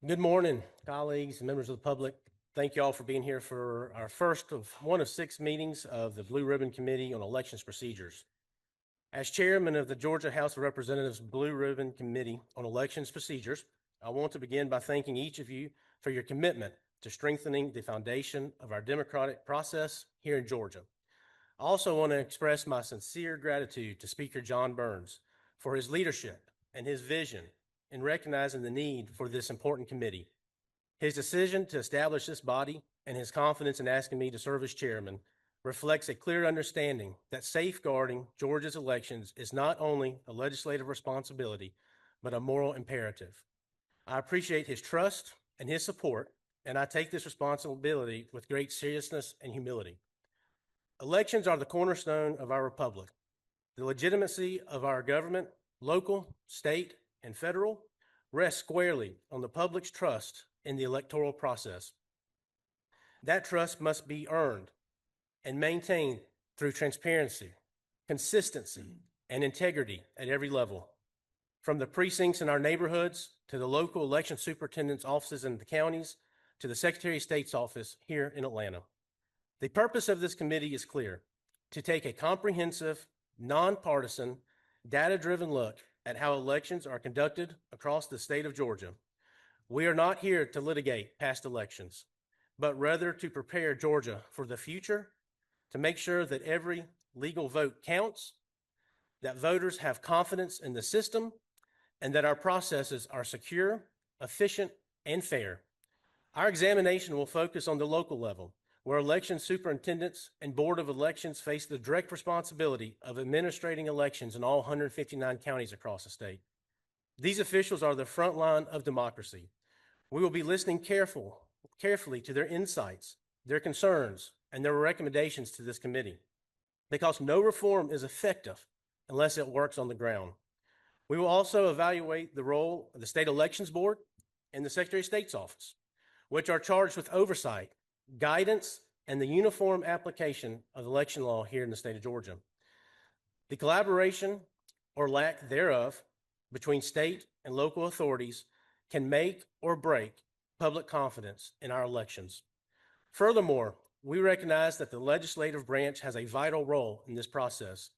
Good morning, colleagues and members of the public. Thank you all for being here for our first of one of 6 meetings of the Blue Ribbon Committee on Elections Procedures. As chairman of the Georgia House of Representatives Blue Ribbon Committee on Elections Procedures, I want to begin by thanking each of you for your commitment to strengthening the foundation of our democratic process here in Georgia. I also want to express my sincere gratitude to Speaker John Burns for his leadership and his vision in recognizing the need for this important committee. His decision to establish this body and his confidence in asking me to serve as chairman reflects a clear understanding that safeguarding Georgia's elections is not only a legislative responsibility, but a moral imperative. I appreciate his trust and his support, and I take this responsibility with great seriousness and humility. Elections are the cornerstone of our republic. The legitimacy of our government, local, state, and federal, rests squarely on the public's trust in the electoral process. That trust must be earned and maintained through transparency, consistency, and integrity at every level. From the precincts in our neighborhoods to the local election superintendent's offices in the counties to the Secretary of State's office here in Atlanta. The purpose of this committee is clear: to take a comprehensive, nonpartisan, data-driven look at how elections are conducted across the state of Georgia. We are not here to litigate past elections, but rather to prepare Georgia for the future, to make sure that every legal vote counts, that voters have confidence in the system, and that our processes are secure, efficient, and fair. Our examination will focus on the local level, where election superintendents and Board of Elections face the direct responsibility of administrating elections in all 159 counties across the state. These officials are the front line of democracy. We will be listening carefully to their insights, their concerns, and their recommendations to this committee, because no reform is effective unless it works on the ground. We will also evaluate the role of the State Elections Board and the Secretary of State's office, which are charged with oversight, guidance, and the uniform application of election law here in the state of Georgia. The collaboration or lack thereof between state and local authorities can make or break public confidence in our elections. Furthermore, we recognize that the legislative branch has a vital role in this process.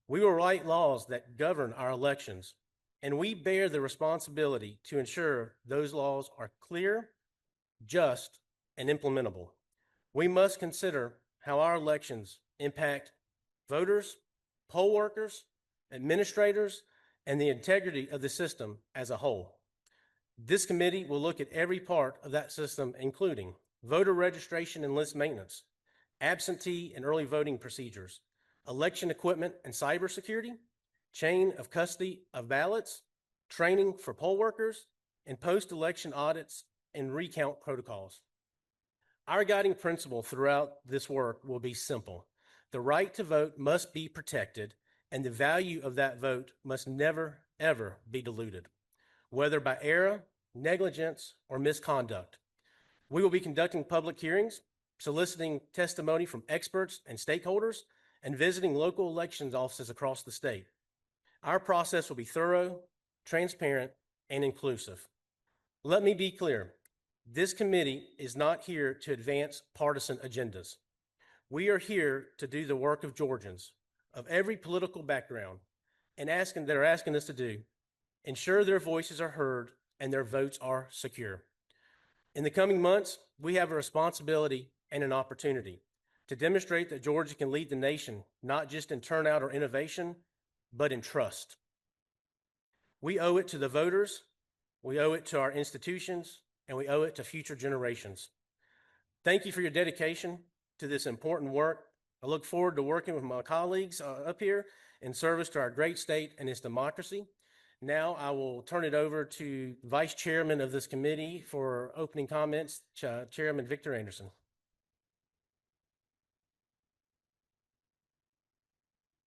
We will write laws that govern our elections, and we bear the responsibility to ensure those laws are clear, just, and implementable. We must consider how our elections impact voters, poll workers, administrators, and the integrity of the system as a whole. This committee will look at every part of that system, including voter registration and list maintenance, absentee and early voting procedures, election equipment and cybersecurity, chain of custody of ballots, training for poll workers, and post-election audits and recount protocols. Our guiding principle throughout this work will be simple. The right to vote must be protected, and the value of that vote must never, ever be diluted, whether by error, negligence, or misconduct. We will be conducting public hearings, soliciting testimony from experts and stakeholders, and visiting local elections offices across the state. Our process will be thorough, transparent, and inclusive. Let me be clear. This committee is not here to advance partisan agendas. We are here to do the work of Georgians of every political background and asking us to do, ensure their voices are heard and their votes are secure. In the coming months, we have a responsibility and an opportunity to demonstrate that Georgia can lead the nation, not just in turnout or innovation, but in trust. We owe it to the voters, we owe it to our institutions, and we owe it to future generations. Thank you for your dedication to this important work. I look forward to working with my colleagues up here in service to our great state and its democracy. Now I will turn it over to Vice Chairman of this committee for opening comments, Chairman Victor Anderson.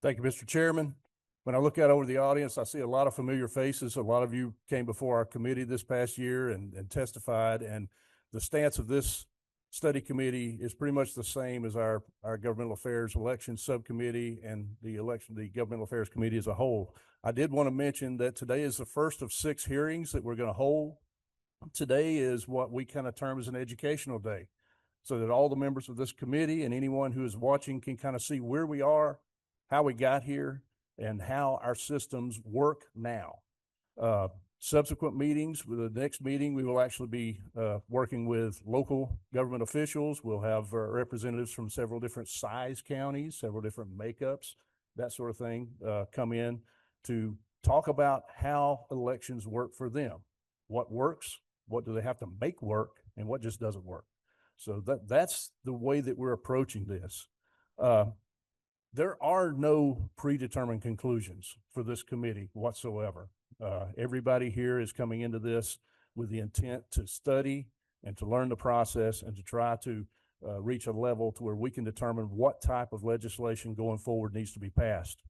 Thank you, Mr. Chairman. When I look out over the audience, I see a lot of familiar faces. A lot of you came before our committee this past year and testified, and the stance of this study committee is pretty much the same as our governmental affairs elections subcommittee and the governmental affairs committee as a whole. I did want to mention that today is the first of 6 hearings that we're going to hold Today is what we kind of term as an educational day, so that all the members of this committee and anyone who is watching can kind of see where we are, how we got here, and how our systems work now. Subsequent meetings, with the next meeting, we will actually be working with local government officials. We'll have representatives from several different size counties, several different makeups, that sort of thing, come in to talk about how elections work for them. What works, what do they have to make work, and what just doesn't work. So that's the way that we're approaching this. There are no predetermined conclusions for this committee whatsoever. Everybody here is coming into this with the intent to study and to learn the process and to try to reach a level to where we can determine what type of legislation going forward needs to be passed.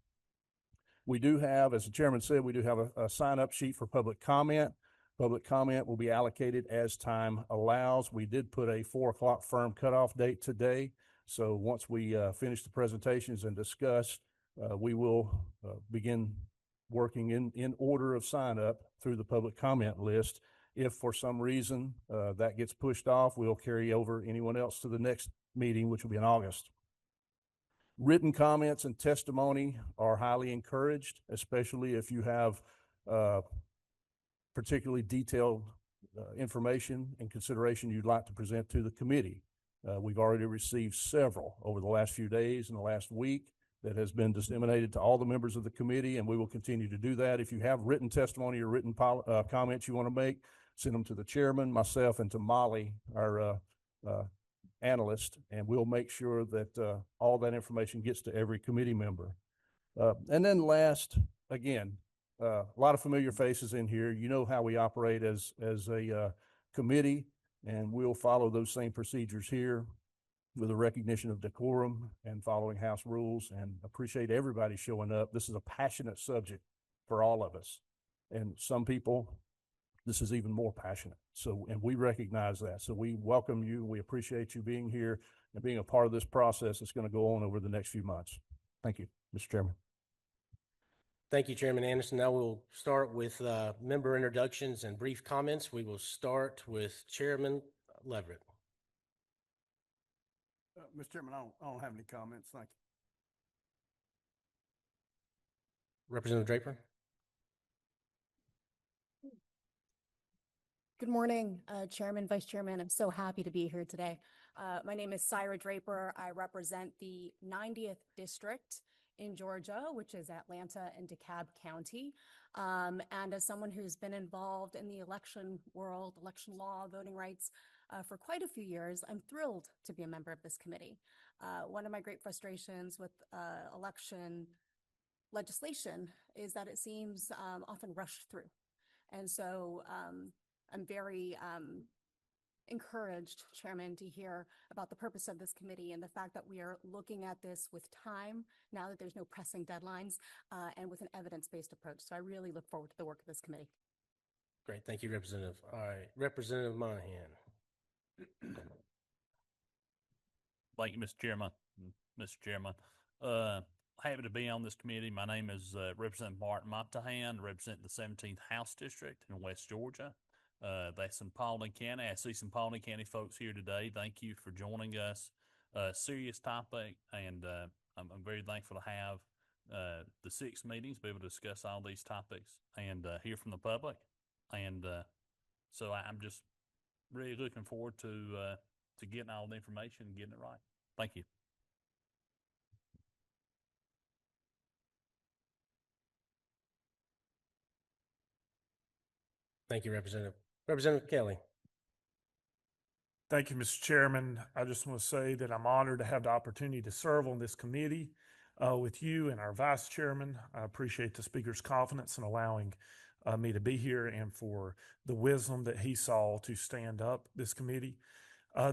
We do have, as the chairman said, we do have a sign-up sheet for public comment. Public comment will be allocated as time allows. We did put a 4 o'clock firm cutoff date today. So once we finish the presentations and discuss, we will begin working in order of sign up through the public comment list. If for some reason that gets pushed off, we'll carry over anyone else to the next meeting, which will be in August. Written comments and testimony are highly encouraged, especially if you have particularly detailed information and consideration you'd like to present to the committee. We've already received several over the last few days and the last week that has been disseminated to all the members of the committee, and we will continue to do that. If you have written testimony or written comments you want to make, send them to the chairman, myself, and to Molly, our analyst, and we'll make sure that all that information gets to every committee member. And then last, again, a lot of familiar faces in here. You know how we operate as a committee, and we'll follow those same procedures here with a recognition of decorum and following house rules, and appreciate everybody showing up. This is a passionate subject for all of us, and some people, this is even more passionate. So, and we recognize that. So we welcome you. We appreciate you being here and being a part of this process that's going to go on over the next few months. Thank you, Mr. Chairman. Thank you, Chairman Anderson. Now we'll start with member introductions and brief comments. We will start with Chairman Leverett. Mr. Chairman, I don't have any comments. Thank you. Representative Draper. Good morning, Chairman, Vice Chairman. I'm so happy to be here today. My name is Syra Draper. I represent the 90th District in Georgia, which is Atlanta and DeKalb County. And as someone who's been involved in the election world, election law, voting rights for quite a few years, I'm thrilled to be a member of this committee. One of my great frustrations with election legislation is that it seems often rushed through. And so I'm very encouraged, Chairman, to hear about the purpose of this committee and the fact that we are looking at this with time, now that there's no pressing deadlines, and with an evidence-based approach. So I really look forward to the work of this committee. Great. Thank you, Representative. All right. Representative Monahan. Thank you, Mr. Chairman. Mr. Chairman, happy to be on this committee. My name is Representative Martin Montahan, represent the 17th House District in West Georgia. That's in Paulding County. I see some Paulding County folks here today. Thank you for joining us. Serious topic, and I'm very thankful to have the 6 meetings, be able to discuss all these topics and hear from the public. And so I'm just really looking forward to getting all the information and getting it right. Thank you. Thank you, Representative. Representative Kelly. Thank you, Mr. Chairman. I just want to say that I'm honored to have the opportunity to serve on this committee with you and our Vice Chairman. I appreciate the Speaker's confidence in allowing me to be here and for the wisdom that he saw to stand up this committee.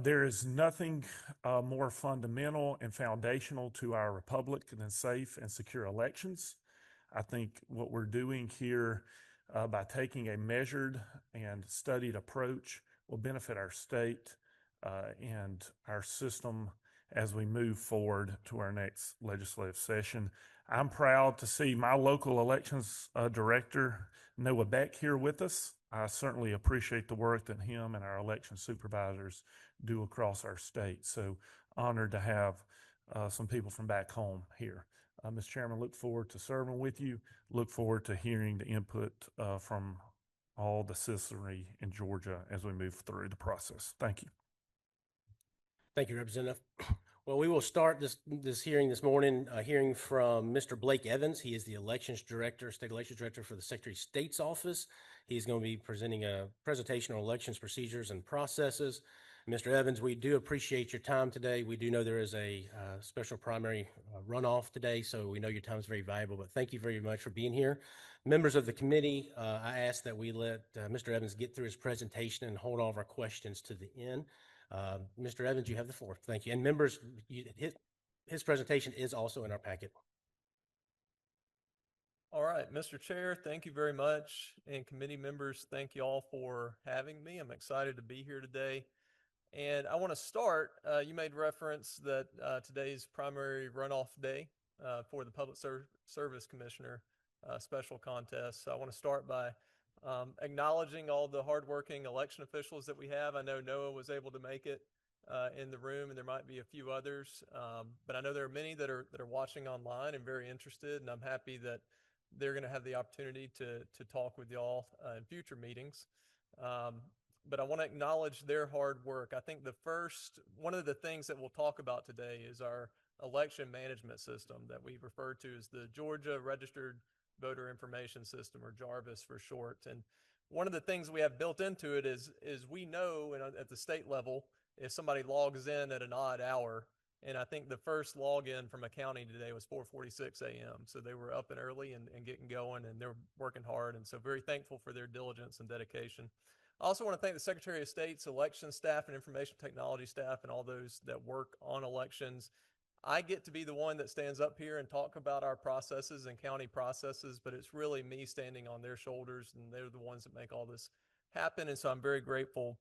There is nothing more fundamental and foundational to our republic than safe and secure elections. I think what we're doing here by taking a measured and studied approach will benefit our state and our system as we move forward to our next legislative session. I'm proud to see my local elections director, Noah Beck, here with us. I certainly appreciate the work that him and our election supervisors do across our state. So honored to have some people from back home here. Mr. Chairman, look forward to serving with you. Look forward to hearing the input from all the citizenry in Georgia as we move through the process. Thank you. Thank you, Representative. Well, we will start this hearing this morning, hearing from Mr. Blake Evans. He is the Elections Director, State Elections Director for the Secretary of State's Office. He's going to be presenting a presentation on elections procedures and processes. Mr. Evans, we do appreciate your time today. We do know there is a special primary runoff today, so we know your time is very valuable, but thank you very much for being here. Members of the committee, I ask that we let Mr. Evans get through his presentation and hold all of our questions to the end. Mr. Evans, you have the floor. Thank you. And members, his presentation is also in our packet. All right, Mr. Chair, thank you very much. And committee members, thank you all for having me. I'm excited to be here today. And I want to start, you made reference that today's primary runoff day for the Public Service Commissioner special contest. So I want to start by acknowledging all the hardworking election officials that we have. I know Noah was able to make it in the room, and there might be a few others, but I know there are many that are watching online and very interested, and I'm happy that they're going to have the opportunity to talk with y'all in future meetings. But I want to acknowledge their hard work. I think one of the things that we'll talk about today is our election management system that we refer to as the Georgia Registered Voter Information System, or JARVIS for short. And one of the things we have built into it is we know at the state level if somebody logs in at an odd hour. And I think the first login from a county today was 4:46 a.m. So they were up and early and getting going, and they're working hard. And so very thankful for their diligence and dedication. I also want to thank the Secretary of State's election staff and information technology staff and all those that work on elections. I get to be the one that stands up here and talk about our processes and county processes, but it's really me standing on their shoulders, and they're the ones that make all this happen. And so I'm very grateful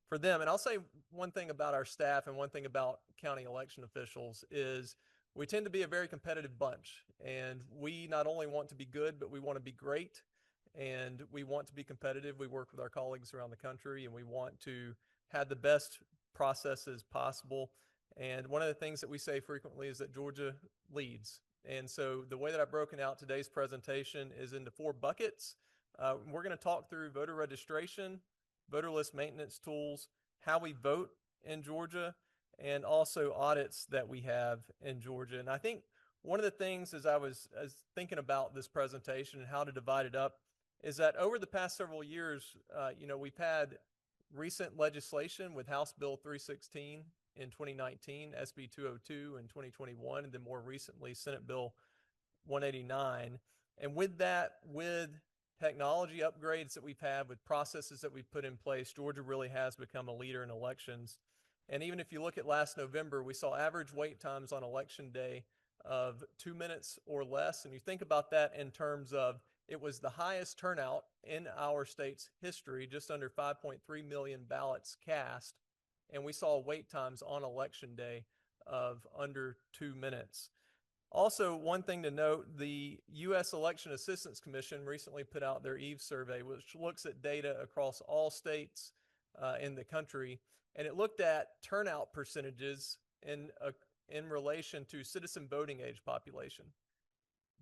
for them. And I'll say one thing about our staff and one thing about county election officials is we tend to be a very competitive bunch. And we not only want to be good, but we want to be great. And we want to be competitive. We work with our colleagues around the country, and we want to have the best processes possible. And one of the things that we say frequently is that Georgia leads. And so the way that I've broken out today's presentation is into 4 buckets. We're going to talk through voter registration, voter list maintenance tools, how we vote in Georgia, and also audits that we have in Georgia. And I think one of the things as I was thinking about this presentation and how to divide it up is that over the past several years, we've had recent legislation with House Bill 316 in 2019, SB 202 in 2021, and then more recently, Senate Bill 189. And with that, with technology upgrades that we've had, with processes that we've put in place, Georgia really has become a leader in elections. And even if you look at last November, we saw average wait times on election day of 2 minutes or less. And you think about that in terms of it was the highest turnout in our state's history, just under 5.3 million ballots cast. And we saw wait times on election day of under 2 minutes. Also, one thing to note, the U.S. Election Assistance Commission recently put out their EVE survey, which looks at data across all states in the country. And it looked at turnout percentages in relation to citizen voting age population.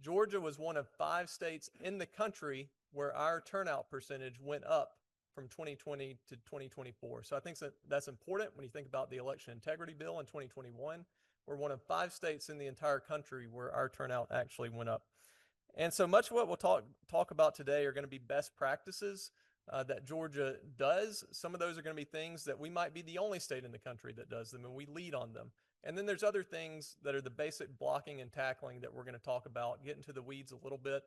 Georgia was one of 5 states in the country where our turnout percentage went up from 2020 to 2024. So I think that's important when you think about the election integrity bill in 2021. We're one of 5 states in the entire country where our turnout actually went up. And so much of what we'll talk about today are going to be best practices that Georgia does. Some of those are going to be things that we might be the only state in the country that does them, and we lead on them. And then there's other things that are the basic blocking and tackling that we're going to talk about, get into the weeds a little bit.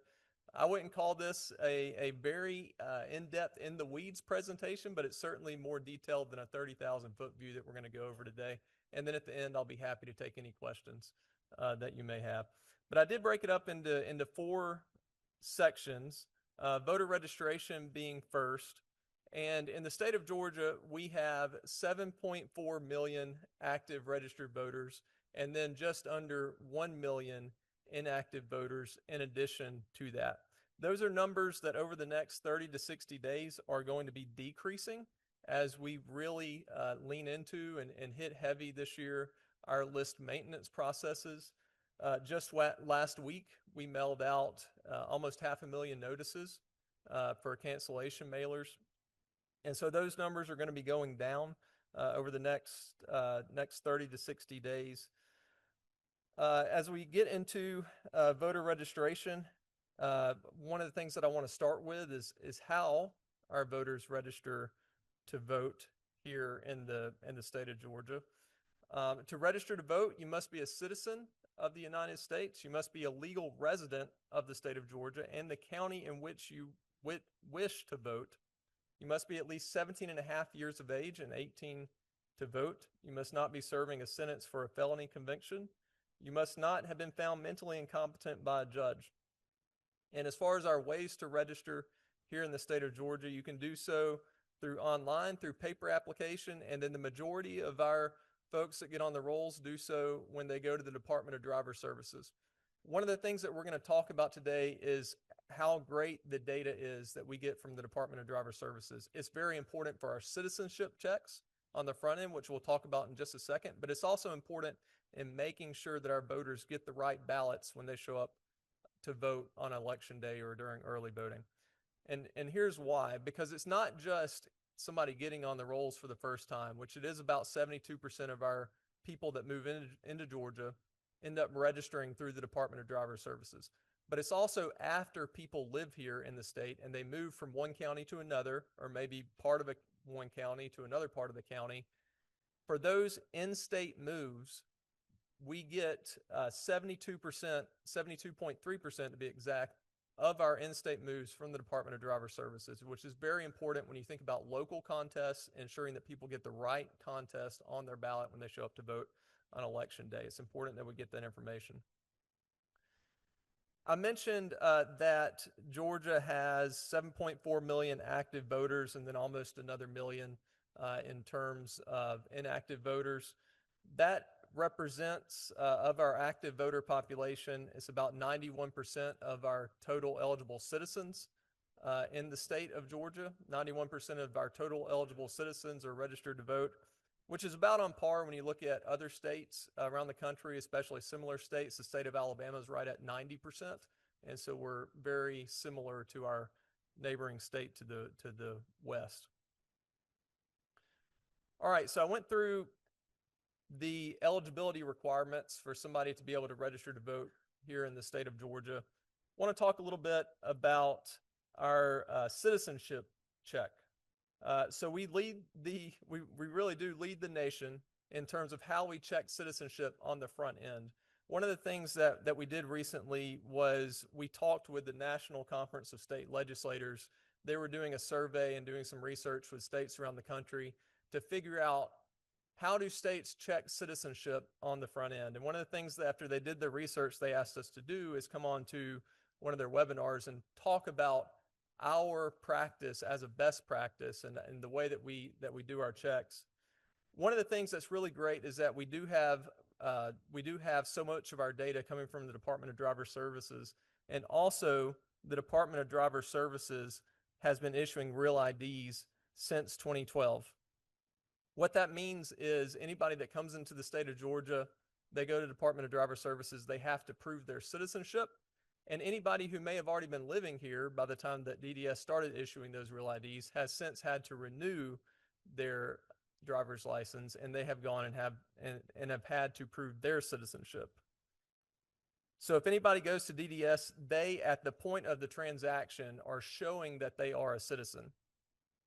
I wouldn't call this a very in-depth, in the weeds presentation, but it's certainly more detailed than a 30,000-foot view that we're going to go over today. And then at the end, I'll be happy to take any questions that you may have. But I did break it up into 4 sections, voter registration being first. And in the state of Georgia, we have 7.4 million active registered voters, and then just under 1 million inactive voters in addition to that. Those are numbers that over the next 30 to 60 days are going to be decreasing as we really lean into and hit heavy this year our list maintenance processes. Just last week, we mailed out almost 500,000 notices for cancellation mailers. And so those numbers are going to be going down over the next 30 to 60 days. As we get into voter registration, one of the things that I want to start with is how our voters register to vote here in the state of Georgia. To register to vote, you must be a citizen of the United States. You must be a legal resident of the state of Georgia and the county in which you wish to vote. You must be at least 17 and a half years of age and 18 to vote. You must not be serving a sentence for a felony conviction. You must not have been found mentally incompetent by a judge. And as far as our ways to register here in the state of Georgia, you can do so through online, through paper application, and then the majority of our folks that get on the rolls do so when they go to the Department of Driver Services. One of the things that we're going to talk about today is how great the data is that we get from the Department of Driver Services. It's very important for our citizenship checks on the front end, which we'll talk about in just a second, but it's also important in making sure that our voters get the right ballots when they show up to vote on election day or during early voting. And here's why, because it's not just somebody getting on the rolls for the first time, which it is about 72% of our people that move into Georgia end up registering through the Department of Driver Services. But it's also after people live here in the state and they move from one county to another, or maybe part of one county to another part of the county. For those in-state moves, we get 72%, 72.3% to be exact, of our in-state moves from the Department of Driver Services, which is very important when you think about local contests, ensuring that people get the right contest on their ballot when they show up to vote on election day. It's important that we get that information. I mentioned that Georgia has 7.4 million active voters and then almost another million in terms of inactive voters. That represents of our active voter population, it's about 91% of our total eligible citizens in the state of Georgia. 91% of our total eligible citizens are registered to vote, which is about on par when you look at other states around the country, especially similar states. The state of Alabama is right at 90%, and so we're very similar to our neighboring state to the west. All right, so I went through the eligibility requirements for somebody to be able to register to vote here in the state of Georgia. I want to talk a little bit about our citizenship check. So we really do lead the nation in terms of how we check citizenship on the front end. One of the things that we did recently was we talked with the National Conference of State Legislators. They were doing a survey and doing some research with states around the country to figure out how do states check citizenship on the front end. And one of the things that after they did the research they asked us to do is come on to one of their webinars and talk about our practice as a best practice and the way that we do our checks. One of the things that's really great is that we do have so much of our data coming from the Department of Driver Services, and also the Department of Driver Services has been issuing real IDs since 2012. What that means is anybody that comes into the state of Georgia, they go to the Department of Driver Services, they have to prove their citizenship. And anybody who may have already been living here by the time that DDS started issuing those real IDs has since had to renew their driver's license, and they have gone and have had to prove their citizenship. So if anybody goes to DDS, they at the point of the transaction are showing that they are a citizen.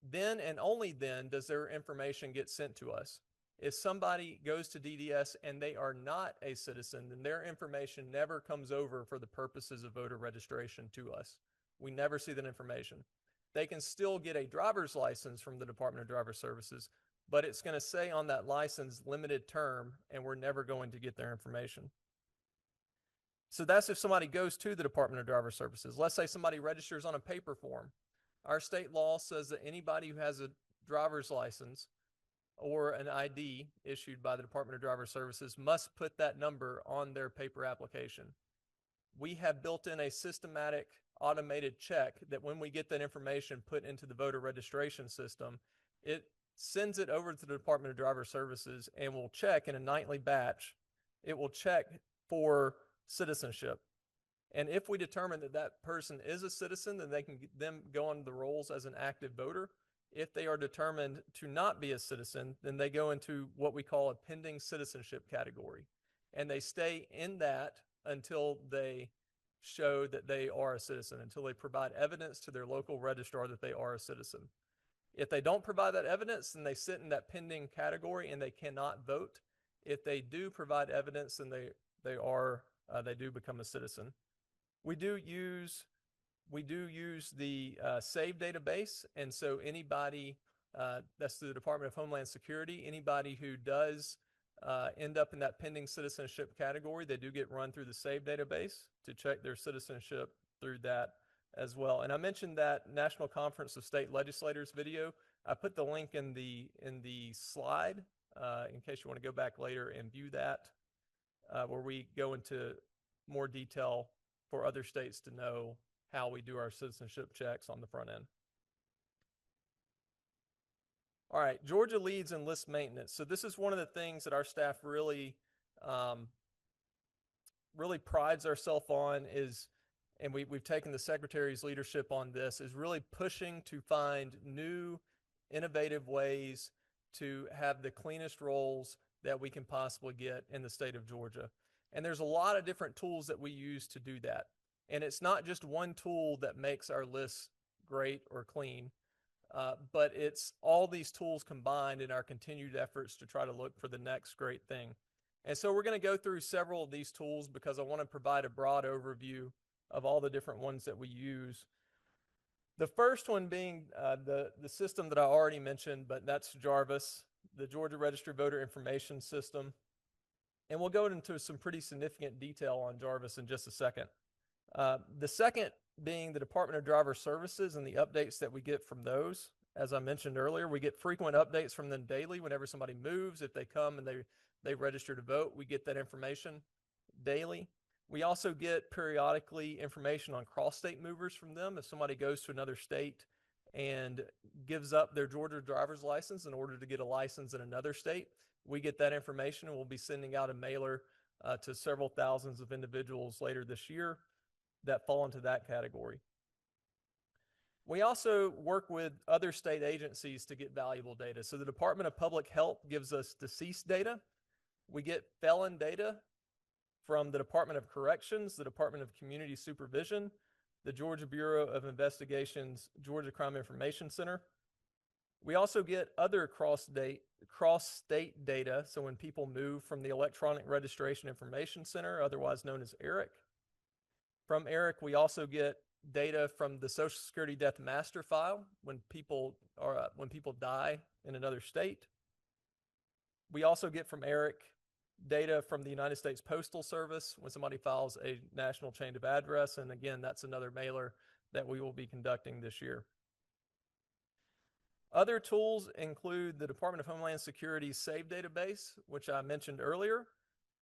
Then and only then does their information get sent to us. If somebody goes to DDS and they are not a citizen, then their information never comes over for the purposes of voter registration to us. We never see that information. They can still get a driver's license from the Department of Driver Services, but it's going to say on that license limited term, and we're never going to get their information. So that's if somebody goes to the Department of Driver Services. Let's say somebody registers on a paper form. Our state law says that anybody who has a driver's license or an ID issued by the Department of Driver Services must put that number on their paper application. we have built in a systematic automated check that when we get that information put into the voter registration system, it sends it over to the Department of Driver Services and will check in a nightly batch. It will check for citizenship. And if we determine that that person is a citizen, then they can then go on the rolls as an active voter. If they are determined to not be a citizen, then they go into what we call a pending citizenship category. And they stay in that until they show that they are a citizen, until they provide evidence to their local registrar that they are a citizen. If they don't provide that evidence, then they sit in that pending category and they cannot vote. If they do provide evidence, then they do become a citizen. We do use the SAVE database, and so anybody that's through the Department of Homeland Security, anybody who does end up in that pending citizenship category, they do get run through the SAVE database to check their citizenship through that as well. And I mentioned that National Conference of State Legislators video. I put the link in the slide in case you want to go back later and view that, where we go into more detail for other states to know how we do our citizenship checks on the front end. All right, Georgia leads in list maintenance. So this is one of the things that our staff really prides ourselves on is, and we've taken the Secretary's leadership on this, is really pushing to find new, innovative ways to have the cleanest rolls that we can possibly get in the state of Georgia. And there's a lot of different tools that we use to do that. And it's not just one tool that makes our lists great or clean, but it's all these tools combined in our continued efforts to try to look for the next great thing. And so we're going to go through several of these tools because I want to provide a broad overview of all the different ones that we use. The first one being the system that I already mentioned, but that's Jarvis, the Georgia Registry Voter Information System. And we'll go into some pretty significant detail on Jarvis in just a second. The second being the Department of Driver Services and the updates that we get from those. As I mentioned earlier, we get frequent updates from them daily whenever somebody moves. If they come and they register to vote, we get that information daily. We also get periodically information on cross-state movers from them. If somebody goes to another state and gives up their Georgia driver's license in order to get a license in another state, we get that information and we'll be sending out a mailer to several thousands of individuals later this year that fall into that category. We also work with other state agencies to get valuable data. So the Department of Public Health gives us deceased data. We get felon data from the Department of Corrections, the Department of Community Supervision, the Georgia Bureau of Investigation's Georgia Crime Information Center. We also get other cross-state data. So when people move from the Electronic Registration Information Center, otherwise known as ERIC. From ERIC, we also get data from the Social Security Death Master File when people die in another state. We also get from ERIC data from the United States Postal Service when somebody files a national change of address. And again, that's another mailer that we will be conducting this year. Other tools include the Department of Homeland Security's SAVE database, which I mentioned earlier.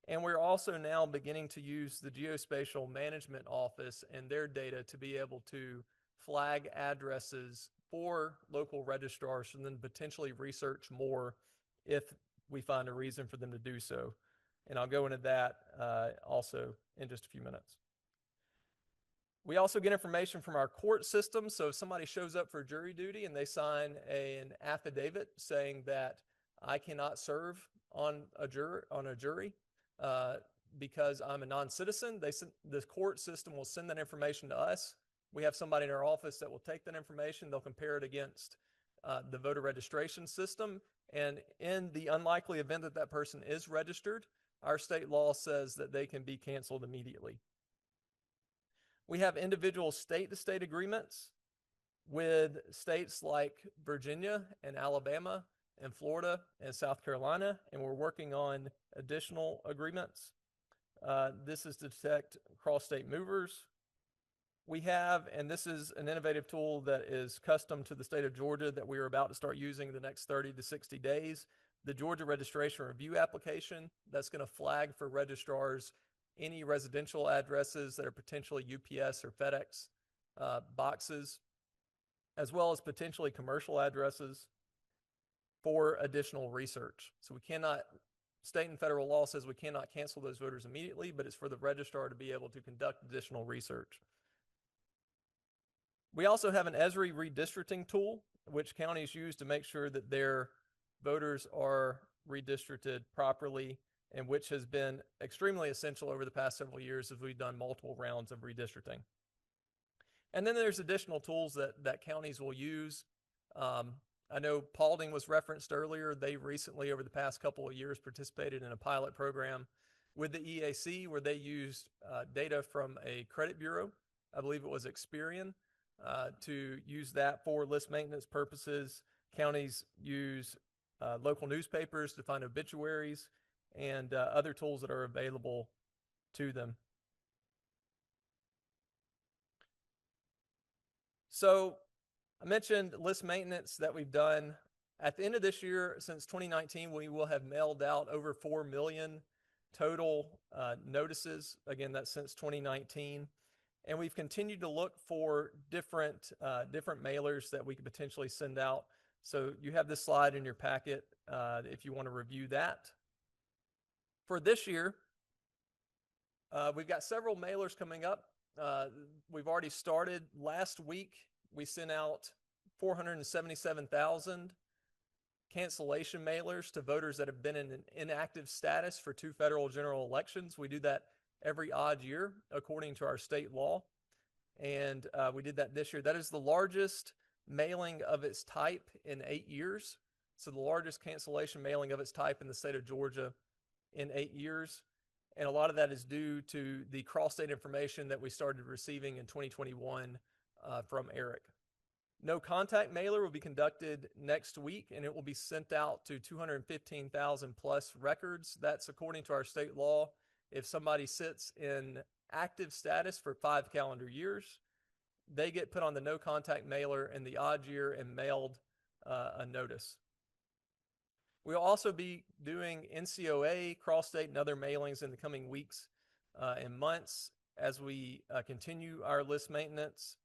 And we're also now beginning to use the Geospatial Management Office and their data to be able to flag addresses for local registrars and then potentially research more if we find a reason for them to do so. And I'll go into that also in just a few minutes. We also get information from our court system. So if somebody shows up for jury duty and they sign an affidavit saying that I cannot serve on a jury because I'm a non-citizen, the court system will send that information to us. We have somebody in our office that will take that information. They'll compare it against the voter registration system. And in the unlikely event that that person is registered, our state law says that they can be canceled immediately. We have individual state-to-state agreements with states like Virginia and Alabama and Florida and South Carolina, and we're working on additional agreements. This is to detect cross-state movers. We have, and this is an innovative tool that is custom to the state of Georgia that we are about to start using in the next 30 to 60 days, the Georgia Registration Review application that's going to flag for registrars any residential addresses that are potentially UPS or FedEx boxes, as well as potentially commercial addresses for additional research. So we cannot, state and federal law says we cannot cancel those voters immediately, but it's for the registrar to be able to conduct additional research. We also have an ESRI redistricting tool, which counties use to make sure that their voters are redistricted properly, and which has been extremely essential over the past several years as we've done multiple rounds of redistricting. And then there's additional tools that counties will use. I know Paulding was referenced earlier. They recently, over the past couple of years, participated in a pilot program with the EAC where they used data from a credit bureau. I believe it was Experian, to use that for list maintenance purposes. Counties use local newspapers to find obituaries and other tools that are available to them. So I mentioned list maintenance that we've done. At the end of this year, since 2019, we will have mailed out over 4 million total notices. Again, that's since 2019. And we've continued to look for different mailers that we could potentially send out. So you have this slide in your packet if you want to review that. For this year, we've got several mailers coming up. We've already started. Last week, we sent out 477,000 cancellation mailers to voters that have been in an inactive status for 2 federal general elections. We do that every odd year according to our state law. And we did that this year. That is the largest mailing of its type in 8 years. So the largest cancellation mailing of its type in the state of Georgia in 8 years. And a lot of that is due to the cross-state information that we started receiving in 2021 from Eric. No contact mailer will be conducted next week, and it will be sent out to 215,000 plus records. That's according to our state law. If somebody sits in active status for 5 calendar years, they get put on the no contact mailer in the odd year and mailed a notice. We'll also be doing NCOA, cross-state, and other mailings in the coming weeks and months as we continue our list maintenance.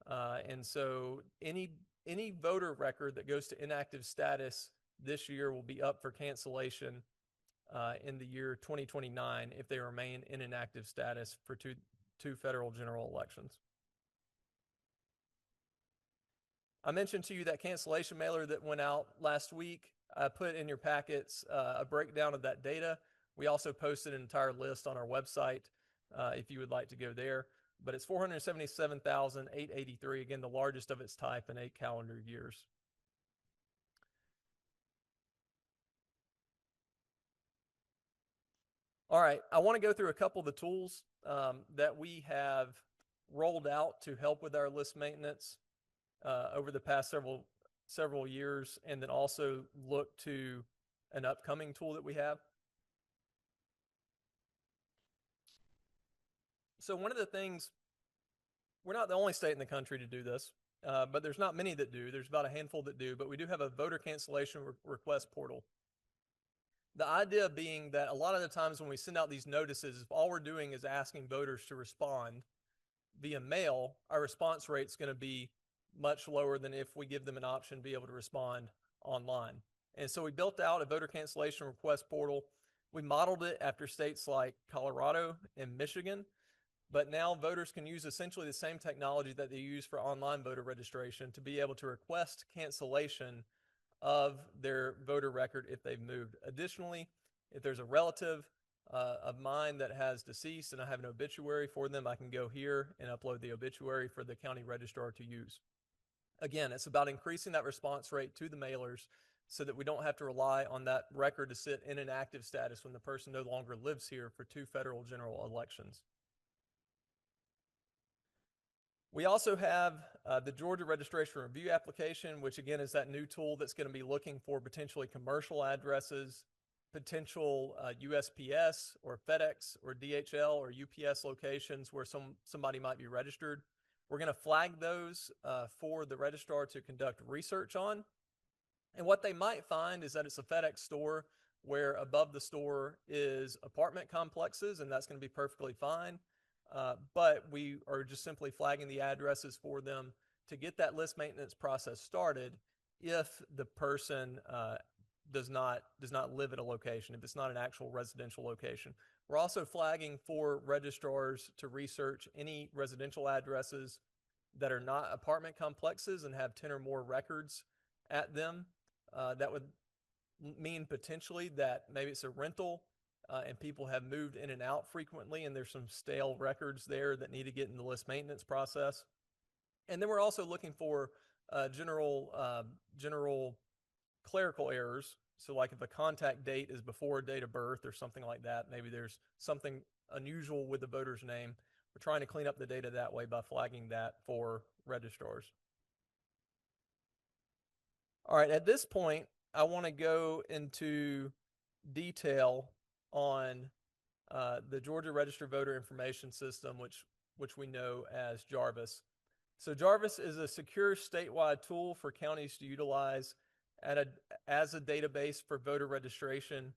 And so any voter record that goes to inactive status this year will be up for cancellation in the year 2029 if they remain in inactive status for two federal general elections. I mentioned to you that cancellation mailer that went out last week. I put in your packets a breakdown of that data. We also posted an entire list on our website if you would like to go there. But it's 477,883, again, the largest of its type in 8 calendar years. All right, I want to go through a couple of the tools that we have rolled out to help with our list maintenance over the past several years, and then also look to an upcoming tool that we have. So one of the things, we're not the only state in the country to do this, but there's not many that do. There's about a handful that do, but we do have a voter cancellation request portal. The idea being that a lot of the times when we send out these notices, if all we're doing is asking voters to respond via mail, our response rate is going to be much lower than if we give them an option to be able to respond online. And so we built out a voter cancellation request portal. We modeled it after states like Colorado and Michigan, but now voters can use essentially the same technology that they use for online voter registration to be able to request cancellation of their voter record if they've moved. Additionally, if there's a relative of mine that has deceased and I have an obituary for them, I can go here and upload the obituary for the county registrar to use. Again, it's about increasing that response rate to the mailers so that we don't have to rely on that record to sit in an active status when the person no longer lives here for 2 federal general elections. We also have the Georgia Registration Review application, which again is that new tool that's going to be looking for potentially commercial addresses, potential USPS or FedEx or DHL or UPS locations where somebody might be registered. We're going to flag those for the registrar to conduct research on. And what they might find is that it's a FedEx store, where above the store is apartment complexes, and that's going to be perfectly fine. But we are just simply flagging the addresses for them to get that list maintenance process started if the person does not live at a location, if it's not an actual residential location. We're also flagging for registrars to research any residential addresses that are not apartment complexes and have 10 or more records at them. That would mean potentially that maybe it's a rental and people have moved in and out frequently, and there's some stale records there that need to get in the list maintenance process. And then we're also looking for general clerical errors. So like if a contact date is before a date of birth or something like that, maybe there's something unusual with the voter's name. We're trying to clean up the data that way by flagging that for registrars. All right, at this point, I want to go into detail on the Georgia Registered Voter Information System, which we know as JARVIS. So JARVIS is a secure statewide tool for counties to utilize as a database for voter registration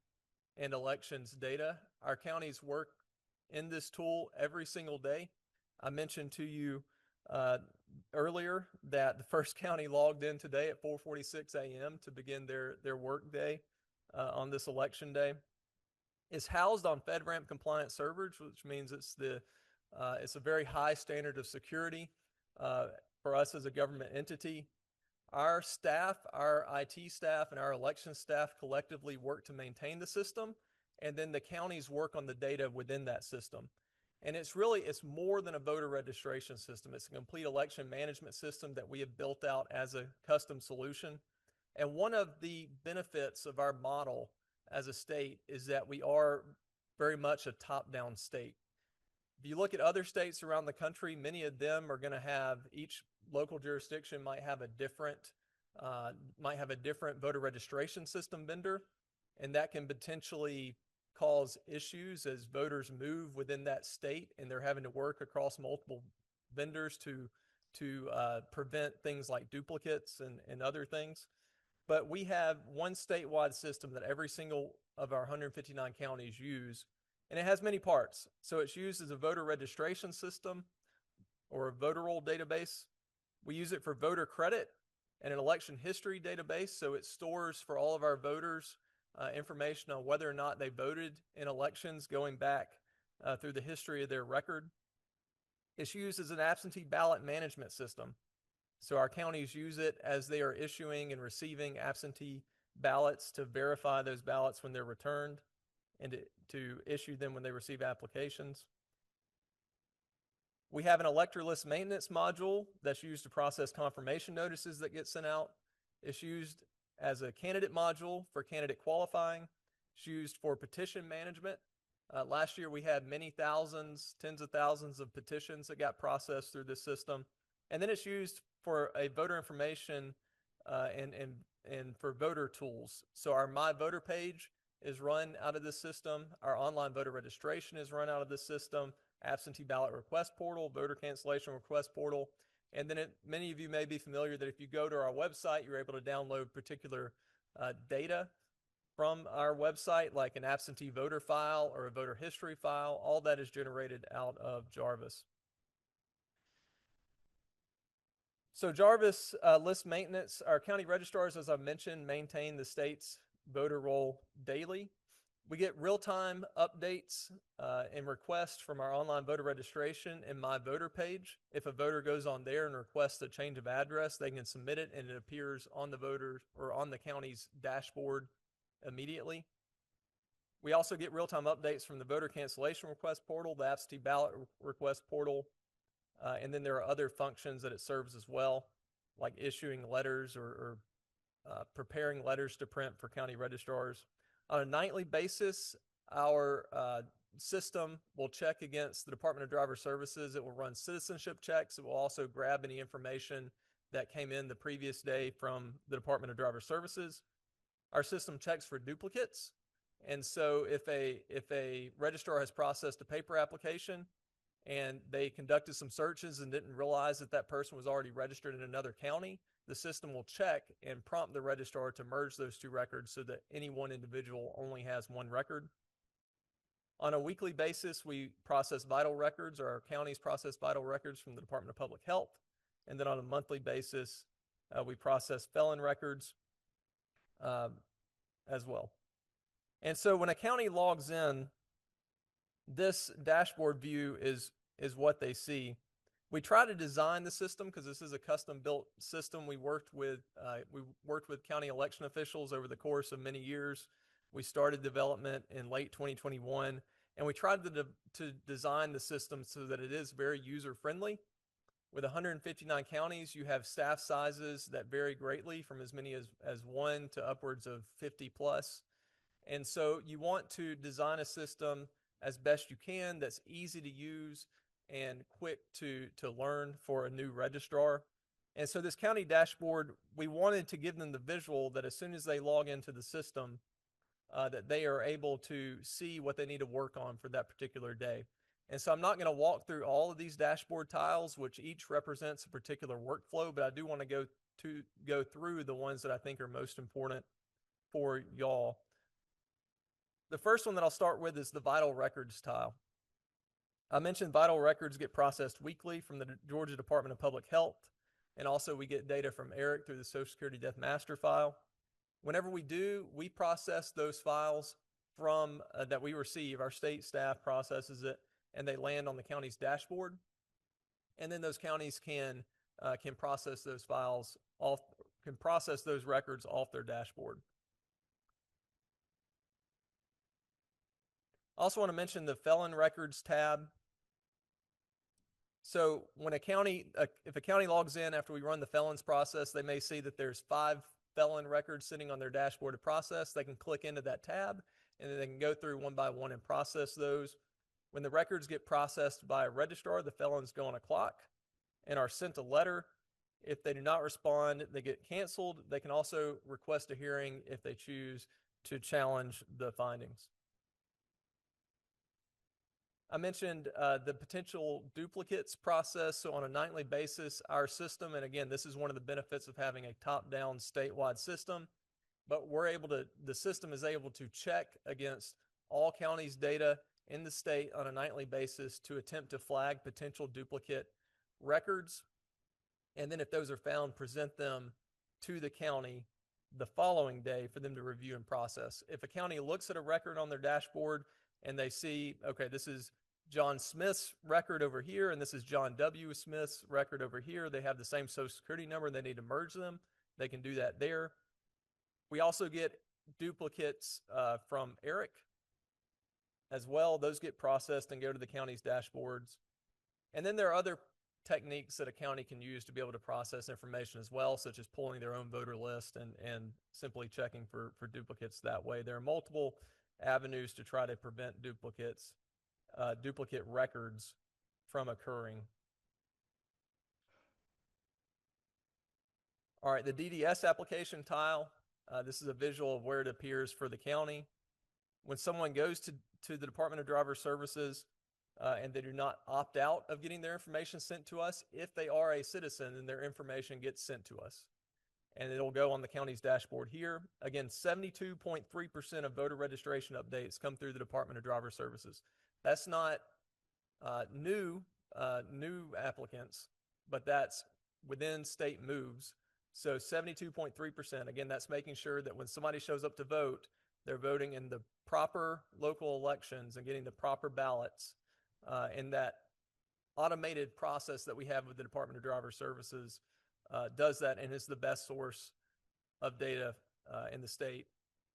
and elections data. Our counties work in this tool every single day. I mentioned to you earlier that the first county logged in today at 4:46 a.m. to begin their work day on this election day. It's housed on FedRAMP compliant servers, which means it's a very high standard of security for us as a government entity. Our staff, our IT staff, and our election staff collectively work to maintain the system, and then the counties work on the data within that system. And it's more than a voter registration system. It's a complete election management system that we have built out as a custom solution. And one of the benefits of our model as a state is that we are very much a top-down state. If you look at other states around the country, many of them are going to have, each local jurisdiction might have a different voter registration system vendor, and that can potentially cause issues as voters move within that state and they're having to work across multiple vendors to prevent things like duplicates and other things. But we have one statewide system that every single of our 159 counties use, and it has many parts. So it's used as a voter registration system or a voter roll database. We use it for voter credit and an election history database. So it stores for all of our voters information on whether or not they voted in elections going back through the history of their record. It's used as an absentee ballot management system. So our counties use it as they are issuing and receiving absentee ballots to verify those ballots when they're returned and to issue them when they receive applications. We have an elector list maintenance module that's used to process confirmation notices that get sent out. It's used as a candidate module for candidate qualifying. It's used for petition management. Last year we had many thousands, tens of thousands of petitions that got processed through this system. And then it's used for a voter information and for voter tools. So our My Voter page is run out of this system. Our online voter registration is run out of this system. Absentee ballot request portal, voter cancellation request portal. And then many of you may be familiar that if you go to our website, you're able to download particular data from our website, like an absentee voter file or a voter history file. All that is generated out of JARVIS. So JARVIS list maintenance, our county registrars, as I mentioned, maintain the state's voter roll daily. We get real-time updates and requests from our online voter registration and My Voter page. If a voter goes on there and requests a change of address, they can submit it and it appears on the voter or on the county's dashboard immediately. We also get real-time updates from the voter cancellation request portal, the absentee ballot request portal, and then there are other functions that it serves as well, like issuing letters or preparing letters to print for county registrars. On a nightly basis, our system will check against the Department of Driver Services. It will run citizenship checks. It will also grab any information that came in the previous day from the Department of Driver Services. Our system checks for duplicates. And so if a registrar has processed a paper application and they conducted some searches and didn't realize that that person was already registered in another county, the system will check and prompt the registrar to merge those two records so that any one individual only has one record. On a weekly basis, we process vital records, or our counties process vital records from the Department of Public Health. And then on a monthly basis, we process felon records as well. And so when a county logs in, this dashboard view is what they see. We try to design the system because this is a custom-built system. We worked with county election officials over the course of many years. We started development in late 2021, and we tried to design the system so that it is very user-friendly. With 159 counties, you have staff sizes that vary greatly from as many as 1 to upwards of 50 plus. And so you want to design a system as best you can that's easy to use and quick to learn for a new registrar. And so this county dashboard, we wanted to give them the visual that as soon as they log into the system, that they are able to see what they need to work on for that particular day. And so I'm not going to walk through all of these dashboard tiles, which each represents a particular workflow, but I do want to go through the ones that I think are most important for y'all. The first one that I'll start with is the vital records tile. I mentioned vital records get processed weekly from the Georgia Department of Public Health, and also we get data from Eric through the Social Security Death Master file. Whenever we do, we process those files from that we receive. Our state staff processes it, and they land on the county's dashboard. And then those counties can process those files off, can process those records off their dashboard. I also want to mention the felon records tab. So when a county, if a county logs in after we run the felons process, they may see that there's 5 felon records sitting on their dashboard to process. They can click into that tab, and then they can go through one by one and process those. When the records get processed by a registrar, the felons go on a clock and are sent a letter. If they do not respond, they get canceled. They can also request a hearing if they choose to challenge the findings. I mentioned the potential duplicates process. So on a nightly basis, our system, and again, this is one of the benefits of having a top-down statewide system, but the system is able to check against all counties' data in the state on a nightly basis to attempt to flag potential duplicate records. And then if those are found, present them to the county the following day for them to review and process. If a county looks at a record on their dashboard and they see, okay, this is John Smith's record over here, and this is John W. Smith's record over here. They have the same Social Security number, and they need to merge them. They can do that there. We also get duplicates from Eric as well. Those get processed and go to the county's dashboards. And then there are other techniques that a county can use to be able to process information as well, such as pulling their own voter list and simply checking for duplicates that way. There are multiple avenues to try to prevent duplicate records from occurring. All right, the DDS application tile. This is a visual of where it appears for the county. When someone goes to the Department of Driver Services and they do not opt out of getting their information sent to us, if they are a citizen, then their information gets sent to us. And it'll go on the county's dashboard here. Again, 72.3% of voter registration updates come through the Department of Driver Services. That's not new applicants, but that's within state moves. So 72.3%, again, that's making sure that when somebody shows up to vote, they're voting in the proper local elections and getting the proper ballots. And that automated process that we have with the Department of Driver Services does that and is the best source of data in the state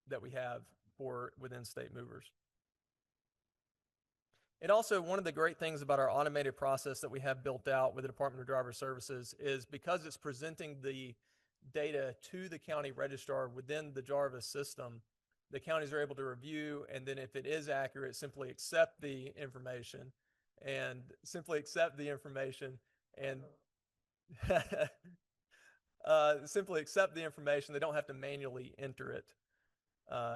that we have for within state movers. And also, one of the great things about our automated process that we have built out with the Department of Driver Services is because it's presenting the data to the county registrar within the Jarvis system, the counties are able to review, and then if it is accurate, simply accept the information and simply accept the information and simply accept the information. They don't have to manually enter it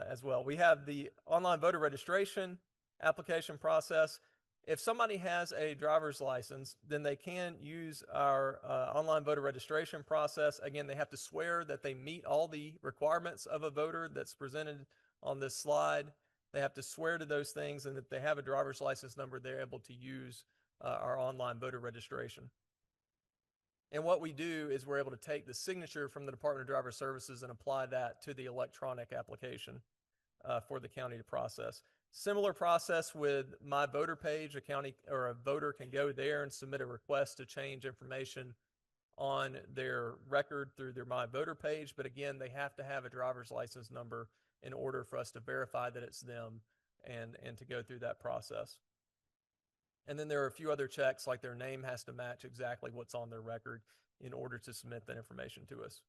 as well. We have the online voter registration application process. If somebody has a driver's license, then they can use our online voter registration process. Again, they have to swear that they meet all the requirements of a voter that's presented on this slide. They have to swear to those things, and if they have a driver's license number, they're able to use our online voter registration. And what we do is we're able to take the signature from the Department of Driver Services and apply that to the electronic application for the county to process. Similar process with My Voter Page. A county or a voter can go there and submit a request to change information on their record through their My Voter Page. But again, they have to have a driver's license number in order for us to verify that it's them and to go through that process. And then there are a few other checks, like their name has to match exactly what's on their record in order to submit that information to us.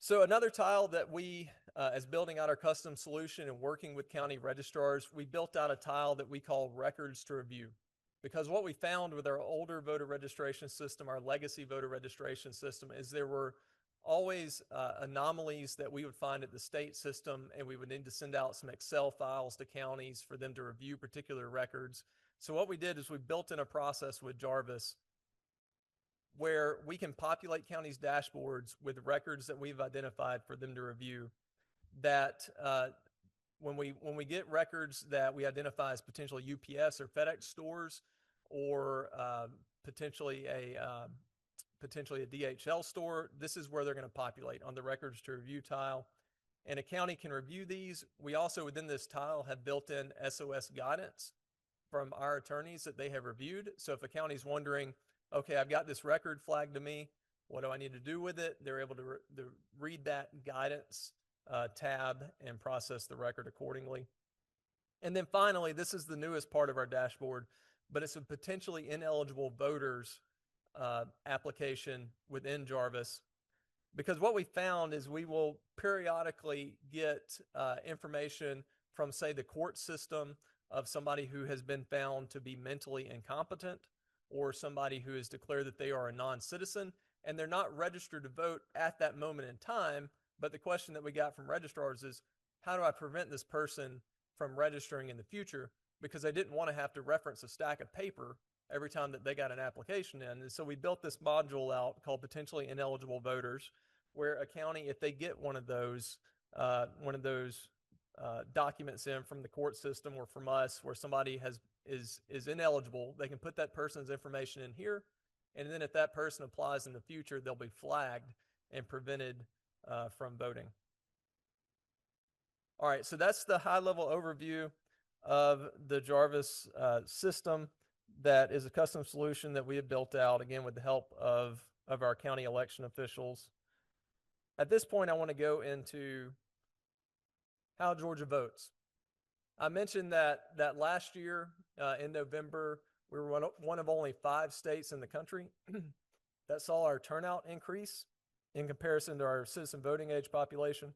So another tile that we, as building out our custom solution and working with county registrars, we built out a tile that we call records to review. Because what we found with our older voter registration system, our legacy voter registration system, is there were always anomalies that we would find at the state system, and we would need to send out some Excel files to counties for them to review particular records. So what we did is we built in a process with Jarvis where we can populate counties' dashboards with records that we've identified for them to review. That when we get records that we identify as potential UPS or FedEx stores, or potentially a DHL store, this is where they're going to populate on the records to review tile. And a county can review these. We also, within this tile, have built in SOS guidance from our attorneys that they have reviewed. So if a county's wondering, okay, I've got this record flagged to me, what do I need to do with it? They're able to read that guidance tab and process the record accordingly. And then finally, this is the newest part of our dashboard, but it's a potentially ineligible voters application within Jarvis. Because what we found is we will periodically get information from, say, the court system of somebody who has been found to be mentally incompetent, or somebody who has declared that they are a non-citizen, and they're not registered to vote at that moment in time. But the question that we got from registrars is, how do I prevent this person from registering in the future? Because they didn't want to have to reference a stack of paper every time that they got an application in. And so we built this module out called Potentially Ineligible Voters, where a county, if they get one of those documents in from the court system or from us, where somebody is ineligible, they can put that person's information in here. And then if that person applies in the future, they'll be flagged and prevented from voting. All right, so that's the high-level overview of the Jarvis system. That is a custom solution that we have built out, again, with the help of our county election officials. At this point, I want to go into how Georgia votes. I mentioned that last year in November, we were one of only 5 states in the country that saw our turnout increase in comparison to our citizen voting age population.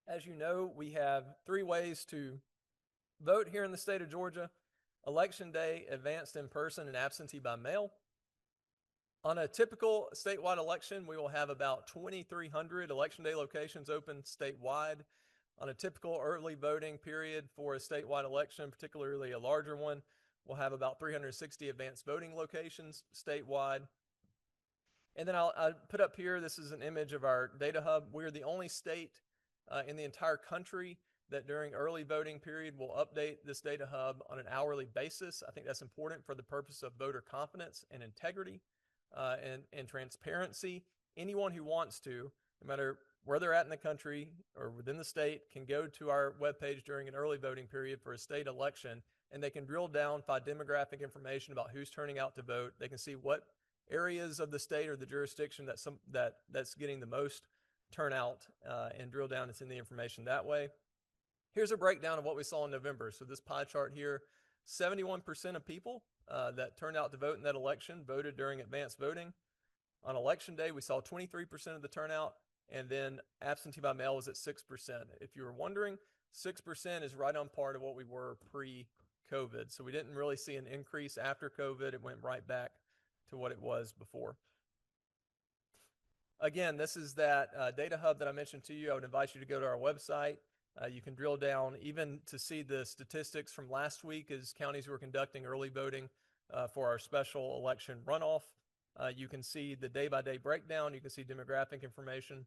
As you know, we have 3 ways to vote here in the state of Georgia: Election Day, advanced in person, and absentee by mail. On a typical statewide election, we will have about 2,300 Election Day locations open statewide. On a typical early voting period for a statewide election, particularly a larger one, we'll have about 360 advanced voting locations statewide. And then I'll put up here, this is an image of our data hub. We're the only state in the entire country that during early voting period will update this data hub on an hourly basis. I think that's important for the purpose of voter confidence and integrity and transparency. Anyone who wants to, no matter where they're at in the country or within the state, can go to our webpage during an early voting period for a state election, and they can drill down, find demographic information about who's turning out to vote. They can see what areas of the state or the jurisdiction that's getting the most turnout, and drill down and send the information that way. Here's a breakdown of what we saw in November. So this pie chart here, 71% of people that turned out to vote in that election voted during advanced voting. On election day, we saw 23% of the turnout, and then absentee by mail was at 6%. If you were wondering, 6% is right on par to what we were pre-COVID. So we didn't really see an increase after COVID. It went right back to what it was before. again, this is that data hub that I mentioned to you. I would invite you to go to our website. You can drill down even to see the statistics from last week as counties were conducting early voting for our special election runoff. You can see the day-by-day breakdown. You can see demographic information.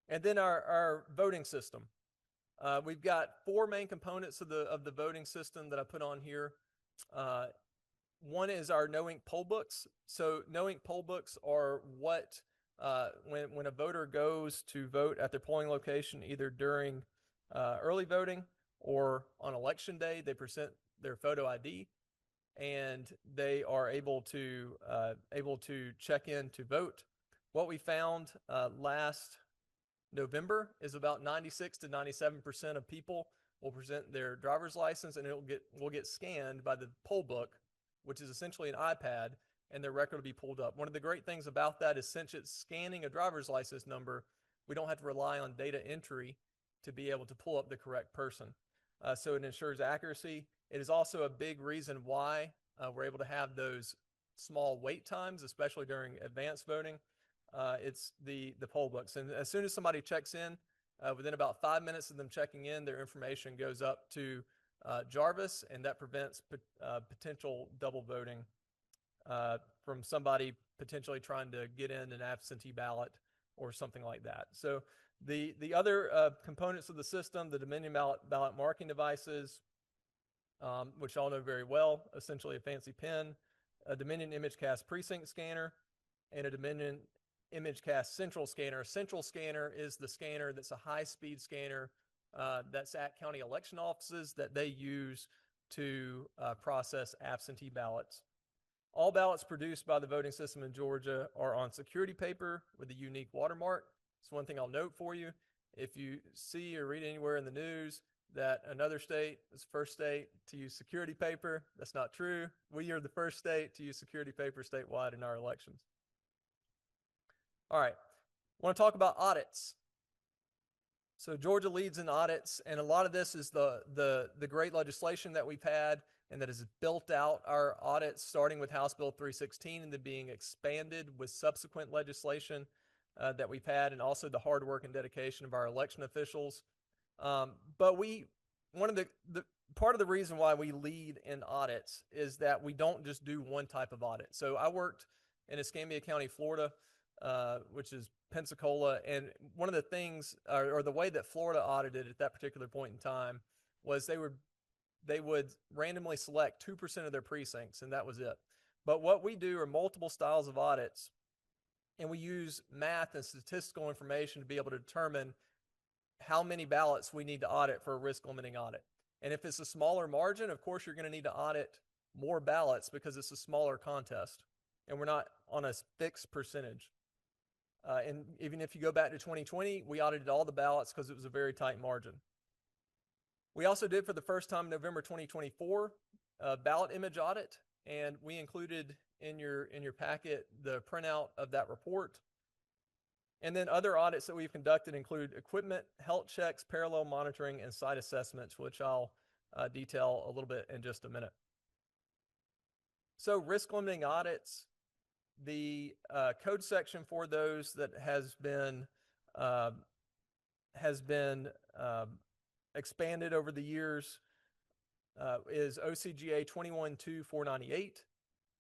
And then our voting system. We've got four main components of the voting system that I put on here. One is our no-ink poll books. So no-ink poll books are what, when a voter goes to vote at their polling location, either during early voting or on election day, they present their photo ID and they are able to check in to vote. What we found last November is about 96 to 97% of people will present their driver's license and will get scanned by the poll book, which is essentially an iPad, and their record will be pulled up. One of the great things about that is since it's scanning a driver's license number, we don't have to rely on data entry to be able to pull up the correct person. So it ensures accuracy. It is also a big reason why we're able to have those small wait times, especially during advanced voting. It's the poll books. And as soon as somebody checks in, within about 5 minutes of them checking in, their information goes up to Jarvis, and that prevents potential double voting from somebody potentially trying to get in an absentee ballot or something like that. So the other components of the system, the Dominion ballot marking devices, which all know very well, essentially a fancy pen, a Dominion ImageCast precinct scanner, and a Dominion ImageCast central scanner. A central scanner is the scanner that's a high-speed scanner that's at county election offices that they use to process absentee ballots. All ballots produced by the voting system in Georgia are on security paper with a unique watermark. It's one thing I'll note for you. If you see or read anywhere in the news that another state is the first state to use security paper, that's not true. We are the first state to use security paper statewide in our elections. All right, I want to talk about audits. So Georgia leads in audits, and a lot of this is the great legislation that we've had and that has built out our audits, starting with House Bill 316 and then being expanded with subsequent legislation that we've had, and also the hard work and dedication of our election officials. But one of the part of the reason why we lead in audits is that we don't just do one type of audit. So I worked in Escambia County, Florida, which is Pensacola, and one of the things, or the way that Florida audited at that particular point in time, was they would randomly select 2% of their precincts, and that was it. But what we do are multiple styles of audits, and we use math and statistical information to be able to determine how many ballots we need to audit for a risk limiting audit. And if it's a smaller margin, of course, you're going to need to audit more ballots because it's a smaller contest, and we're not on a fixed percentage. And even if you go back to 2020, we audited all the ballots because it was a very tight margin. We also did, for the first time in November 2024, a ballot image audit, and we included in your packet the printout of that report. And then other audits that we've conducted include equipment, health checks, parallel monitoring, and site assessments, which I'll detail a little bit in just a minute. So risk limiting audits, the code section for those that has been expanded over the years is OCGA 21-2498.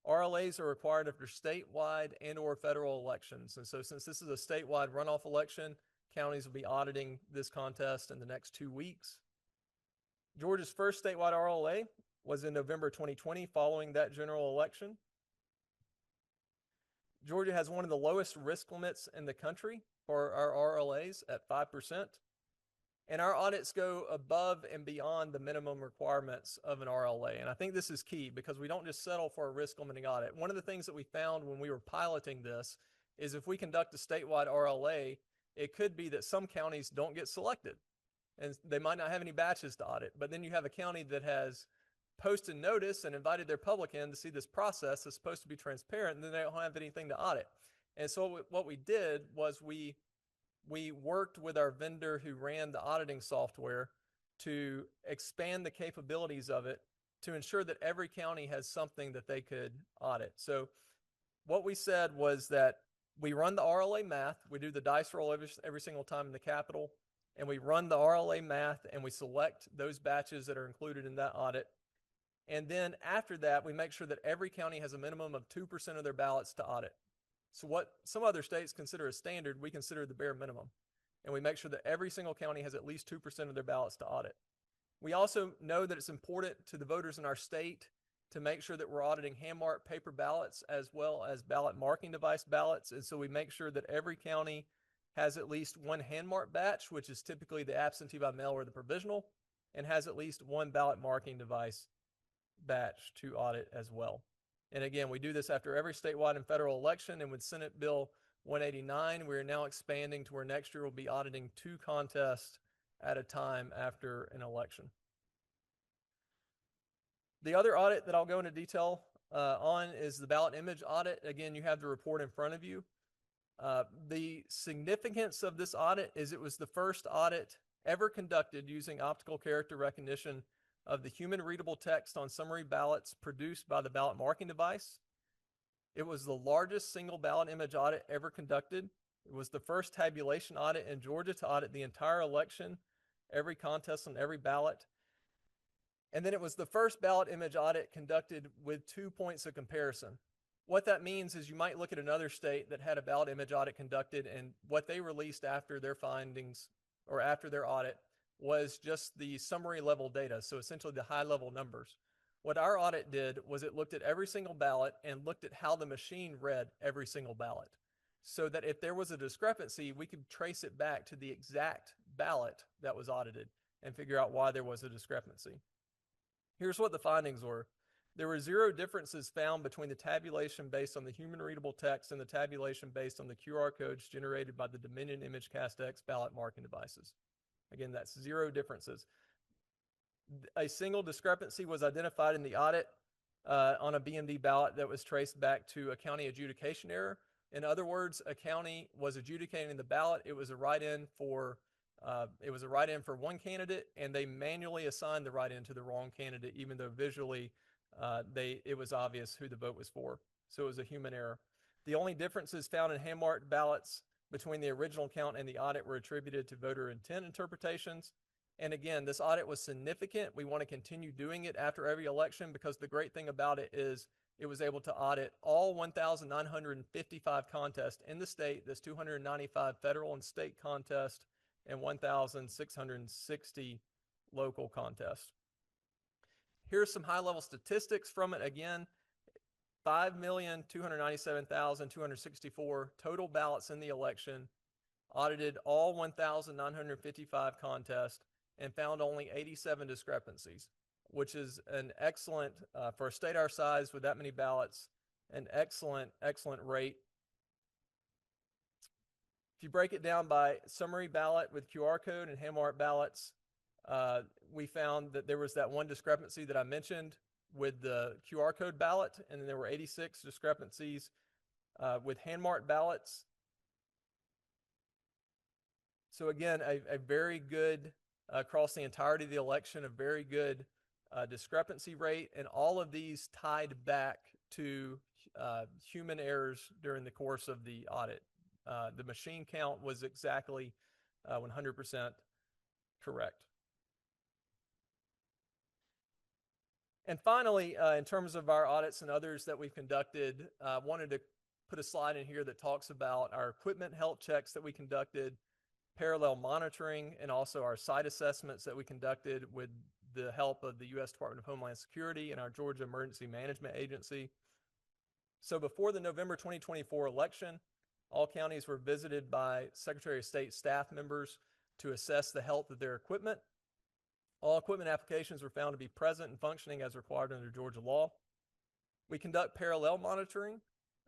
RLAs are required after statewide and or federal elections. And so since this is a statewide runoff election, counties will be auditing this contest in the next 2 weeks. Georgia's first statewide RLA was in November 2020 following that general election. Georgia has one of the lowest risk limits in the country for our RLAs at 5%. And our audits go above and beyond the minimum requirements of an RLA. And I think this is key because we don't just settle for a risk limiting audit. One of the things that we found when we were piloting this is if we conduct a statewide RLA, it could be that some counties don't get selected and they might not have any batches to audit. But then you have a county that has posted notice and invited their public in to see this process that's supposed to be transparent, and then they don't have anything to audit. And so what we did was we worked with our vendor who ran the auditing software to expand the capabilities of it to ensure that every county has something that they could audit. So what we said was that we run the RLA math, we do the dice roll every single time in the Capitol, and we run the RLA math and we select those batches that are included in that audit. And then after that, we make sure that every county has a minimum of 2% of their ballots to audit. So what some other states consider a standard, we consider the bare minimum. And we make sure that every single county has at least 2% of their ballots to audit. We also know that it's important to the voters in our state to make sure that we're auditing hand-marked paper ballots as well as ballot marking device ballots. And so we make sure that every county has at least one hand-marked batch, which is typically the absentee by mail or the provisional, and has at least one ballot marking device batch to audit as well. And again, we do this after every statewide and federal election. And with Senate Bill 189, we are now expanding to where next year we'll be auditing 2 contests at a time after an election. The other audit that I'll go into detail on is the ballot image audit. Again, you have the report in front of you. The significance of this audit is it was the first audit ever conducted using optical character recognition of the human readable text on summary ballots produced by the ballot marking device. It was the largest single ballot image audit ever conducted. It was the first tabulation audit in Georgia to audit the entire election, every contest on every ballot. And then it was the first ballot image audit conducted with 2 points of comparison. What that means is you might look at another state that had a ballot image audit conducted, and what they released after their findings or after their audit was just the summary level data, so essentially the high level numbers. What our audit did was it looked at every single ballot and looked at how the machine read every single ballot, so that if there was a discrepancy, we could trace it back to the exact ballot that was audited and figure out why there was a discrepancy. Here's what the findings were. There were 0 differences found between the tabulation based on the human readable text and the tabulation based on the QR codes generated by the Dominion ImageCast X ballot marking devices. Again, that's 0 differences. A single discrepancy was identified in the audit on a BMD ballot that was traced back to a county adjudication error. In other words, a county was adjudicating the ballot. It was a write-in for one candidate, and they manually assigned the write-in to the wrong candidate, even though visually it was obvious who the vote was for. So it was a human error. The only differences found in hand-marked ballots between the original count and the audit were attributed to voter intent interpretations. And again, this audit was significant. We want to continue doing it after every election because the great thing about it is it was able to audit all 1,955 contests in the state. That's 295 federal and state contests and 1,660 local contests. Here's some high-level statistics from it. Again, 5,297,264 total ballots in the election, audited all 1,955 contests, and found only 87 discrepancies, which is an excellent, for a state our size with that many ballots, an excellent rate. If you break it down by summary ballot with QR code and hand-marked ballots, we found that there was that one discrepancy that I mentioned with the QR code ballot, and then there were 86 discrepancies with hand-marked ballots. So again, a very good, across the entirety of the election, a very good discrepancy rate, and all of these tied back to human errors during the course of the audit. The machine count was exactly 100% correct. And finally, in terms of our audits and others that we've conducted, I wanted to put a slide in here that talks about our equipment health checks that we conducted, parallel monitoring, and also our site assessments that we conducted with the help of the U.S. Department of Homeland Security and our Georgia Emergency Management Agency. So before the November 2024 election, all counties were visited by Secretary of State staff members to assess the health of their equipment. All equipment applications were found to be present and functioning as required under Georgia law. We conduct parallel monitoring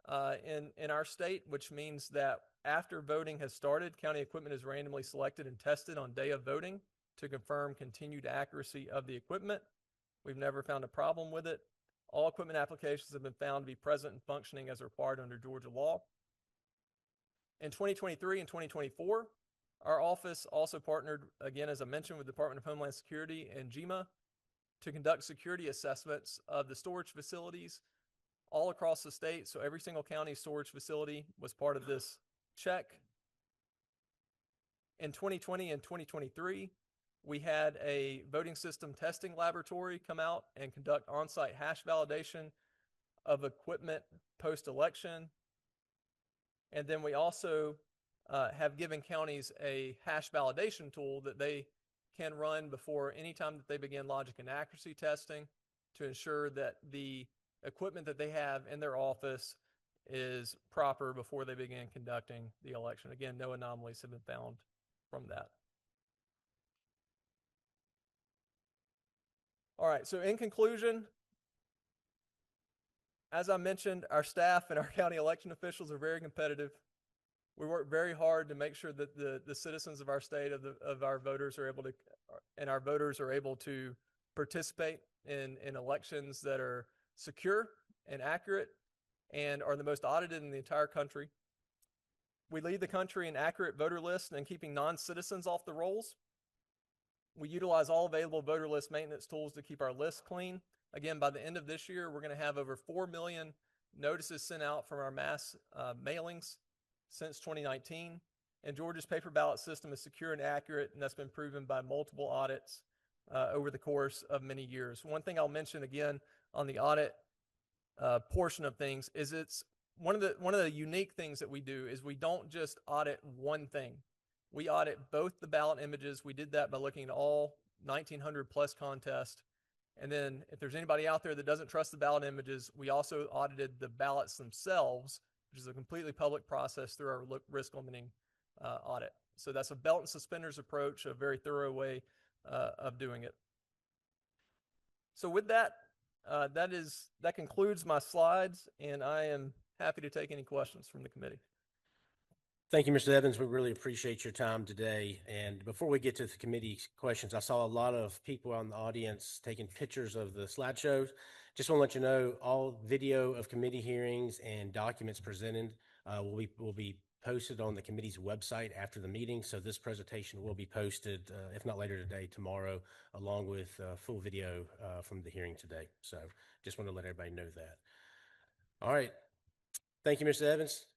in our state, which means that after voting has started, county equipment is randomly selected and tested on day of voting to confirm continued accuracy of the equipment. We've never found a problem with it. All equipment applications have been found to be present and functioning as required under Georgia law. In 2023 and 2024, our office also partnered, again, as I mentioned, with the Department of Homeland Security and GEMA to conduct security assessments of the storage facilities all across the state. So every single county storage facility was part of this check. In 2020 and 2023, we had a voting system testing laboratory come out and conduct on-site hash validation of equipment post-election. And then we also have given counties a hash validation tool that they can run before any time that they begin logic and accuracy testing to ensure that the equipment that they have in their office is proper before they begin conducting the election. Again, no anomalies have been found from that. All right, so in conclusion, as I mentioned, our staff and our county election officials are very competitive. We work very hard to make sure that the citizens of our state, of our voters are able to, and our voters are able to participate in elections that are secure and accurate and are the most audited in the entire country. We lead the country in accurate voter lists and keeping non-citizens off the rolls. We utilize all available voter list maintenance tools to keep our lists clean. Again, by the end of this year, we're going to have over 4 million notices sent out from our mass mailings since 2019. And Georgia's paper ballot system is secure and accurate, and that's been proven by multiple audits over the course of many years. One thing I'll mention again on the audit portion of things is it's one of the unique things that we do is we don't just audit one thing. We audit both the ballot images. We did that by looking at all 1,900 plus contests. And then if there's anybody out there that doesn't trust the ballot images, we also audited the ballots themselves, which is a completely public process through our risk limiting audit. So that's a belt and suspenders approach, a very thorough way of doing it. So with that, that concludes my slides, and I am happy to take any questions from the committee. Thank you, Mr. Evans. We really appreciate your time today. And before we get to the committee questions, I saw a lot of people in the audience taking pictures of the slideshows. Just want to let you know, all video of committee hearings and documents presented will be posted on the committee's website after the meeting. So this presentation will be posted, if not later today, tomorrow, along with full video from the hearing today. So just want to let everybody know that. All right. Thank you, Mr. Evans.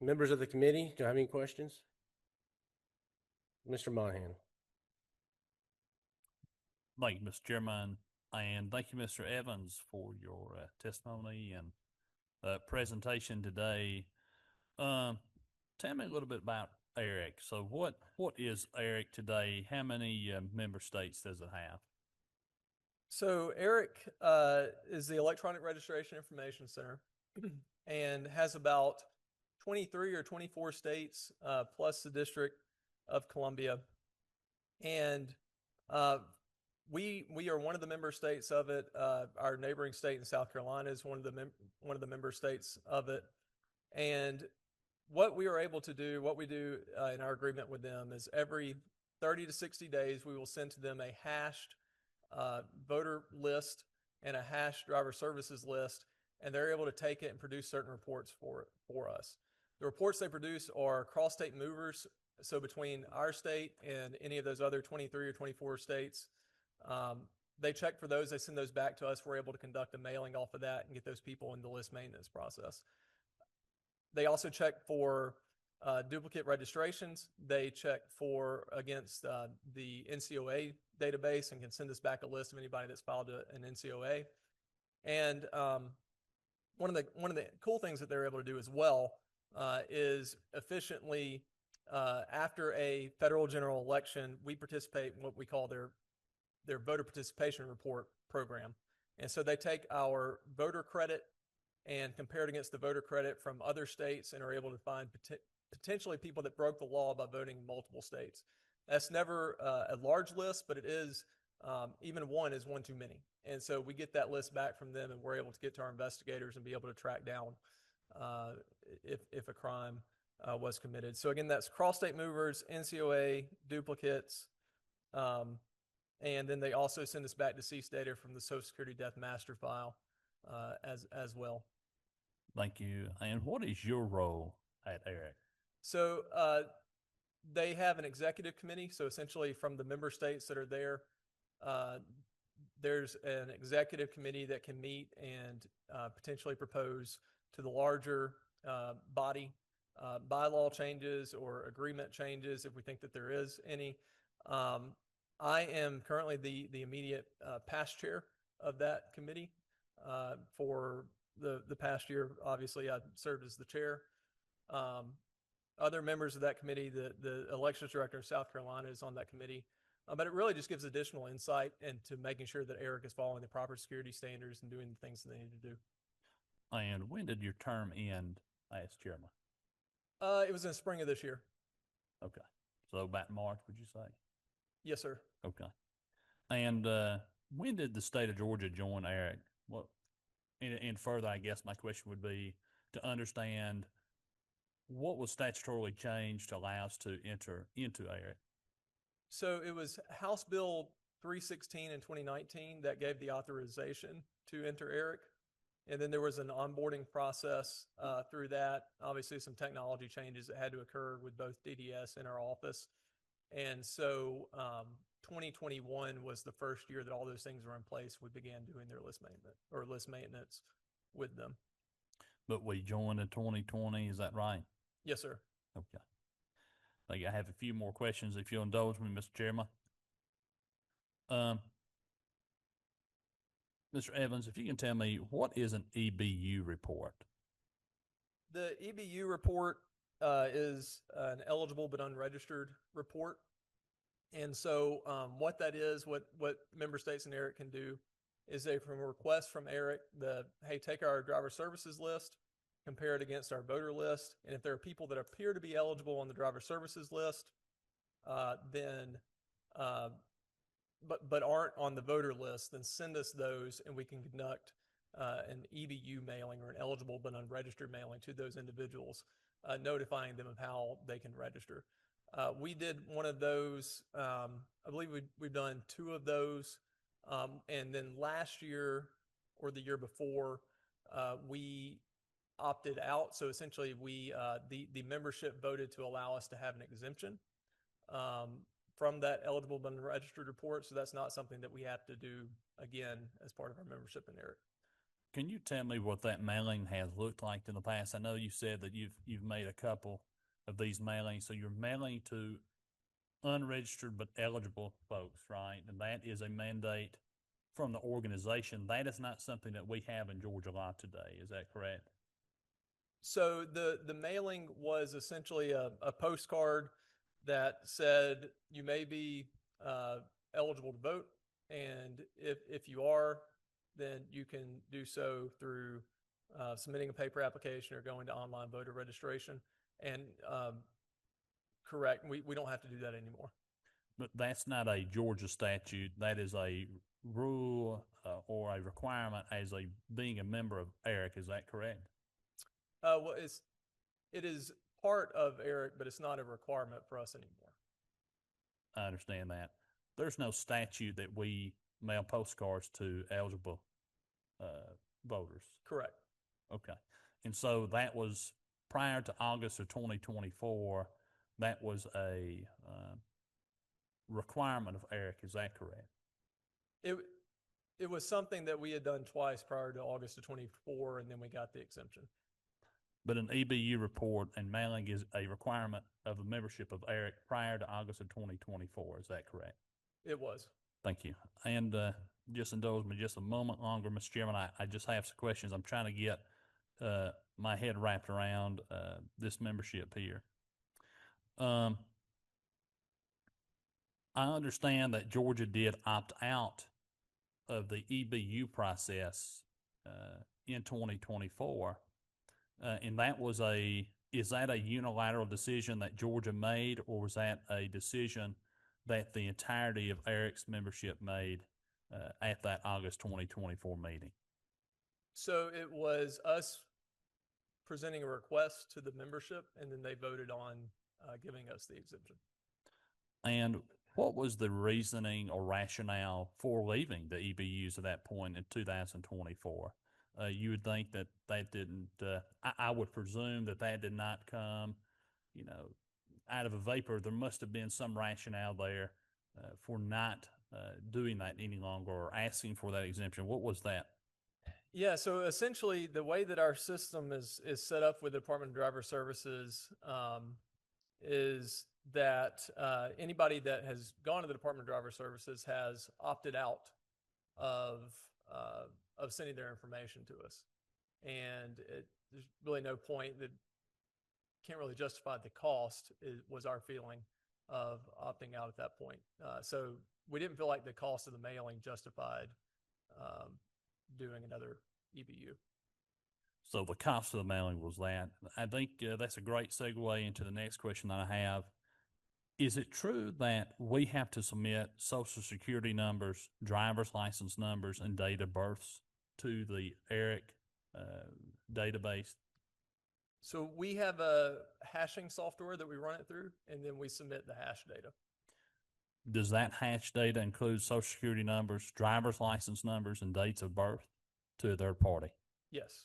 Members of the committee, do you have any questions? Mr. Monahan. Thank you, Mr. Chairman, and thank you, Mr. Evans, for your testimony and presentation today. Tell me a little bit about ERIC. So what is ERIC today? How many member states does it have? So ERIC is the Electronic Registration Information Center and has about 23 or 24 states, plus the District of Columbia. And we are one of the member states of it. Our neighboring state in South Carolina is one of the member states of it. And what we are able to do, what we do in our agreement with them is every 30 to 60 days, we will send to them a hashed voter list and a hashed driver services list, and they're able to take it and produce certain reports for us. The reports they produce are cross-state movers, so between our state and any of those other 23 or 24 states, they check for those, they send those back to us. We're able to conduct a mailing off of that and get those people in the list maintenance process. They also check for duplicate registrations. They check for against the NCOA database and can send us back a list of anybody that's filed an NCOA. And one of the cool things that they're able to do as well is efficiently, after a federal general election, we participate in what we call their voter participation report program. And so they take our voter credit and compare it against the voter credit from other states and are able to find potentially people that broke the law by voting in multiple states. That's never a large list, but it is, even one is one too many. And so we get that list back from them and we're able to get to our investigators and be able to track down if a crime was committed. So again, that's cross-state movers, NCOA, duplicates, and then they also send us back deceased data from the Social Security Death Master File as well. Thank you. And what is your role at ERIC? So they have an executive committee. So essentially from the member states that are there, there's an executive committee that can meet and potentially propose to the larger body bylaw changes or agreement changes if we think that there is any. I am currently the immediate past chair of that committee. For the past year, obviously, I served as the chair. Other members of that committee, the elections director of South Carolina is on that committee. But it really just gives additional insight into making sure that ERIC is following the proper security standards and doing the things that they need to do. And when did your term end as chairman? It was in the spring of this year. Okay. So about March, would you say? Yes, sir. Okay. And when did the state of Georgia join ERIC? Well, and further, I guess my question would be to understand what was statutorily changed to allow us to enter into ERIC? So it was House Bill 316 in 2019 that gave the authorization to enter ERIC. And then there was an onboarding process through that. Obviously, some technology changes that had to occur with both DDS and our office. And so 2021 was the first year that all those things were in place. We began doing their list maintenance with them. But we joined in 2020, is that right? Yes, sir. Okay. I have a few more questions if you'll indulge me, Mr. Chairman. Mr. Evans, if you can tell me, what is an EBU report? The EBU report is an eligible but unregistered report. And so what that is, what member states and ERIC can do is they from a request from ERIC, hey, take our driver services list, compare it against our voter list. And if there are people that appear to be eligible on the driver services list, then but aren't on the voter list, then send us those and we can conduct an EBU mailing or an eligible but unregistered mailing to those individuals, notifying them of how they can register. We did one of those. I believe we've done 2 of those. And then last year or the year before, we opted out. So essentially the membership voted to allow us to have an exemption from that eligible but unregistered report. So that's not something that we have to do again as part of our membership in ERIC. Can you tell me what that mailing has looked like in the past? I know you said that you've made a couple of these mailings. So you're mailing to unregistered but eligible folks, right? And that is a mandate from the organization. That is not something that we have in Georgia law today. Is that correct? So the mailing was essentially a postcard that said you may be eligible to vote, and if you are, then you can do so through submitting a paper application or going to online voter registration. And correct, we don't have to do that anymore. But that's not a Georgia statute. That is a rule or a requirement as being a member of ERIC. Is that correct? Well, it is part of ERIC, but it's not a requirement for us anymore. I understand that. There's no statute that we mail postcards to eligible voters. Correct. Okay. And so that was prior to August of 2024, that was a requirement of ERIC. Is that correct? It was something that we had done twice prior to August of 24, and then we got the exemption. But an EBU report and mailing is a requirement of the membership of ERIC prior to August of 2024. Is that correct? It was. Thank you. And just indulge me just a moment longer, Mr. Chairman. I just have some questions. I'm trying to get my head wrapped around this membership here. I understand that Georgia did opt out of the EBU process in 2024. And that was is that a unilateral decision that Georgia made, or was that a decision that the entirety of ERIC's membership made at that August 2024 meeting? So it was us presenting a request to the membership, and then they voted on giving us the exemption. And what was the reasoning or rationale for leaving the EBUs at that point in 2024? You would think that didn't, I would presume that did not come, out of a vapor. There must have been some rationale there for not doing that any longer or asking for that exemption. What was that? Yeah, so essentially, the way that our system is set up with the Department of Driver Services is that anybody that has gone to the Department of Driver Services has opted out of sending their information to us, and there's really no point that can't really justify the cost. Was our feeling of opting out at that point. So we didn't feel like the cost of the mailing justified doing another EBU. So the cost of the mailing was that. I think that's a great segue into the next question that I have. Is it true that we have to submit social security numbers, driver's license numbers, and date of births to the ERIC database? So we have a hashing software that we run it through, and then we submit the hash data. Does that hash data include social security numbers, driver's license numbers, and dates of birth to a third party? Yes.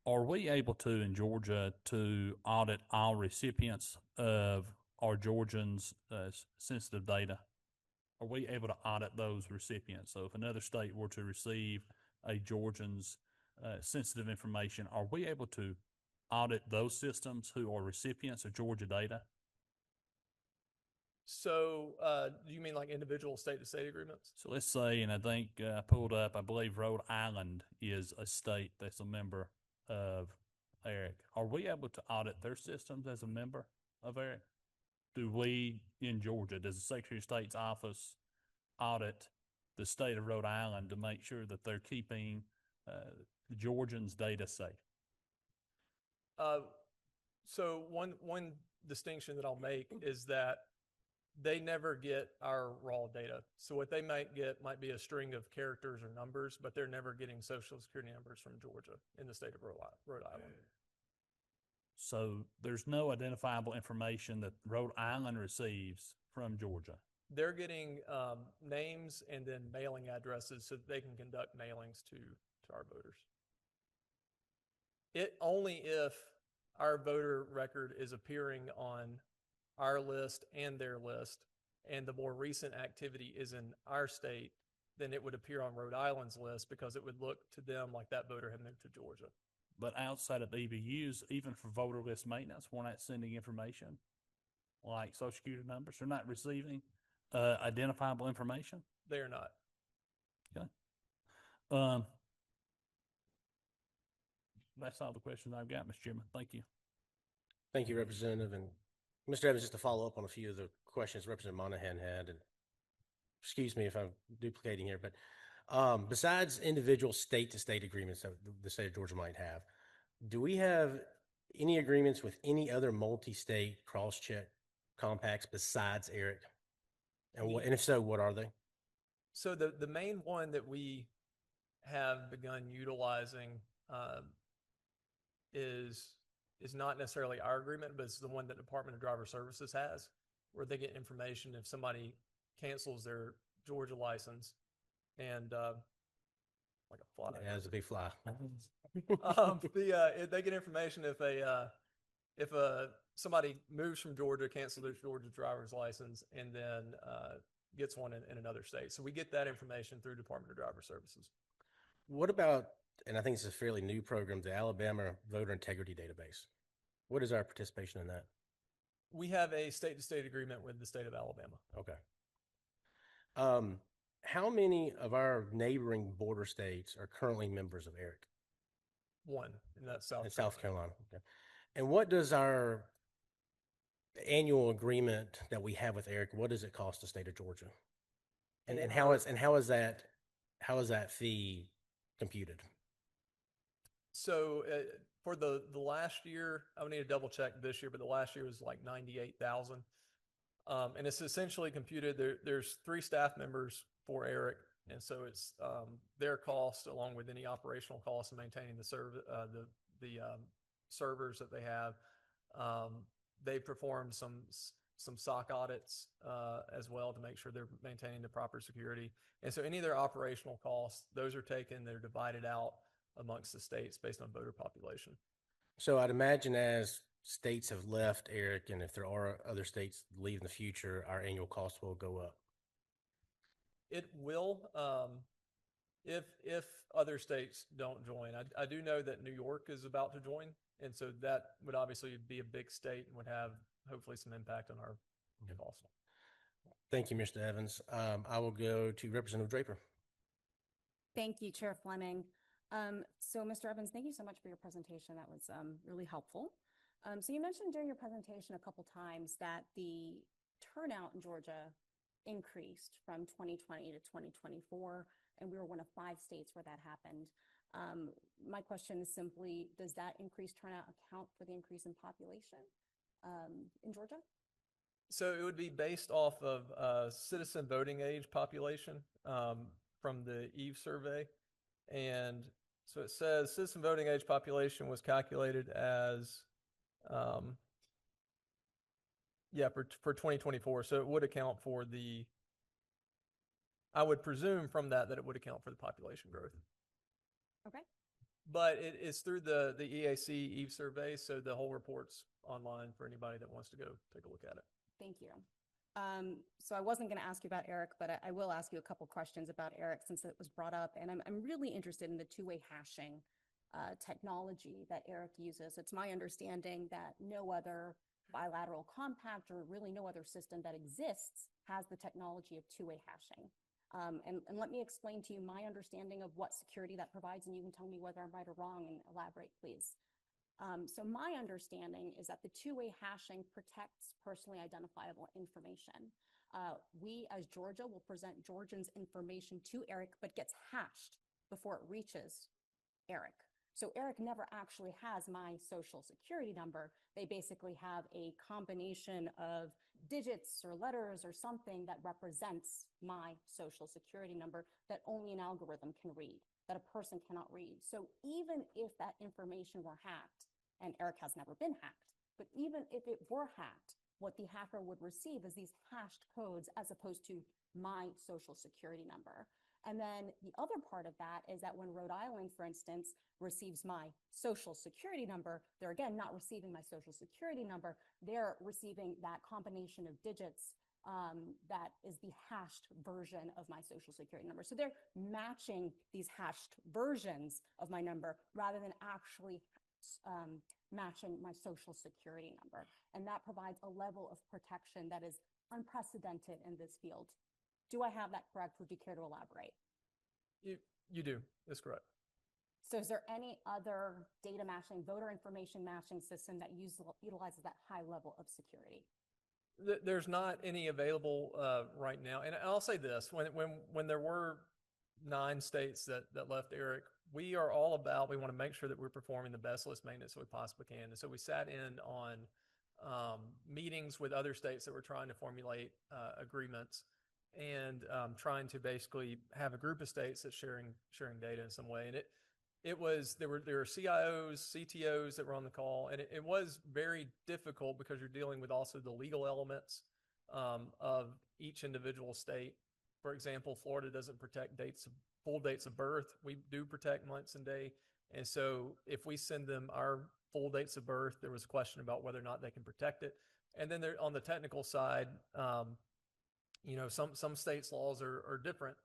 Are we able to, in Georgia, to audit all recipients of our Georgians' sensitive data? Are we able to audit those recipients? So if another state were to receive a Georgian's sensitive information, are we able to audit those systems who are recipients of Georgia data? So do you mean like individual state-to-state agreements? So let's say, and I think I pulled up, I believe Rhode Island is a state that's a member of ERIC. Are we able to audit their systems as a member of ERIC? Do we in Georgia, does the Secretary of State's office audit the state of Rhode Island to make sure that they're keeping the Georgians' data safe? So one distinction that I'll make is that they never get our raw data. So what they might get might be a string of characters or numbers, but they're never getting social security numbers from Georgia in the state of Rhode Island. So there's no identifiable information that Rhode Island receives from Georgia. They're getting names and then mailing addresses so that they can conduct mailings to our voters. It only if our voter record is appearing on our list and their list, and the more recent activity is in our state, then it would appear on Rhode Island's list because it would look to them like that voter had moved to Georgia. But outside of EBUs, even for voter list maintenance, we're not sending information like social security numbers. They're not receiving identifiable information. They are not. Okay. That's all the questions I've got, Mr. Chairman. Thank you. Thank you, Representative. And Mr. Evans, just to follow up on a few of the questions Representative Monahan had, and excuse me if I'm duplicating here, but besides individual state-to-state agreements that the state of Georgia might have, do we have any agreements with any other multi-state cross-check compacts besides ERIC? And if so, what are they? So the main one that we have begun utilizing is not necessarily our agreement, but it's the one that Department of Driver Services has, where they get information if somebody cancels their Georgia license, and like a fly. Yeah, it's a big fly. They get information if somebody moves from Georgia, cancels their Georgia driver's license, and then gets one in another state. So we get that information through Department of Driver Services. What about, and I think it's a fairly new program, the Alabama Voter Integrity Database? What is our participation in that? We have a state-to-state agreement with the state of Alabama. Okay. How many of our neighboring border states are currently members of ERIC? One, and that's South In South Carolina. Okay. And what does our annual agreement that we have with ERIC, what does it cost the state of Georgia? And how is that fee computed? So for the last year, I would need to double check this year, but the last year was like 98,000. And it's essentially computed. There's 3 staff members for ERIC, and so it's their cost along with any operational costs of maintaining the servers that they have. They perform some SOC audits as well to make sure they're maintaining the proper security. And so any of their operational costs, those are taken, they're divided out amongst the states based on voter population. So I'd imagine as states have left ERIC, and if there are other states leave in the future, our annual cost will go up. It will, if other states don't join. I do know that New York is about to join, and so that would obviously be a big state and would have hopefully some impact on our also. Thank you, Mr. Evans. I will go to Representative Draper. Thank you, Chair Fleming. So Mr. Evans, thank you so much for your presentation. That was really helpful. So you mentioned during your presentation a couple times that the turnout in Georgia increased from 2020 to 2024, and we were one of 5 states where that happened. My question is simply, does that increased turnout account for the increase in population in Georgia? So it would be based off of citizen voting age population from the EVE survey. And so it says citizen voting age population was calculated as, for 2024. So it would account for I would presume from that it would account for the population growth. Okay. But it is through the EAC EVE survey. So the whole report's online for anybody that wants to go take a look at it. Thank you. So I wasn't going to ask you about ERIC, but I will ask you a couple questions about ERIC since it was brought up. And I'm really interested in the two-way hashing technology that ERIC uses. It's my understanding that no other bilateral compact or really no other system that exists has the technology of two-way hashing. And let me explain to you my understanding of what security that provides, and you can tell me whether I'm right or wrong and elaborate, please. So my understanding is that the two-way hashing protects personally identifiable information. We as Georgia will present Georgians' information to ERIC, but gets hashed before it reaches ERIC. So ERIC never actually has my social security number. They basically have a combination of digits or letters or something that represents my social security number that only an algorithm can read, that a person cannot read. So even if that information were hacked, and ERIC has never been hacked, but even if it were hacked, what the hacker would receive is these hashed codes as opposed to my social security number. And then the other part of that is that when Rhode Island, for instance, receives my social security number, they're again not receiving my social security number, they're receiving that combination of digits that is the hashed version of my social security number. So they're matching these hashed versions of my number rather than actually matching my social security number. And that provides a level of protection that is unprecedented in this field. Do I have that correct? Would you care to elaborate? You do. That's correct. So is there any other data matching, voter information matching system that utilizes that high level of security? There's not any available right now. And I'll say this, when there were 9 states that left ERIC, we are all about, we want to make sure that we're performing the best list maintenance that we possibly can. And so we sat in on meetings with other states that were trying to formulate agreements and trying to basically have a group of states that's sharing data in some way. And there were CIOs, CTOs that were on the call, and it was very difficult because you're dealing with also the legal elements of each individual state. For example, Florida doesn't protect full dates of birth. We do protect months and day. And so if we send them our full dates of birth, there was a question about whether or not they can protect it. And then on the technical side, some states' laws are different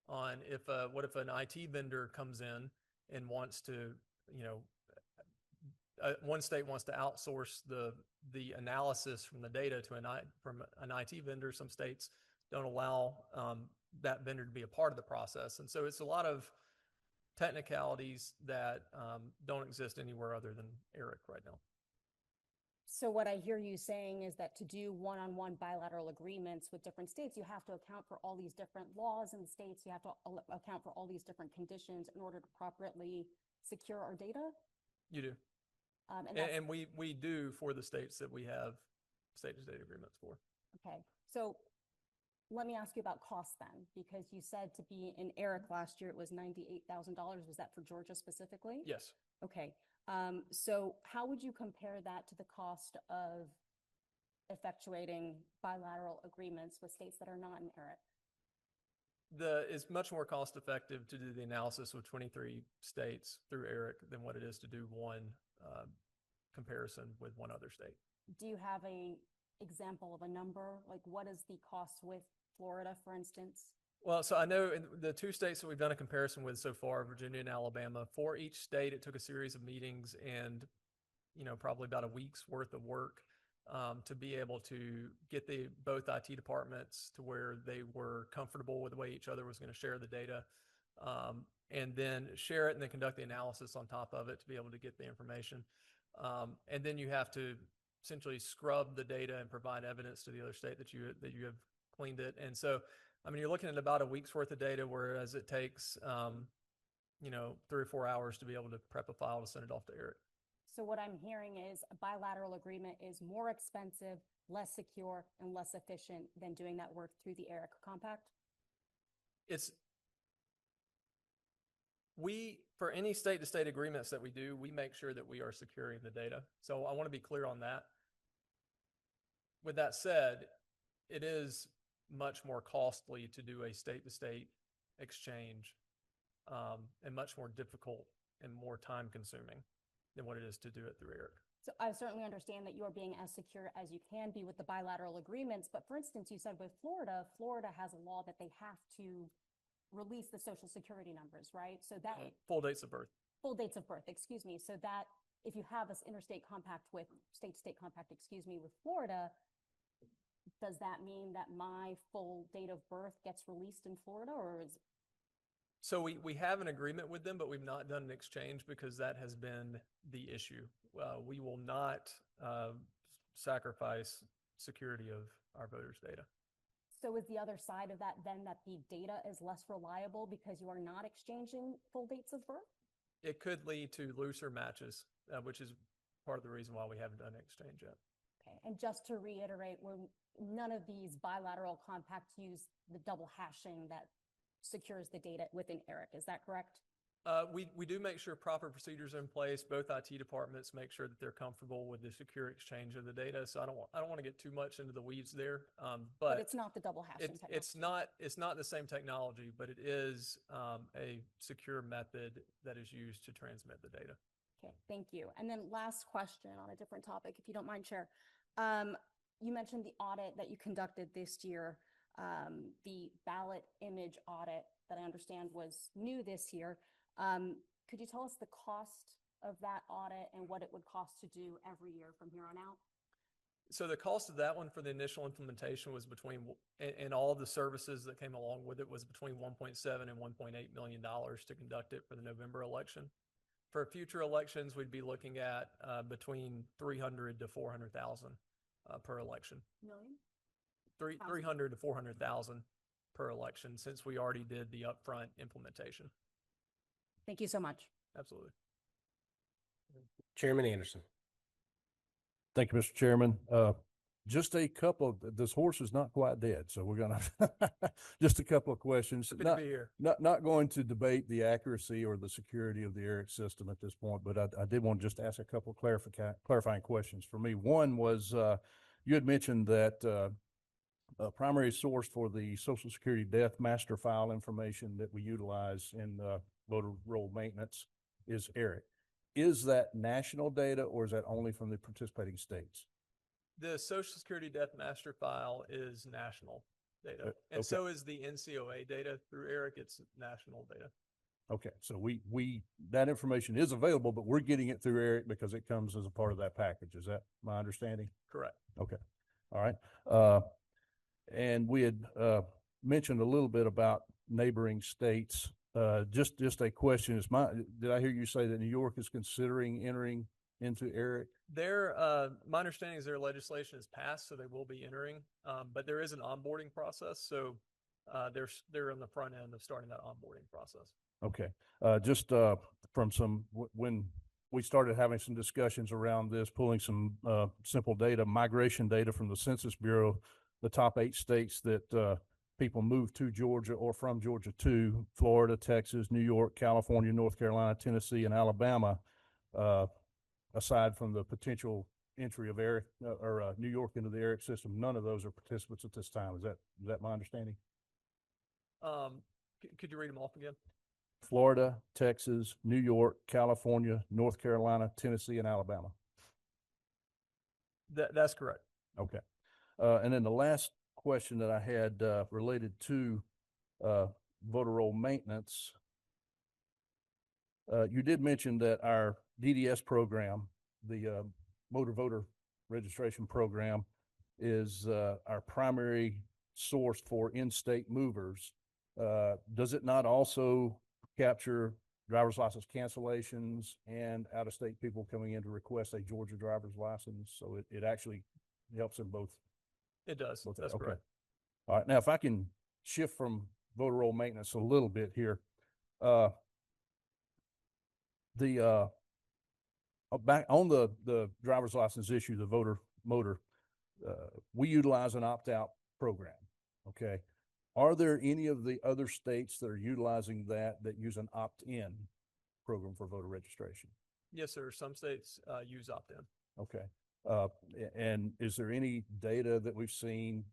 on what if an IT vendor comes in and wants to, one state wants to outsource the analysis from the data to from an IT vendor. Some states don't allow that vendor to be a part of the process. And so it's a lot of technicalities that don't exist anywhere other than ERIC right now. So what I hear you saying is that to do one-on-one bilateral agreements with different states, you have to account for all these different laws in the states. You have to account for all these different conditions in order to properly secure our data? You do. And we do for the states that we have state-to-state agreements for. Okay. So let me ask you about cost then, because you said to be in ERIC last year, it was $98,000. Was that for Georgia specifically? Yes. Okay. So how would you compare that to the cost of effectuating bilateral agreements with states that are not in ERIC? It's much more cost effective to do the analysis with 23 states through ERIC than what it is to do one comparison with one other state. Do you have a example of a number? Like what is the cost with Florida, for instance? Well, so I know in the two states that we've done a comparison with so far, Virginia and Alabama, for each state, it took a series of meetings and, probably about a week's worth of work to be able to get both IT departments to where they were comfortable with the way each other was going to share the data, and then share it and then conduct the analysis on top of it to be able to get the information. And then you have to essentially scrub the data and provide evidence to the other state that you have cleaned it. And so, I mean, you're looking at about a week's worth of data, whereas it takes, 3 or 4 hours to be able to prep a file to send it off to Eric. So what I'm hearing is a bilateral agreement is more expensive, less secure, and less efficient than doing that work through the ERIC compact? For any state-to-state agreements that we do, we make sure that we are securing the data. So I want to be clear on that. With that said, it is much more costly to do a state-to-state exchange, and much more difficult and more time-consuming than what it is to do it through ERIC. So I certainly understand that you are being as secure as you can be with the bilateral agreements, but for instance, you said with Florida has a law that they have to release the social security numbers, right? So that Full dates of birth. full dates of birth, excuse me. So that if you have this interstate compact with state-to-state compact, excuse me, with Florida, does that mean that my full date of birth gets released in Florida, or is? So we have an agreement with them, but we've not done an exchange because that has been the issue. We will not sacrifice security of our voters' data. So is the other side of that then that the data is less reliable because you are not exchanging full dates of birth? It could lead to looser matches, which is part of the reason why we haven't done an exchange yet. Okay, and just to reiterate, none of these bilateral compacts use the double hashing that secures the data within ERIC, is that correct? We do make sure proper procedures are in place. Both IT departments make sure that they're comfortable with the secure exchange of the data. So I don't want to get too much into the weeds there. But it's not the double hashing technology. It's not the same technology, but it is a secure method that is used to transmit the data. Okay, thank you. And then last question on a different topic, if you don't mind, Chair. You mentioned the audit that you conducted this year, the ballot image audit that I understand was new this year. Could you tell us the cost of that audit and what it would cost to do every year from here on out? So the cost of that one for the initial implementation was and all of the services that came along with it was between $1.7 and $1.8 million to conduct it for the November election. For future elections, we'd be looking at between $300,000 to $400,000 per election. Million? 300 to 400,000 per election, since we already did the upfront implementation. Thank you so much. Absolutely. Chairman Anderson. Thank you, Mr. Chairman. Just a couple, this horse is not quite dead, so we're gonna, just a couple of questions. Happy to be here. Not going to debate the accuracy or the security of the ERIC system at this point, but I did want to just ask a couple of clarifying questions for me. One was, you had mentioned that a primary source for the Social Security death master file information that we utilize in voter roll maintenance is ERIC. Is that national data or is that only from the participating states? The Social Security Death Master File is national data, and okay. so is the NCOA data through ERIC. It's national data. Okay, so that information is available, but we're getting it through ERIC because it comes as a part of that package. Is that my understanding? Correct. Okay, all right. And we had mentioned a little bit about neighboring states. Just a question did I hear you say that New York is considering entering into ERIC? My understanding is their legislation is passed, so they will be entering, but there is an onboarding process. So they're on the front end of starting that onboarding process. Okay, just from when we started having some discussions around this, pulling some simple data, migration data from the Census Bureau, the top 8 states that people move to Georgia or from Georgia to: Florida, Texas, New York, California, North Carolina, Tennessee, and Alabama. Aside from the potential entry of ERIC or New York into the ERIC system, none of those are participants at this time. Is that my understanding? Could you read them off again? Florida, Texas, New York, California, North Carolina, Tennessee, and Alabama. That's correct. Okay. And then the last question that I had, related to, voter roll maintenance. You did mention that our DDS program, the, motor voter registration program, is, our primary source for in-state movers. Does it not also capture driver's license cancellations and out-of-state people coming in to request a Georgia driver's license? So it actually helps in both. It does. both That's okay. correct. All right. Now, if I can shift from voter roll maintenance a little bit here, back on the driver's license issue, the voter motor, we utilize an opt-out program. Okay. Are there any of the other states that are utilizing that use an opt-in program for voter registration? Yes, sir. Some states use opt-in. Okay. And is there any data that we've seen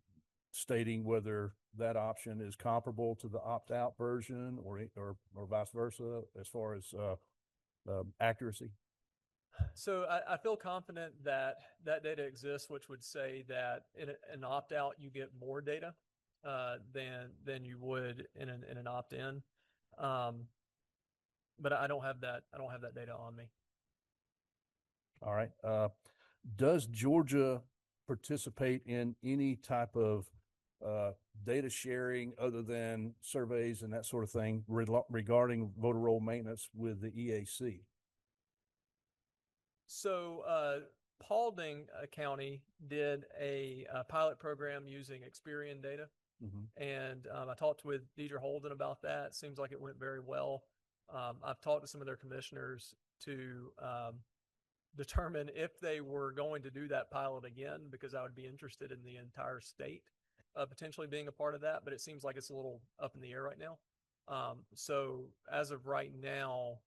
stating whether that option is comparable to the opt-out version or vice versa as far as accuracy? So I feel confident that that data exists, which would say that in an opt-out, you get more data than you would in an opt-in. But I don't have that. I don't have that data on me. All right. Does Georgia participate in any type of data sharing other than surveys and that sort of thing regarding voter roll maintenance with the EAC? So Paulding County did a pilot program using Experian data. Mm-hmm. And I talked with Deidre Holden about that. Seems like it went very well. I've talked to some of their commissioners to determine if they were going to do that pilot again, because I would be interested in the entire state potentially being a part of that. But it seems like it's a little up in the air right now. So as of right now,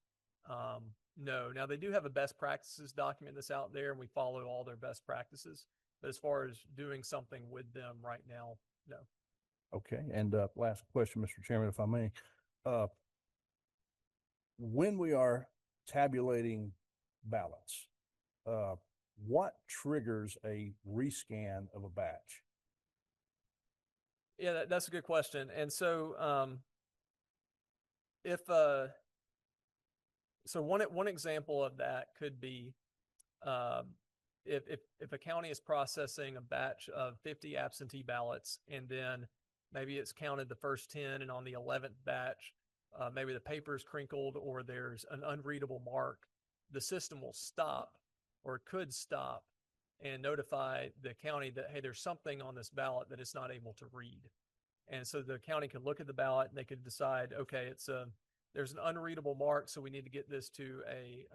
no. Now they do have a best practices document that's out there, and we follow all their best practices. But as far as doing something with them right now, no. Okay. And last question, Mr. Chairman, if I may. When we are tabulating ballots, what triggers a rescan of a batch? Yeah, that's a good question. And so, one example of that could be if a county is processing a batch of 50 absentee ballots, and then maybe it's counted the first 10, and on the 11th batch, maybe the paper is crinkled or there's an unreadable mark, the system will stop or could stop and notify the county that, hey, there's something on this ballot that it's not able to read. And so the county could look at the ballot and they could decide, okay, there's an unreadable mark, so we need to get this to a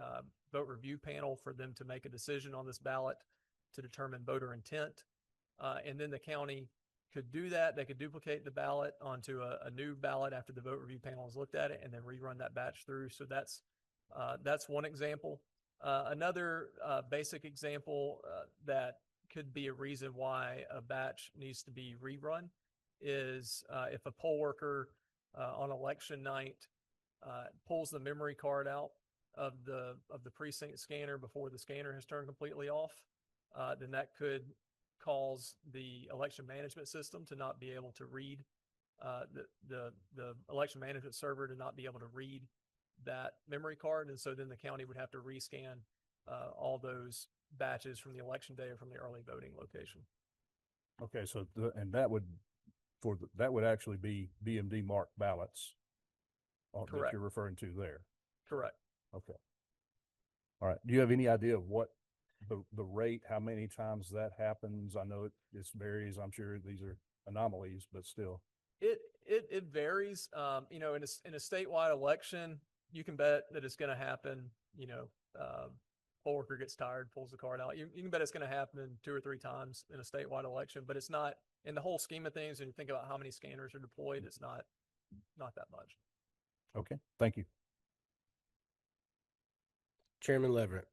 vote review panel for them to make a decision on this ballot to determine voter intent. And then the county could do that. They could duplicate the ballot onto a new ballot after the vote review panel has looked at it, and then rerun that batch through. So that's one example. Another basic example that could be a reason why a batch needs to be rerun is if a poll worker on election night pulls the memory card out of the precinct scanner before the scanner has turned completely off, then that could cause the election management system to not be able to read the election management server to not be able to read that memory card. And so then the county would have to rescan all those batches from the election day or from the early voting location. Okay. So, that would actually be BMD marked ballots that Correct. you're referring to there. Correct. Okay. All right. Do you have any idea of what the rate, how many times that happens? I know it varies. I'm sure these are anomalies, but still. It varies. In a statewide election, you can bet that it's going to happen. Poll worker gets tired, pulls the card out. You can bet it's going to happen 2 or 3 times in a statewide election, but it's not, in the whole scheme of things, when you think about how many scanners are deployed, it's not that much. Okay. Thank you. Chairman Leverett.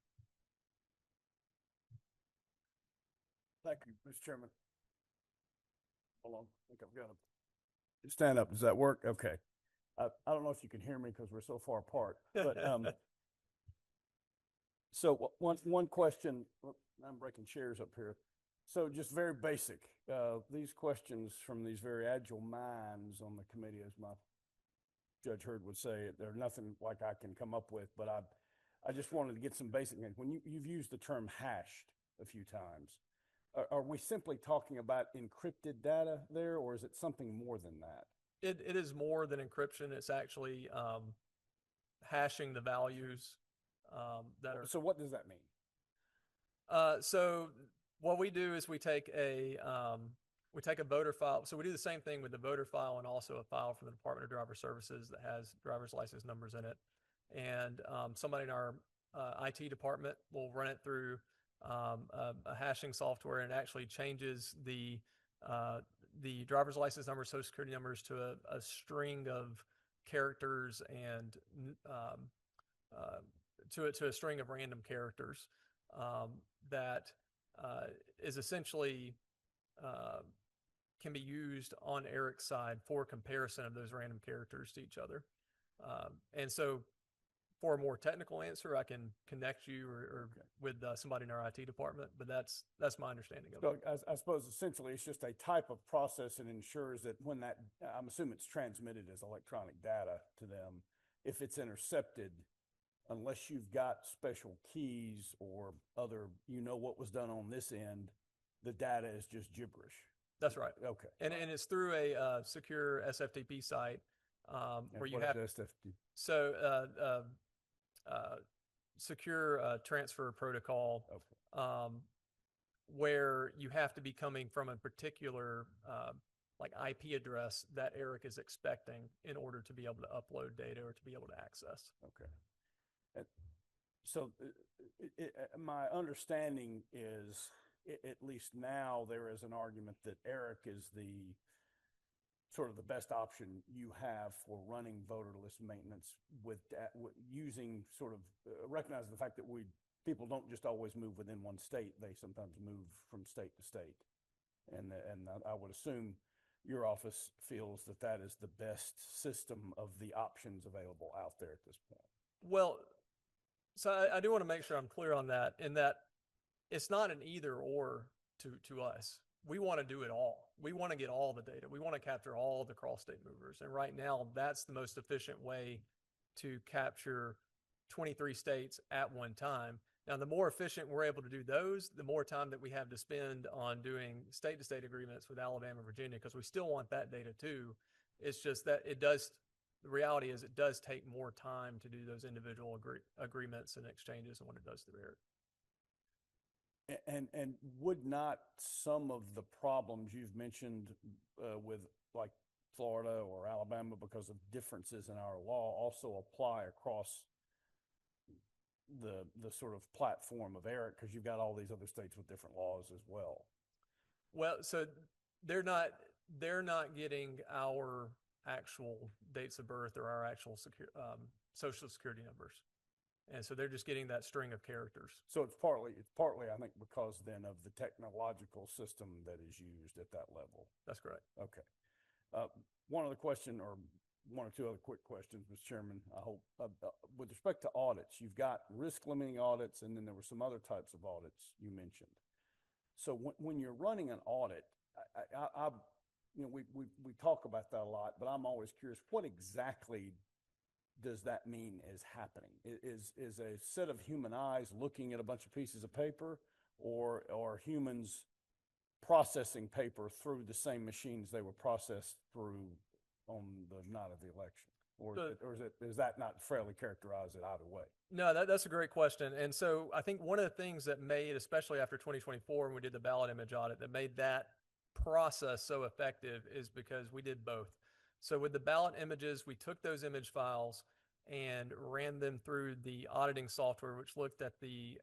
Thank you, Mr. Chairman. Hold on, I think I've got to stand up. Does that work? Okay. I don't know if you can hear me because we're so far apart, but so one question, I'm breaking chairs up here. So just very basic, these questions from these very agile minds on the committee, as my Judge Hurd would say, they're nothing like I can come up with, but I just wanted to get some basic things. When you've used the term hashed a few times, are we simply talking about encrypted data there, or is it something more than that? It is more than encryption. It's actually hashing the values that are. So what does that mean? So what we do is we take a voter file. So we do the same thing with the voter file and also a file from the Department of Driver Services that has driver's license numbers in it. And somebody in our IT department will run it through a hashing software, and it actually changes the driver's license numbers, social security numbers to a string of characters and to a string of random characters that is essentially can be used on Eric's side for comparison of those random characters to each other. And so for a more technical answer, I can connect you or with somebody in our IT department, but that's my understanding of it. So I suppose essentially it's just a type of process that ensures that when that, I'm assuming it's transmitted as electronic data to them, if it's intercepted, unless you've got special keys or other, what was done on this end, the data is just gibberish. That's right. Okay. And it's through a secure SFTP site where you have SFTP? so secure transfer protocol where you have to be coming from a particular like IP address that Eric is expecting in order to be able to upload data or to be able to access. Okay. So my understanding is, at least now, there is an argument that Eric is the sort of the best option you have for running voter list maintenance with using sort of recognize the fact that people don't just always move within one state. They sometimes move from state to state. And I would assume your office feels that that is the best system of the options available out there at this point. Well, so I do want to make sure I'm clear on that, in that it's not an either or to us. We want to do it all. We want to get all the data. We want to capture all the cross-state movers. And right now, that's the most efficient way to capture 23 states at one time. Now, the more efficient we're able to do those, the more time that we have to spend on doing state-to-state agreements with Alabama and Virginia, because we still want that data too. It's just that the reality is it does take more time to do those individual agreements and exchanges than what it does through Eric. And would not some of the problems you've mentioned with like Florida or Alabama, because of differences in our law, also apply across the sort of platform of Eric, because you've got all these other states with different laws as well? Well, so they're not getting our actual dates of birth or our actual social security numbers. And so they're just getting that string of characters. So it's partly, I think, because then of the technological system that is used at that level. That's correct. Okay. One other question, or one or two other quick questions, Mr. Chairman, I hope. With respect to audits, you've got risk limiting audits, and then there were some other types of audits you mentioned. So when you're running an audit, we talk about that a lot, but I'm always curious, what exactly does that mean is happening? Is a set of human eyes looking at a bunch of pieces of paper, or are humans processing paper through the same machines they were processed through on the night of the election? Or is that not fairly characterized it either way? No, that's a great question. And so I think one of the things that made, especially after 2024, when we did the ballot image audit, that made that process so effective is because we did both. So with the ballot images, we took those image files and ran them through the auditing software, which looked at the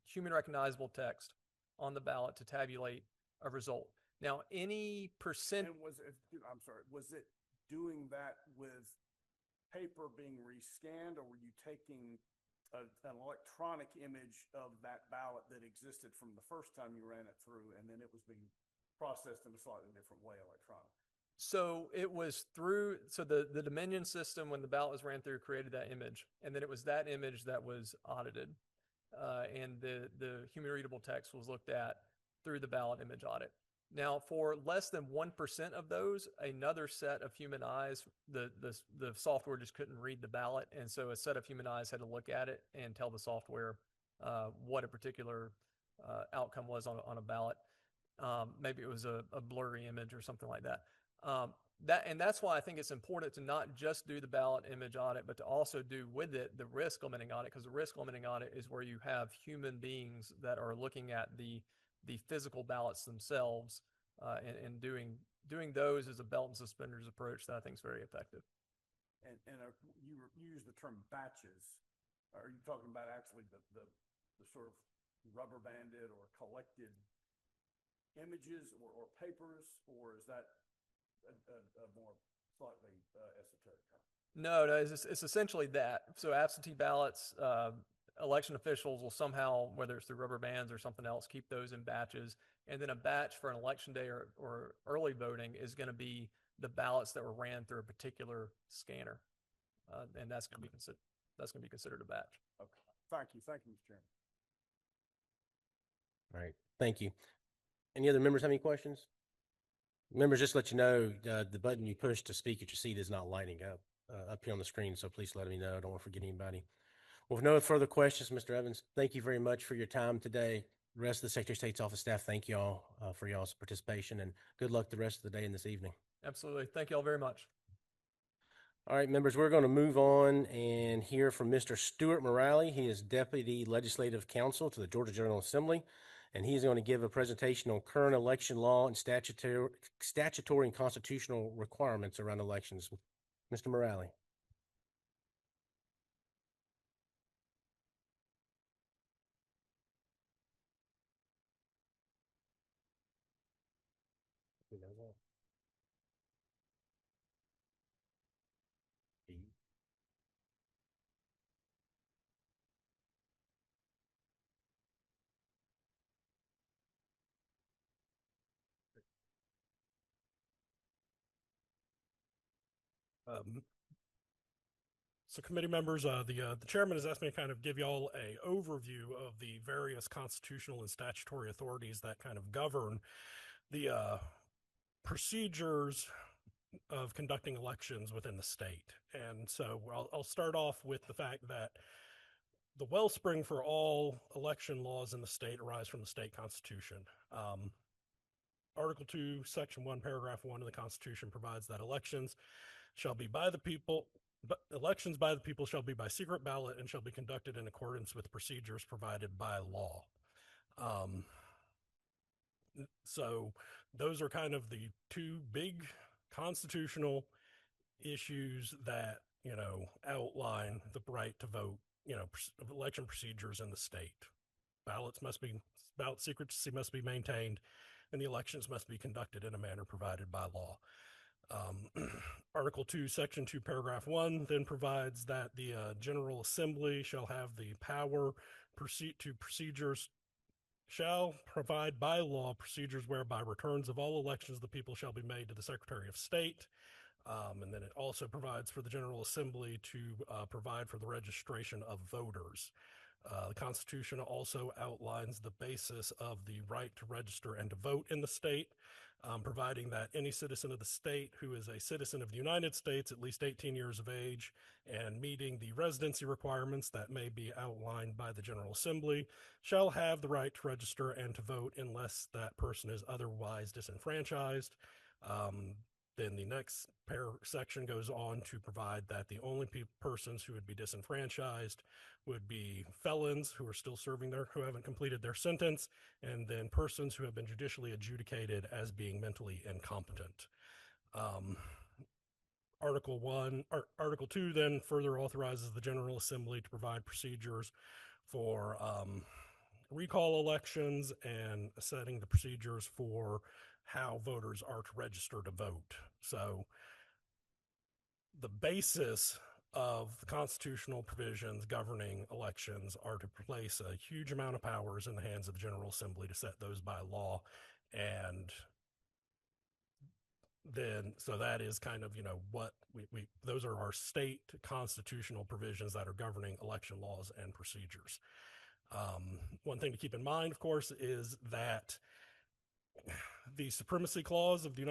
human recognizable text on the ballot to tabulate a result. Now, any percent. And was it doing that with paper being rescanned, or were you taking an electronic image of that ballot that existed from the first time you ran it through, and then it was being processed in a slightly different way electronically? So it was through, the Dominion system, when the ballot was ran through, created that image. And then it was that image that was audited. And the human readable text was looked at through the ballot image audit. Now, for less than 1% of those, another set of human eyes, the software just couldn't read the ballot. And so a set of human eyes had to look at it and tell the software what a particular outcome was on a ballot. Maybe it was a blurry image or something like that. That's why I think it's important to not just do the ballot image audit, but to also do with it the risk limiting audit, because the risk limiting audit is where you have human beings that are looking at the physical ballots themselves, and doing those as a belt and suspenders approach that I think is very effective. And you use the term batches. Are you talking about actually the sort of rubber banded or collected images or papers, or is that a more slightly esoteric term? No, it's essentially that. So absentee ballots, election officials will somehow, whether it's through rubber bands or something else, keep those in batches. And then a batch for an election day or early voting is going to be the ballots that were ran through a particular scanner, and that's going to be considered a batch. Okay. Thank you, Mr. Chairman. All right, thank you. Any other members have any questions? Members, just to let you know, the button you push to speak at your seat is not lighting up here on the screen, so please let me know. I don't want to forget anybody. Well, with no further questions, Mr. Evans, thank you very much for your time today. The rest of the Secretary of State's office staff, thank you all for y'all's participation, and good luck the rest of the day and this evening. Absolutely. Thank you all very much. All right, members, we're going to move on and hear from Mr. Stuart Morale. He is Deputy Legislative Counsel to the Georgia General Assembly, and he's going to give a presentation on current election law and statutory and constitutional requirements around elections. Mr. Morale. So committee members, the chairman has asked me to kind of give y'all a overview of the various constitutional and statutory authorities that kind of govern the procedures of conducting elections within the state. And so I'll start off with the fact that the wellspring for all election laws in the state arise from the state constitution. Article 2, Section 1, Paragraph 1 of the Constitution provides that elections shall be by the people, but elections by the people shall be by secret ballot and shall be conducted in accordance with procedures provided by law. So those are kind of the two big constitutional issues that, outline the right to vote, election procedures in the state. Ballot secrecy must be maintained, and the elections must be conducted in a manner provided by law. Article 2, Section 2, Paragraph 1 then provides that the General Assembly shall have the power shall provide by law procedures whereby returns of all elections of the people shall be made to the Secretary of State. And then it also provides for the General Assembly to provide for the registration of voters. The Constitution also outlines the basis of the right to register and to vote in the state, providing that any citizen of the state who is a citizen of the United States, at least 18 years of age, and meeting the residency requirements that may be outlined by the General Assembly, shall have the right to register and to vote unless that person is otherwise disenfranchised. Then the next section goes on to provide that the only persons who would be disenfranchised would be felons who are still serving who haven't completed their sentence, and then persons who have been judicially adjudicated as being mentally incompetent. Article 2 then further authorizes the General Assembly to provide procedures for recall elections and setting the procedures for how voters are to register to vote. So the basis of the constitutional provisions governing elections are to place a huge amount of powers in the hands of the General Assembly to set those by law. And then, so that is kind of, what those are our state constitutional provisions that are governing election laws and procedures. One thing to keep in mind, of course, is that the supremacy clause of the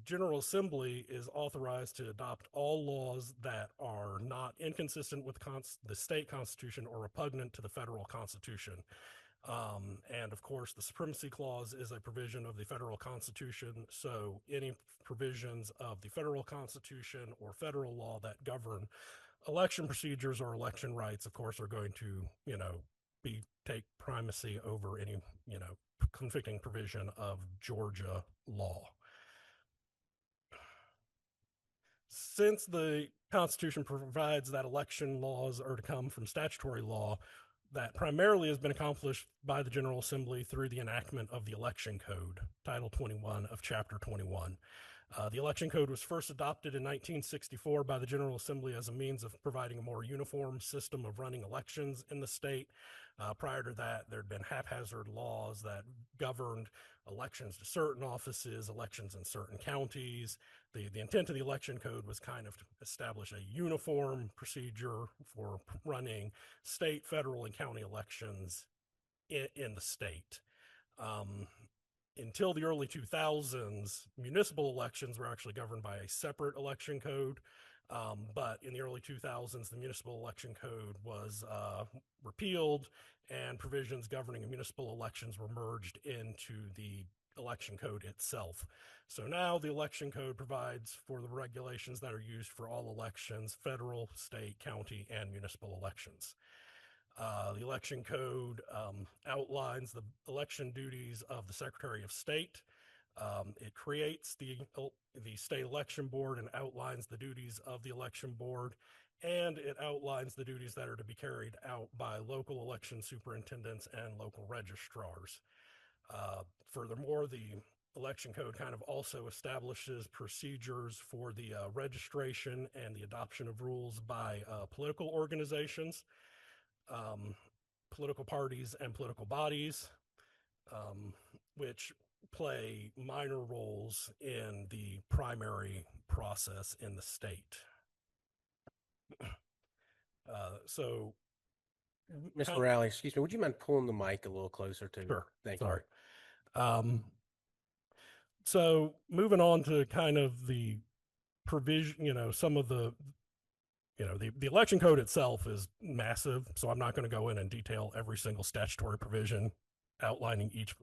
General Assembly is authorized to adopt all laws that are not inconsistent with the state constitution or repugnant to the federal constitution. And of course, the supremacy clause is a provision of the federal constitution. So any provisions of the federal constitution or federal law that govern election procedures or election rights, of course, are going to, take primacy over any, conflicting provision of Georgia law. Since the Constitution provides that election laws are to come from statutory law, that primarily has been accomplished by the General Assembly through the enactment of the Election Code, Title 21 of Chapter 21. The Election Code was first adopted in 1964 by the General Assembly as a means of providing a more uniform system of running elections in the state. Prior to that, there had been haphazard laws that governed elections to certain offices, elections in certain counties. The intent of the Election Code was kind of to establish a uniform procedure for running state, federal, and county elections in the state. Until the early 2000s, municipal elections were actually governed by a separate election code. But in the early 2000s, the municipal election code was repealed, and provisions governing municipal elections were merged into the election code itself. So now the election code provides for the regulations that are used for all elections, federal, state, county, and municipal elections. The election code outlines the election duties of the Secretary of State. It creates the state election board and outlines the duties of the election board, and it outlines the duties that are to be carried out by local election superintendents and local registrars. Furthermore, the election code kind of also establishes procedures for the registration and the adoption of rules by political organizations, political parties, and political bodies, which play minor roles in the primary process in the state. So, Ms. Morales, excuse me, would you mind pulling the mic a little closer to? Sure. Thank Sorry. you. So moving on to kind of the provision, some of the election code itself is massive, so I'm not going to go in and detail every single statutory provision outlining each.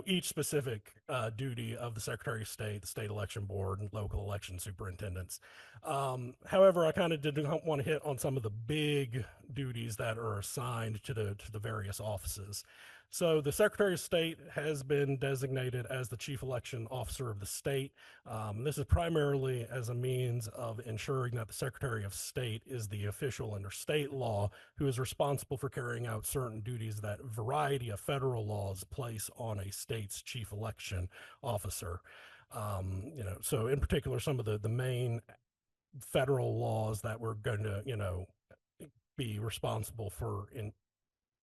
Each specific duty of the Secretary of State, the state election board, and local election superintendents. However, I kind of did want to hit on some of the big duties that are assigned to the various offices. So the Secretary of State has been designated as the chief election officer of the state. This is primarily as a means of ensuring that the Secretary of State is the official under state law who is responsible for carrying out certain duties that a variety of federal laws place on a state's chief election officer. So in particular, some of the main federal laws that we're going to, be responsible for in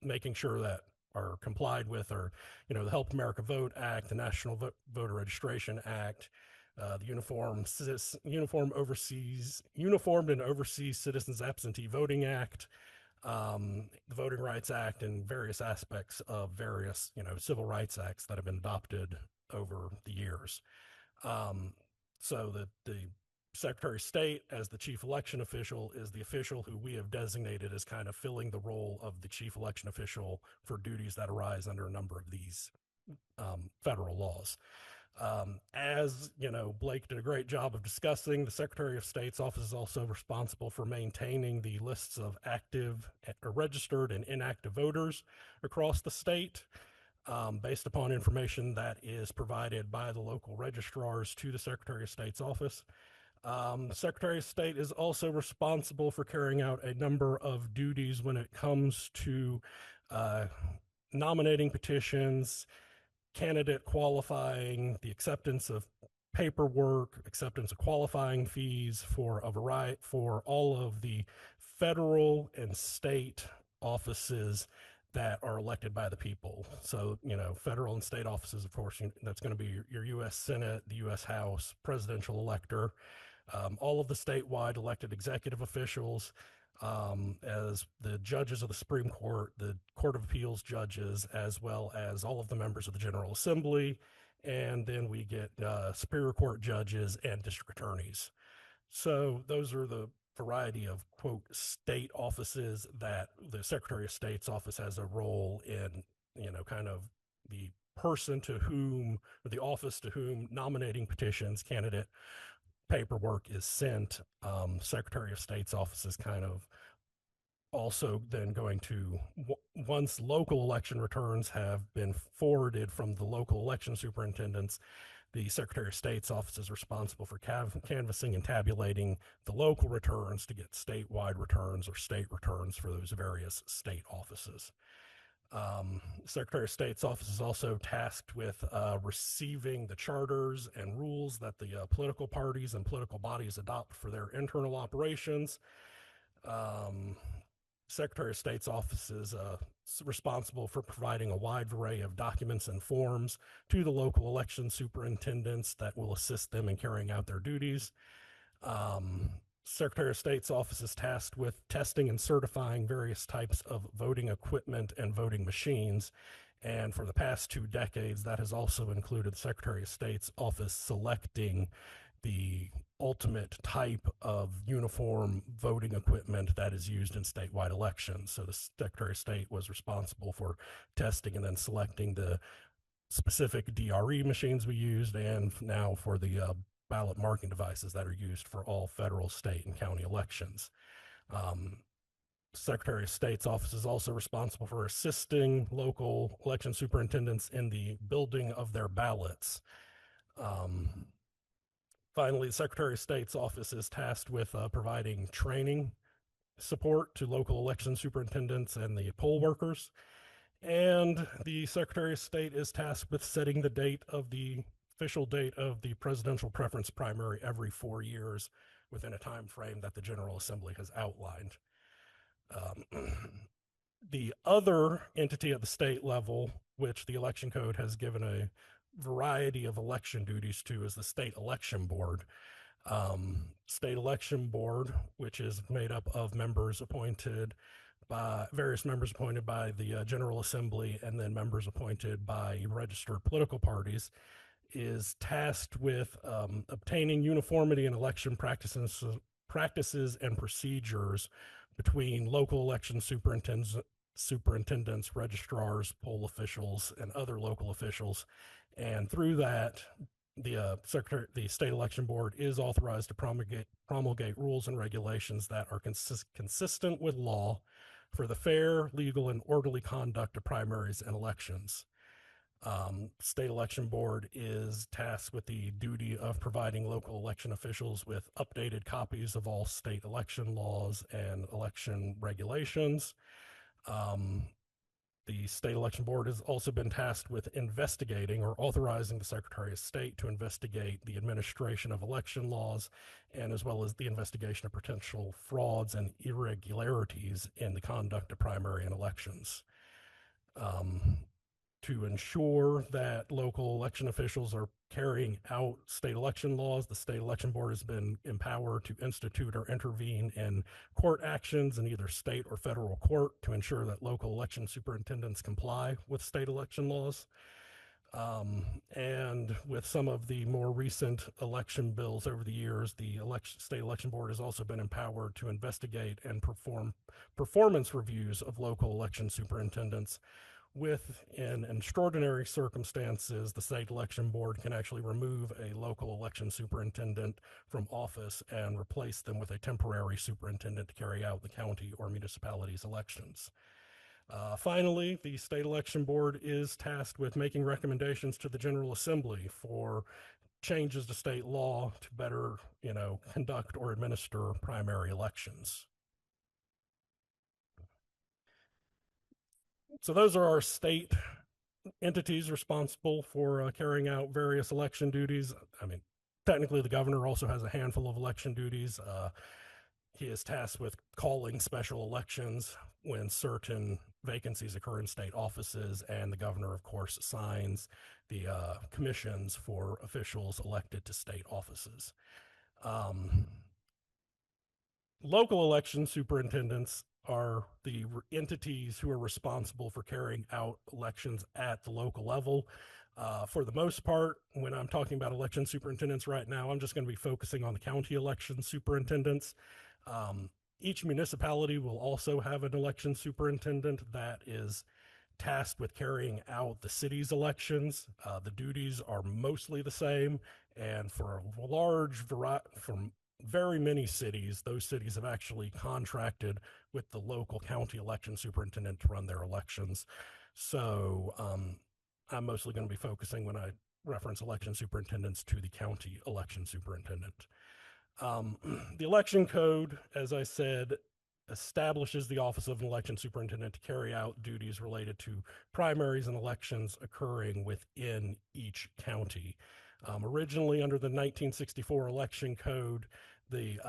making sure that are complied with are, the Help America Vote Act, the National Voter Registration Act, the Uniformed and Overseas Citizens Absentee Voting Act, the Voting Rights Act, and various aspects of various, civil rights acts that have been adopted over the years. So the Secretary of State, as the chief election official, is the official who we have designated as kind of filling the role of the chief election official for duties that arise under a number of these federal laws. As Blake did a great job of discussing, the Secretary of State's office is also responsible for maintaining the lists of active or registered and inactive voters across the state, based upon information that is provided by the local registrars to the Secretary of State's office. The Secretary of State is also responsible for carrying out a number of duties when it comes to nominating petitions, candidate qualifying, the acceptance of paperwork, acceptance of qualifying fees for all of the federal and state offices that are elected by the people. So, federal and state offices, of course, that's going to be your U.S. Senate, the U.S. House, presidential elector, all of the statewide elected executive officials, as the judges of the Supreme Court, the Court of Appeals judges, as well as all of the members of the General Assembly. And then we get Superior Court judges and district attorneys. So those are the variety of, quote, state offices that the Secretary of State's office has a role in, kind of the person to whom, or the office to whom nominating petitions, candidate paperwork is sent. Secretary of State's office is kind of also then going to, once local election returns have been forwarded from the local election superintendents, the Secretary of State's office is responsible for canvassing and tabulating the local returns to get statewide returns or state returns for those various state offices. Secretary of State's office is also tasked with receiving the charters and rules that the political parties and political bodies adopt for their internal operations. Secretary of State's office is responsible for providing a wide array of documents and forms to the local election superintendents that will assist them in carrying out their duties. Secretary of State's office is tasked with testing and certifying various types of voting equipment and voting machines. And for the past 2 decades, that has also included the Secretary of State's office selecting the ultimate type of uniform voting equipment that is used in statewide elections. So the Secretary of State was responsible for testing and then selecting the specific DRE machines we used, and now for the ballot marking devices that are used for all federal, state, and county elections. Secretary of State's office is also responsible for assisting local election superintendents in the building of their ballots. Finally, the Secretary of State's office is tasked with providing training support to local election superintendents and the poll workers. And the Secretary of State is tasked with setting the date of the official date of the presidential preference primary every 4 years within a time frame that the General Assembly has outlined. The other entity at the state level, which the election code has given a variety of election duties to, is the State Election Board. State Election Board, which is made up of members appointed by various members appointed by the General Assembly and then members appointed by registered political parties, is tasked with obtaining uniformity in election practices and procedures between local election superintendents, registrars, poll officials, and other local officials. And through that, the State Election Board is authorized to promulgate rules and regulations that are consistent with law for the fair, legal, and orderly conduct of primaries and elections. State Election Board is tasked with the duty of providing local election officials with updated copies of all state election laws and election regulations. The State Election Board has also been tasked with investigating or authorizing the Secretary of State to investigate the administration of election laws, and as well as the investigation of potential frauds and irregularities in the conduct of primary and elections. To ensure that local election officials are carrying out state election laws, the State Election Board has been empowered to institute or intervene in court actions in either state or federal court to ensure that local election superintendents comply with state election laws. And with some of the more recent election bills over the years, the State Election Board has also been empowered to investigate and perform performance reviews of local election superintendents. In extraordinary circumstances, the State Election Board can actually remove a local election superintendent from office and replace them with a temporary superintendent to carry out the county or municipality's elections. Finally, the State Election Board is tasked with making recommendations to the General Assembly for changes to state law to better, conduct or administer primary elections. So those are our state entities responsible for carrying out various election duties. I mean, technically the governor also has a handful of election duties. He is tasked with calling special elections when certain vacancies occur in state offices, and the governor, of course, signs the commissions for officials elected to state offices. local election superintendents are the entities who are responsible for carrying out elections at the local level. For the most part, when I'm talking about election superintendents right now, I'm just going to be focusing on the county election superintendents. Each municipality will also have an election superintendent that is tasked with carrying out the city's elections. The duties are mostly the same, and for a large variety, from very many cities, those cities have actually contracted with the local county election superintendent to run their elections. So I'm mostly going to be focusing when I reference election superintendents to the county election superintendent. The election code, as I said, establishes the office of an election superintendent to carry out duties related to primaries and elections occurring within each county. Originally, under the 1964 election code, the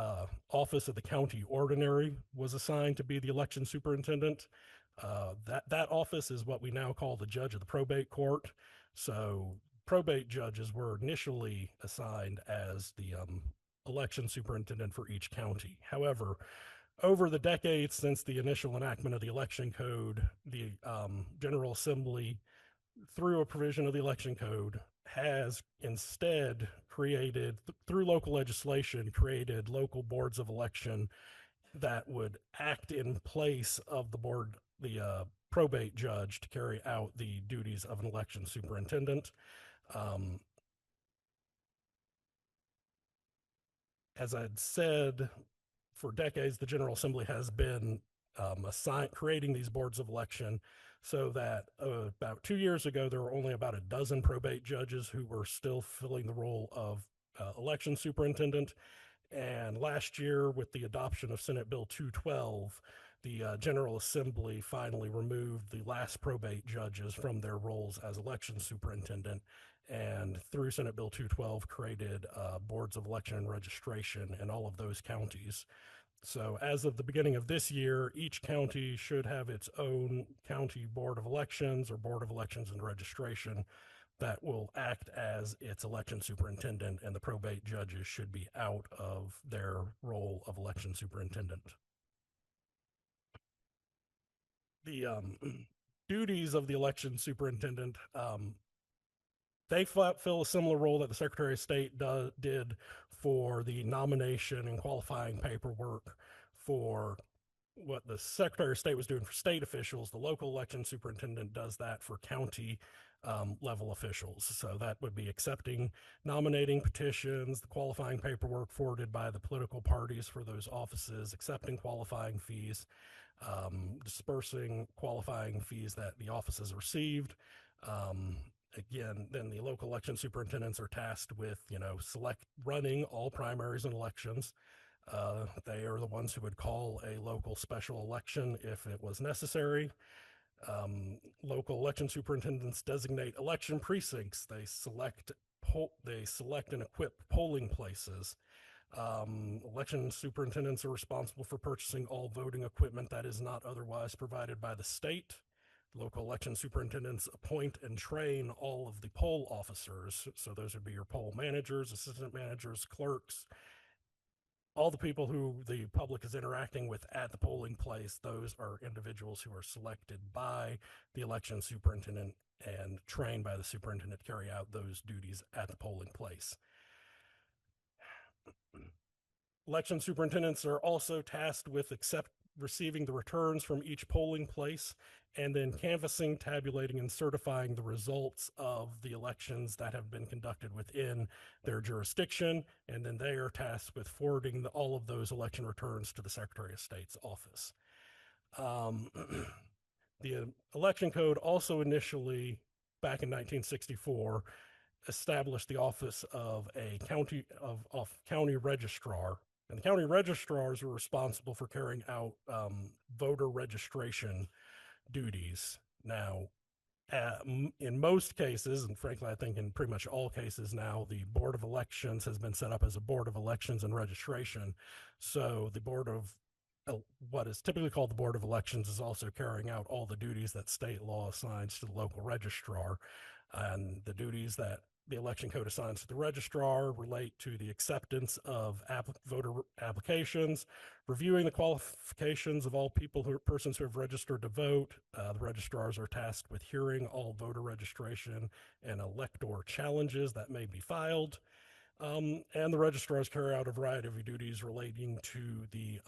office of the county ordinary was assigned to be the election superintendent. That office is what we now call the judge of the probate court. So probate judges were initially assigned as the election superintendent for each county. However, over the decades since the initial enactment of the election code, the General Assembly, through a provision of the election code, has instead created, through local legislation, created local boards of election that would act in place of the probate judge to carry out the duties of an election superintendent. As I'd said, for decades, the General Assembly has been creating these boards of election so that about 2 years ago, there were only about a dozen probate judges who were still filling the role of election superintendent. And last year, with the adoption of Senate Bill 212, the General Assembly finally removed the last probate judges from their roles as election superintendent, and through Senate Bill 212 created boards of election and registration in all of those counties. So as of the beginning of this year, each county should have its own county board of elections or board of elections and registration that will act as its election superintendent, and the probate judges should be out of their role of election superintendent. The duties of the election superintendent, they fill a similar role that the Secretary of State did for the nomination and qualifying paperwork for what the Secretary of State was doing for state officials. The local election superintendent does that for county level officials. So that would be accepting nominating petitions, the qualifying paperwork forwarded by the political parties for those offices, accepting qualifying fees, dispersing qualifying fees that the offices received. Again, then the local election superintendents are tasked with, running all primaries and elections. They are the ones who would call a local special election if it was necessary. Local election superintendents designate election precincts. They select and equip polling places. Election superintendents are responsible for purchasing all voting equipment that is not otherwise provided by the state. Local election superintendents appoint and train all of the poll officers. So those would be your poll managers, assistant managers, clerks, all the people who the public is interacting with at the polling place. Those are individuals who are selected by the election superintendent and trained by the superintendent to carry out those duties at the polling place. Election superintendents are also tasked with receiving the returns from each polling place and then canvassing, tabulating, and certifying the results of the elections that have been conducted within their jurisdiction. And then they are tasked with forwarding all of those election returns to the Secretary of State's office. The election code also initially, back in 1964, established the office of a county registrar. And the county registrars were responsible for carrying out voter registration duties. Now, in most cases, and frankly, I think in pretty much all cases now, the Board of Elections has been set up as a Board of Elections and Registration. So the Board of what is typically called the Board of Elections is also carrying out all the duties that state law assigns to the local registrar. And the duties that the election code assigns to the registrar relate to the acceptance of voter applications, reviewing the qualifications of all persons who have registered to vote. The registrars are tasked with hearing all voter registration and elector challenges that may be filed. And the registrars carry out a variety of duties relating to the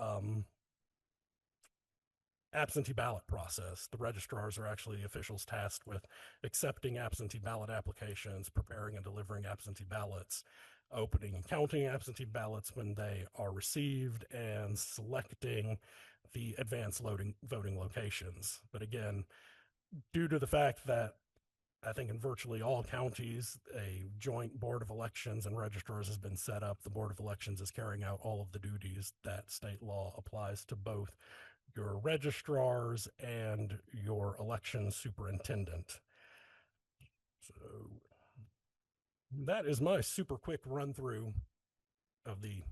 absentee ballot process. The registrars are actually the officials tasked with accepting absentee ballot applications, preparing and delivering absentee ballots, opening and counting absentee ballots when they are received, and selecting the advanced voting locations. But again, due to the fact that I think in virtually all counties, a joint board of elections and registrars has been set up, the board of elections is carrying out all of the duties that state law applies to both your registrars and your election superintendent. So that is my super quick run through of the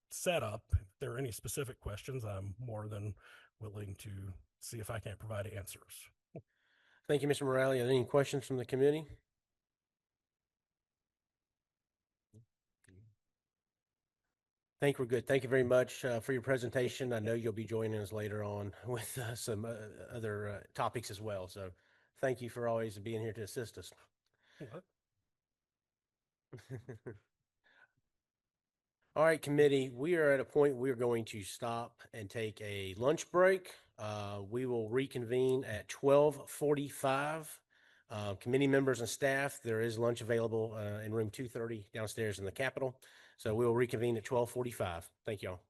setup. If there are any specific questions, I'm more than willing to see if I can't provide answers. Thank you, Mr. Morale. Any questions from the committee? Think we're good. Thank you very much for your presentation. I know you'll be joining us later on with some other topics as well. So thank you for always being here to assist us. All right, committee, we are at a point we're going to stop and take a lunch break. We will reconvene at 12:45. Committee members and staff, there is lunch available in room 230 downstairs in the Capitol. So we will reconvene at 12:45. Thank you all.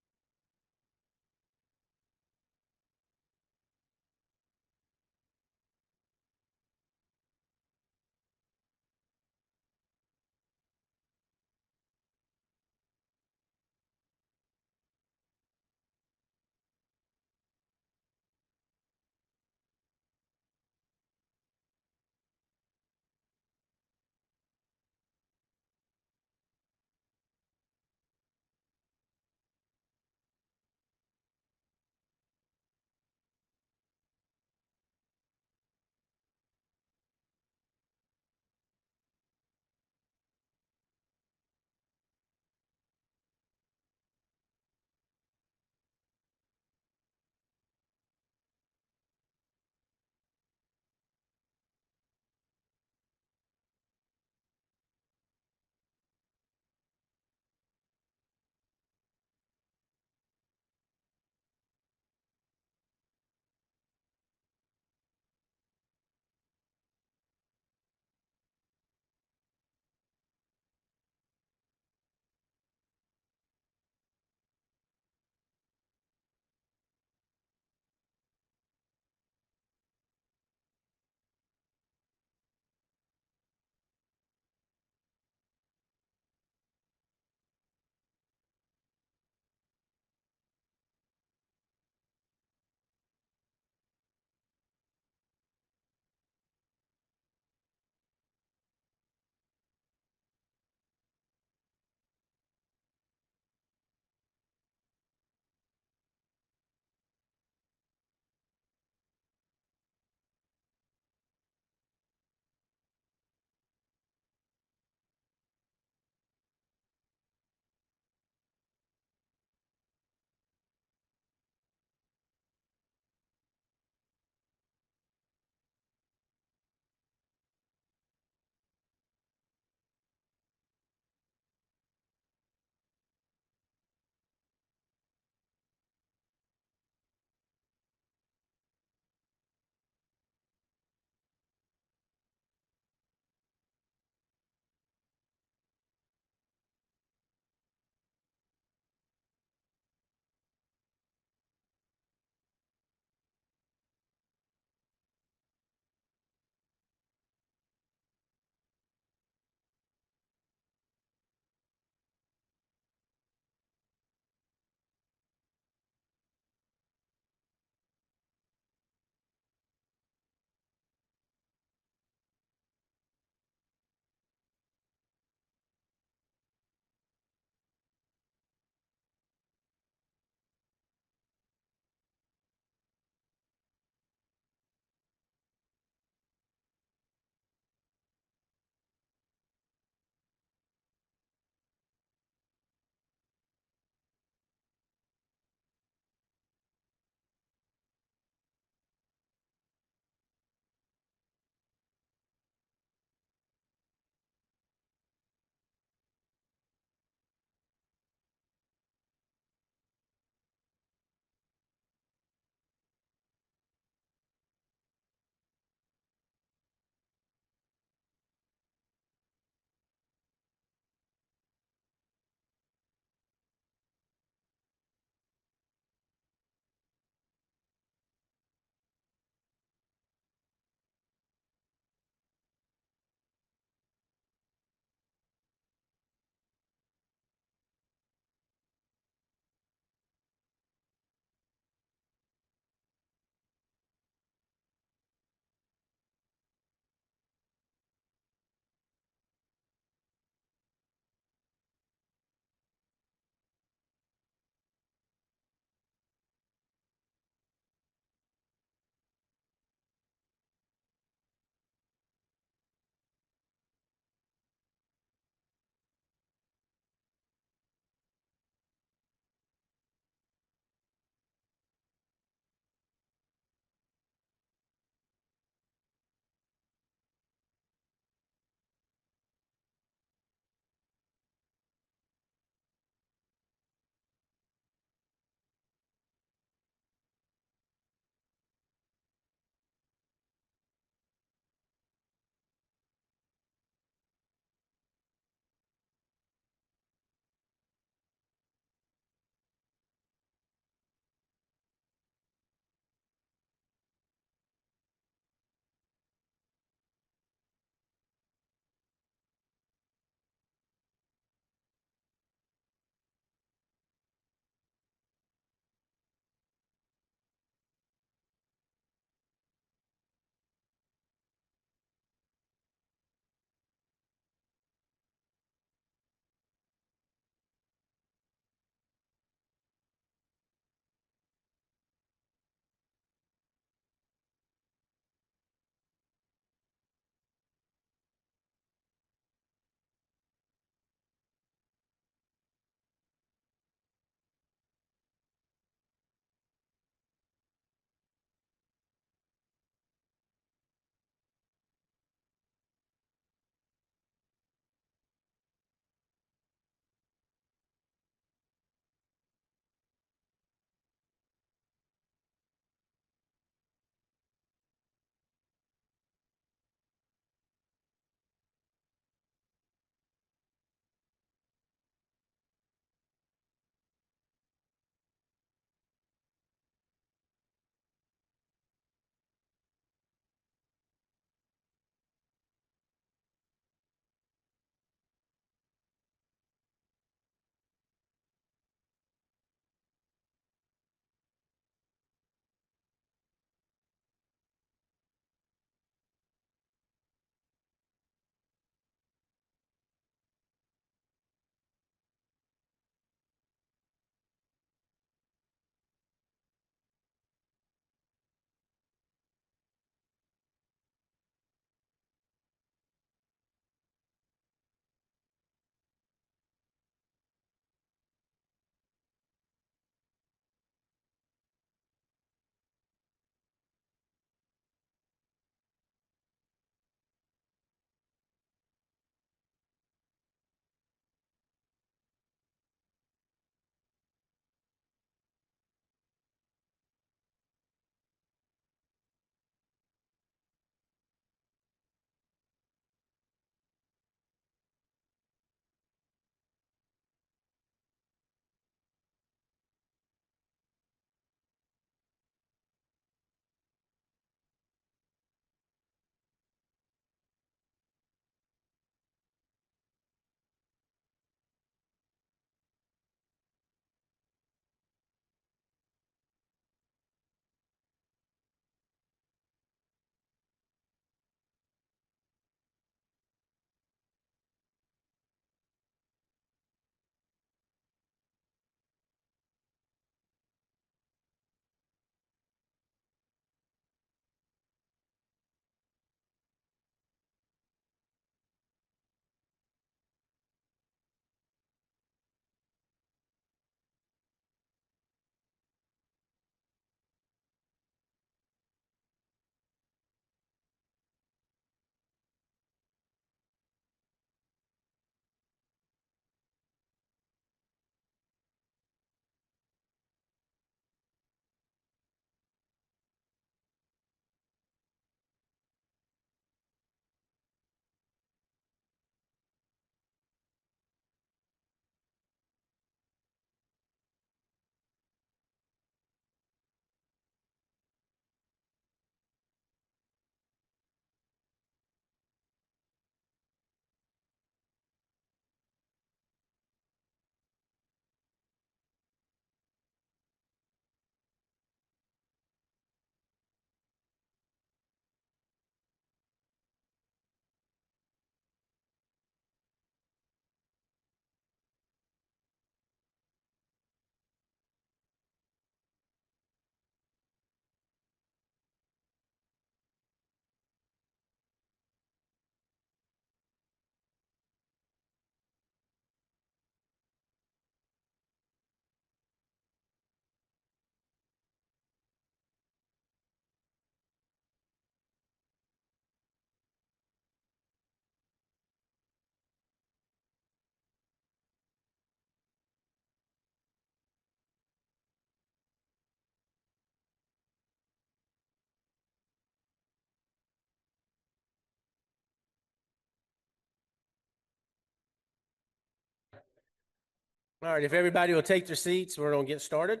All right, if everybody will take their seats, we're going to get started.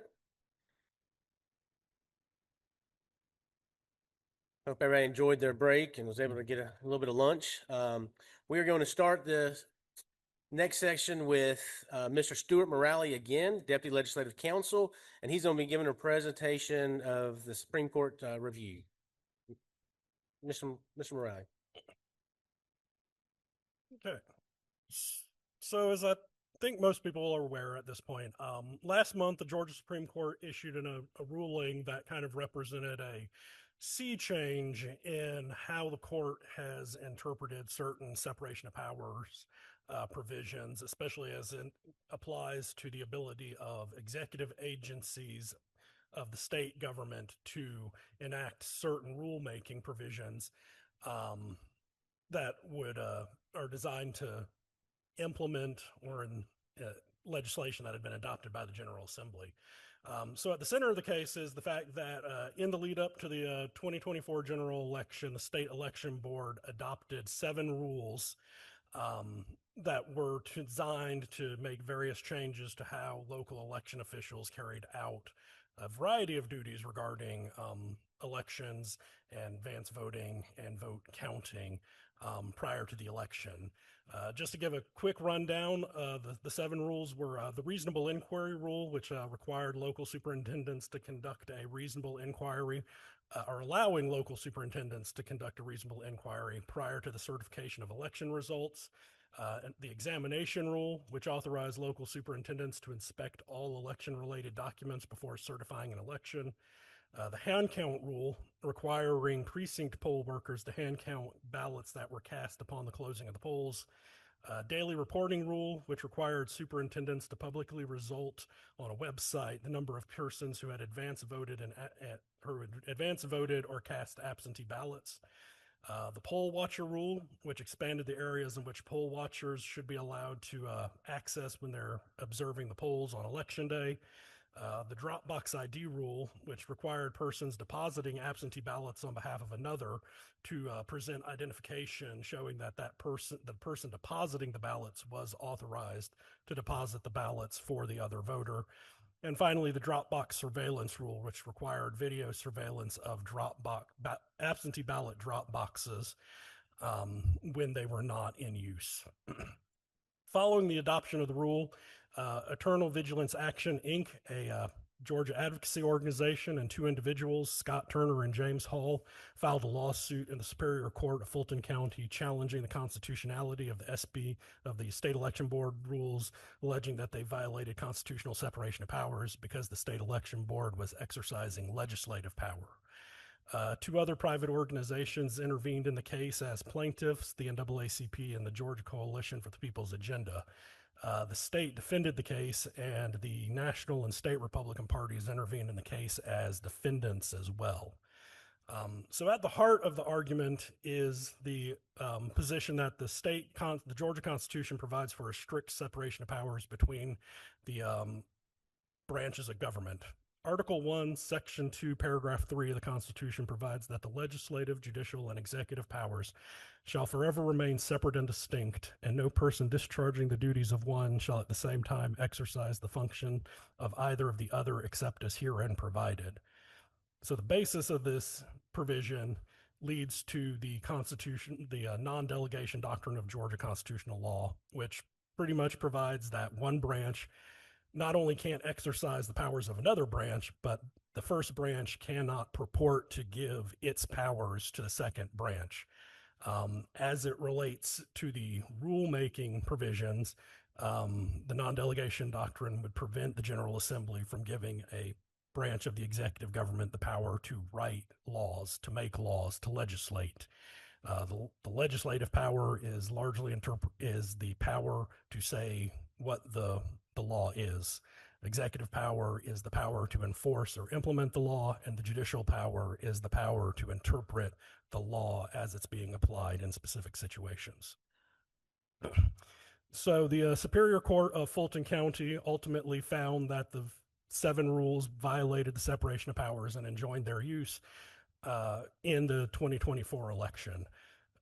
Hope everybody enjoyed their break and was able to get a little bit of lunch. We're going to start the next section with Mr. Stuart Morale again, Deputy Legislative Counsel, and he's going to be giving a presentation of the Supreme Court review. Mr. Morale. Okay. So as I think most people are aware at this point, last month the Georgia Supreme Court issued a ruling that kind of represented a sea change in how the court has interpreted certain separation of powers provisions, especially as it applies to the ability of executive agencies of the state government to enact certain rulemaking provisions that would are designed to implement or in legislation that had been adopted by the General Assembly. So at the center of the case is the fact that in the lead up to the 2024 general election, the state election board adopted 7 rules that were designed to make various changes to how local election officials carried out a variety of duties regarding elections and advance voting and vote counting prior to the election. Just to give a quick rundown, the 7 rules were the reasonable inquiry rule, which required local superintendents to conduct a reasonable inquiry, or allowing local superintendents to conduct a reasonable inquiry prior to the certification of election results. The examination rule, which authorized local superintendents to inspect all election-related documents before certifying an election. The hand count rule, requiring precinct poll workers to hand count ballots that were cast upon the closing of the polls. Daily reporting rule, which required superintendents to publicly result on a website the number of persons who had advance voted or cast absentee ballots. The poll watcher rule, which expanded the areas in which poll watchers should be allowed to access when they're observing the polls on election day. The Dropbox ID rule, which required persons depositing absentee ballots on behalf of another to present identification showing that the person depositing the ballots was authorized to deposit the ballots for the other voter. And finally, the Dropbox surveillance rule, which required video surveillance of absentee ballot drop boxes when they were not in use. Following the adoption of the rule, Eternal Vigilance Action, Inc., a Georgia advocacy organization, and 2 individuals, Scott Turner and James Hall, filed a lawsuit in the Superior Court of Fulton County challenging the constitutionality of the State Election Board rules, alleging that they violated constitutional separation of powers because the State Election Board was exercising legislative power. 2 other private organizations intervened in the case as plaintiffs, the NAACP and the Georgia Coalition for the People's Agenda. The state defended the case, and the national and state Republican parties intervened in the case as defendants as well. So at the heart of the argument is the position that the Georgia Constitution provides for a strict separation of powers between the branches of government. Article 1, Section 2, Paragraph 3 of the Constitution provides that the legislative, judicial, and executive powers shall forever remain separate and distinct, and no person discharging the duties of one shall at the same time exercise the function of either of the other except as herein provided. So the basis of this provision leads to the Constitution, the non-delegation doctrine of Georgia constitutional law, which pretty much provides that one branch not only can't exercise the powers of another branch, but the first branch cannot purport to give its powers to the second branch. As it relates to the rulemaking provisions, the non-delegation doctrine would prevent the General Assembly from giving a branch of the executive government the power to write laws, to make laws, to legislate. The legislative power is largely is the power to say what the law is. Executive power is the power to enforce or implement the law, and the judicial power is the power to interpret the law as it's being applied in specific situations. So the Superior Court of Fulton County ultimately found that the 7 rules violated the separation of powers and enjoined their use in the 2024 election.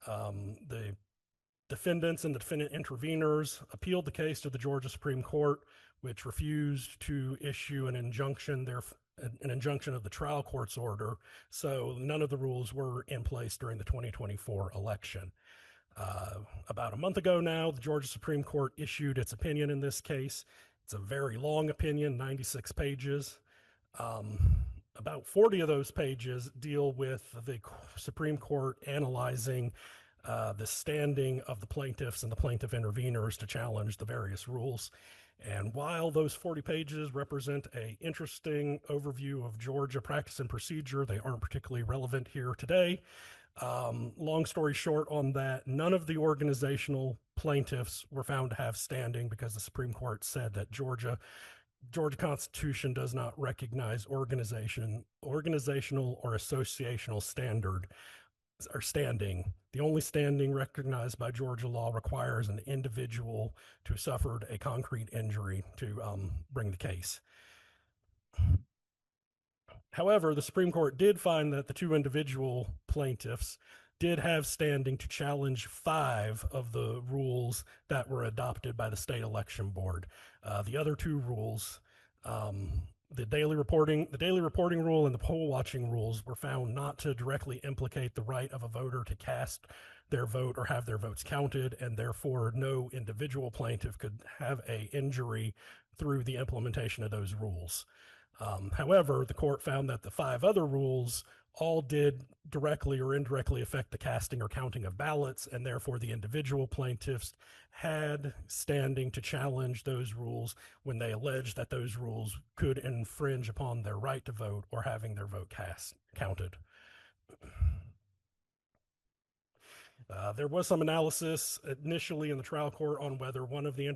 The defendants and the defendant interveners appealed the case to the Georgia Supreme Court, which refused to issue an injunction of the trial court's order. So none of the rules were in place during the 2024 election. About a month ago now, the Georgia Supreme Court issued its opinion in this case. It's a very long opinion, 96 pages. About 40 of those pages deal with the Supreme Court analyzing the standing of the plaintiffs and the plaintiff interveners to challenge the various rules. And while those 40 pages represent an interesting overview of Georgia practice and procedure, they aren't particularly relevant here today. Long story short on that, none of the organizational plaintiffs were found to have standing because the Supreme Court said that Georgia Constitution does not recognize organizational or associational standing. The only standing recognized by Georgia law requires an individual to have suffered a concrete injury to bring the case. However, the Supreme Court did find that the two individual plaintiffs did have standing to challenge 5 of the rules that were adopted by the state election board. The other 2 rules, the daily reporting rule and the poll watching rules, were found not to directly implicate the right of a voter to cast their vote or have their votes counted, and therefore no individual plaintiff could have an injury through the implementation of those rules. However, the court found that the 5 other rules all did directly or indirectly affect the casting or counting of ballots, and therefore the individual plaintiffs had standing to challenge those rules when they alleged that those rules could infringe upon their right to vote or having their vote counted. There was some analysis initially in the trial court on whether one of the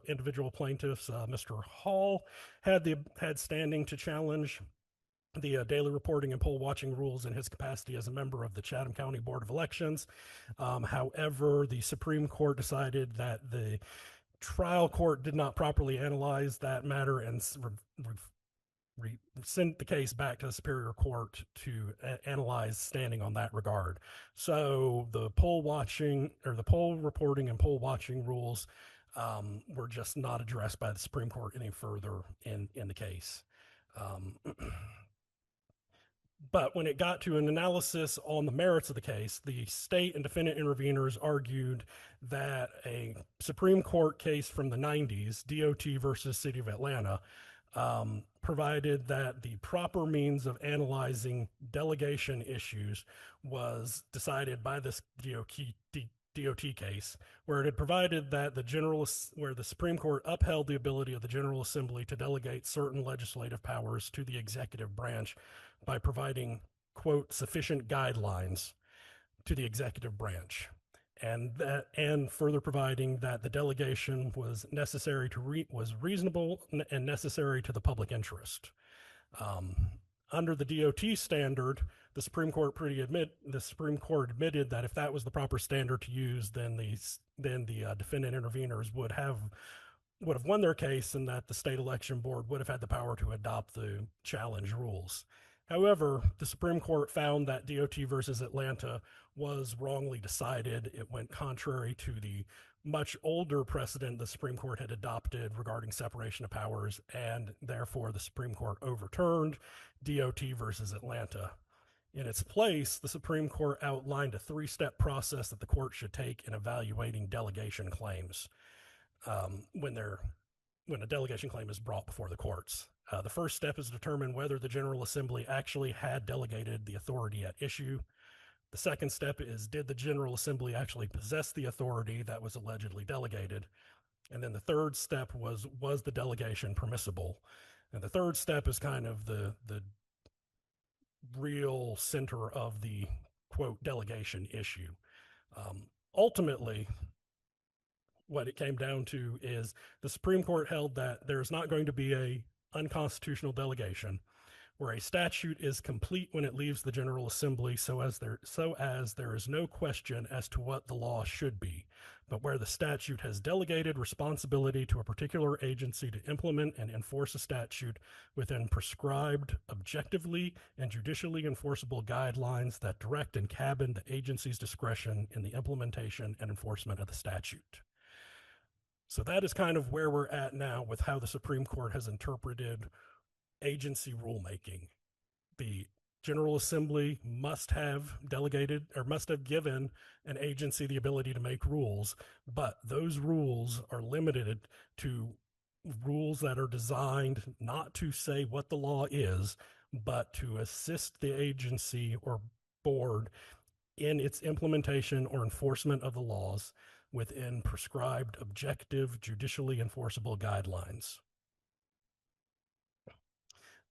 individual plaintiffs, Mr. Hall, had standing to challenge the daily reporting and poll watching rules in his capacity as a member of the Chatham County Board of Elections. However, the Supreme Court decided that the trial court did not properly analyze that matter and sent the case back to the Superior Court to analyze standing on that regard. So the poll reporting and poll watching rules were just not addressed by the Supreme Court any further in the case. But when it got to an analysis on the merits of the case, the state and defendant interveners argued that a Supreme Court case from the 90s, DOT versus City of Atlanta, provided that the proper means of analyzing delegation issues was decided by this DOT case, where it had provided that where the Supreme Court upheld the ability of the General Assembly to delegate certain legislative powers to the executive branch by providing, quote, sufficient guidelines to the executive branch, and further providing that the delegation was was reasonable and necessary to the public interest. Under the DOT standard, the Supreme Court admitted that if that was the proper standard to use, then the defendant interveners would have won their case, and that the state election board would have had the power to adopt the challenge rules. However, the Supreme Court found that DOT versus Atlanta was wrongly decided. It went contrary to the much older precedent the Supreme Court had adopted regarding separation of powers, and therefore the Supreme Court overturned DOT versus Atlanta. In its place, the Supreme Court outlined a 3-step process that the court should take in evaluating delegation claims when a delegation claim is brought before the courts. The first step is to determine whether the General Assembly actually had delegated the authority at issue. The second step is, did the General Assembly actually possess the authority that was allegedly delegated? And then the third step was the delegation permissible? And the third step is kind of the real center of the, quote, delegation issue. Ultimately, what it came down to is the Supreme Court held that there's not going to be a unconstitutional delegation where a statute is complete when it leaves the General Assembly so as there is no question as to what the law should be, but where the statute has delegated responsibility to a particular agency to implement and enforce a statute within prescribed, objectively and judicially enforceable guidelines that direct and cabin the agency's discretion in the implementation and enforcement of the statute. So that is kind of where we're at now with how the Supreme Court has interpreted agency rulemaking. The General Assembly must have delegated or must have given an agency the ability to make rules, but those rules are limited to rules that are designed not to say what the law is, but to assist the agency or board in its implementation or enforcement of the laws within prescribed, objective, judicially enforceable guidelines.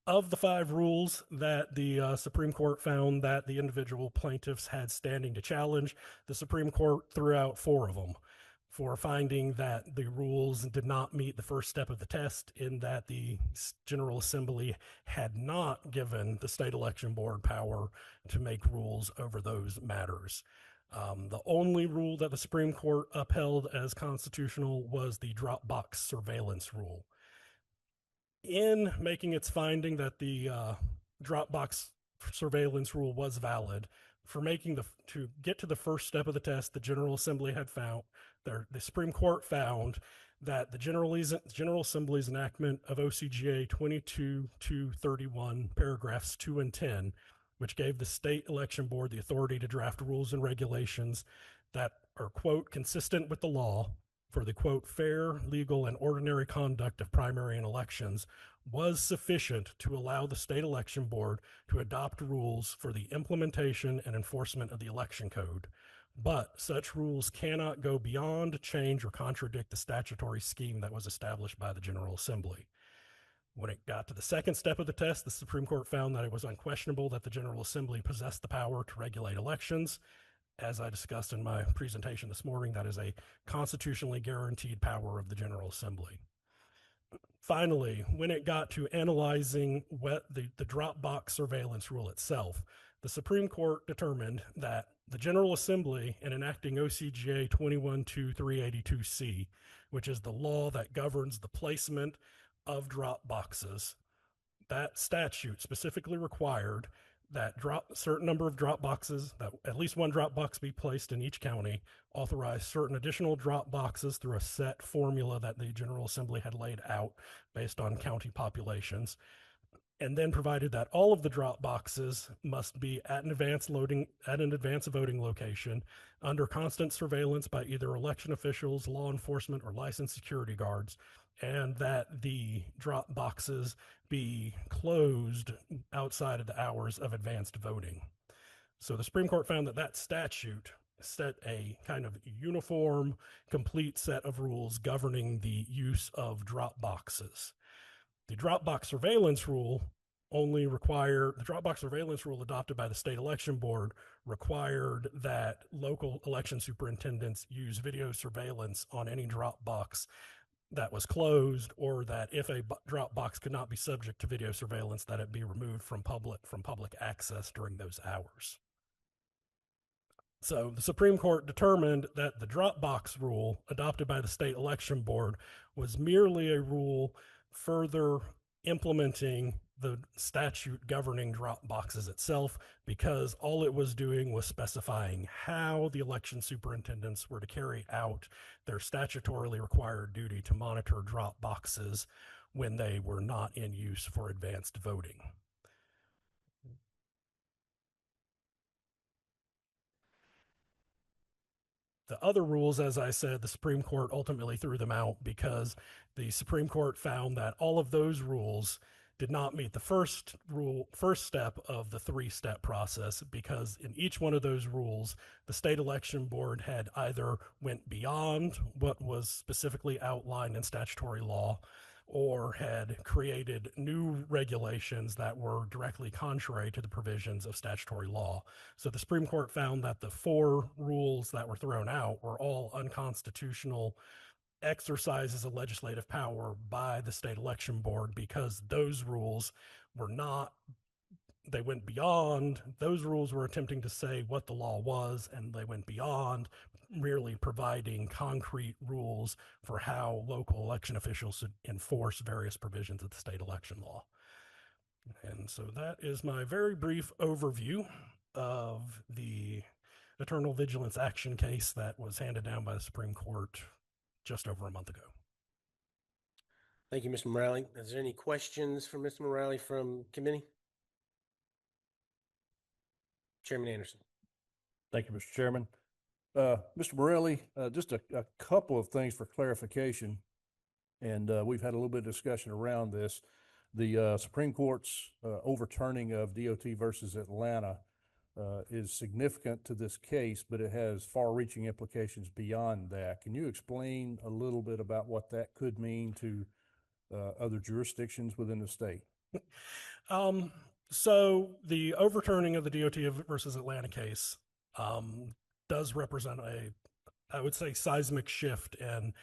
Of the 5 rules that the Supreme Court found that the individual plaintiffs had standing to challenge, the Supreme Court threw out 4 of them for finding that the rules did not meet the first step of the test, in that the General Assembly had not given the state election board power to make rules over those matters. The only rule that the Supreme Court upheld as constitutional was the Dropbox surveillance rule. In making its finding that the Dropbox surveillance rule was valid, to get to the first step of the test, the General Assembly had found, the Supreme Court found that the General Assembly's enactment of OCGA 22-231, paragraphs 2 and 10, which gave the state election board the authority to draft rules and regulations that are, quote, consistent with the law for the, quote, fair, legal, and ordinary conduct of primary and elections, was sufficient to allow the state election board to adopt rules for the implementation and enforcement of the election code. But such rules cannot go beyond, change, or contradict the statutory scheme that was established by the General Assembly. When it got to the second step of the test, the Supreme Court found that it was unquestionable that the General Assembly possessed the power to regulate elections. As I discussed in my presentation this morning, that is a constitutionally guaranteed power of the General Assembly. Finally, when it got to analyzing the Dropbox surveillance rule itself, the Supreme Court determined that the General Assembly, in enacting OCGA 21-382C, which is the law that governs the placement of drop boxes, that statute specifically required that a certain number of drop boxes, that at least one drop box be placed in each county, authorized certain additional drop boxes through a set formula that the General Assembly had laid out based on county populations, and then provided that all of the drop boxes must be at an advanced voting location under constant surveillance by either election officials, law enforcement, or licensed security guards, and that the drop boxes be closed outside of the hours of advanced voting. So the Supreme Court found that that statute set a kind of uniform, complete set of rules governing the use of drop boxes. The Dropbox surveillance rule adopted by the state election board required that local election superintendents use video surveillance on any drop box that was closed, or that if a drop box could not be subject to video surveillance, that it be removed from public access during those hours. So the Supreme Court determined that the Dropbox rule adopted by the state election board was merely a rule further implementing the statute governing drop boxes itself, because all it was doing was specifying how the election superintendents were to carry out their statutorily required duty to monitor drop boxes when they were not in use for advanced voting. The other rules, as I said, the Supreme Court ultimately threw them out because the Supreme Court found that all of those rules did not meet the first step of the 3-step process, because in each one of those rules, the state election board had either went beyond what was specifically outlined in statutory law, or had created new regulations that were directly contrary to the provisions of statutory law. So the Supreme Court found that the 4 rules that were thrown out were all unconstitutional exercises of legislative power by the state election board, because those rules were not, they went beyond, those rules were attempting to say what the law was, and they went beyond merely providing concrete rules for how local election officials should enforce various provisions of the state election law. And so that is my very brief overview of the Eternal Vigilance Action case that was handed down by the Supreme Court just over a month ago. Thank you, Mr. Morale. Is there any questions for Mr. Morale from committee? Chairman Anderson. Thank you, Mr. Chairman. Mr. Morelli, just a couple of things for clarification. And we've had a little bit of discussion around this. The Supreme Court's overturning of DOT versus Atlanta is significant to this case, but it has far-reaching implications beyond that. Can you explain a little bit about what that could mean to other jurisdictions within the state? So the overturning of the DOT versus Atlanta case does represent I would say, seismic shift in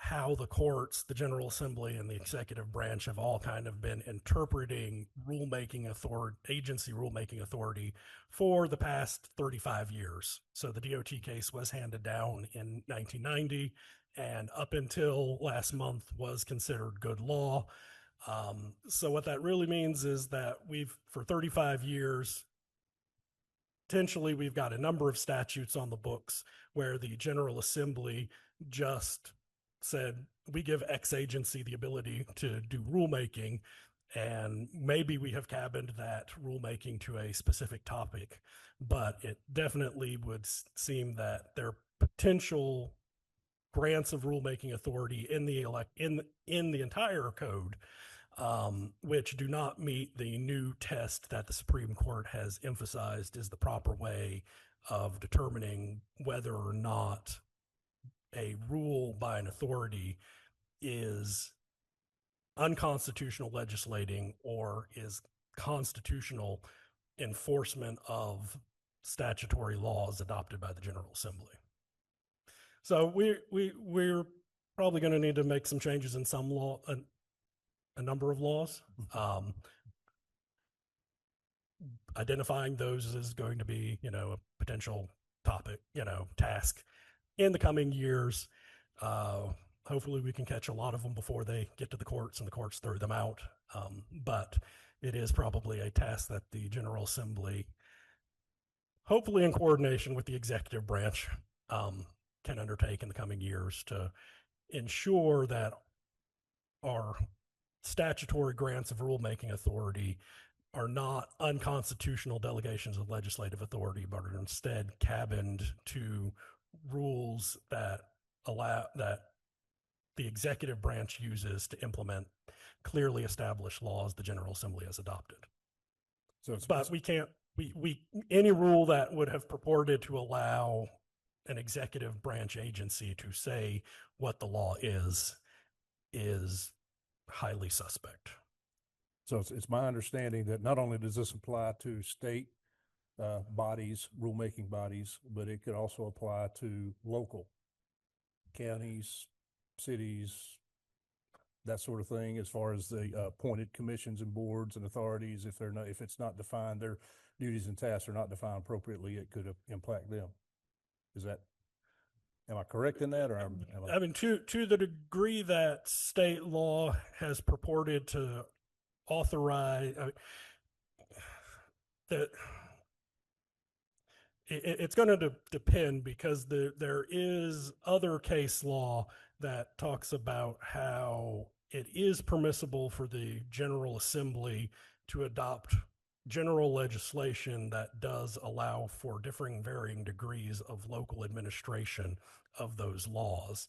how the courts, the General Assembly, and the executive branch have all kind of been interpreting rulemaking authority, agency rulemaking authority for the past 35 years. So the DOT case was handed down in 1990, and up until last month was considered good law. So what that really means is that for 35 years, potentially we've got a number of statutes on the books where the General Assembly just said, we give X agency the ability to do rulemaking, and maybe we have cabined that rulemaking to a specific topic, but it definitely would seem that their potential grants of rulemaking authority in the entire code, which do not meet the new test that the Supreme Court has emphasized is the proper way of determining whether or not a rule by an authority is unconstitutional legislating or is constitutional enforcement of statutory laws adopted by the General Assembly. So we're probably going to need to make some changes in some law, a number of laws. Identifying those is going to be, a potential topic, task in the coming years. Hopefully we can catch a lot of them before they get to the courts and the courts throw them out. But it is probably a task that the General Assembly, hopefully in coordination with the executive branch, can undertake in the coming years to ensure that our statutory grants of rulemaking authority are not unconstitutional delegations of legislative authority, but are instead cabined to rules that allow that the executive branch uses to implement clearly established laws the General Assembly has adopted. But we can't, any rule that would have purported to allow an executive branch agency to say what the law is highly suspect. So it's my understanding that not only does this apply to state bodies, rulemaking bodies, but it could also apply to local counties, cities, that sort of thing, as far as the appointed commissions and boards and authorities. If it's not defined, their duties and tasks are not defined appropriately, it could impact them. Am I correct in that, or I mean, to the degree that state law has purported to authorize that, it's going to depend, because there is other case law that talks about how it is permissible for the General Assembly to adopt general legislation that does allow for varying degrees of local administration of those laws.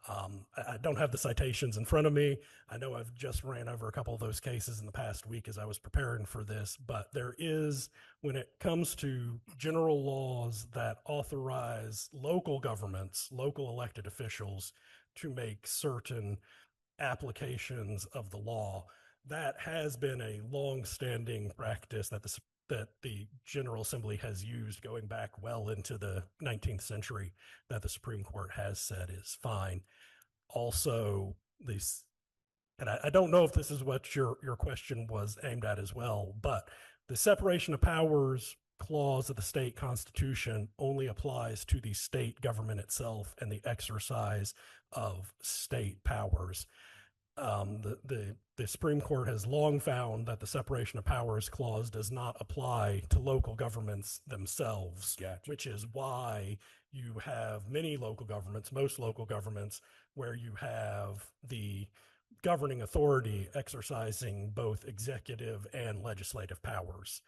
I don't have the citations in front of me. I know I've just ran over a couple of those cases in the past week as I was preparing for this, but there is, when it comes to general laws that authorize local governments, local elected officials to make certain applications of the law, that has been a long-standing practice that the General Assembly has used going back well into the 19th century, that the Supreme Court has said is fine. also these, and I don't know if this is what your question was aimed at as well, but the separation of powers clause of the state constitution only applies to the state government itself and the exercise of state powers. The Supreme Court has long found that the separation of powers clause does not apply to local governments themselves, Gotcha. which is why you have many local governments, most local governments, where you have the governing authority exercising both executive and legislative powers.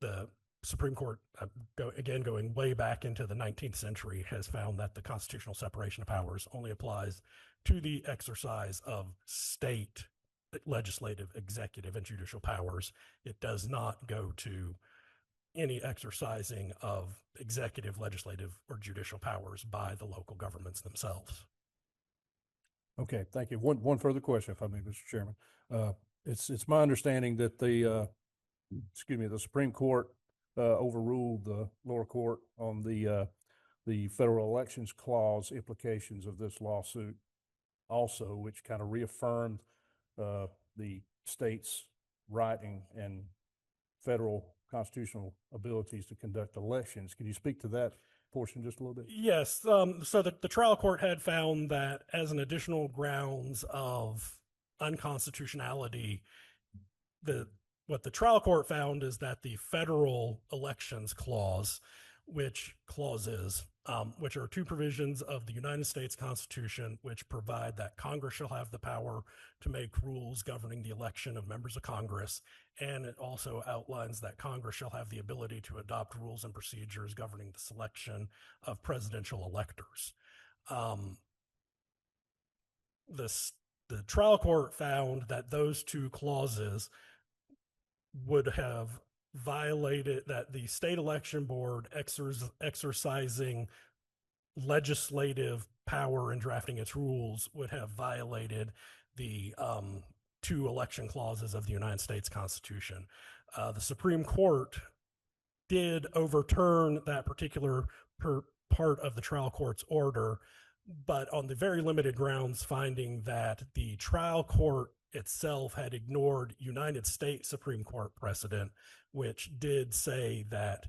The Supreme Court, going way back into the 19th century, has found that the constitutional separation of powers only applies to the exercise of state legislative, executive, and judicial powers. It does not go to any exercising of executive, legislative, or judicial powers by the local governments themselves. Okay, thank you. One further question, if I may, Mr. Chairman. It's my understanding that the Supreme Court overruled the lower court on the federal elections clause implications of this lawsuit also, which kind of reaffirmed the state's right and federal constitutional abilities to conduct elections. Can you speak to that portion just a little bit? Yes. So the trial court had found that as an additional grounds of unconstitutionality, what the trial court found is that the federal elections clause, which are two provisions of the United States Constitution, which provide that Congress shall have the power to make rules governing the election of members of Congress. And it also outlines that Congress shall have the ability to adopt rules and procedures governing the selection of presidential electors. The trial court found that those two clauses would have violated, that the state election board exercising legislative power in drafting its rules would have violated the two election clauses of the United States Constitution. The Supreme Court did overturn that particular part of the trial court's order, but on the very limited grounds, finding that the trial court itself had ignored United States Supreme Court precedent, which did say that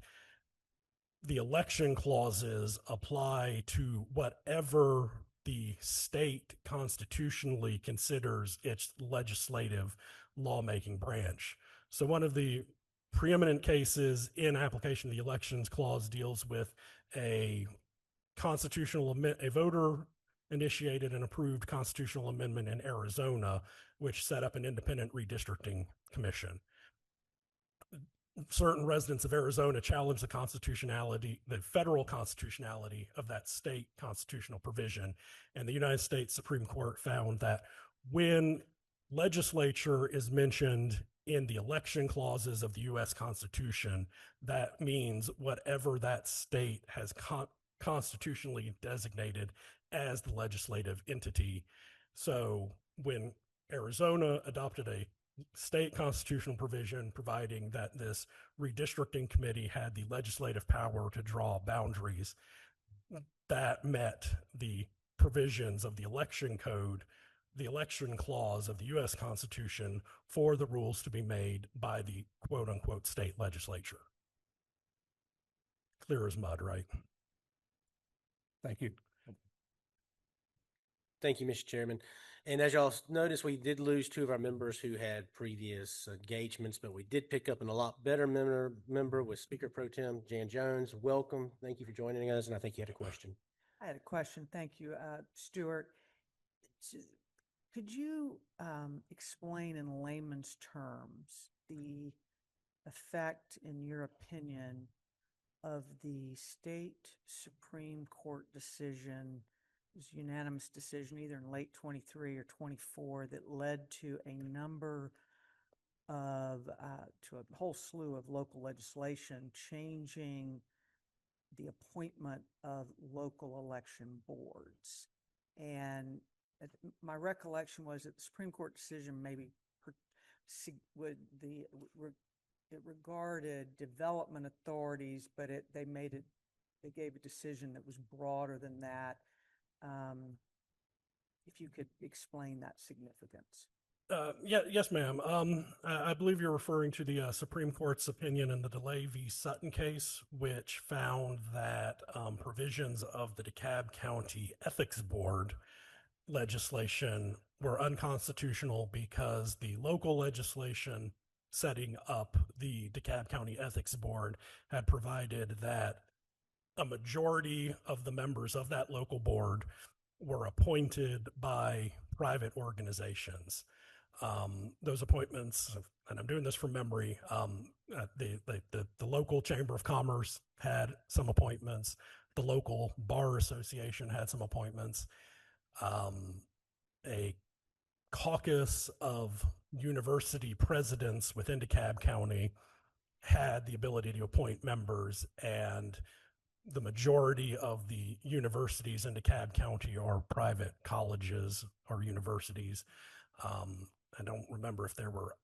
the election clauses apply to whatever the state constitutionally considers its legislative lawmaking branch. So one of the preeminent cases in application of the elections clause deals with a voter initiated and approved constitutional amendment in Arizona, which set up an independent redistricting commission. Certain residents of Arizona challenged the federal constitutionality of that state constitutional provision. And the United States Supreme Court found that when legislature is mentioned in the election clauses of the U.S. Constitution, that means whatever that state has constitutionally designated as the legislative entity. So when Arizona adopted a state constitutional provision providing that this redistricting committee had the legislative power to draw boundaries, that met the provisions of the election code, the election clause of the U.S. Constitution, for the rules to be made by the quote unquote state legislature. Clear as mud, right? Thank you. Thank you, Mr. Chairman. And as y'all noticed, we did lose two of our members who had previous engagements, but we did pick up a lot better member with Speaker Pro Tem Jan Jones. Welcome. Thank you for joining us. And I think you had a question. I had a question. Thank you, Stuart. Could you explain in layman's terms the effect, in your opinion, of the state Supreme Court decision, it was a unanimous decision either in late 23 or 24, that led to a number of, to a whole slew of local legislation changing the appointment of local election boards? And my recollection was that the Supreme Court decision maybe it regarded development authorities, but they gave a decision that was broader than that. if you could explain that significance. Yes, ma'am. I believe you're referring to the Supreme Court's opinion in the DeLay v. Sutton case, which found that provisions of the DeKalb County Ethics Board legislation were unconstitutional because the local legislation setting up the DeKalb County Ethics Board had provided that a majority of the members of that local board were appointed by private organizations. Those appointments, and I'm doing this from memory, the local Chamber of Commerce had some appointments. The local Bar Association had some appointments. A caucus of university presidents within DeKalb County had the ability to appoint members, and the majority of the universities in DeKalb County are private colleges or universities. I don't remember if there were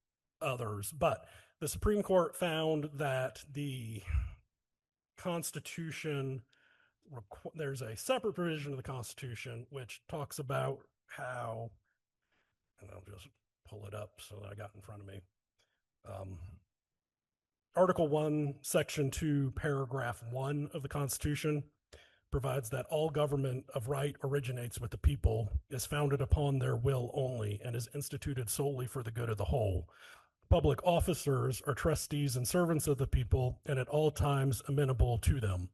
others, but the Supreme Court found that the Constitution, there's a separate provision of the Constitution which talks about how, and I'll just pull it up so that I got in front of me. Article 1, Section 2, Paragraph 1 of the Constitution provides that all government of right originates with the people, is founded upon their will only, and is instituted solely for the good of the whole. Public officers are trustees and servants of the people, and at all times amenable to them.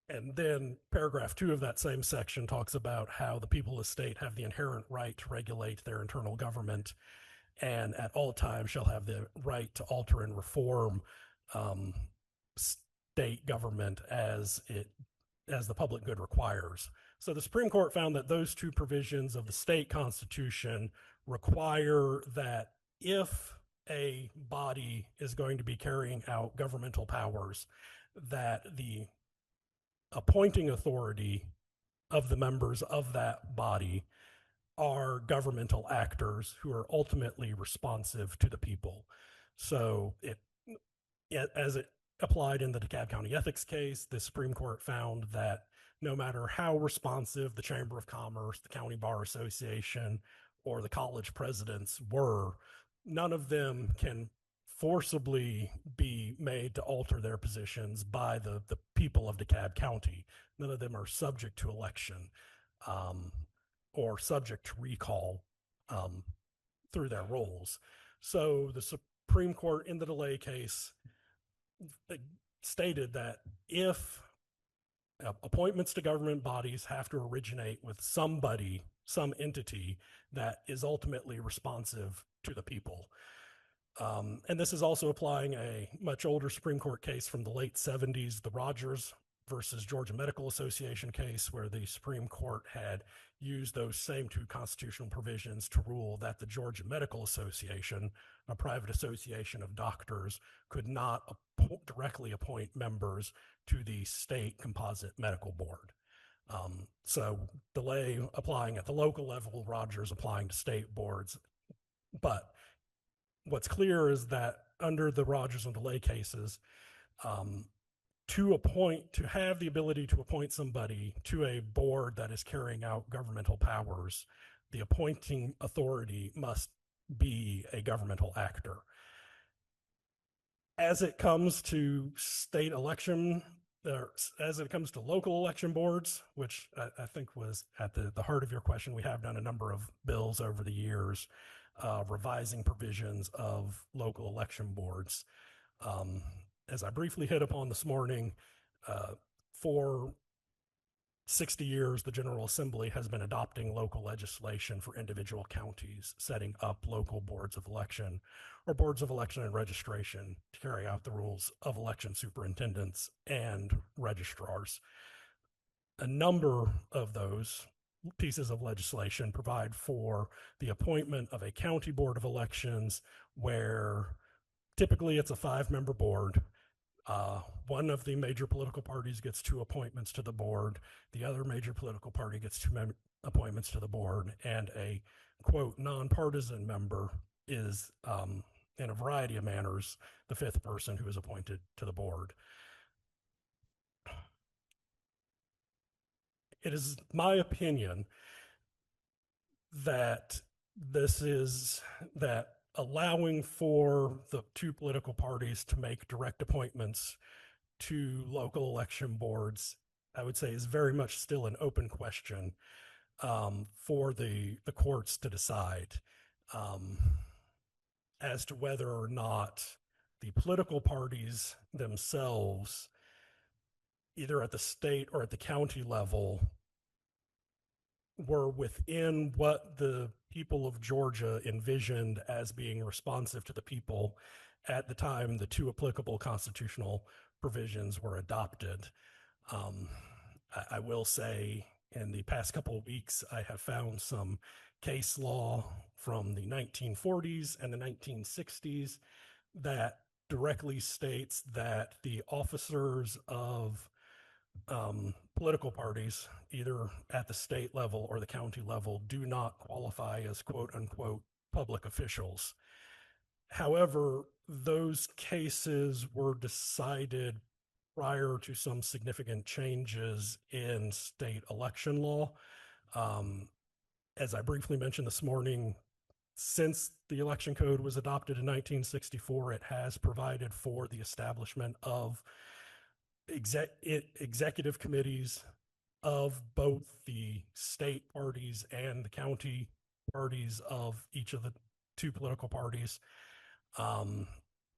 And then paragraph 2 of that same section talks about how the people of the state have the inherent right to regulate their internal government, and at all times shall have the right to alter and reform state government as the public good requires. So the Supreme Court found that those two provisions of the state constitution require that if a body is going to be carrying out governmental powers, that the appointing authority of the members of that body are governmental actors who are ultimately responsive to the people. So as it applied in the DeKalb County ethics case, the Supreme Court found that no matter how responsive the Chamber of Commerce, the County Bar Association, or the college presidents were, none of them can forcibly be made to alter their positions by the people of DeKalb County. None of them are subject to election or subject to recall through their roles. So the Supreme Court in the DeLay case stated that if appointments to government bodies have to originate with somebody, some entity that is ultimately responsive to the people. And this is also applying a much older Supreme Court case from the late 70s, the Rogers versus Georgia Medical Association case, where the Supreme Court had used those same two constitutional provisions to rule that the Georgia Medical Association, a private association of doctors, could not directly appoint members to the state composite medical board. So DeLay applying at the local level, Rogers applying to state boards. But what's clear is that under the Rogers and DeLay cases, to have the ability to appoint somebody to a board that is carrying out governmental powers, the appointing authority must be a governmental actor. As it comes to state election, as it comes to local election boards, which I think was at the heart of your question, we have done a number of bills over the years revising provisions of local election boards. As I briefly hit upon this morning, for 60 years, the General Assembly has been adopting local legislation for individual counties, setting up local boards of election or boards of election and registration to carry out the rules of election superintendents and registrars. A number of those pieces of legislation provide for the appointment of a county board of elections, where typically it's a 5-member board. One of the major political parties gets 2 appointments to the board. The other major political party gets 2 appointments to the board, and a, quote, nonpartisan member is, in a variety of manners, the 5th person who is appointed to the board. it is my opinion that that allowing for the two political parties to make direct appointments to local election boards, I would say, is very much still an open question for the courts to decide as to whether or not the political parties themselves, either at the state or at the county level, were within what the people of Georgia envisioned as being responsive to the people at the time the two applicable constitutional provisions were adopted. I will say in the past couple of weeks, I have found some case law from the 1940s and the 1960s that directly states that the officers of political parties, either at the state level or the county level, do not qualify as quote unquote public officials. However, those cases were decided prior to some significant changes in state election law. As I briefly mentioned this morning, since the election code was adopted in 1964, it has provided for the establishment of executive committees of both the state parties and the county parties of each of the two political parties.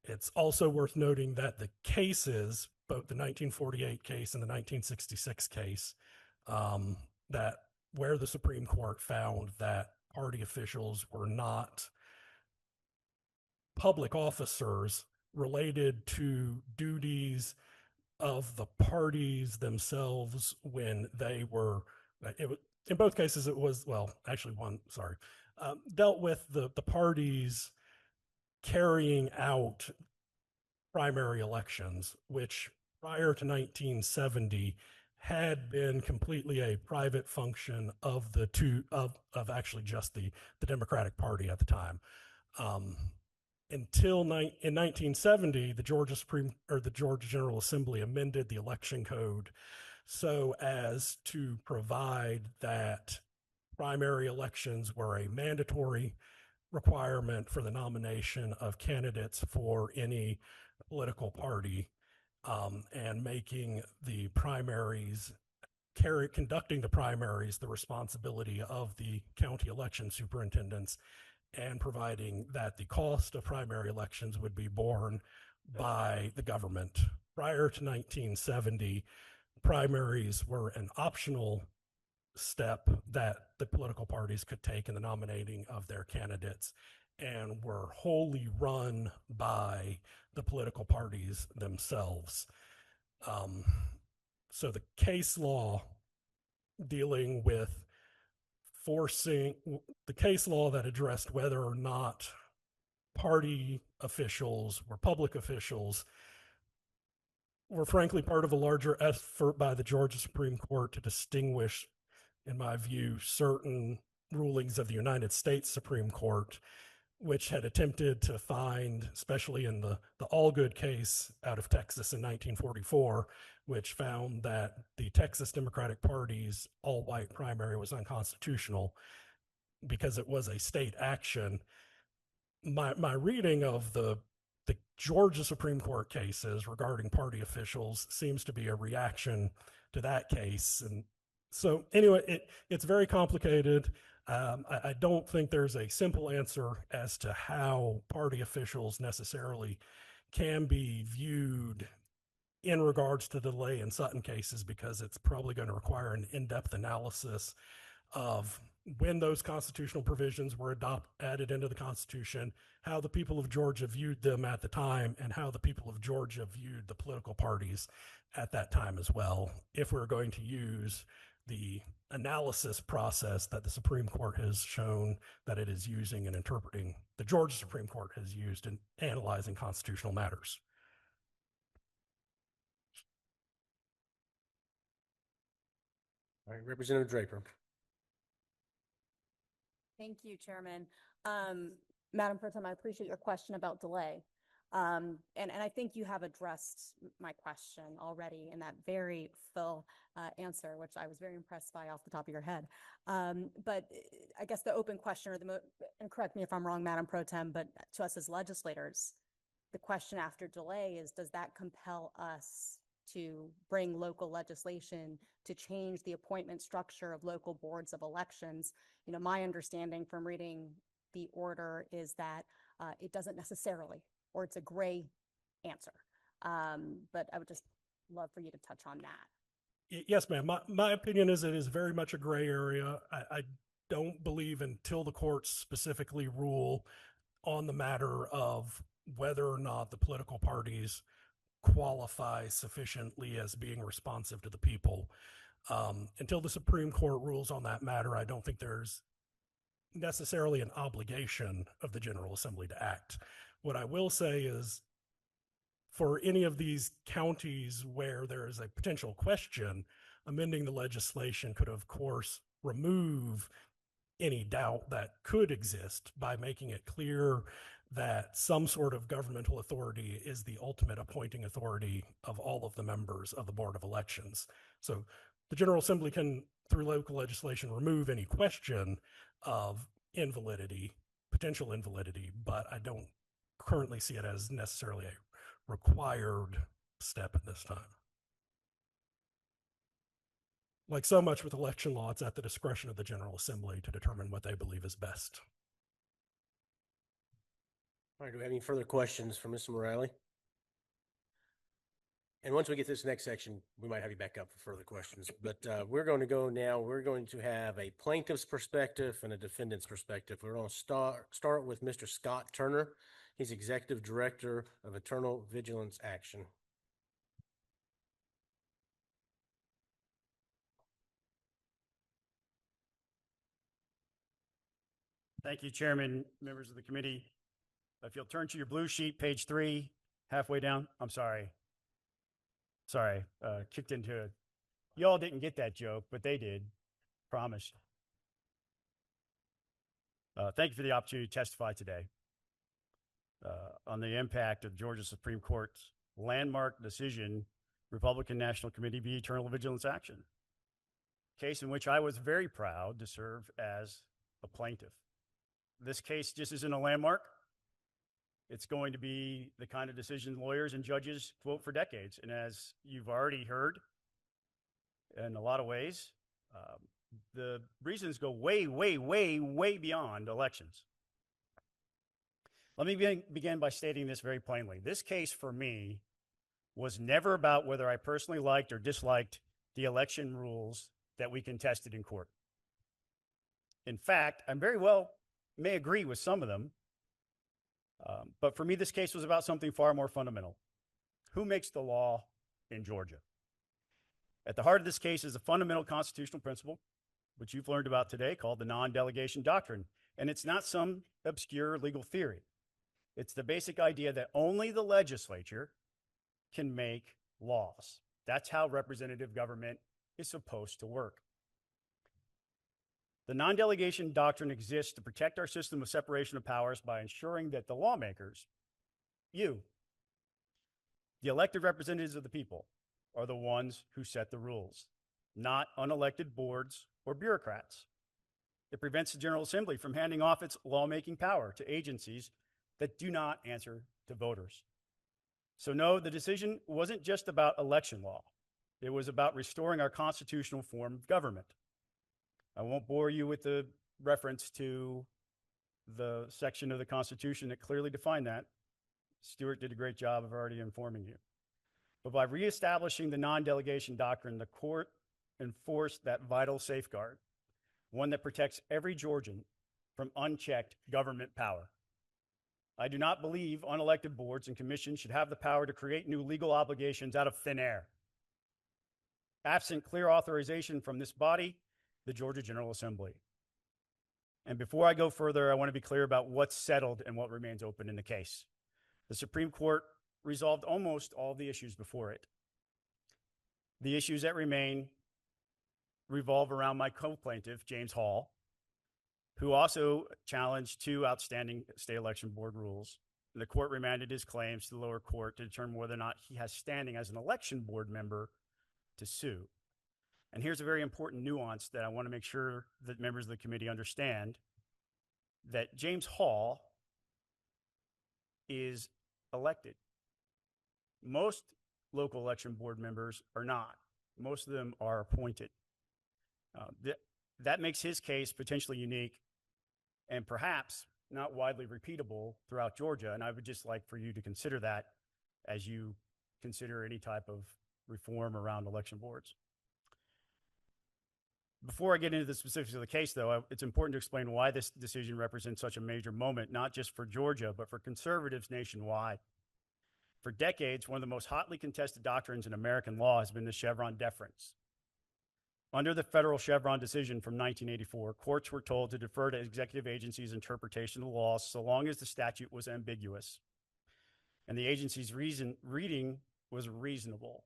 It's also worth noting that the cases, both the 1948 case and the 1966 case, that where the Supreme Court found that party officials were not public officers related to duties of the parties themselves when they were, in both cases it was, well, actually one, sorry, dealt with the parties carrying out primary elections, which prior to 1970 had been completely a private function of the two of actually just the Democratic Party at the time. Until in 1970, the Georgia General Assembly amended the election code so as to provide that primary elections were a mandatory requirement for the nomination of candidates for any political party, and making the primaries, conducting the primaries, the responsibility of the county election superintendents, and providing that the cost of primary elections would be borne by the government. Prior to 1970, primaries were an optional step that the political parties could take in the nominating of their candidates and were wholly run by the political parties themselves. So the case law dealing with forcing, the case law that addressed whether or not party officials were public officials were frankly part of a larger effort by the Georgia Supreme Court to distinguish, in my view, certain rulings of the United States Supreme Court, which had attempted to find, especially in the Allgood case out of Texas in 1944, which found that the Texas Democratic Party's all-white primary was unconstitutional because it was a state action. My reading of the Georgia Supreme Court cases regarding party officials seems to be a reaction to that case. And so anyway, it's very complicated. I don't think there's a simple answer as to how party officials necessarily can be viewed in regards to the delay in Sutton cases, because it's probably going to require an in-depth analysis of when those constitutional provisions were added into the Constitution, how the people of Georgia viewed them at the time, and how the people of Georgia viewed the political parties at that time as well, if we're going to use the analysis process that the Supreme Court has shown that it is using in interpreting, the Georgia Supreme Court has used in analyzing constitutional matters. All right, Representative Draper. Thank you, Chairman. Madam Pro Tem, I appreciate your question about delay. And I think you have addressed my question already in that very full answer, which I was very impressed by off the top of your head. But I guess the open question, and correct me if I'm wrong, Madam Pro Tem, but to us as legislators, the question after delay is, does that compel us to bring local legislation to change the appointment structure of local boards of elections? You know, my understanding from reading the order is that it doesn't necessarily, or it's a gray answer. But I would just love for you to touch on that. Yes, ma'am. My opinion is it is very much a gray area. I don't believe until the courts specifically rule on the matter of whether or not the political parties qualify sufficiently as being responsive to the people. Until the Supreme Court rules on that matter, I don't think there's necessarily an obligation of the General Assembly to act. What I will say is, for any of these counties where there is a potential question, amending the legislation could, of course, remove any doubt that could exist by making it clear that some sort of governmental authority is the ultimate appointing authority of all of the members of the Board of Elections. So the General Assembly can, through local legislation, remove any question of invalidity, potential invalidity, but I don't currently see it as necessarily a required step at this time. Like so much with election law, it's at the discretion of the General Assembly to determine what they believe is best. All right, do we have any further questions for Mr. Morale? And once we get to this next section, we might have you back up for further questions. But we're going to go now. We're going to have a plaintiff's perspective and a defendant's perspective. We're going to start with Mr. Scott Turner. He's Executive Director of Eternal Vigilance Action. Thank you, Chairman, members of the committee. If you'll turn to your blue sheet, page 3, halfway down. I'm sorry. Kicked into it. Y'all didn't get that joke, but they did. Promise. Thank you for the opportunity to testify today on the impact of Georgia Supreme Court's landmark decision, Republican National Committee v. Eternal Vigilance Action, case in which I was very proud to serve as a plaintiff. This case just isn't a landmark. It's going to be the kind of decision lawyers and judges quote for decades. And as you've already heard, in a lot of ways, the reasons go way, way, way, way beyond elections. Let me begin by stating this very plainly. This case for me was never about whether I personally liked or disliked the election rules that we contested in court. In fact, I very well may agree with some of them, but for me, this case was about something far more fundamental. Who makes the law in Georgia? At the heart of this case is a fundamental constitutional principle, which you've learned about today, called the non-delegation doctrine. And it's not some obscure legal theory. It's the basic idea that only the legislature can make laws. That's how representative government is supposed to work. The non-delegation doctrine exists to protect our system of separation of powers by ensuring that the lawmakers, you, the elected representatives of the people, are the ones who set the rules, not unelected boards or bureaucrats. It prevents the General Assembly from handing off its lawmaking power to agencies that do not answer to voters. So no, the decision wasn't just about election law. It was about restoring our constitutional form of government. I won't bore you with the reference to the section of the Constitution that clearly defined that. Stuart did a great job of already informing you. But by reestablishing the non-delegation doctrine, the court enforced that vital safeguard, one that protects every Georgian from unchecked government power. I do not believe unelected boards and commissions should have the power to create new legal obligations out of thin air. Absent clear authorization from this body, the Georgia General Assembly. And before I go further, I want to be clear about what's settled and what remains open in the case. The Supreme Court resolved almost all the issues before it. The issues that remain revolve around my co-plaintiff, James Hall, who also challenged 2 outstanding state election board rules The court remanded his claims to the lower court to determine whether or not he has standing as an election board member to sue. And here's a very important nuance that I want to make sure that members of the committee understand, that James Hall is elected. Most local election board members are not. Most of them are appointed. That makes his case potentially unique and perhaps not widely repeatable throughout Georgia. And I would just like for you to consider that as you consider any type of reform around election boards. Before I get into the specifics of the case, though, it's important to explain why this decision represents such a major moment, not just for Georgia, but for conservatives nationwide. For decades, one of the most hotly contested doctrines in American law has been the Chevron deference. Under the federal Chevron decision from 1984, courts were told to defer to executive agencies' interpretation of the law so long as the statute was ambiguous and the agency's reading was reasonable.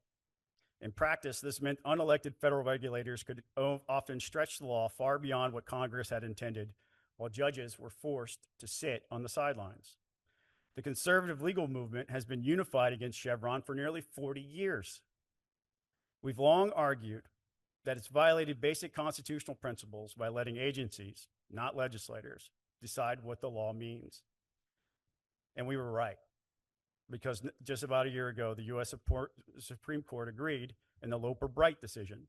In practice, this meant unelected federal regulators could often stretch the law far beyond what Congress had intended, while judges were forced to sit on the sidelines. The conservative legal movement has been unified against Chevron for nearly 40 years. We've long argued that it's violated basic constitutional principles by letting agencies, not legislators, decide what the law means. And we were right, because just about a year ago, the U.S. Supreme Court agreed in the Loper-Bright decision.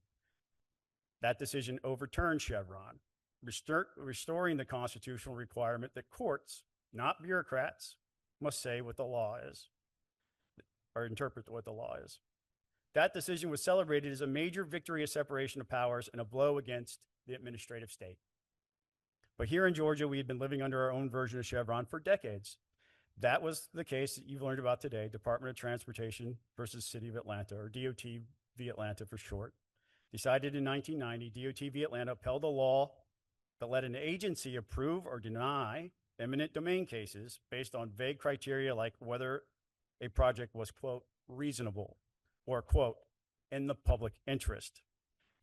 That decision overturned Chevron, restoring the constitutional requirement that courts, not bureaucrats, must say what the law is, or interpret what the law is. That decision was celebrated as a major victory of separation of powers and a blow against the administrative state. But here in Georgia, we had been living under our own version of Chevron for decades. That was the case that you've learned about today, Department of Transportation versus City of Atlanta, or DOT v. Atlanta for short. Decided in 1990, DOT v. Atlanta upheld a law that let an agency approve or deny eminent domain cases based on vague criteria like whether a project was, quote, reasonable, or, quote, in the public interest.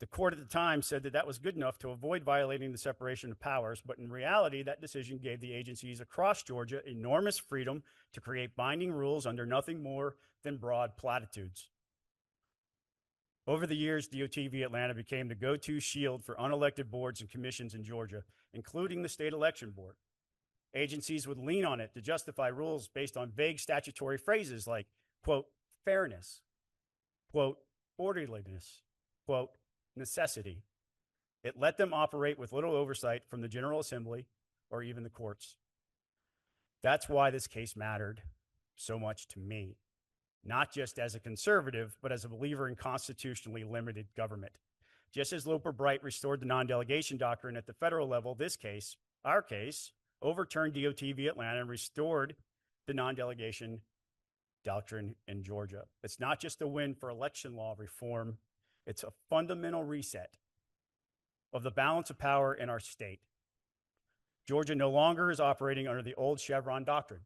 The court at the time said that that was good enough to avoid violating the separation of powers, but in reality, that decision gave the agencies across Georgia enormous freedom to create binding rules under nothing more than broad platitudes. Over the years, DOT v. Atlanta became the go-to shield for unelected boards and commissions in Georgia, including the state election board. Agencies would lean on it to justify rules based on vague statutory phrases like, quote, fairness, quote, orderliness, quote, necessity. It let them operate with little oversight from the General Assembly or even the courts. That's why this case mattered so much to me, not just as a conservative, but as a believer in constitutionally limited government. Just as Loper-Bright restored the non-delegation doctrine at the federal level, this case, our case, overturned DOT v. Atlanta and restored the non-delegation doctrine in Georgia. It's not just a win for election law reform, it's a fundamental reset of the balance of power in our state. Georgia no longer is operating under the old Chevron doctrine.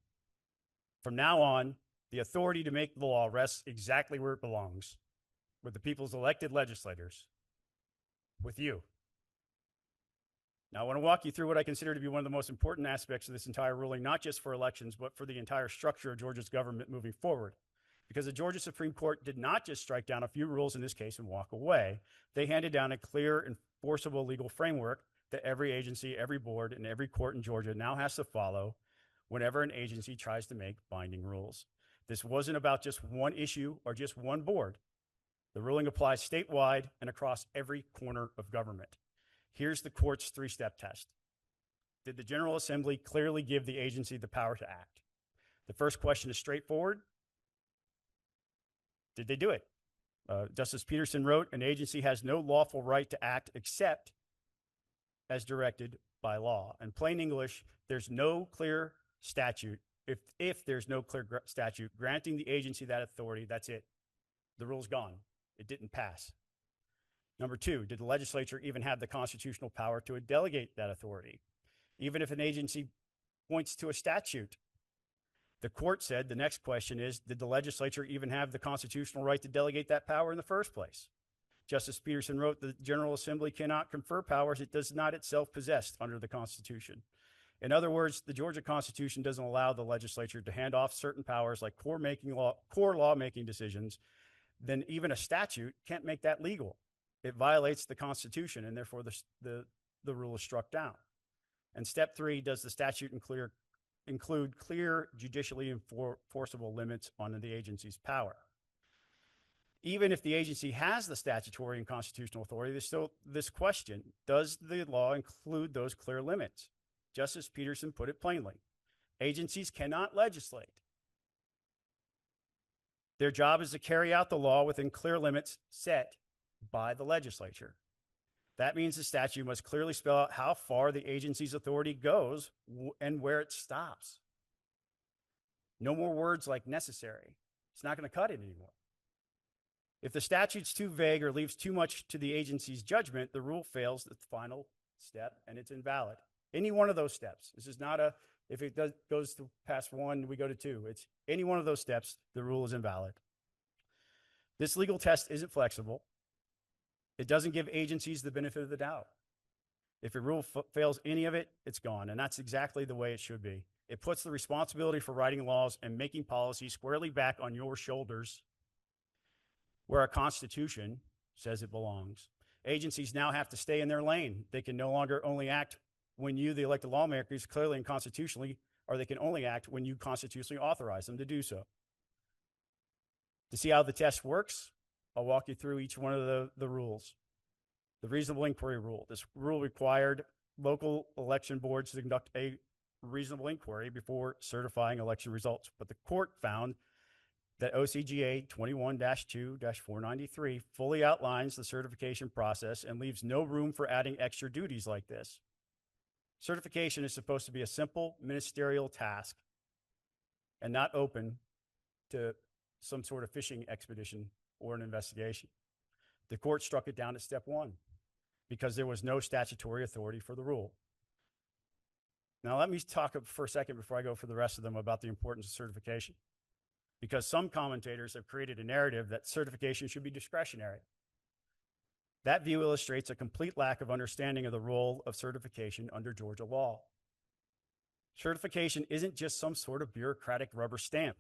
From now on, the authority to make the law rests exactly where it belongs, with the people's elected legislators, with you. Now, I want to walk you through what I consider to be one of the most important aspects of this entire ruling, not just for elections, but for the entire structure of Georgia's government moving forward. Because the Georgia Supreme Court did not just strike down a few rules in this case and walk away. They handed down a clear, enforceable legal framework that every agency, every board, and every court in Georgia now has to follow whenever an agency tries to make binding rules. This wasn't about just one issue or just one board. The ruling applies statewide and across every corner of government. Here's the court's three-step test. Did the General Assembly clearly give the agency the power to act? The first question is straightforward. Did they do it? Justice Peterson wrote, an agency has no lawful right to act except as directed by law. In plain English, there's no clear statute. If there's no clear statute granting the agency that authority, that's it. The rule's gone. It didn't pass. Number two, did the legislature even have the constitutional power to delegate that authority? Even if an agency points to a statute, the court said the next question is, did the legislature even have the constitutional right to delegate that power in the first place? Justice Peterson wrote, the General Assembly cannot confer powers it does not itself possess under the Constitution. In other words, the Georgia Constitution doesn't allow the legislature to hand off certain powers like core lawmaking decisions. Then even a statute can't make that legal. It violates the Constitution, and therefore the rule is struck down. And step 3, does the statute include clear judicially enforceable limits on the agency's power? Even if the agency has the statutory and constitutional authority, there's still this question: does the law include those clear limits? Justice Peterson put it plainly: agencies cannot legislate. Their job is to carry out the law within clear limits set by the legislature. That means the statute must clearly spell out how far the agency's authority goes and where it stops. No more words like necessary. It's not going to cut it anymore. If the statute's too vague or leaves too much to the agency's judgment, the rule fails at the final step and it's invalid. Any one of those steps. This is not if it goes to past 1, we go to 2. It's any one of those steps, the rule is invalid. This legal test isn't flexible. It doesn't give agencies the benefit of the doubt. If a rule fails any of it, it's gone. And that's exactly the way it should be. It puts the responsibility for writing laws and making policy squarely back on your shoulders, where our Constitution says it belongs. Agencies now have to stay in their lane. They can no longer only act when you, the elected lawmakers, clearly and constitutionally, or they can only act when you constitutionally authorize them to do so. To see how the test works, I'll walk you through each one of the rules. The reasonable inquiry rule. This rule required local election boards to conduct a reasonable inquiry before certifying election results, but the court found that OCGA 21-2-493 fully outlines the certification process and leaves no room for adding extra duties like this. Certification is supposed to be a simple ministerial task and not open to some sort of fishing expedition or an investigation. The court struck it down at step 1 because there was no statutory authority for the rule. Now let me talk for a second before I go for the rest of them about the importance of certification, because some commentators have created a narrative that certification should be discretionary. That view illustrates a complete lack of understanding of the role of certification under Georgia law. Certification isn't just some sort of bureaucratic rubber stamp.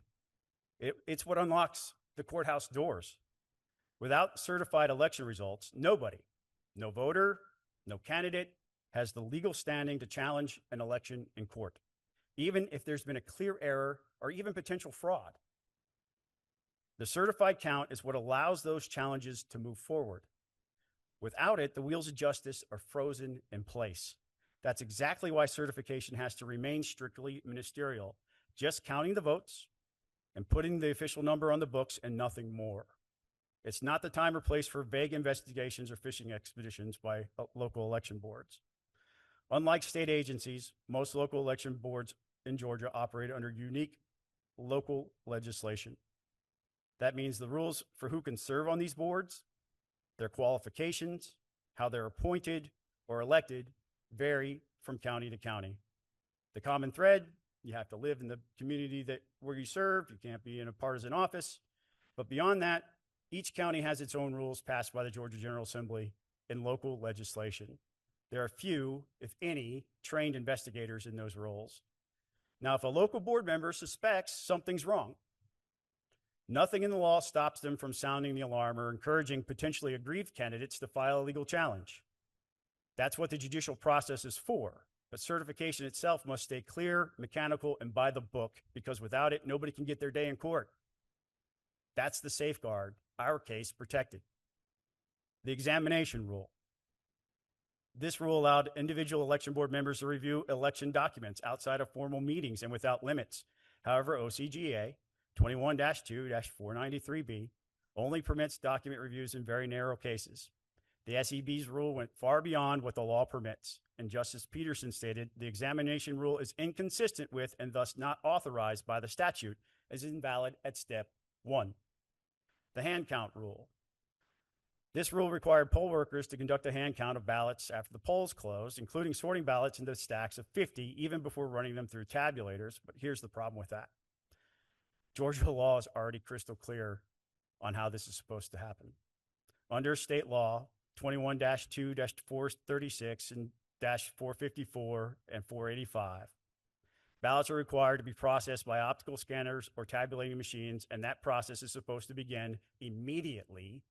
It's what unlocks the courthouse doors. Without certified election results, nobody, no voter, no candidate, has the legal standing to challenge an election in court, even if there's been a clear error or even potential fraud. The certified count is what allows those challenges to move forward. Without it, the wheels of justice are frozen in place. That's exactly why certification has to remain strictly ministerial, just counting the votes and putting the official number on the books and nothing more. It's not the time or place for vague investigations or fishing expeditions by local election boards. Unlike state agencies, most local election boards in Georgia operate under unique local legislation. That means the rules for who can serve on these boards, their qualifications, how they're appointed or elected vary from county to county. The common thread: you have to live in the community where you serve. You can't be in a partisan office. But beyond that, each county has its own rules passed by the Georgia General Assembly in local legislation. There are few, if any, trained investigators in those roles. Now, if a local board member suspects something's wrong, nothing in the law stops them from sounding the alarm or encouraging potentially aggrieved candidates to file a legal challenge. That's what the judicial process is for. But certification itself must stay clear, mechanical, and by the book, because without it, nobody can get their day in court. That's the safeguard our case protected. The examination rule. This rule allowed individual election board members to review election documents outside of formal meetings and without limits. However, OCGA 21-2-493B only permits document reviews in very narrow cases. The SEB's rule went far beyond what the law permits, and Justice Peterson stated the examination rule is inconsistent with and thus not authorized by the statute, as invalid at step 1. The hand count rule. This rule required poll workers to conduct a hand count of ballots after the polls closed, including sorting ballots into stacks of 50 even before running them through tabulators. But here's the problem with that. Georgia law is already crystal clear on how this is supposed to happen. Under state law 21-2-436 and 454 and 485. Ballots are required to be processed by optical scanners or tabulating machines, and that process is supposed to begin immediately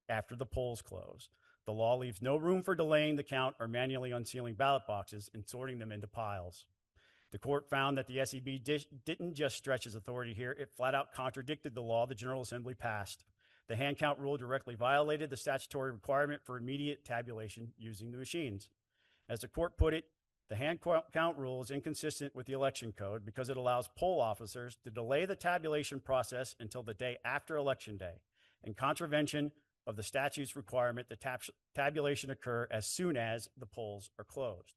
after the polls close. The law leaves no room for delaying the count or manually unsealing ballot boxes and sorting them into piles. The court found that the SEB didn't just stretch its authority here, it flat out contradicted the law the General Assembly passed. The hand count rule directly violated the statutory requirement for immediate tabulation using the machines. As the court put it, the hand count rule is inconsistent with the election code because it allows poll officers to delay the tabulation process until the day after Election Day, in contravention of the statute's requirement that tabulation occur as soon as the polls are closed.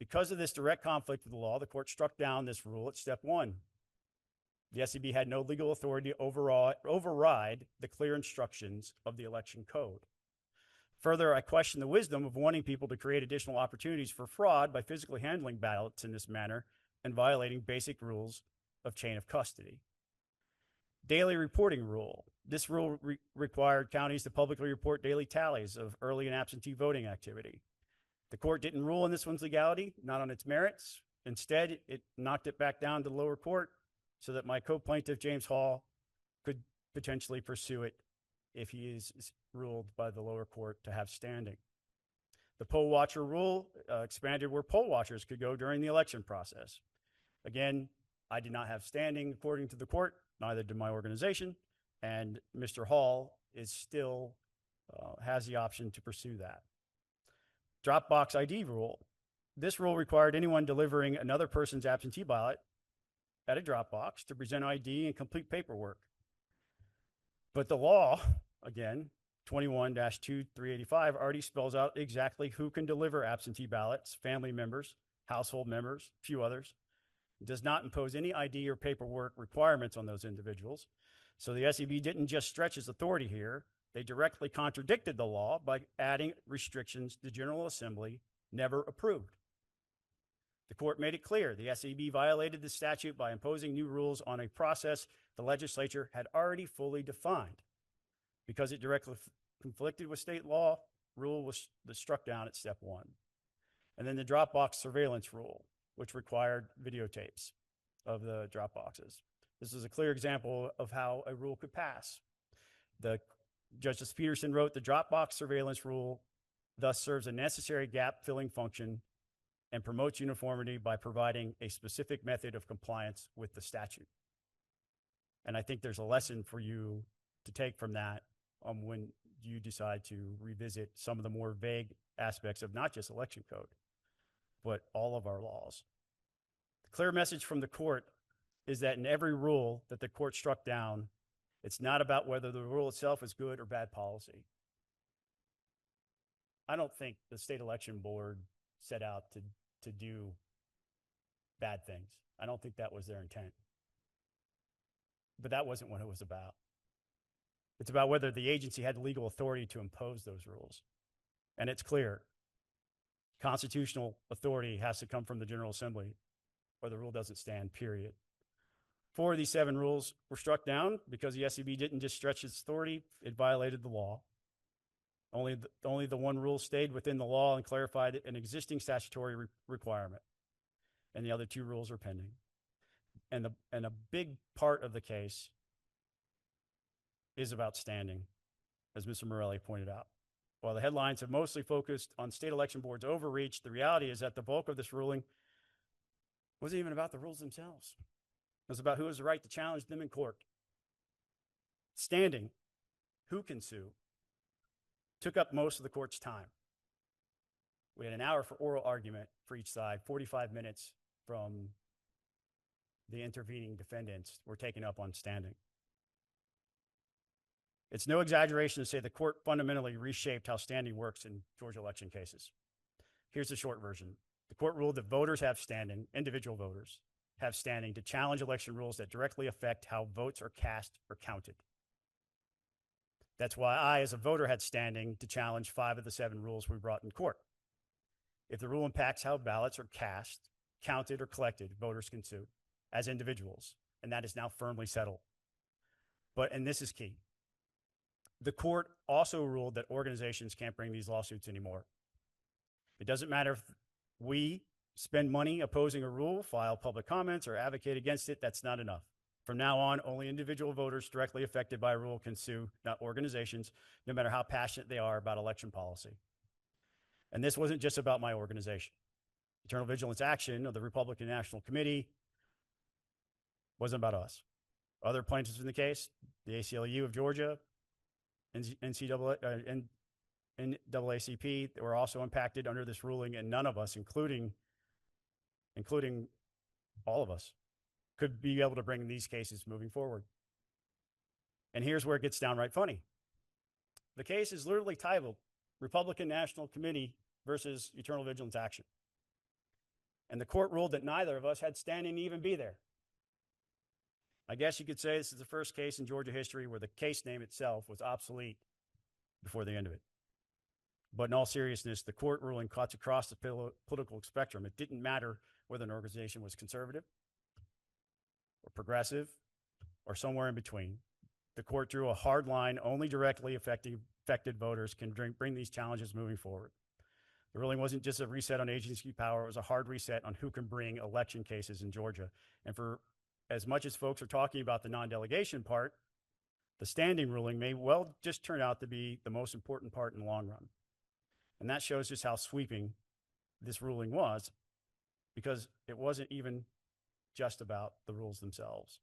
Because of this direct conflict with the law, the court struck down this rule at step 1. The SEB had no legal authority to override the clear instructions of the election code. Further, I question the wisdom of wanting people to create additional opportunities for fraud by physically handling ballots in this manner and violating basic rules of chain of custody. Daily reporting rule. This rule required counties to publicly report daily tallies of early and absentee voting activity. The court didn't rule on this one's legality, not on its merits. Instead, it knocked it back down to the lower court so that my co-plaintiff, James Hall, could potentially pursue it if he is ruled by the lower court to have standing. The poll watcher rule expanded where poll watchers could go during the election process. Again, I did not have standing according to the court, neither did my organization, and Mr. Hall is still has the option to pursue that. Dropbox ID rule. This rule required anyone delivering another person's absentee ballot at a Dropbox to present ID and complete paperwork. But the law, again, 21-2385 already spells out exactly who can deliver absentee ballots: family members, household members, a few others. It does not impose any ID or paperwork requirements on those individuals. So the SEB didn't just stretch its authority here, they directly contradicted the law by adding restrictions the General Assembly never approved. The court made it clear the SEB violated the statute by imposing new rules on a process the legislature had already fully defined. Because it directly conflicted with state law, rule was struck down at step 1. And then the Dropbox surveillance rule, which required videotapes of the Dropboxes. This is a clear example of how a rule could pass. Justice Peterson wrote, the Dropbox surveillance rule thus serves a necessary gap-filling function and promotes uniformity by providing a specific method of compliance with the statute. And I think there's a lesson for you to take from that when you decide to revisit some of the more vague aspects of not just election code, but all of our laws. The clear message from the court is that in every rule that the court struck down, it's not about whether the rule itself is good or bad policy. I don't think the state election board set out to do bad things. I don't think that was their intent. But that wasn't what it was about. It's about whether the agency had legal authority to impose those rules. And it's clear. Constitutional authority has to come from the General Assembly or the rule doesn't stand, period. 4 of these 7 rules were struck down because the SEB didn't just stretch its authority, it violated the law. Only the one rule stayed within the law and clarified an existing statutory requirement. And the other 2 rules are pending. And a big part of the case is about standing, as Mr. Morelli pointed out. While the headlines have mostly focused on state election boards' overreach, the reality is that the bulk of this ruling wasn't even about the rules themselves. It was about who has the right to challenge them in court. Standing, who can sue, took up most of the court's time. We had an hour for oral argument for each side, 45 minutes from the intervening defendants were taken up on standing. It's no exaggeration to say the court fundamentally reshaped how standing works in Georgia election cases. Here's the short version. The court ruled that voters have standing, individual voters have standing to challenge election rules that directly affect how votes are cast or counted. That's why I, as a voter, had standing to challenge 5 of the 7 rules we brought in court. If the rule impacts how ballots are cast, counted, or collected, voters can sue as individuals, and that is now firmly settled. And this is key, the court also ruled that organizations can't bring these lawsuits anymore. It doesn't matter we spend money opposing a rule, file public comments, or advocate against it, that's not enough. From now on, only individual voters directly affected by a rule can sue, not organizations, no matter how passionate they are about election policy. And this wasn't just about my organization. Eternal Vigilance Action of the Republican National Committee wasn't about us. Other plaintiffs in the case, the ACLU of Georgia, NAACP, were also impacted under this ruling, and none of us, including all of us, could be able to bring these cases moving forward. And here's where it gets downright funny. The case is literally titled Republican National Committee versus Eternal Vigilance Action. And the court ruled that neither of us had standing to even be there. I guess you could say this is the first case in Georgia history where the case name itself was obsolete before the end of it. But in all seriousness, the court ruling cuts across the political spectrum. It didn't matter whether an organization was conservative or progressive or somewhere in between. The court drew a hard line. Only directly affected voters can bring these challenges moving forward. The ruling wasn't just a reset on agency power. It was a hard reset on who can bring election cases in Georgia. And for as much as folks are talking about the non-delegation part, the standing ruling may well just turn out to be the most important part in the long run. And that shows just how sweeping this ruling was, because it wasn't even just about the rules themselves.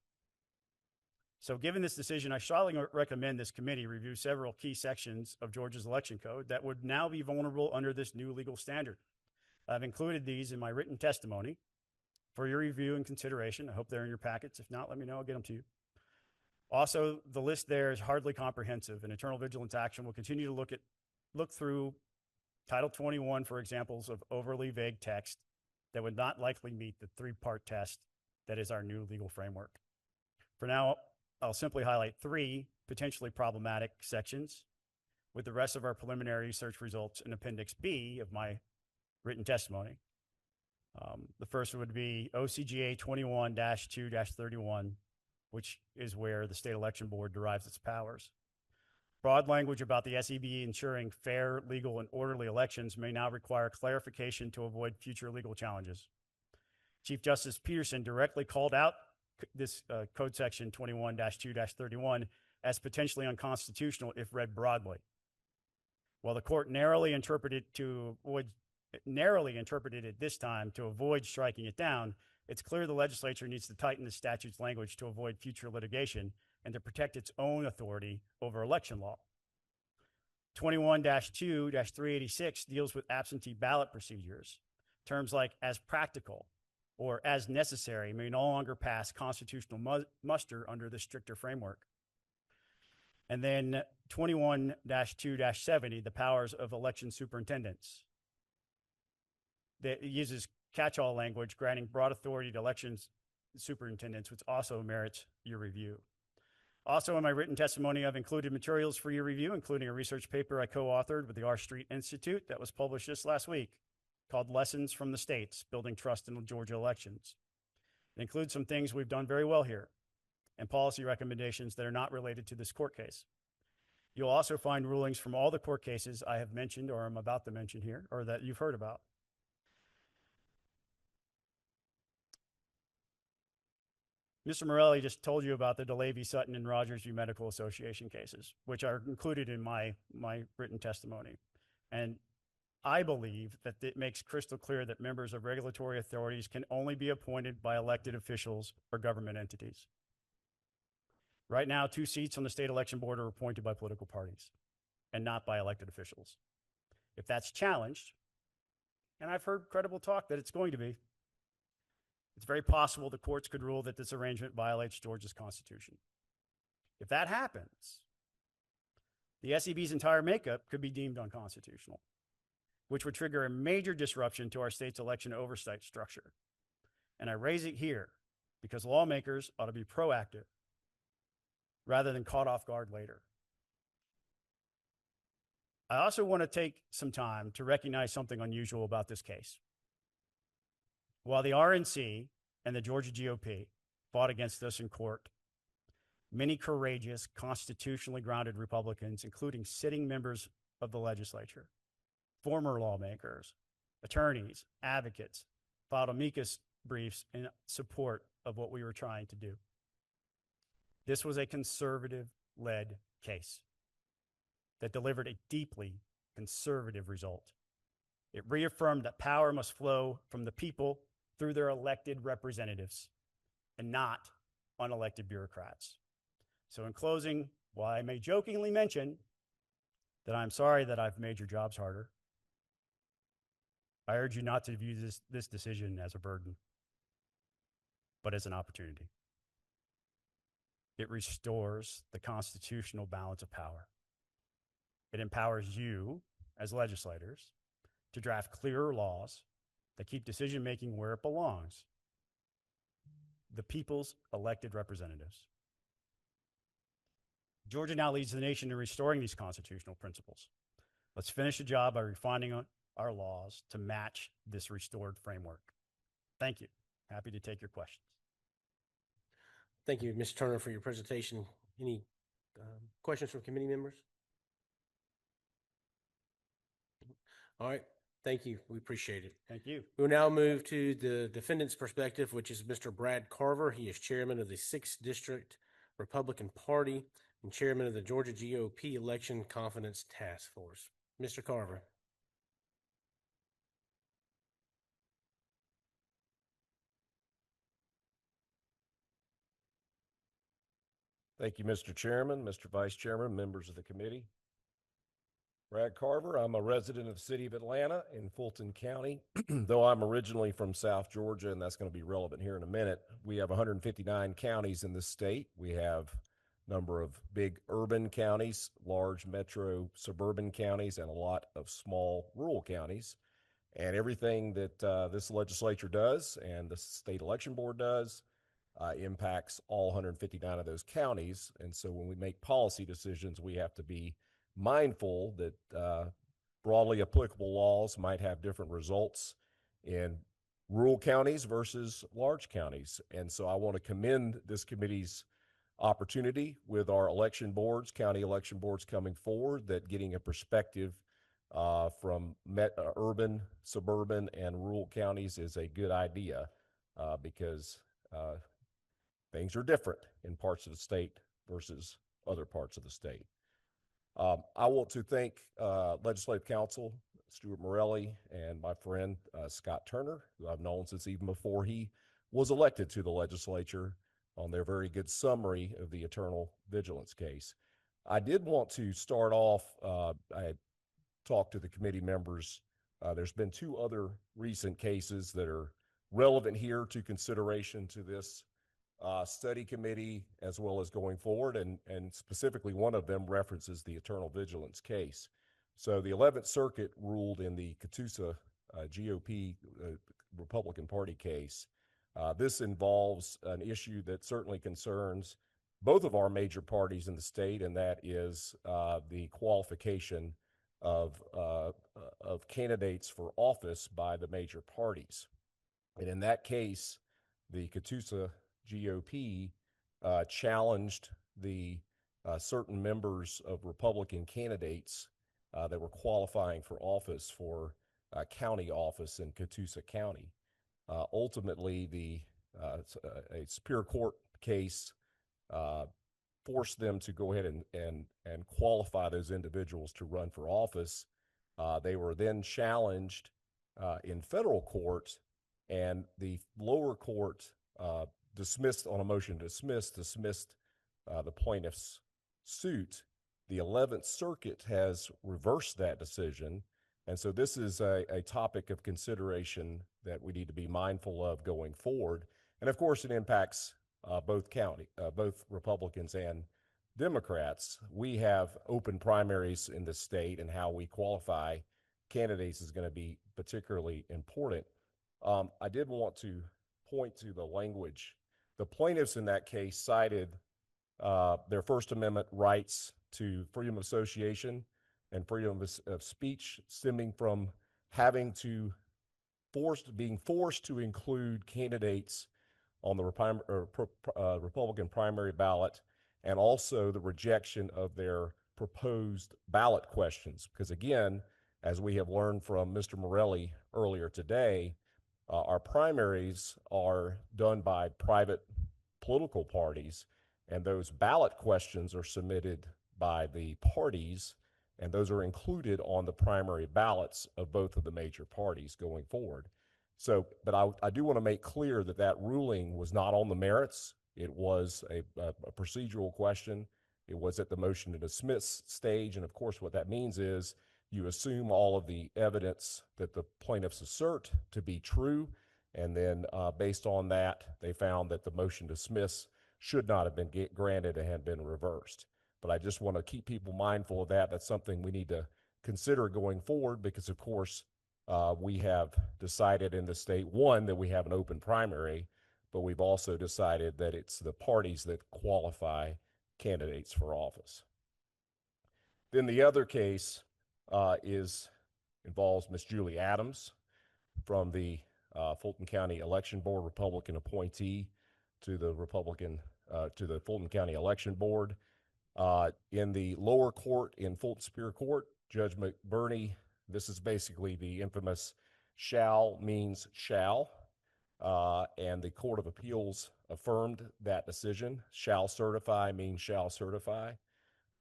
So given this decision, I strongly recommend this committee review several key sections of Georgia's election code that would now be vulnerable under this new legal standard. I've included these in my written testimony for your review and consideration. I hope they're in your packets. If not, let me know, I'll get them to you. Also, the list there is hardly comprehensive, and Eternal Vigilance Action will continue to look through Title 21 for examples of overly vague text that would not likely meet the three-part test that is our new legal framework. For now, I'll simply highlight 3 potentially problematic sections, with the rest of our preliminary research results in Appendix B of my written testimony. The first would be OCGA 21-2-31, which is where the state election board derives its powers. Broad language about the SEB ensuring fair, legal, and orderly elections may now require clarification to avoid future legal challenges. Chief Justice Peterson directly called out this code section 21-2-31 as potentially unconstitutional if read broadly. While the court narrowly interpreted it this time to avoid striking it down, it's clear the legislature needs to tighten the statute's language to avoid future litigation and to protect its own authority over election law. 21-2-386 deals with absentee ballot procedures. Terms like as practical or as necessary may no longer pass constitutional muster under this stricter framework. And then 21-2-70, the powers of election superintendents. That uses catch-all language, granting broad authority to elections superintendents, which also merits your review. Also, in my written testimony, I've included materials for your review, including a research paper I co-authored with the R Street Institute that was published just last week, called Lessons from the States, Building Trust in Georgia Elections. It includes some things we've done very well here and policy recommendations that are not related to this court case. You'll also find rulings from all the court cases I have mentioned or I'm about to mention here, or that you've heard about. Mr. Morelli just told you about the DeLay v. Sutton and Rogers v. Medical Association cases, which are included in my written testimony. And I believe that it makes crystal clear that members of regulatory authorities can only be appointed by elected officials or government entities. Right now, 2 seats on the state election board are appointed by political parties and not by elected officials. If that's challenged, and I've heard credible talk that it's going to be, it's very possible the courts could rule that this arrangement violates Georgia's Constitution. If that happens, the SEB's entire makeup could be deemed unconstitutional, which would trigger a major disruption to our state's election oversight structure. And I raise it here because lawmakers ought to be proactive rather than caught off guard later. I also want to take some time to recognize something unusual about this case. While the RNC and the Georgia GOP fought against us in court, many courageous, constitutionally grounded Republicans, including sitting members of the legislature, former lawmakers, attorneys, advocates filed amicus briefs in support of what we were trying to do. This was a conservative-led case that delivered a deeply conservative result. It reaffirmed that power must flow from the people through their elected representatives and not unelected bureaucrats. So in closing, while I may jokingly mention that I'm sorry that I've made your jobs harder, I urge you not to view this decision as a burden, but as an opportunity. It restores the constitutional balance of power. It empowers you as legislators to draft clearer laws that keep decision-making where it belongs, the people's elected representatives. Georgia now leads the nation in restoring these constitutional principles. Let's finish the job by refining our laws to match this restored framework. Thank you. Happy to take your questions. Thank you, Mr. Turner, for your presentation. Any questions from committee members? All right, thank you. We appreciate it. Thank you. We'll now move to the defendant's perspective, which is Mr. Brad Carver. He is chairman of the 6th District Republican Party and chairman of the Georgia GOP Election Confidence Task Force. Mr. Carver. Thank you, Mr. Chairman, Mr. Vice Chairman, members of the committee. Brad Carver, I'm a resident of the city of Atlanta in Fulton County. Though I'm originally from South Georgia, and that's going to be relevant here in a minute, we have 159 counties in this state. We have a number of big urban counties, large metro suburban counties, and a lot of small rural counties. And everything that this legislature does and the state election board does impacts all 159 of those counties. And so when we make policy decisions, we have to be mindful that broadly applicable laws might have different results in rural counties versus large counties. And so I want to commend this committee's opportunity with our election boards, county election boards coming forward, that getting a perspective from urban, suburban, and rural counties is a good idea because things are different in parts of the state versus other parts of the state. I want to thank Legislative Counsel Stuart Morelli and my friend Scott Turner, who I've known since even before he was elected to the legislature, on their very good summary of the Eternal Vigilance case. I did want to start off, I had talked to the committee members. There's been 2 other recent cases that are relevant here to consideration to this study committee as well as going forward, and specifically one of them references the Eternal Vigilance case. So the 11th Circuit ruled in the Catoosa GOP Republican Party case. This involves an issue that certainly concerns both of our major parties in the state, and that is the qualification of candidates for office by the major parties. And in that case, the Catoosa GOP challenged the certain members of Republican candidates that were qualifying for office for county office in Catoosa County. Ultimately, a Superior Court case forced them to go ahead and qualify those individuals to run for office. They were then challenged in federal court, and the lower court dismissed on a motion to dismissed the plaintiff's suit. The 11th Circuit has reversed that decision, and so this is a topic of consideration that we need to be mindful of going forward. And of course, it impacts both Republicans and Democrats. We have open primaries in the state, and how we qualify candidates is going to be particularly important. I did want to point to the language. The plaintiffs in that case cited their First Amendment rights to freedom of association and freedom of speech stemming from being forced to include candidates on the Republican primary ballot, and also the rejection of their proposed ballot questions. Because again, as we have learned from Mr. Morelli earlier today, our primaries are done by private political parties, and those ballot questions are submitted by the parties, and those are included on the primary ballots of both of the major parties going forward. So, but I do want to make clear that that ruling was not on the merits. It was a procedural question. It was at the motion to dismiss stage, and of course, what that means is you assume all of the evidence that the plaintiffs assert to be true, and then based on that, they found that the motion to dismiss should not have been granted and had been reversed. But I just want to keep people mindful of that. That's something we need to consider going forward because, of course, we have decided in the state, one, that we have an open primary, but we've also decided that it's the parties that qualify candidates for office. Then the other case involves Miss Julie Adams from the Fulton County Election Board, Republican appointee to the Fulton County Election Board. In the lower court in Fulton Superior Court, Judge McBurney, this is basically the infamous shall means shall, and the Court of Appeals affirmed that decision. Shall certify means shall certify.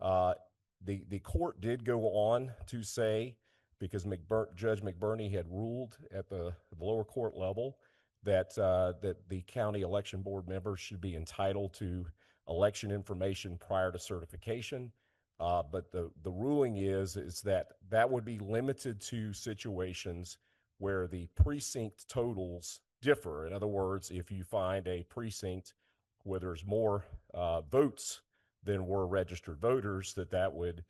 The court did go on to say, because Judge McBurney had ruled at the lower court level that the county election board members should be entitled to election information prior to certification. But the ruling is that would be limited to situations where the precinct totals differ. In other words, if you find a precinct where there's more votes than were registered voters, that would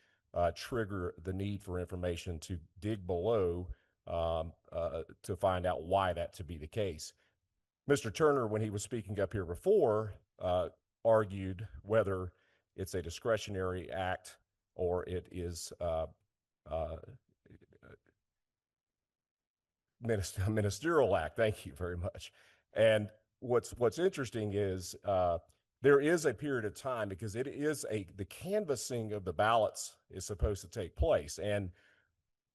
trigger the need for information to dig below to find out why that to be the case. Mr. Turner, when he was speaking up here before, argued whether it's a discretionary act or it is a ministerial act. Thank you very much. And what's interesting is there is a period of time, because it is the canvassing of the ballots is supposed to take place. And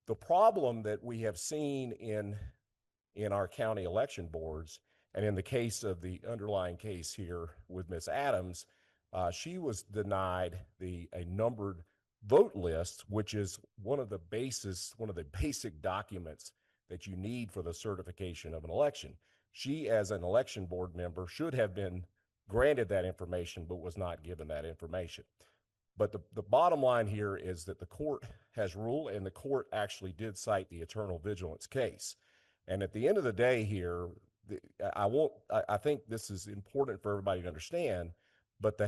the problem that we have seen in our county election boards, and in the case of the underlying case here with Ms. Adams, she was denied a numbered vote list, which is one of the basic documents that you need for the certification of an election. She, as an election board member, should have been granted that information, but was not given that information. But the bottom line here is that the court has ruled, and the court actually did cite the eternal vigilance case. And at the end of the day here, I think this is important for everybody to understand, but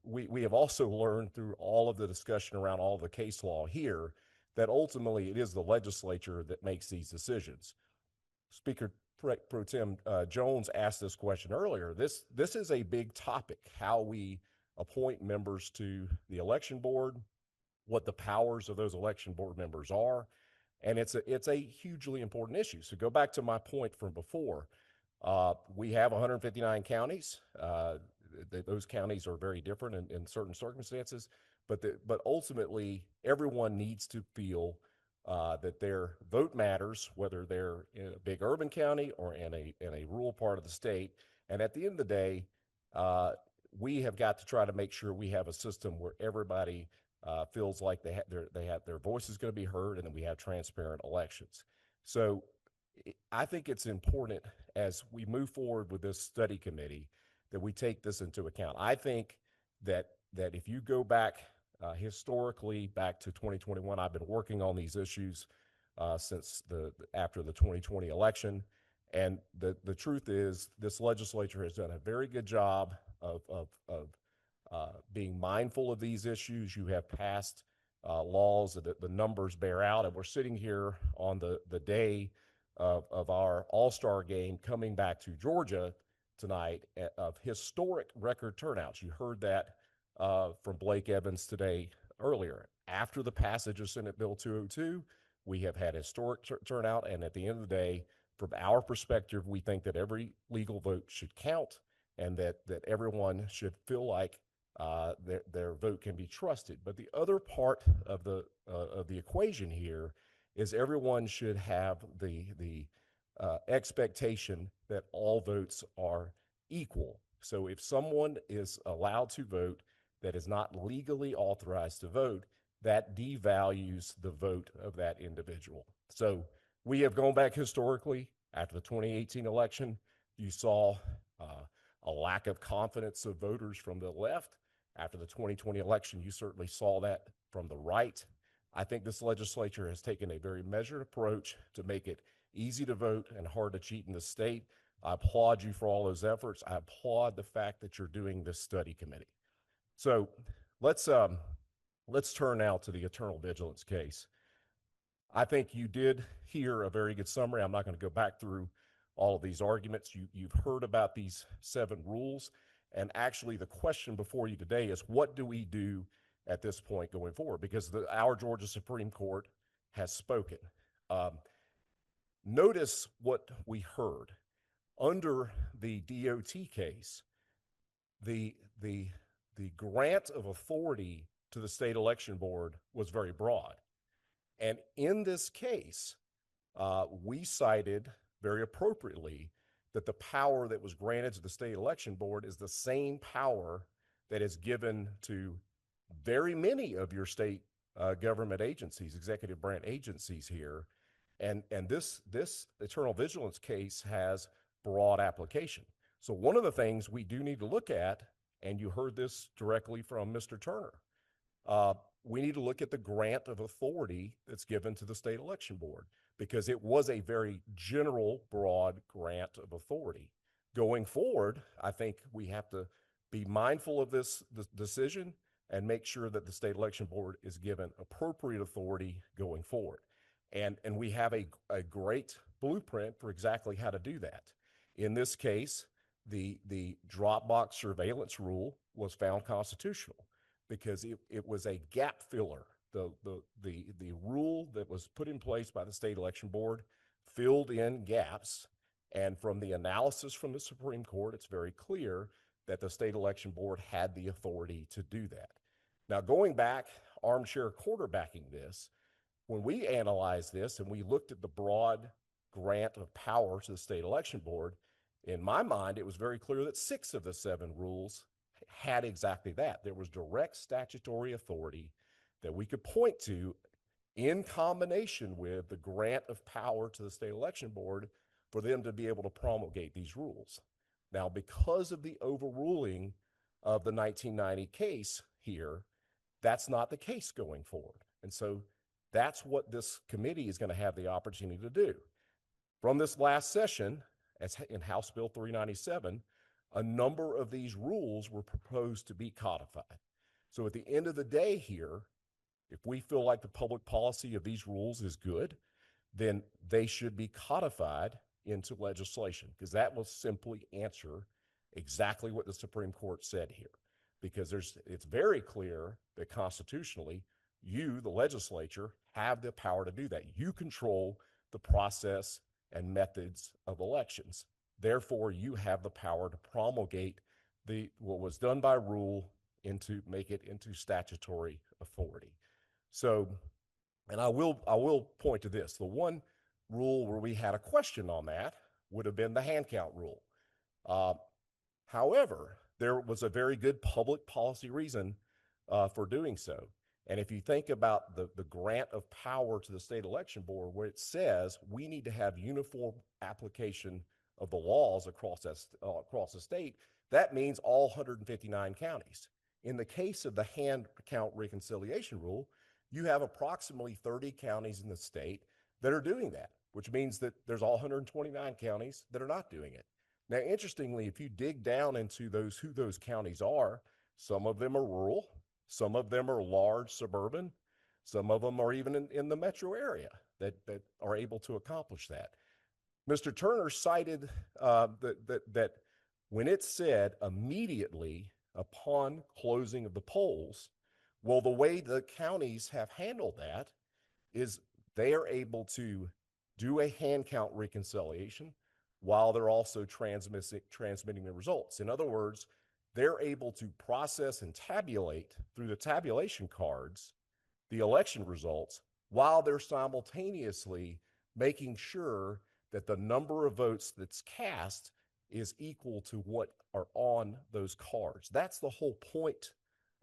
we have also learned through all of the discussion around all the case law here that ultimately it is the legislature that makes these decisions. Speaker Pro Tem Jones asked this question earlier. This is a big topic, how we appoint members to the election board, what the powers of those election board members are, and it's a hugely important issue. So go back to my point from before. We have 159 counties. Those counties are very different in certain circumstances, but ultimately everyone needs to feel that their vote matters, whether they're in a big urban county or in a rural part of the state. And at the end of the day, we have got to try to make sure we have a system where everybody feels like their voice is going to be heard, and that we have transparent elections. So I think it's important as we move forward with this study committee that we take this into account. I think that if you go back historically back to 2021, I've been working on these issues since after the 2020 election. And the truth is, this legislature has done a very good job of being mindful of these issues. You have passed laws that the numbers bear out, and we're sitting here on the day of our All-Star game coming back to Georgia tonight of historic record turnouts. You heard that from Blake Evans today earlier. After the passage of Senate Bill 202, we have had historic turnout, and at the end of the day, from our perspective, we think that every legal vote should count, and that everyone should feel like their vote can be trusted. But the other part of the equation here is everyone should have the expectation that all votes are equal. So if someone is allowed to vote that is not legally authorized to vote, that devalues the vote of that individual. So we have gone back historically. After the 2018 election, you saw a lack of confidence of voters from the left. After the 2020 election, you certainly saw that from the right. I think this legislature has taken a very measured approach to make it easy to vote and hard to cheat in the state. I applaud you for all those efforts. I applaud the fact that you're doing this study committee. So let's turn now to the eternal vigilance case. I think you did hear a very good summary. I'm not going to go back through all of these arguments. You've heard about these 7 rules. And actually, the question before you today is, what do we do at this point going forward? Because our Georgia Supreme Court has spoken. Notice what we heard. Under the DOT case, the grant of authority to the state election board was very broad. And in this case, we cited very appropriately that the power that was granted to the state election board is the same power that is given to very many of your state government agencies, executive branch agencies here. And this eternal vigilance case has broad application. So one of the things we do need to look at, and you heard this directly from Mr. Turner, we need to look at the grant of authority that's given to the state election board, because it was a very general, broad grant of authority. Going forward, I think we have to be mindful of this decision and make sure that the state election board is given appropriate authority going forward. And we have a great blueprint for exactly how to do that. In this case, the drop box surveillance rule was found constitutional because it was a gap filler. The rule that was put in place by the state election board filled in gaps. And from the analysis from the Supreme Court, it's very clear that the state election board had the authority to do that. Now, going back, armchair quarterbacking this, when we analyzed this and we looked at the broad grant of power to the state election board, in my mind, it was very clear that 6 of the 7 rules had exactly that. There was direct statutory authority that we could point to in combination with the grant of power to the state election board for them to be able to promulgate these rules. Now, because of the overruling of the 1990 case here, that's not the case going forward. And so that's what this committee is going to have the opportunity to do. From this last session, as in House Bill 397, a number of these rules were proposed to be codified. So at the end of the day here, if we feel like the public policy of these rules is good, then they should be codified into legislation, because that will simply answer exactly what the Supreme Court said here. Because it's very clear that constitutionally, you, the legislature, have the power to do that. You control the process and methods of elections. Therefore, you have the power to promulgate what was done by rule make it into statutory authority. So, and I will point to this. The one rule where we had a question on that would have been the hand count rule. However, there was a very good public policy reason for doing so. And if you think about the grant of power to the state election board, where it says we need to have uniform application of the laws across the state, that means all 159 counties. In the case of the hand count reconciliation rule, you have approximately 30 counties in the state that are doing that, which means that there's all 129 counties that are not doing it. Now, interestingly, if you dig down into who those counties are, some of them are rural, some of them are large suburban, some of them are even in the metro area that are able to accomplish that. Mr. Turner cited that when it said immediately upon closing of the polls, well, the way the counties have handled that is they are able to do a hand count reconciliation while they're also transmitting the results. In other words, they're able to process and tabulate through the tabulation cards the election results while they're simultaneously making sure that the number of votes that's cast is equal to what are on those cards. That's the whole point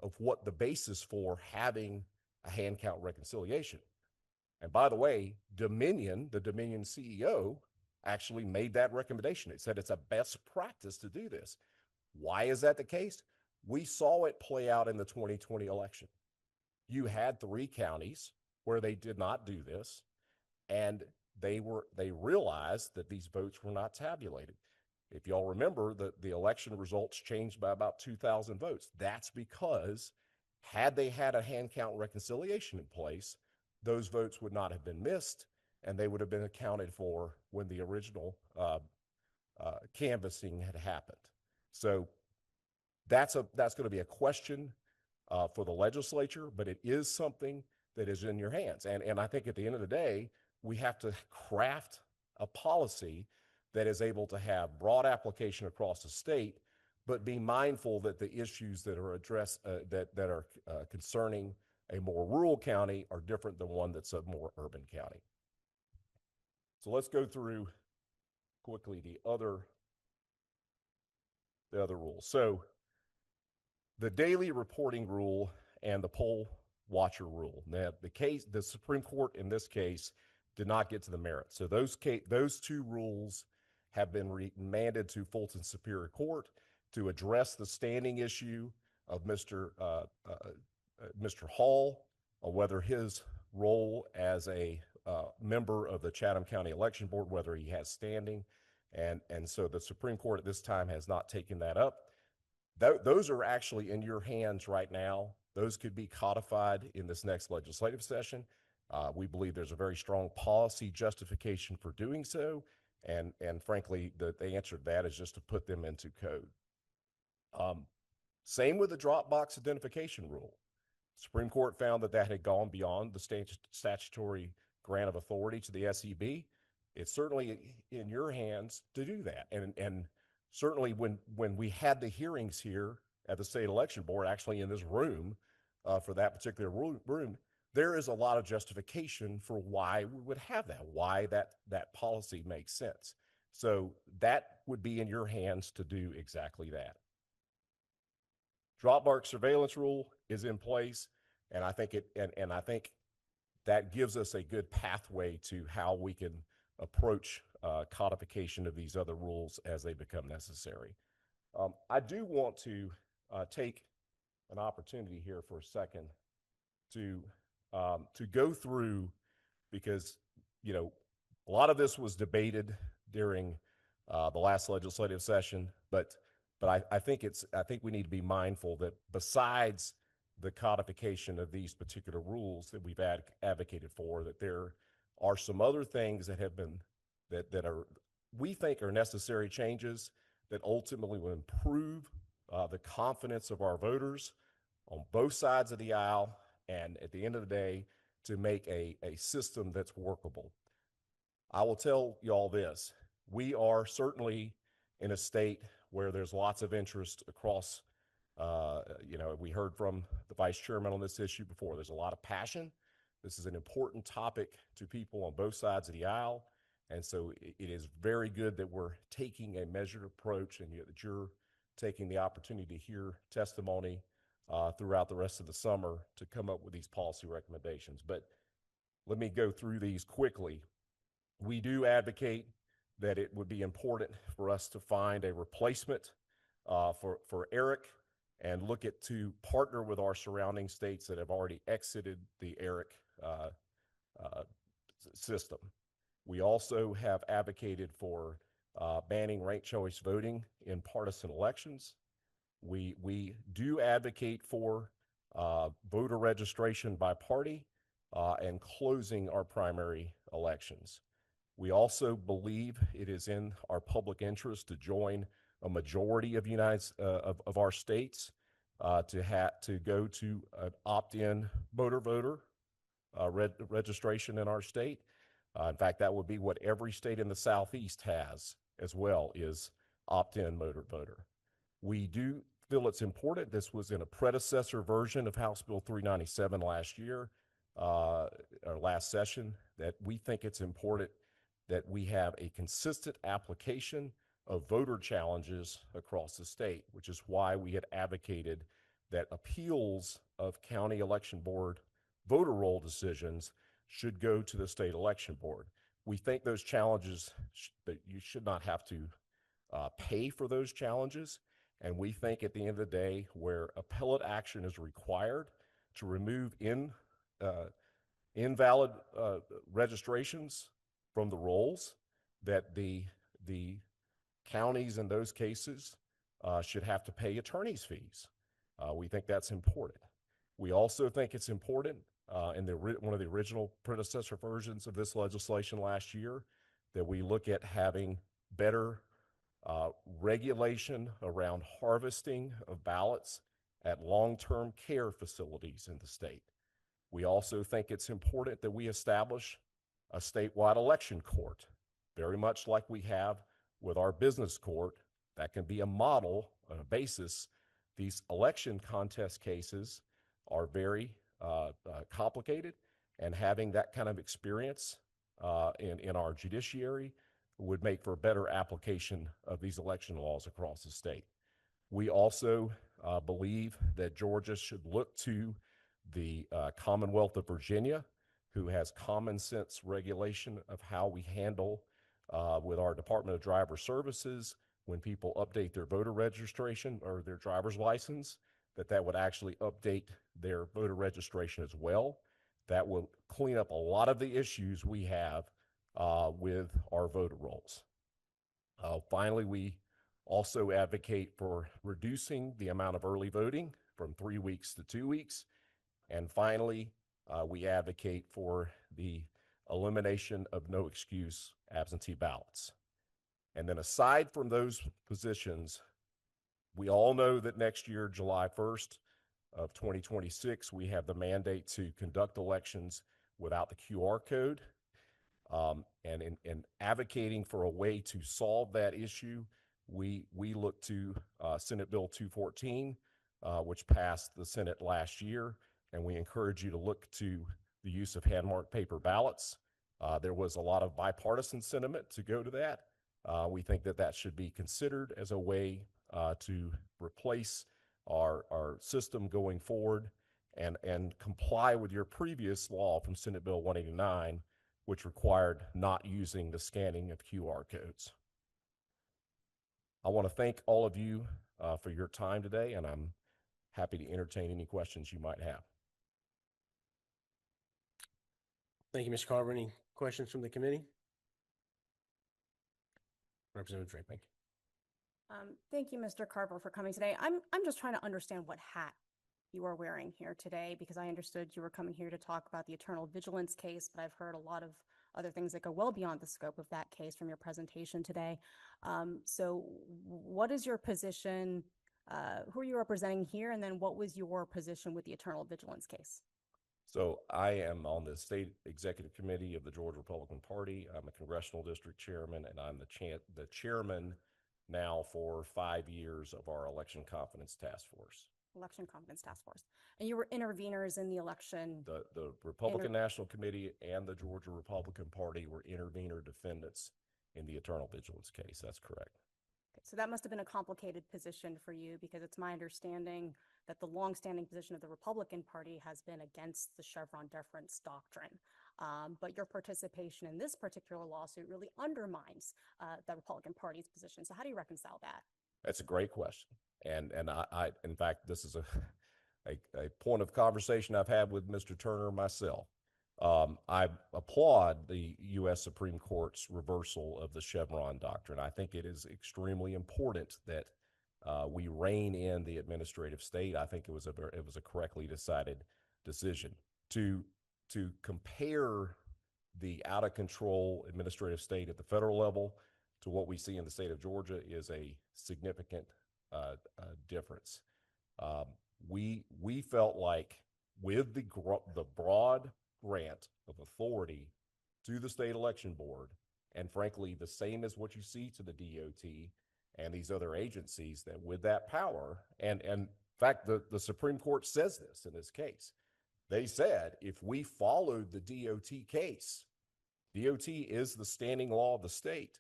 of what the basis for having a hand count reconciliation. And by the way, Dominion, the Dominion CEO, actually made that recommendation. It said it's a best practice to do this. Why is that the case? We saw it play out in the 2020 election. You had 3 counties where they did not do this, and they realized that these votes were not tabulated. If y'all remember, the election results changed by about 2,000 votes. That's because had they had a hand count reconciliation in place, those votes would not have been missed, and they would have been accounted for when the original canvassing had happened. So that's going to be a question for the legislature, but it is something that is in your hands. And I think at the end of the day, we have to craft a policy that is able to have broad application across the state, but be mindful that the issues that are addressed that are concerning a more rural county are different than one that's a more urban county. So let's go through quickly the other rules. So the daily reporting rule and the poll watcher rule. Now, the Supreme Court in this case did not get to the merits. So those 2 rules have been remanded to Fulton Superior Court to address the standing issue of Mr. Hall, or whether his role as a member of the Chatham County Election Board, whether he has standing. And so the Supreme Court at this time has not taken that up. Those are actually in your hands right now. Those could be codified in this next legislative session. We believe there's a very strong policy justification for doing so. And frankly, the answer to that is just to put them into code. Same with the Dropbox identification rule. Supreme Court found that had gone beyond the statutory grant of authority to the SEB. It's certainly in your hands to do that. And certainly when we had the hearings here at the State Election Board, actually in this room, for that particular room, there is a lot of justification for why we would have that, why that policy makes sense. So that would be in your hands to do exactly that. Dropbox surveillance rule is in place, and I think I think that gives us a good pathway to how we can approach codification of these other rules as they become necessary. I do want to take an opportunity here for a second to go through, because a lot of this was debated during the last legislative session, but I think we need to be mindful that besides the codification of these particular rules that we've advocated for, that there are some other things that have been that are we think are necessary changes that ultimately will improve the confidence of our voters on both sides of the aisle, and at the end of the day, to make a system that's workable. I will tell y'all this: we are certainly in a state where there's lots of interest across. We heard from the vice chairman on this issue before. There's a lot of passion. This is an important topic to people on both sides of the aisle. And so it is very good that we're taking a measured approach, and that you're taking the opportunity to hear testimony throughout the rest of the summer to come up with these policy recommendations. But let me go through these quickly. We do advocate that it would be important for us to find a replacement for Eric, and look to partner with our surrounding states that have already exited the ERIC system. We also have advocated for banning ranked choice voting in partisan elections. We do advocate for voter registration by party and closing our primary elections. We also believe it is in our public interest to join a majority of of our states to go to an opt-in voter registration in our state. In fact, that would be what every state in the Southeast has as well, is opt-in voter. We do feel it's important. This was in a predecessor version of House Bill 397 last year. our last session, that we think it's important that we have a consistent application of voter challenges across the state, which is why we had advocated that appeals of county election board voter roll decisions should go to the state election board. We think those challenges, that you should not have to pay for those challenges. And we think at the end of the day, where appellate action is required to remove invalid registrations from the rolls, that the counties in those cases should have to pay attorney's fees. We think that's important. We also think it's important in one of the original predecessor versions of this legislation last year that we look at having better regulation around harvesting of ballots at long-term care facilities in the state. We also think it's important that we establish a statewide election court, very much like we have with our business court, that can be a model, a basis. These election contest cases are very complicated, and having that kind of experience in our judiciary would make for a better application of these election laws across the state. We also believe that Georgia should look to the Commonwealth of Virginia, who has common sense regulation of how we handle with our Department of Driver Services when people update their voter registration or their driver's license, that would actually update their voter registration as well. That will clean up a lot of the issues we have with our voter rolls. Finally, we also advocate for reducing the amount of early voting from 3 weeks to 2 weeks. And finally, we advocate for the elimination of no excuse absentee ballots. And then aside from those positions, we all know that next year, July 1st of 2026, we have the mandate to conduct elections without the QR code. And in advocating for a way to solve that issue, we look to Senate Bill 214, which passed the Senate last year, and we encourage you to look to the use of hand-marked paper ballots. There was a lot of bipartisan sentiment to go to that. We think that should be considered as a way to replace our system going forward and comply with your previous law from Senate Bill 189, which required not using the scanning of QR codes. I want to thank all of you for your time today, and I'm happy to entertain any questions you might have. Thank you, Mr. Carver. Any questions from the committee? Representative Draper. Thank you, Mr. Carver, for coming today. I'm just trying to understand what hat you are wearing here today, because I understood you were coming here to talk about the eternal vigilance case, but I've heard a lot of other things that go well beyond the scope of that case from your presentation today. So what is your position? Who are you representing here? And then what was your position with the eternal vigilance case? So I am on the state executive committee of the Georgia Republican Party. I'm a congressional district chairman, and I'm the chairman now for 5 years of our election confidence task force. Election Confidence Task Force. And you were interveners in the election. The Republican National Committee and the Georgia Republican Party were intervener defendants in the eternal vigilance case. That's correct. Okay, so that must have been a complicated position for you, because it's my understanding that the longstanding position of the Republican Party has been against the Chevron deference doctrine. But your participation in this particular lawsuit really undermines the Republican Party's position. So how do you reconcile that? That's a great question. And I in fact, this is a point of conversation I've had with Mr. Turner myself. I applaud the U.S. Supreme Court's reversal of the Chevron doctrine. I think it is extremely important that we rein in the administrative state. I think it was a correctly decided decision. To compare the out of control administrative state at the federal level to what we see in the state of Georgia is a significant difference. We felt like with the broad grant of authority to the state election board, and frankly, the same as what you see to the DOT and these other agencies, that with that power, and in fact, the Supreme Court says this in this case, They said if we followed the DOT case, DOT is the standing law of the state,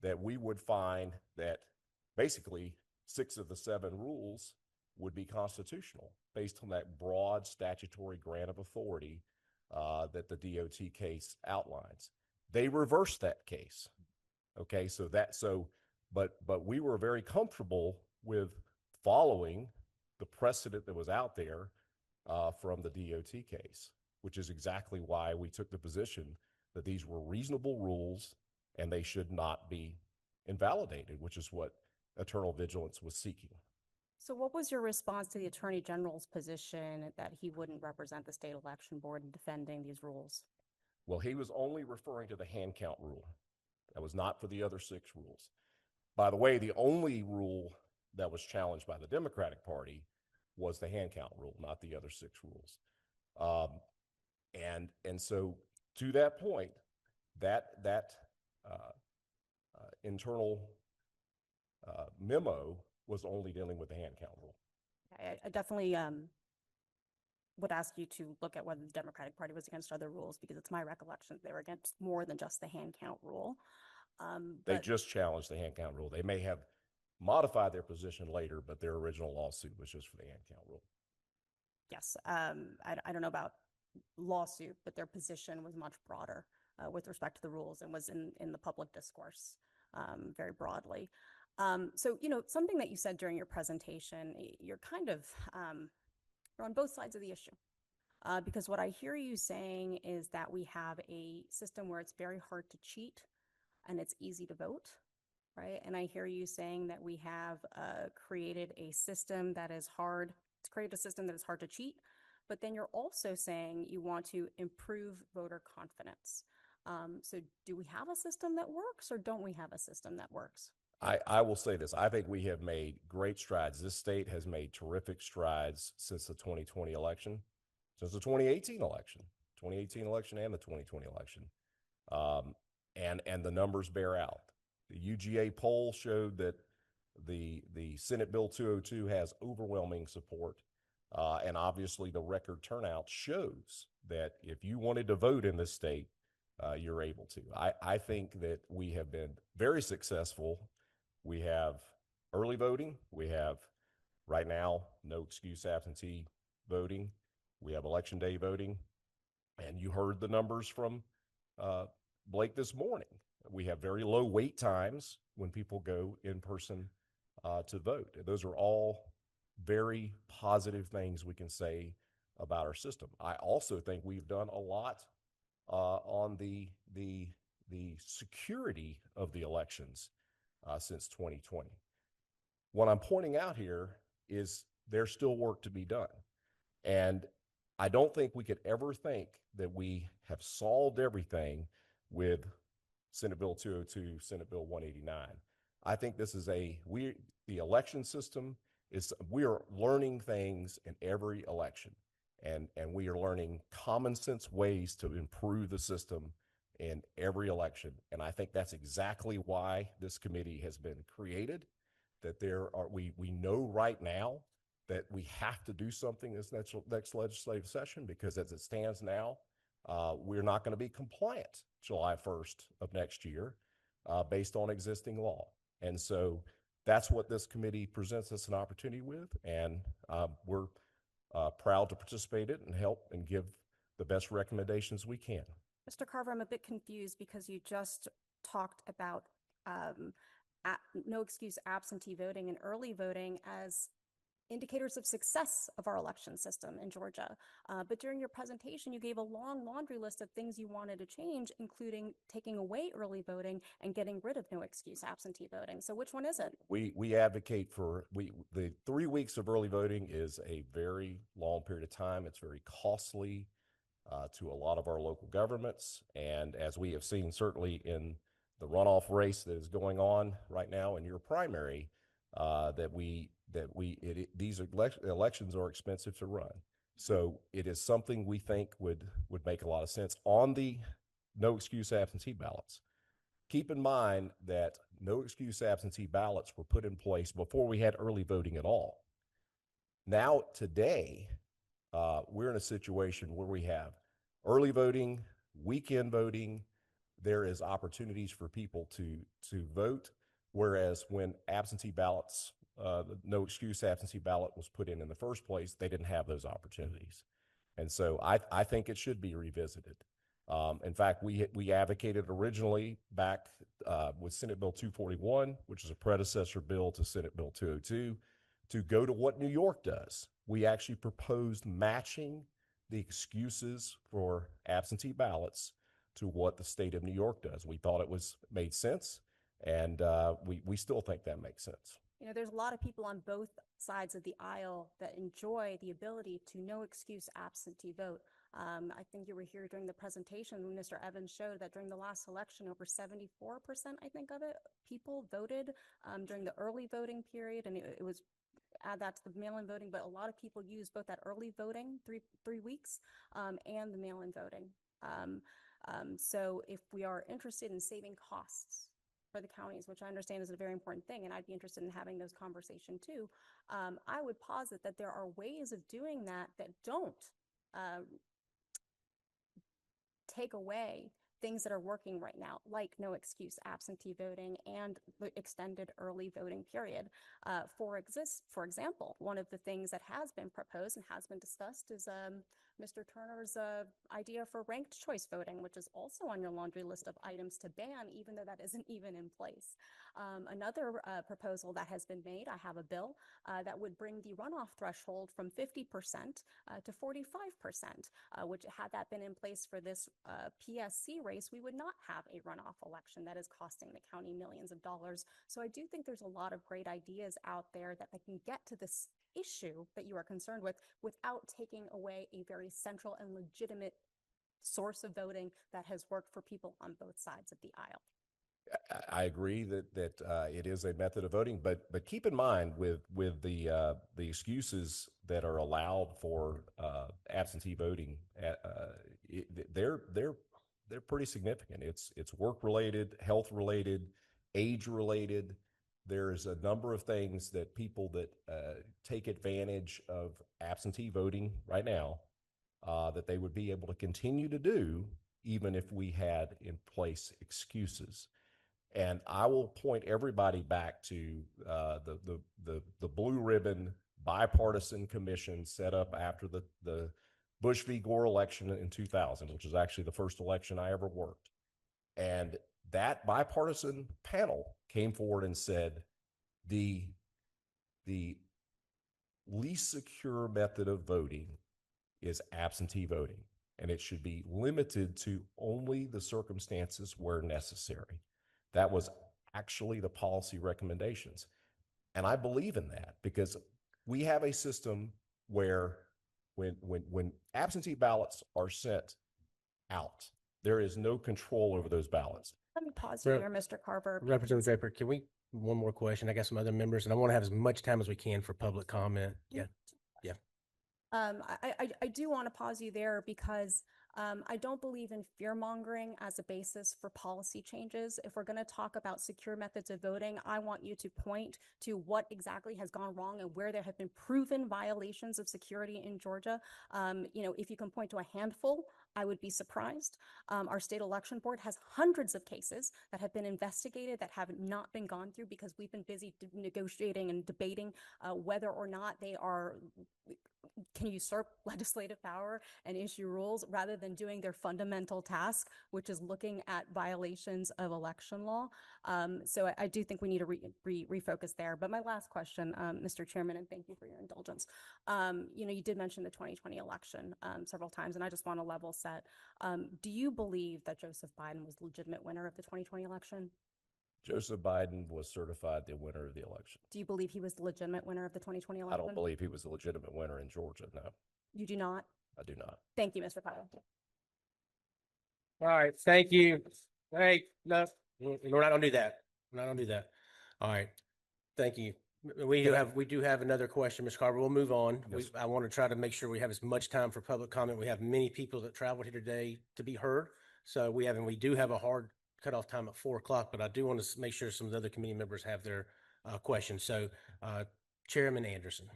that we would find that basically 6 of the 7 rules would be constitutional based on that broad statutory grant of authority that the DOT case outlines. They reversed that case. Okay, but we were very comfortable with following the precedent that was out there from the DOT case, which is exactly why we took the position that these were reasonable rules and they should not be invalidated, which is what Eternal Vigilance was seeking. So what was your response to the Attorney General's position that he wouldn't represent the state election board in defending these rules? Well, he was only referring to the hand count rule. That was not for the other 6 rules. By the way, the only rule that was challenged by the Democratic Party was the hand count rule, not the other 6 rules. And so to that point, that internal memo was only dealing with the hand count rule. I definitely would ask you to look at whether the Democratic Party was against other rules, because it's my recollection they were against more than just the hand count rule. They just challenged the hand count rule. They may have modified their position later, but their original lawsuit was just for the hand count rule. Yes, I don't know about lawsuit, but their position was much broader with respect to the rules and was in the public discourse very broadly. So, something that you said during your presentation, you're kind of, you're on both sides of the issue. Because what I hear you saying is that we have a system where it's very hard to cheat and it's easy to vote, right? And I hear you saying that we have created a system that is hard to cheat, but then you're also saying you want to improve voter confidence. So do we have a system that works, or don't we have a system that works? I will say this. I think we have made great strides. This state has made terrific strides since the 2020 election, since the 2018 election and the 2020 election. And the numbers bear out. The UGA poll showed that the Senate Bill 202 has overwhelming support. And obviously the record turnout shows that if you wanted to vote in this state, you're able to. I think that we have been very successful. We have early voting. We have right now no excuse absentee voting. We have election day voting. And you heard the numbers from Blake this morning. We have very low wait times when people go in person to vote. Those are all very positive things we can say about our system. I also think we've done a lot on the security of the elections since 2020. What I'm pointing out here is there's still work to be done. And I don't think we could ever think that we have solved everything with Senate Bill 202, Senate Bill 189. I think this is the election system we are learning things in every election, and we are learning common sense ways to improve the system in every election. And I think that's exactly why this committee has been created, that we know right now that we have to do something this next legislative session, because as it stands now, we're not going to be compliant July 1st of next year based on existing law. And so that's what this committee presents us an opportunity with, and we're proud to participate in it and help and give the best recommendations we can. Mr. Carver, I'm a bit confused because you just talked about no excuse absentee voting and early voting as indicators of success of our election system in Georgia. But during your presentation, you gave a long laundry list of things you wanted to change, including taking away early voting and getting rid of no excuse absentee voting. So which one is it? We advocate for, the 3 weeks of early voting is a very long period of time. It's very costly to a lot of our local governments. And as we have seen, certainly in the runoff race that is going on right now in your primary, these elections are expensive to run. So it is something we think would make a lot of sense. On the no excuse absentee ballots, keep in mind that no excuse absentee ballots were put in place before we had early voting at all. Now, today, we're in a situation where we have early voting, weekend voting. There is opportunities for people to vote, whereas when absentee ballots, the no excuse absentee ballot was put in the first place, they didn't have those opportunities. And so I think it should be revisited. In fact, we advocated originally back with Senate Bill 241, which is a predecessor bill to Senate Bill 202, to go to what New York does. We actually proposed matching the excuses for absentee ballots to what the state of New York does. We thought it made sense, and we still think that makes sense. You know, there's a lot of people on both sides of the aisle that enjoy the ability to no excuse absentee vote. I think you were here during the presentation when Mr. Evans showed that during the last election, over 74%, I think of it, people voted during the early voting period, and it was add that to the mail-in voting, but a lot of people use both that early voting, three weeks, and the mail-in voting. So if we are interested in saving costs for the counties, which I understand is a very important thing, and I'd be interested in having those conversations too, I would posit that there are ways of doing that that don't take away things that are working right now, like no excuse absentee voting and the extended early voting period. For example, one of the things that has been proposed and has been discussed is Mr. Turner's idea for ranked choice voting, which is also on your laundry list of items to ban, even though that isn't even in place. Another proposal that has been made, I have a bill that would bring the runoff threshold from 50% to 45%, which had that been in place for this PSC race, we would not have a runoff election that is costing the county millions of dollars. So I do think there's a lot of great ideas out there that can get to this issue that you are concerned with without taking away a very central and legitimate source of voting that has worked for people on both sides of the aisle. I agree that it is a method of voting, but keep in mind with the excuses that are allowed for absentee voting, they're pretty significant. It's work related, health related, age related. There's a number of things that people that take advantage of absentee voting right now that they would be able to continue to do even if we had in place excuses. And I will point everybody back to the Blue Ribbon bipartisan commission set up after the Bush v. Gore election in 2000, which is actually the first election I ever worked. And that bipartisan panel came forward and said the least secure method of voting is absentee voting, and it should be limited to only the circumstances where necessary. That was actually the policy recommendations. And I believe in that because we have a system where when absentee ballots are sent out, there is no control over those ballots. Let me pause you there, Mr. Carver. Representative Draper, can we, one more question? I got some other members, and I want to have as much time as we can for public comment. Yeah. Yeah. I do want to pause you there because I don't believe in fear mongering as a basis for policy changes. If we're going to talk about secure methods of voting, I want you to point to what exactly has gone wrong and where there have been proven violations of security in Georgia. If you can point to a handful, I would be surprised. Our state election board has hundreds of cases that have been investigated that have not been gone through because we've been busy negotiating and debating whether or not they can usurp legislative power and issue rules rather than doing their fundamental task, which is looking at violations of election law. So I do think we need to refocus there. But my last question, Mr. Chairman, and thank you for your indulgence. You did mention the 2020 election several times, and I just want to level set. Do you believe that Joseph Biden was the legitimate winner of the 2020 election? Joseph Biden was certified the winner of the election. Do you believe he was the legitimate winner of the 2020 election? I don't believe he was the legitimate winner in Georgia, no. You do not? I do not. Thank you, Mr. Powell. All right, thank you. Hey, no, we're not gonna do that. We're not gonna do that. All right, thank you. We do have another question, Ms. Carver. We'll move on. Yes. I want to try to make sure we have as much time for public comment. We have many people that traveled here today to be heard. So we do have a hard cutoff time at 4:00, but I do want to make sure some of the other committee members have their questions. So Chairman Anderson.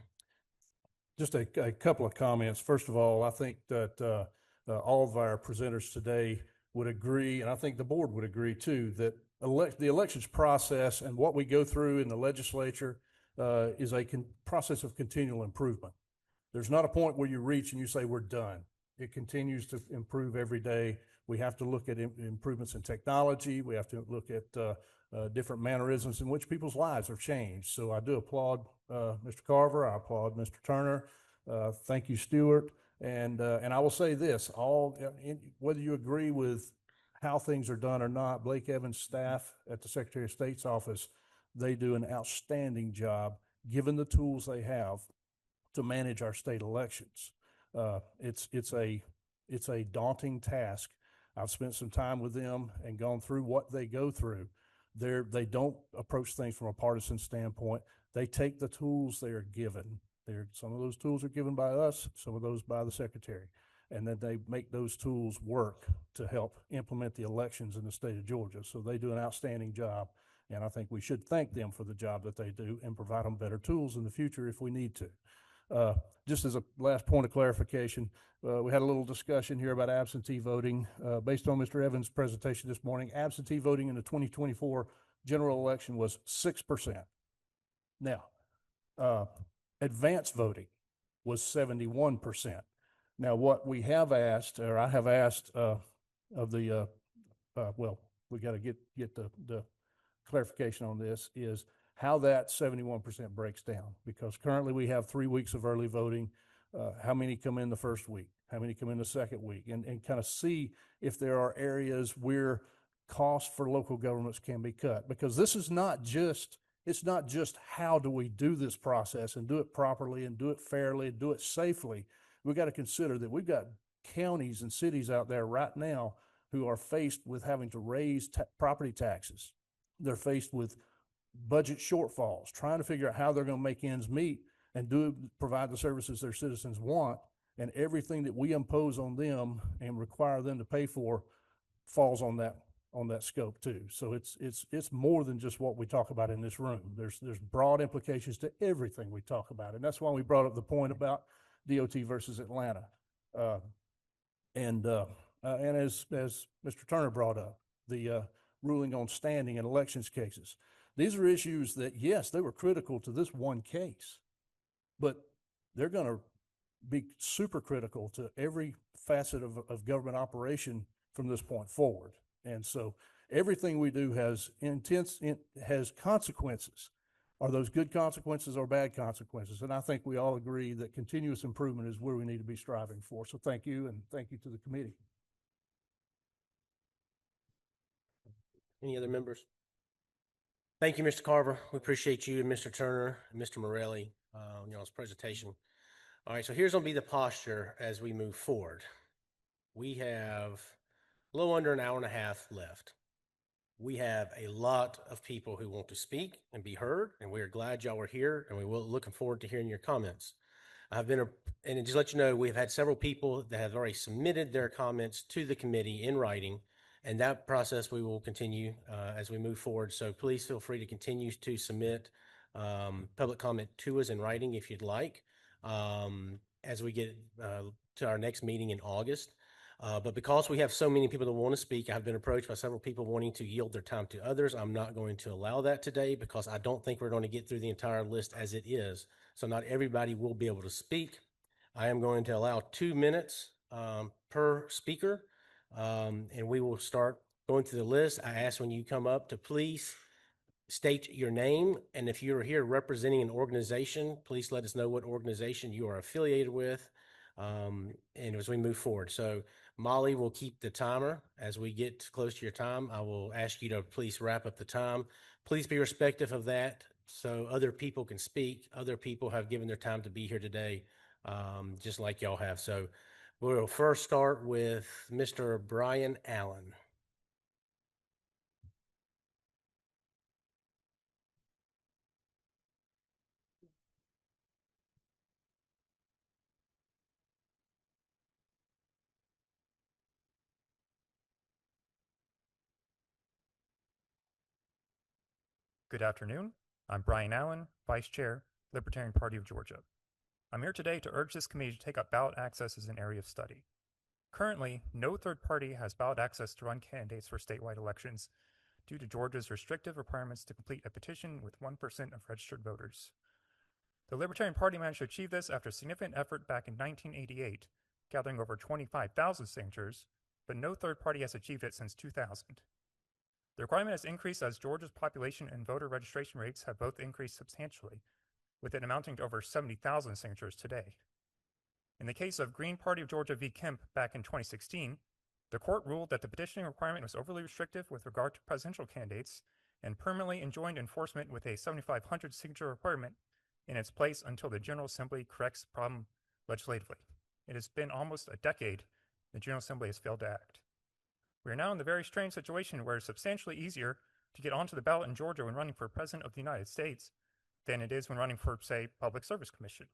Just a couple of comments. First of all, I think that all of our presenters today would agree, and I think the board would agree too, that the elections process and what we go through in the legislature is a process of continual improvement. There's not a point where you reach and you say, we're done. It continues to improve every day. We have to look at improvements in technology. We have to look at different mannerisms in which people's lives have changed. So I do applaud Mr. Carver. I applaud Mr. Turner. Thank you, Stewart. And I will say this, whether you agree with how things are done or not, Blake Evans' staff at the Secretary of State's office, they do an outstanding job given the tools they have to manage our state elections. It's a daunting task. I've spent some time with them and gone through what they go through. They don't approach things from a partisan standpoint. They take the tools they are given. Some of those tools are given by us, some of those by the secretary, and then they make those tools work to help implement the elections in the state of Georgia. So they do an outstanding job, and I think we should thank them for the job that they do and provide them better tools in the future if we need to. Just as a last point of clarification, we had a little discussion here about absentee voting. Based on Mr. Evans' presentation this morning, absentee voting in the 2024 general election was 6%. Now, advance voting was 71%. Now, what we have asked, or I have asked of the, well, we got to get the clarification on this, is how that 71% breaks down, because currently we have 3 weeks of early voting. How many come in the first week? How many come in the second week? And kind of see if there are areas where costs for local governments can be cut, because this is not just, it's not just how do we do this process and do it properly and do it fairly and do it safely. We've got to consider that we've got counties and cities out there right now who are faced with having to raise property taxes. They're faced with budget shortfalls, trying to figure out how they're going to make ends meet and provide the services their citizens want. And everything that we impose on them and require them to pay for falls on that scope too. So it's more than just what we talk about in this room. There's broad implications to everything we talk about, and that's why we brought up the point about DOT versus Atlanta. And as Mr. Turner brought up, the ruling on standing in elections cases. These are issues that, yes, they were critical to this one case, but they're going to be super critical to every facet of government operation from this point forward. And so everything we do has consequences. Are those good consequences or bad consequences? And I think we all agree that continuous improvement is where we need to be striving for. So thank you, and thank you to the committee. Any other members? Thank you, Mr. Carver. We appreciate you and Mr. Turner and Mr. Morelli on y'all's presentation. All right, so here's going to be the posture as we move forward. We have a little under an hour and a half left. We have a lot of people who want to speak and be heard, and we are glad y'all are here, and we will looking forward to hearing your comments. And just let you know, we've had several people that have already submitted their comments to the committee in writing, and that process we will continue as we move forward. So please feel free to continue to submit public comment to us in writing if you'd like, as we get to our next meeting in August. But because we have so many people that want to speak, I've been approached by several people wanting to yield their time to others. I'm not going to allow that today because I don't think we're going to get through the entire list as it is. So not everybody will be able to speak. I am going to allow 2 minutes per speaker, and we will start going through the list. I ask when you come up to please state your name, and if you're here representing an organization, please let us know what organization you are affiliated with, and as we move forward. So Molly will keep the timer. As we get close to your time, I will ask you to please wrap up the time. Please be respectful of that so other people can speak. Other people have given their time to be here today, just like y'all have. So we'll first start with Mr. Brian Allen. Good afternoon. I'm Brian Allen, Vice Chair, Libertarian Party of Georgia. I'm here today to urge this committee to take up ballot access as an area of study. Currently, no third party has ballot access to run candidates for statewide elections due to Georgia's restrictive requirements to complete a petition with 1% of registered voters. The Libertarian Party managed to achieve this after significant effort back in 1988, gathering over 25,000 signatures, but no third party has achieved it since 2000. The requirement has increased as Georgia's population and voter registration rates have both increased substantially, with it amounting to over 70,000 signatures today. In the case of Green Party of Georgia v. Kemp back in 2016, the court ruled that the petitioning requirement was overly restrictive with regard to presidential candidates and permanently enjoined enforcement with a 7,500 signature requirement in its place until the General Assembly corrects the problem legislatively. It has been almost a decade the General Assembly has failed to act. We are now in the very strange situation where it's substantially easier to get onto the ballot in Georgia when running for President of the United States than it is when running for, say, Public Service Commission.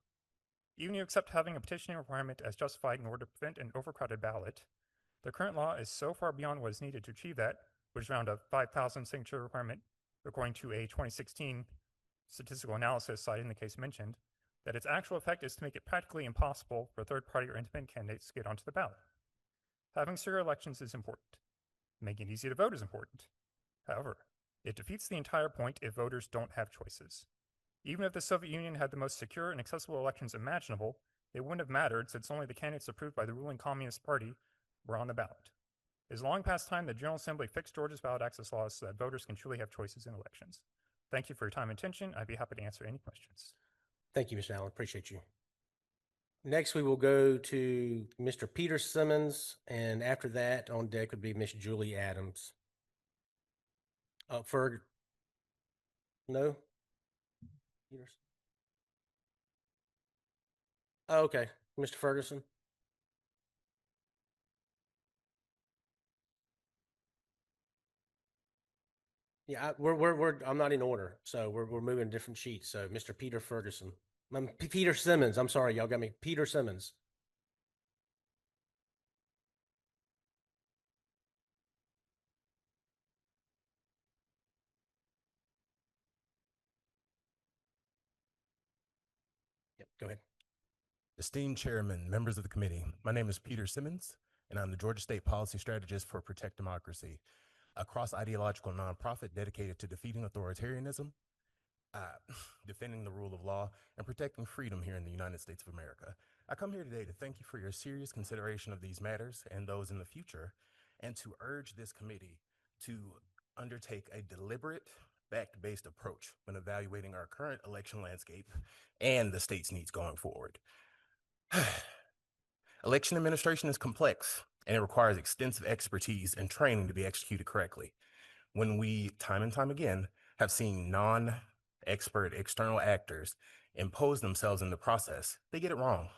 Even if you accept having a petitioning requirement as justified in order to prevent an overcrowded ballot, the current law is so far beyond what is needed to achieve that, which is around a 5,000 signature requirement, according to a 2016 statistical analysis cited in the case mentioned, that its actual effect is to make it practically impossible for third-party or independent candidates to get onto the ballot. Having serial elections is important. Making it easy to vote is important. However, it defeats the entire point if voters don't have choices. Even if the Soviet Union had the most secure and accessible elections imaginable, it wouldn't have mattered since only the candidates approved by the ruling Communist Party were on the ballot. It is long past time the General Assembly fixed Georgia's ballot access laws so that voters can truly have choices in elections. Thank you for your time and attention. I'd be happy to answer any questions. Thank you, Mr. Allen. Appreciate you. Next, we will go to Mr. Peter Simmons, and after that, on deck would be Miss Julie Adams. No? Peters? Oh, okay, Mr. Ferguson. Yeah, I'm not in order, so we're moving different sheets. So, Mr. Peter Ferguson, Peter Simmons. I'm sorry, y'all got me. Peter Simmons. Yep, go ahead. Esteemed Chairman, members of the committee, my name is Peter Simmons, and I'm the Georgia State Policy Strategist for Protect Democracy, a cross-ideological nonprofit dedicated to defeating authoritarianism, defending the rule of law, and protecting freedom here in the United States of America. I come here today to thank you for your serious consideration of these matters and those in the future, and to urge this committee to undertake a deliberate, fact-based approach when evaluating our current election landscape and the state's needs going forward. Election administration is complex, and it requires extensive expertise and training to be executed correctly. When we, time and time again, have seen non-expert external actors impose themselves in the process, they get it wrong.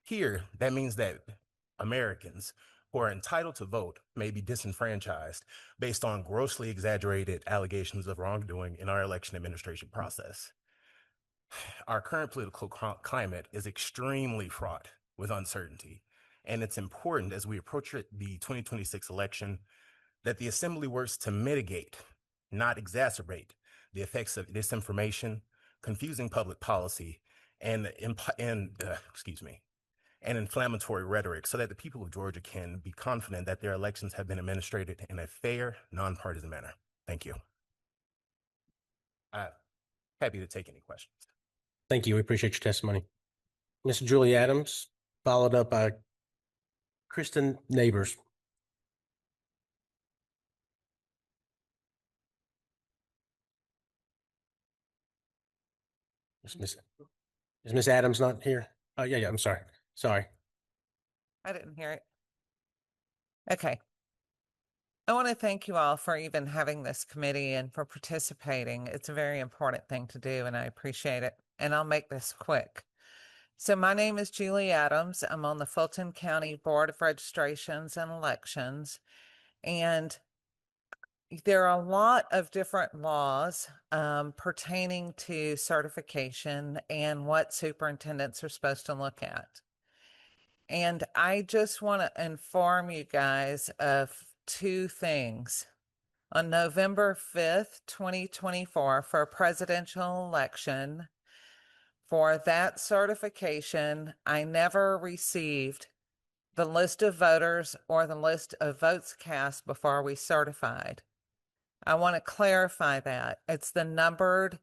Here, that means that Americans who are entitled to vote may be disenfranchised based on grossly exaggerated allegations of wrongdoing in our election administration process. Our current political climate is extremely fraught with uncertainty, and it's important as we approach the 2026 election that the Assembly works to mitigate, not exacerbate, the effects of disinformation, confusing public policy, and inflammatory rhetoric so that the people of Georgia can be confident that their elections have been administrated in a fair, nonpartisan manner. Thank you. Happy to take any questions. Thank you. We appreciate your testimony. Ms. Julie Adams, followed up by Kristen Neighbors. Is Ms. Adams not here? Oh, yeah, I'm sorry. Sorry. I didn't hear it. Okay. I want to thank you all for even having this committee and for participating. It's a very important thing to do, and I appreciate it. And I'll make this quick. So my name is Julie Adams. I'm on the Fulton County Board of Registrations and Elections. And there are a lot of different laws pertaining to certification and what superintendents are supposed to look at. And I just want to inform you guys of two things. On November 5th, 2024, for a presidential election, For that certification, I never received the list of voters or the list of votes cast before we certified. I want to clarify that. It's the numbered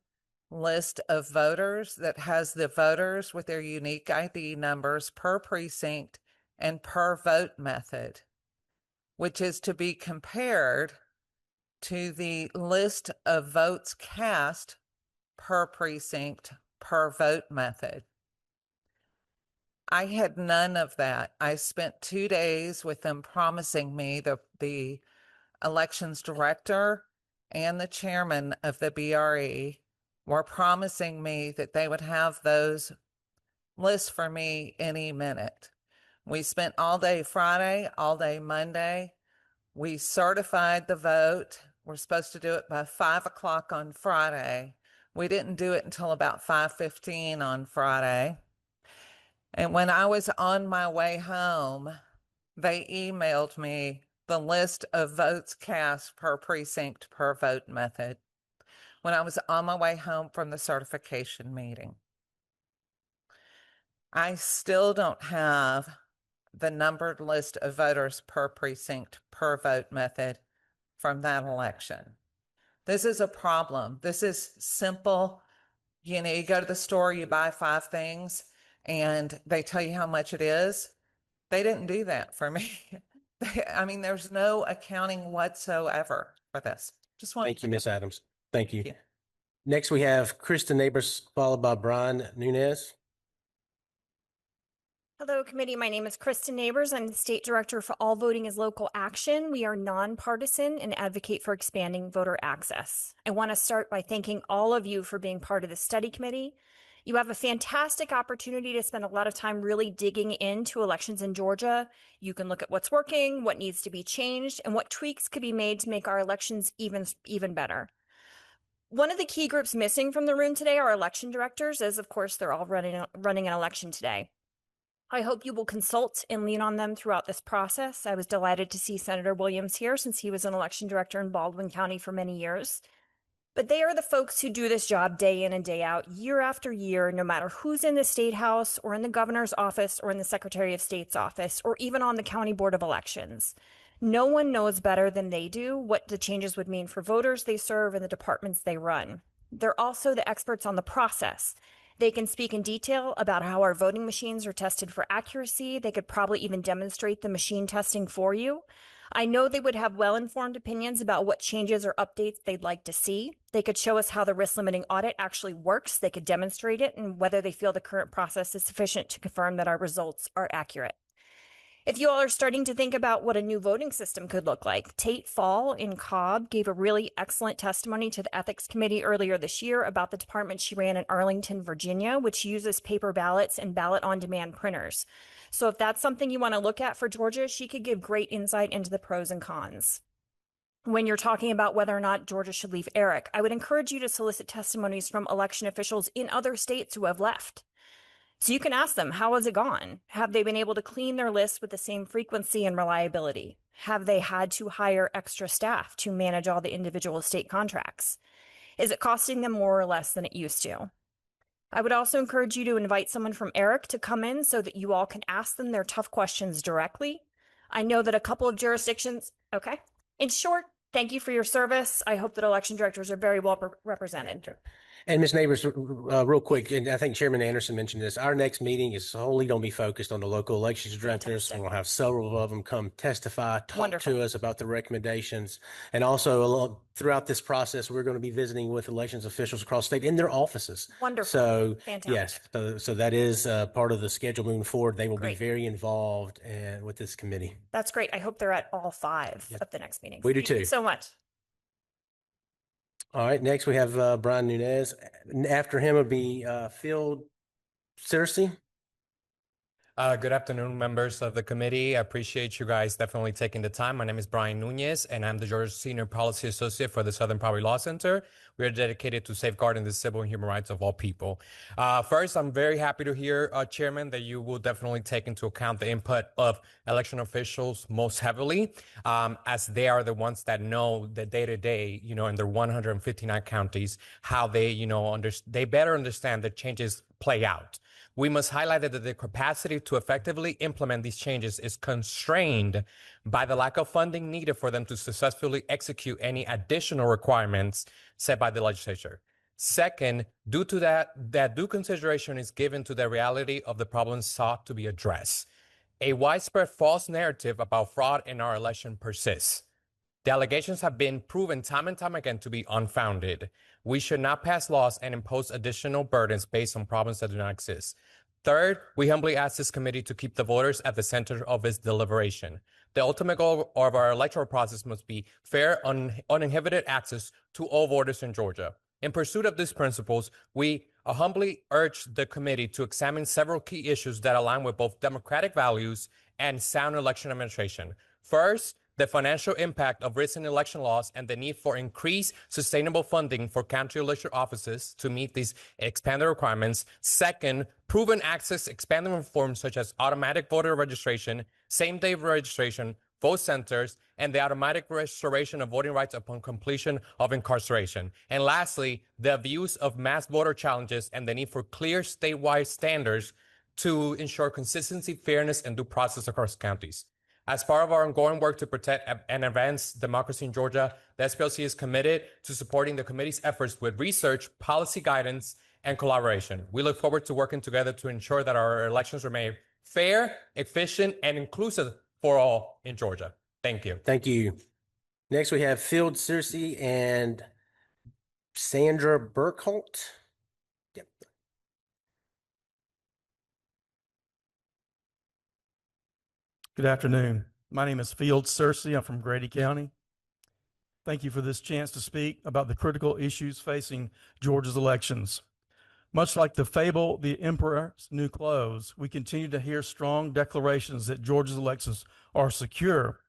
list of voters that has the voters with their unique ID numbers per precinct and per vote method, which is to be compared to the list of votes cast per precinct per vote method. I had none of that. I spent 2 days with them promising me, the elections director and the chairman of the BRE were promising me that they would have those lists for me any minute. We spent all day Friday, all day Monday. We certified the vote. We're supposed to do it by 5 o'clock on Friday. We didn't do it until about 5:15 on Friday. And when I was on my way home, they emailed me the list of votes cast per precinct per vote method when I was on my way home from the certification meeting. I still don't have the numbered list of voters per precinct per vote method from that election. This is a problem. This is simple. You know, you go to the store, you buy 5 things, and they tell you how much it is. They didn't do that for me. I mean, there's no accounting whatsoever for this. Just want. Thank you, Ms. Adams. Thank you. Thank you. Next, we have Kristen Neighbors, followed by Brian Nunez. Hello, committee. My name is Kristen Neighbors. I'm the State Director for All Voting is Local Action. We are nonpartisan and advocate for expanding voter access. I want to start by thanking all of you for being part of the study committee. You have a fantastic opportunity to spend a lot of time really digging into elections in Georgia. You can look at what's working, what needs to be changed, and what tweaks could be made to make our elections even better. One of the key groups missing from the room today are election directors, as of course they're all running an election today. I hope you will consult and lean on them throughout this process. I was delighted to see Senator Williams here since he was an election director in Baldwin County for many years. But they are the folks who do this job day in and day out, year after year, no matter who's in the State House or in the governor's office or in the Secretary of State's office or even on the County Board of Elections. No one knows better than they do what the changes would mean for voters they serve and the departments they run. They're also the experts on the process. They can speak in detail about how our voting machines are tested for accuracy. They could probably even demonstrate the machine testing for you. I know they would have well-informed opinions about what changes or updates they'd like to see. They could show us how the risk limiting audit actually works. They could demonstrate it and whether they feel the current process is sufficient to confirm that our results are accurate. If you all are starting to think about what a new voting system could look like, Tate Fall in Cobb gave a really excellent testimony to the Ethics Committee earlier this year about the department she ran in Arlington, Virginia, which uses paper ballots and ballot-on-demand printers. So if that's something you want to look at for Georgia, she could give great insight into the pros and cons. When you're talking about whether or not Georgia should leave ERIC, I would encourage you to solicit testimonies from election officials in other states who have left. So you can ask them, how has it gone? Have they been able to clean their list with the same frequency and reliability? Have they had to hire extra staff to manage all the individual state contracts? Is it costing them more or less than it used to? I would also encourage you to invite someone from ERIC to come in so that you all can ask them their tough questions directly. I know that a couple of jurisdictions, okay. In short, thank you for your service. I hope that election directors are very well represented. And Ms. Neighbors, real quick, and I think Chairman Anderson mentioned this, our next meeting is solely going to be focused on the local elections directors. Fantastic. We'll have several of them come testify, talk Wonderful. to us about the recommendations. And also throughout this process, we're going to be visiting with elections officials across the state in their offices. Wonderful. So Fantastic. yes, so that is part of the schedule moving forward. They will Great. be very involved with this committee. That's great. I hope they're at all 5 of the next meetings. We do Thank you too. so much. All right, next we have Brian Nunez. After him would be Phil Searcy. Good afternoon, members of the committee. I appreciate you guys definitely taking the time. My name is Brian Nunez, and I'm the Georgia Senior Policy Associate for the Southern Poverty Law Center. We are dedicated to safeguarding the civil and human rights of all people. First, I'm very happy to hear, Chairman, that you will definitely take into account the input of election officials most heavily, as they are the ones that know the day-to-day, in their 159 counties, how they, they better understand the changes play out. We must highlight that the capacity to effectively implement these changes is constrained by the lack of funding needed for them to successfully execute any additional requirements set by the legislature. Second, due to that due consideration is given to the reality of the problems sought to be addressed. A widespread false narrative about fraud in our election persists. The allegations have been proven time and time again to be unfounded. We should not pass laws and impose additional burdens based on problems that do not exist. Third, we humbly ask this committee to keep the voters at the center of its deliberation. The ultimate goal of our electoral process must be fair, uninhibited access to all voters in Georgia. In pursuit of these principles, we humbly urge the committee to examine several key issues that align with both democratic values and sound election administration. First, the financial impact of recent election laws and the need for increased sustainable funding for county election offices to meet these expanded requirements. Second, proven access expanded reforms such as automatic voter registration, same-day registration, vote centers, and the automatic restoration of voting rights upon completion of incarceration. And lastly, the abuse of mass voter challenges and the need for clear statewide standards to ensure consistency, fairness, and due process across counties. As part of our ongoing work to protect and advance democracy in Georgia, the SPLC is committed to supporting the committee's efforts with research, policy guidance, and collaboration. We look forward to working together to ensure that our elections remain fair, efficient, and inclusive for all in Georgia. Thank you. Thank you. Next, we have Field Searcy and Sandra Burkholt. Yep. Good afternoon. My name is Field Searcy. I'm from Grady County. Thank you for this chance to speak about the critical issues facing Georgia's elections. Much like the fable, The Emperor's New Clothes, we continue to hear strong declarations that Georgia's elections are secure.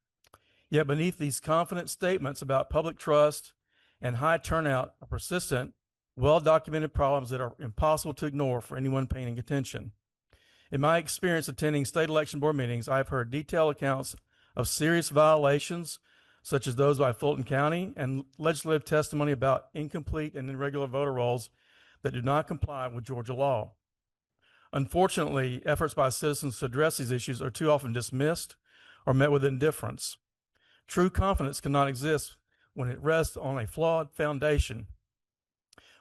Yet beneath these confident statements about public trust and high turnout are persistent, well-documented problems that are impossible to ignore for anyone paying attention. In my experience attending state election board meetings, I have heard detailed accounts of serious violations, such as those by Fulton County, and legislative testimony about incomplete and irregular voter rolls that do not comply with Georgia law. Unfortunately, efforts by citizens to address these issues are too often dismissed or met with indifference. True confidence cannot exist when it rests on a flawed foundation.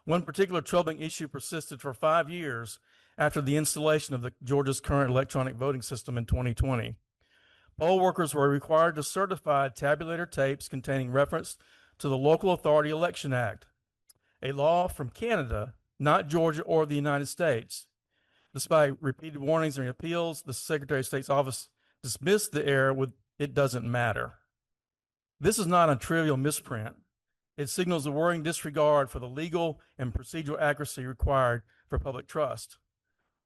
One particular troubling issue persisted for 5 years after the installation of Georgia's current electronic voting system in 2020. Poll workers were required to certify tabulator tapes containing reference to the Local Authority Election Act, a law from Canada, not Georgia or the United States. Despite repeated warnings and appeals, the Secretary of State's office dismissed the error with "it doesn't matter." This is not a trivial misprint. It signals a worrying disregard for the legal and procedural accuracy required for public trust.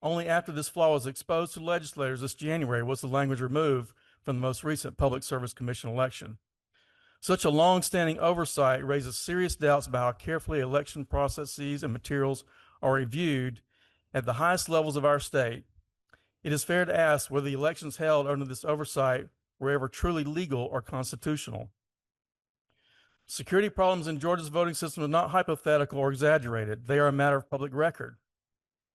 Only after this flaw was exposed to legislators this January was the language removed from the most recent Public Service Commission election. Such a long-standing oversight raises serious doubts about how carefully election processes and materials are reviewed at the highest levels of our state. It is fair to ask whether the elections held under this oversight were ever truly legal or constitutional. Security problems in Georgia's voting system are not hypothetical or exaggerated. They are a matter of public record.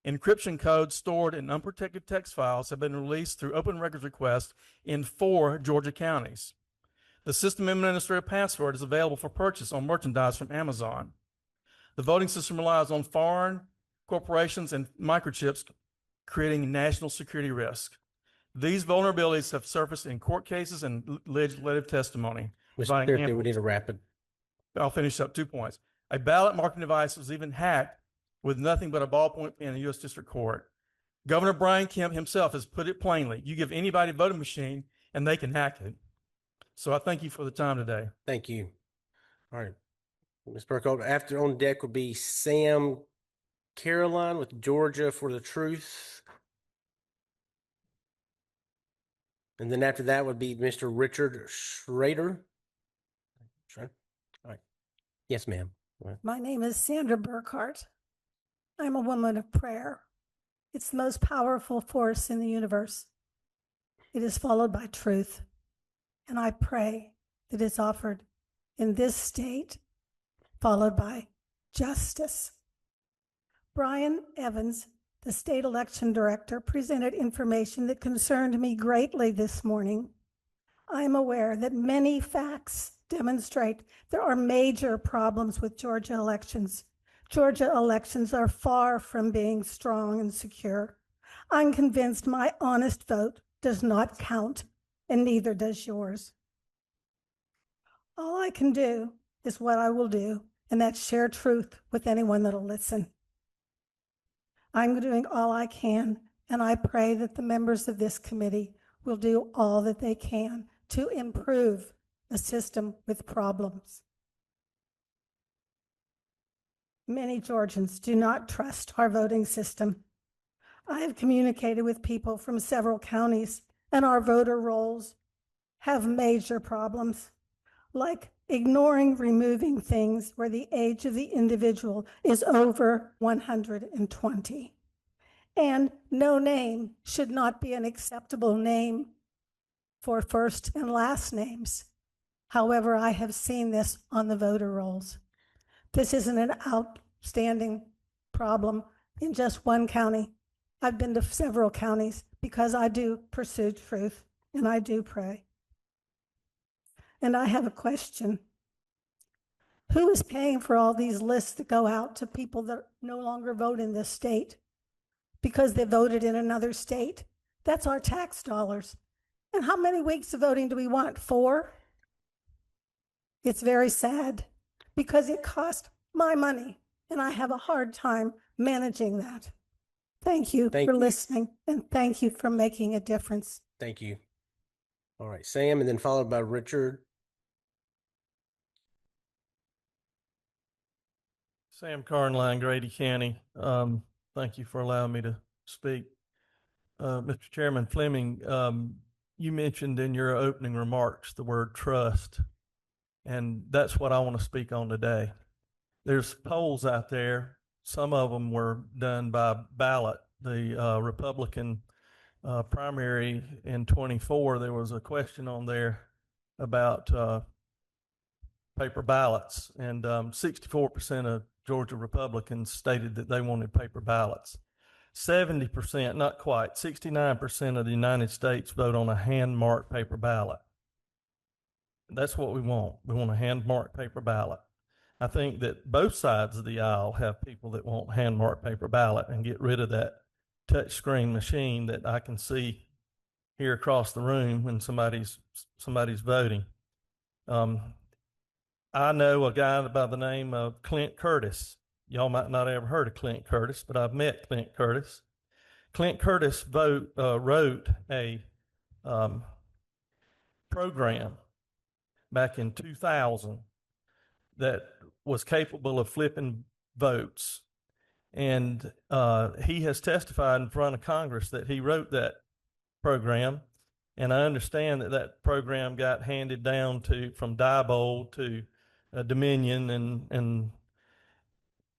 Encryption codes stored in unprotected text files have been released through open records requests in 4 Georgia counties. The system administrator password is available for purchase on merchandise from Amazon. The voting system relies on foreign corporations and microchips, creating national security risk. These vulnerabilities have surfaced in court cases and legislative testimony. Mr. Secretary, we need a rapid. I'll finish up 2 points. A ballot marking device was even hacked with nothing but a ballpoint pen in a U.S. District Court. Governor Brian Kemp himself has put it plainly. You give anybody a voting machine and they can hack it. So I thank you for the time today. Thank you. All right. Ms. Burkholder, after on deck will be Sam Caroline with Georgia for the Truth. And then after that would be Mr. Richard Schrader. Sure. All right. Yes, ma'am. Go ahead. My name is Sandra Burkhart. I'm a woman of prayer. It's the most powerful force in the universe. It is followed by truth. And I pray that it's offered in this state, followed by justice. Brian Evans, the state election director, presented information that concerned me greatly this morning. I'm aware that many facts demonstrate there are major problems with Georgia elections. Georgia elections are far from being strong and secure. I'm convinced my honest vote does not count, and neither does yours. All I can do is what I will do, and that's share truth with anyone that'll listen. I'm doing all I can, and I pray that the members of this committee will do all that they can to improve a system with problems. Many Georgians do not trust our voting system. I have communicated with people from several counties, and our voter rolls have major problems, like ignoring removing things where the age of the individual is over 120. And no name should not be an acceptable name for first and last names. However, I have seen this on the voter rolls. This isn't an outstanding problem in just one county. I've been to several counties because I do pursue truth and I do pray. And I have a question. Who is paying for all these lists that go out to people that no longer vote in this state because they voted in another state? That's our tax dollars. And how many weeks of voting do we want? 4? It's very sad because it cost my money and I have a hard time managing that. Thank you for listening, and thank you for making a difference. Thank you. All right, Sam, and then followed by Richard. Sam Carnline, Grady County. Thank you for allowing me to speak. Mr. Chairman Fleming, you mentioned in your opening remarks the word trust, and that's what I want to speak on today. There's polls out there. Some of them were done by ballot. The Republican primary in 24, there was a question on there about paper ballots, and 64% of Georgia Republicans stated that they wanted paper ballots. 70%, not quite, 69% of the United States vote on a hand-marked paper ballot. That's what we want. We want a hand-marked paper ballot. I think that both sides of the aisle have people that want hand-marked paper ballot and get rid of that touchscreen machine that I can see here across the room when somebody's voting. I know a guy by the name of Clint Curtis. Y'all might not have ever heard of Clint Curtis, but I've met Clint Curtis. Clint Curtis wrote a program back in 2000 that was capable of flipping votes. And he has testified in front of Congress that he wrote that program. And I understand that that program got handed down from Diebold to Dominion. And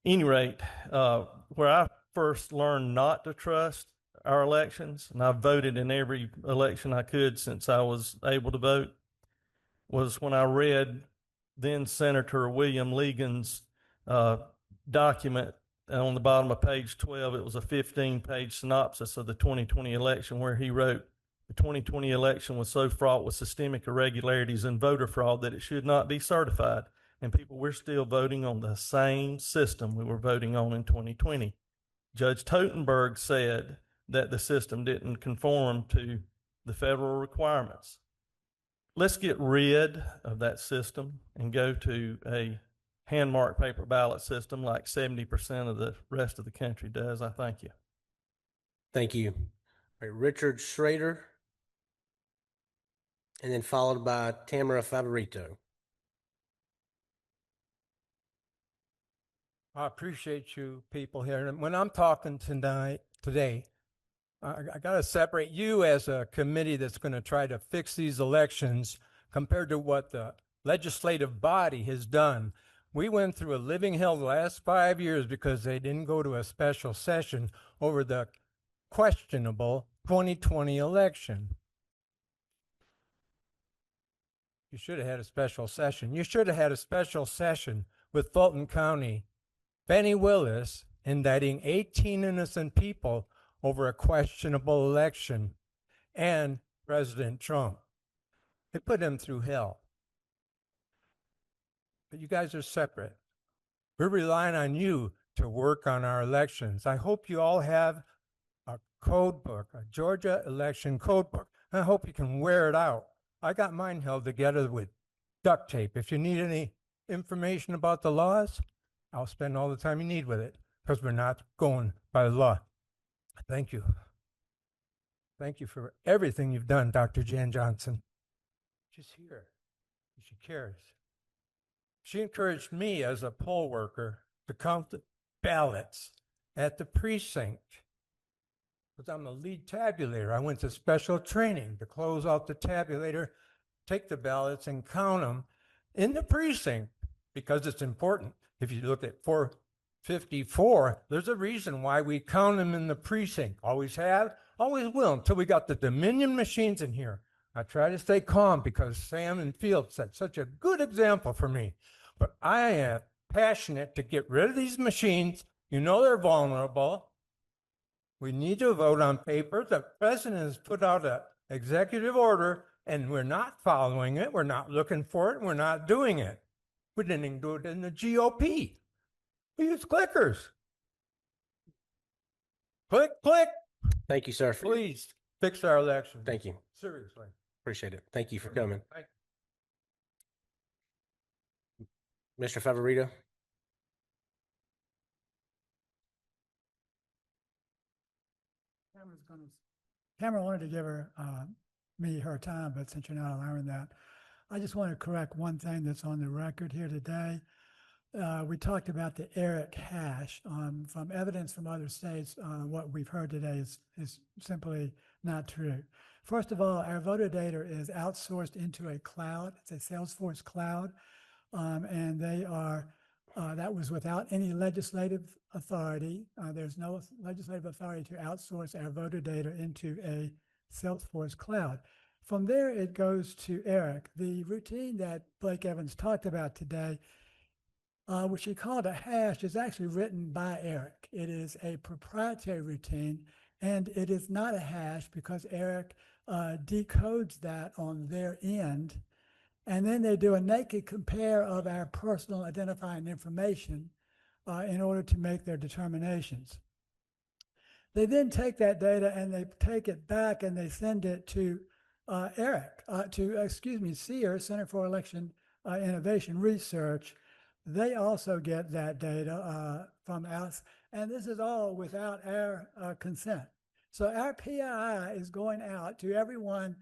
any rate, where I first learned not to trust our elections, and I've voted in every election I could since I was able to vote, was when I read then Senator William Ligon's document. And on the bottom of page 12, it was a 15-page synopsis of the 2020 election, where he wrote, "The 2020 election was so fraught with systemic irregularities and voter fraud that it should not be certified." And people, we're still voting on the same system we were voting on in 2020. Judge Totenberg said that the system didn't conform to the federal requirements. Let's get rid of that system and go to a hand-marked paper ballot system like 70% of the rest of the country does. I thank you. Thank you. All right, Richard Schrader, and then followed by Tamara Favorito. I appreciate you people here. And when I'm talking today, I got to separate you as a committee that's going to try to fix these elections compared to what the legislative body has done. We went through a living hell the last 5 years because they didn't go to a special session over the questionable 2020 election. You should have had a special session. You should have had a special session with Fulton County, Benny Willis, indicting 18 innocent people over a questionable election, and President Trump. They put him through hell. But you guys are separate. We're relying on you to work on our elections. I hope you all have a code book, a Georgia election code book. I hope you can wear it out. I got mine held together with duct tape. If you need any information about the laws, I'll spend all the time you need with it because we're not going by the law. Thank you. Thank you for everything you've done, Dr. Jan Johnson. She's here. She cares. She encouraged me as a poll worker to count the ballots at the precinct. Because I'm the lead tabulator. I went to special training to close out the tabulator, take the ballots and count them in the precinct because it's important. If you look at 454, there's a reason why we count them in the precinct. Always have, always will, until we got the Dominion machines in here. I try to stay calm because Sam and Field set such a good example for me. But I am passionate to get rid of these machines. You know they're vulnerable. We need to vote on paper. The president has put out an executive order, and we're not following it. We're not looking for it. We're not doing it. We didn't even do it in the GOP. We use clickers. Click, click. Thank you, sir. Please fix our election. Thank you. Seriously. Appreciate it. Thank you for coming. Thank Mr. Favorito? Cameron wanted to give her me her time, but since you're not allowing that, I just want to correct one thing that's on the record here today. We talked about the ERIC hash. From evidence from other states, what we've heard today is simply not true. First of all, our voter data is outsourced into a cloud. It's a Salesforce cloud, and they are that was without any legislative authority. There's no legislative authority to outsource our voter data into a Salesforce cloud. From there, it goes to ERIC. The routine that Blake Evans talked about today, which he called a hash, is actually written by ERIC. It is a proprietary routine, and it is not a hash because ERIC decodes that on their end. And then they do a naked compare of our personal identifying information in order to make their determinations. They then take that data and they take it back and they send it to CEIR, Center for Election Innovation Research. They also get that data from us, and this is all without our consent. So our PII is going out to everyone,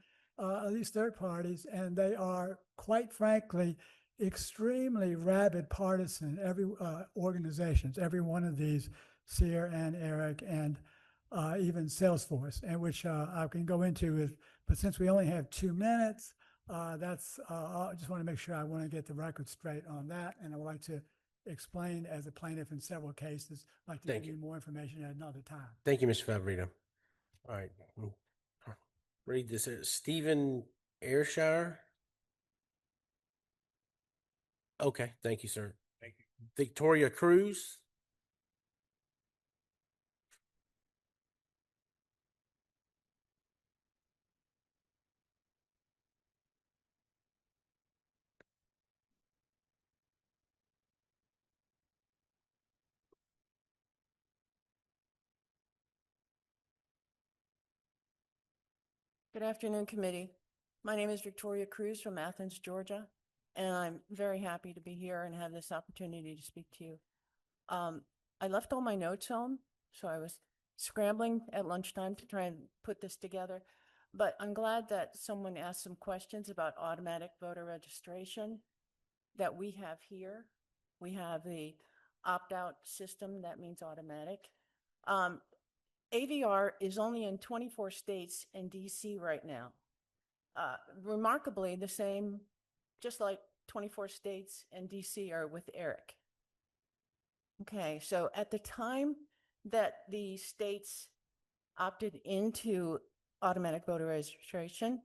these third parties, and they are, quite frankly, extremely rabid partisan, organizations, every one of these, CEIR and ERIC and even Salesforce, and which I can go into, but since we only have 2 minutes, I just want to make sure I want to get the record straight on that, and I would like to explain as a plaintiff in several cases, like to give you more information at another time. Thank you, Mr. Favorito. All right. Read this. Stephen Ayrshire. Okay. Thank you, sir. Thank you. Victoria Cruz. Good afternoon, committee. My name is Victoria Cruz from Athens, Georgia, and I'm very happy to be here and have this opportunity to speak to you. I left all my notes home, so I was scrambling at lunchtime to try and put this together, but I'm glad that someone asked some questions about automatic voter registration that we have here. We have the opt-out system, that means automatic. AVR is only in 24 states and DC right now. Remarkably, the same, just like 24 states and DC are with ERIC. Okay, so at the time that the states opted into automatic voter registration,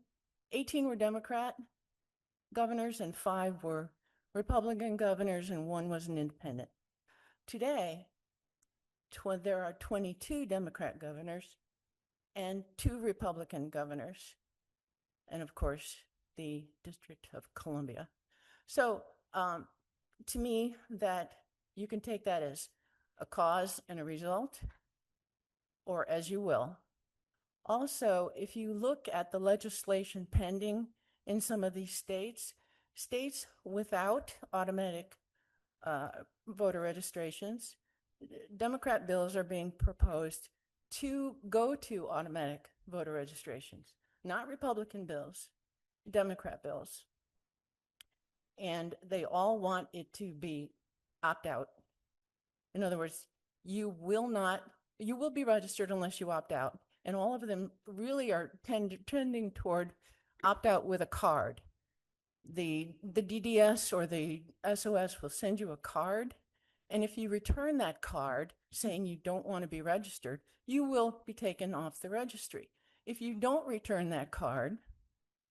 18 were Democrat governors and 5 were Republican governors and 1 was an independent. Today, there are 22 Democrat governors and 2 Republican governors, and of course, the District of Columbia. So to me, that you can take that as a cause and a result, or as you will. Also, if you look at the legislation pending in some of these states, states without automatic voter registrations, Democrat bills are being proposed to go to automatic voter registrations, not Republican bills, Democrat bills. And they all want it to be opt-out. In other words, you will be registered unless you opt out. And all of them really are tending toward opt-out with a card. The DDS or the SOS will send you a card. And if you return that card saying you don't want to be registered, you will be taken off the registry. If you don't return that card,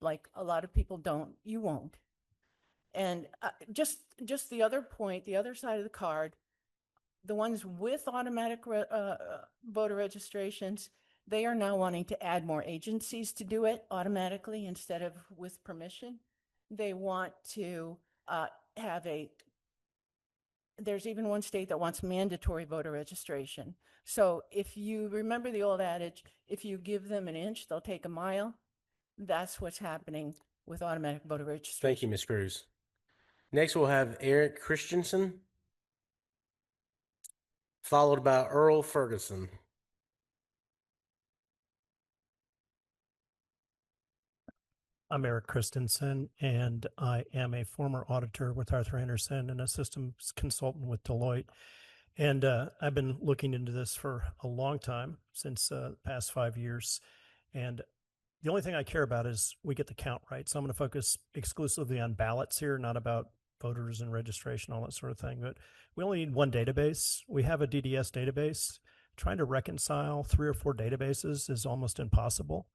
like a lot of people don't, you won't. And just the other point, the other side of the card, the ones with automatic voter registrations, they are now wanting to add more agencies to do it automatically instead of with permission. They want to there's even one state that wants mandatory voter registration. So if you remember the old adage, if you give them an inch, they'll take a mile. That's what's happening with automatic voter registration. Thank you, Ms. Cruz. Next, we'll have Eric Christensen, followed by Earl Ferguson. I'm Eric Christensen, and I am a former auditor with Arthur Andersen and a systems consultant with Deloitte. And I've been looking into this for a long time, since the past 5 years. And the only thing I care about is we get the count right. So I'm going to focus exclusively on ballots here, not about voters and registration, all that sort of thing. But we only need one database. We have a DDS database. Trying to reconcile 3 or 4 databases is almost impossible.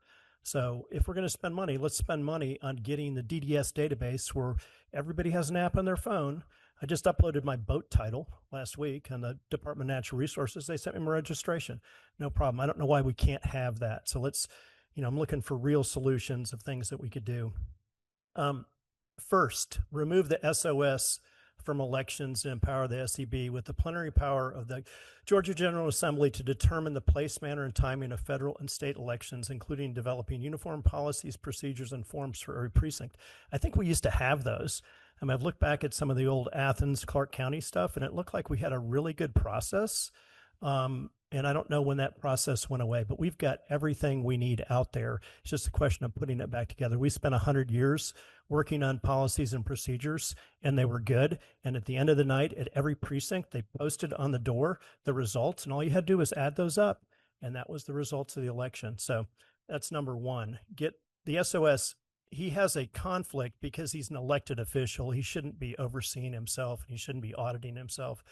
So if we're going to spend money, let's spend money on getting the DDS database where everybody has an app on their phone. I just uploaded my boat title last week on the Department of Natural Resources. They sent me my registration. No problem. I don't know why we can't have that. So let's, I'm looking for real solutions of things that we could do. First, remove the SOS from elections and empower the SEB with the plenary power of the Georgia General Assembly to determine the place, manner, and timing of federal and state elections, including developing uniform policies, procedures, and forms for every precinct. I think we used to have those. I've looked back at some of the old Athens, Clark County stuff, and it looked like we had a really good process. And I don't know when that process went away, but we've got everything we need out there. It's just a question of putting it back together. We spent 100 years working on policies and procedures, and they were good. And at the end of the night, at every precinct, they posted on the door the results, and all you had to do was add those up. And that was the results of the election. So that's number one. Get the SOS. He has a conflict because he's an elected official. He shouldn't be overseeing himself, and he shouldn't be auditing himself.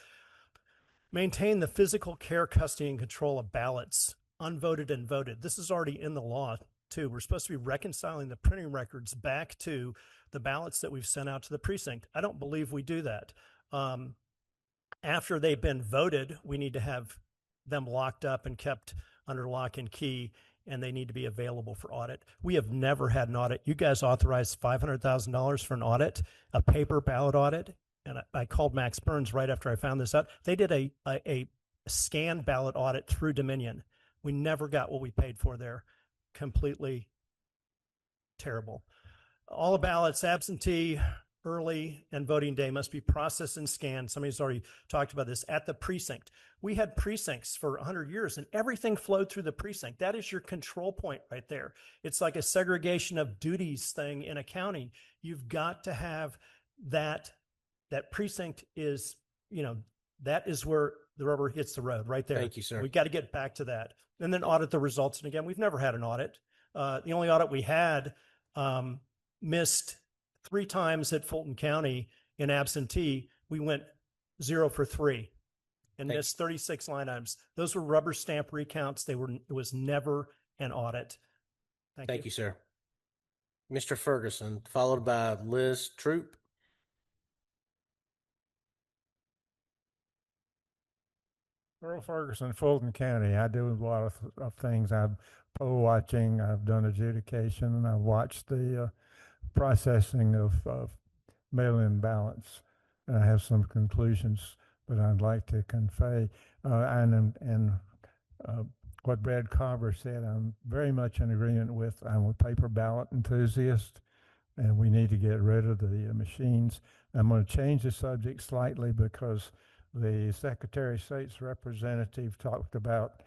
Maintain the physical care, custody, and control of ballots, unvoted and voted. This is already in the law, too. We're supposed to be reconciling the printing records back to the ballots that we've sent out to the precinct. I don't believe we do that. After they've been voted, we need to have them locked up and kept under lock and key, and they need to be available for audit. We have never had an audit. You guys authorized $500,000 for an audit, a paper ballot audit. And I called Max Burns right after I found this out. They did a scanned ballot audit through Dominion. We never got what we paid for there. Completely terrible. All the ballots, absentee, early, and voting day must be processed and scanned. Somebody's already talked about this at the precinct. We had precincts for 100 years and everything flowed through the precinct. That is your control point right there. It's like a segregation of duties thing in accounting. You've got to have that precinct is, That is where the rubber hits the road, right there. Thank you, sir. We got to get back to that, and then audit the results. And again, we've never had an audit. The only audit we had missed 3 times at Fulton County in absentee. We went 0 for 3 and Thank missed 36 line items. Those were rubber stamp recounts. It was never an audit. Thank you, sir. Mr. Ferguson, followed by Liz Troop. Earl Ferguson, Fulton County. I do a lot of things. I've poll watching, I've done adjudication, and I've watched the processing of mail-in ballots. And I have some conclusions that I'd like to convey. And what Brad Carver said, I'm very much in agreement with. I'm a paper ballot enthusiast, and we need to get rid of the machines. I'm going to change the subject slightly because the Secretary of State's representative talked about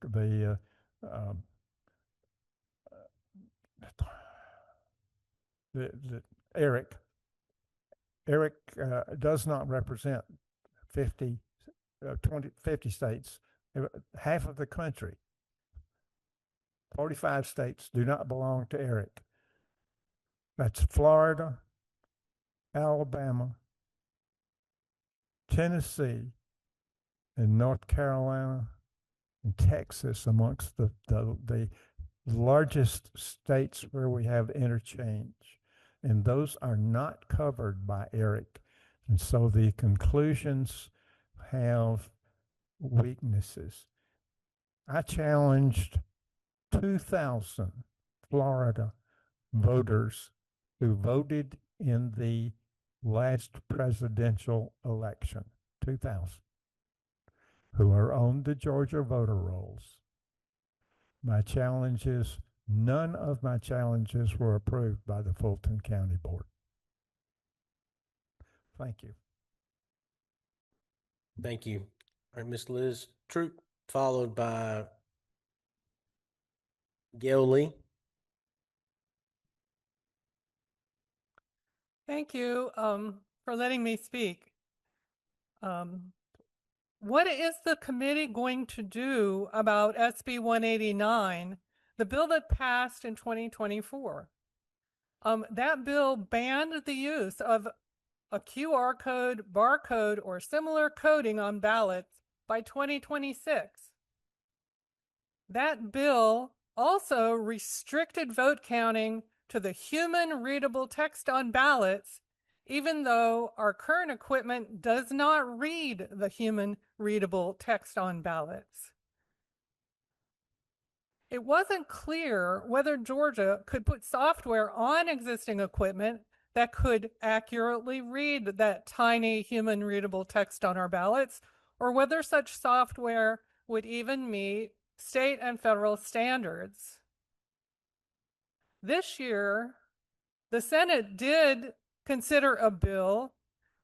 the Eric. Eric does not represent 50 states, half of the country. 45 states do not belong to Eric. That's Florida, Alabama, Tennessee, and North Carolina, and Texas amongst the largest states where we have interchange. And those are not covered by Eric. And so the conclusions have weaknesses. I challenged 2,000 Florida voters who voted in the last presidential election, 2,000, who are on the Georgia voter rolls. My challenge is none of my challenges were approved by the Fulton County Board. Thank you. Thank you. All right, Miss Liz Troop, followed by Gail Lee. Thank you for letting me speak. What is the committee going to do about SB 189, the bill that passed in 2024? That bill banned the use of a QR code, barcode, or similar coding on ballots by 2026. That bill also restricted vote counting to the human readable text on ballots, even though our current equipment does not read the human readable text on ballots. It wasn't clear whether Georgia could put software on existing equipment that could accurately read that tiny human readable text on our ballots, or whether such software would even meet state and federal standards. This year, the Senate did consider a bill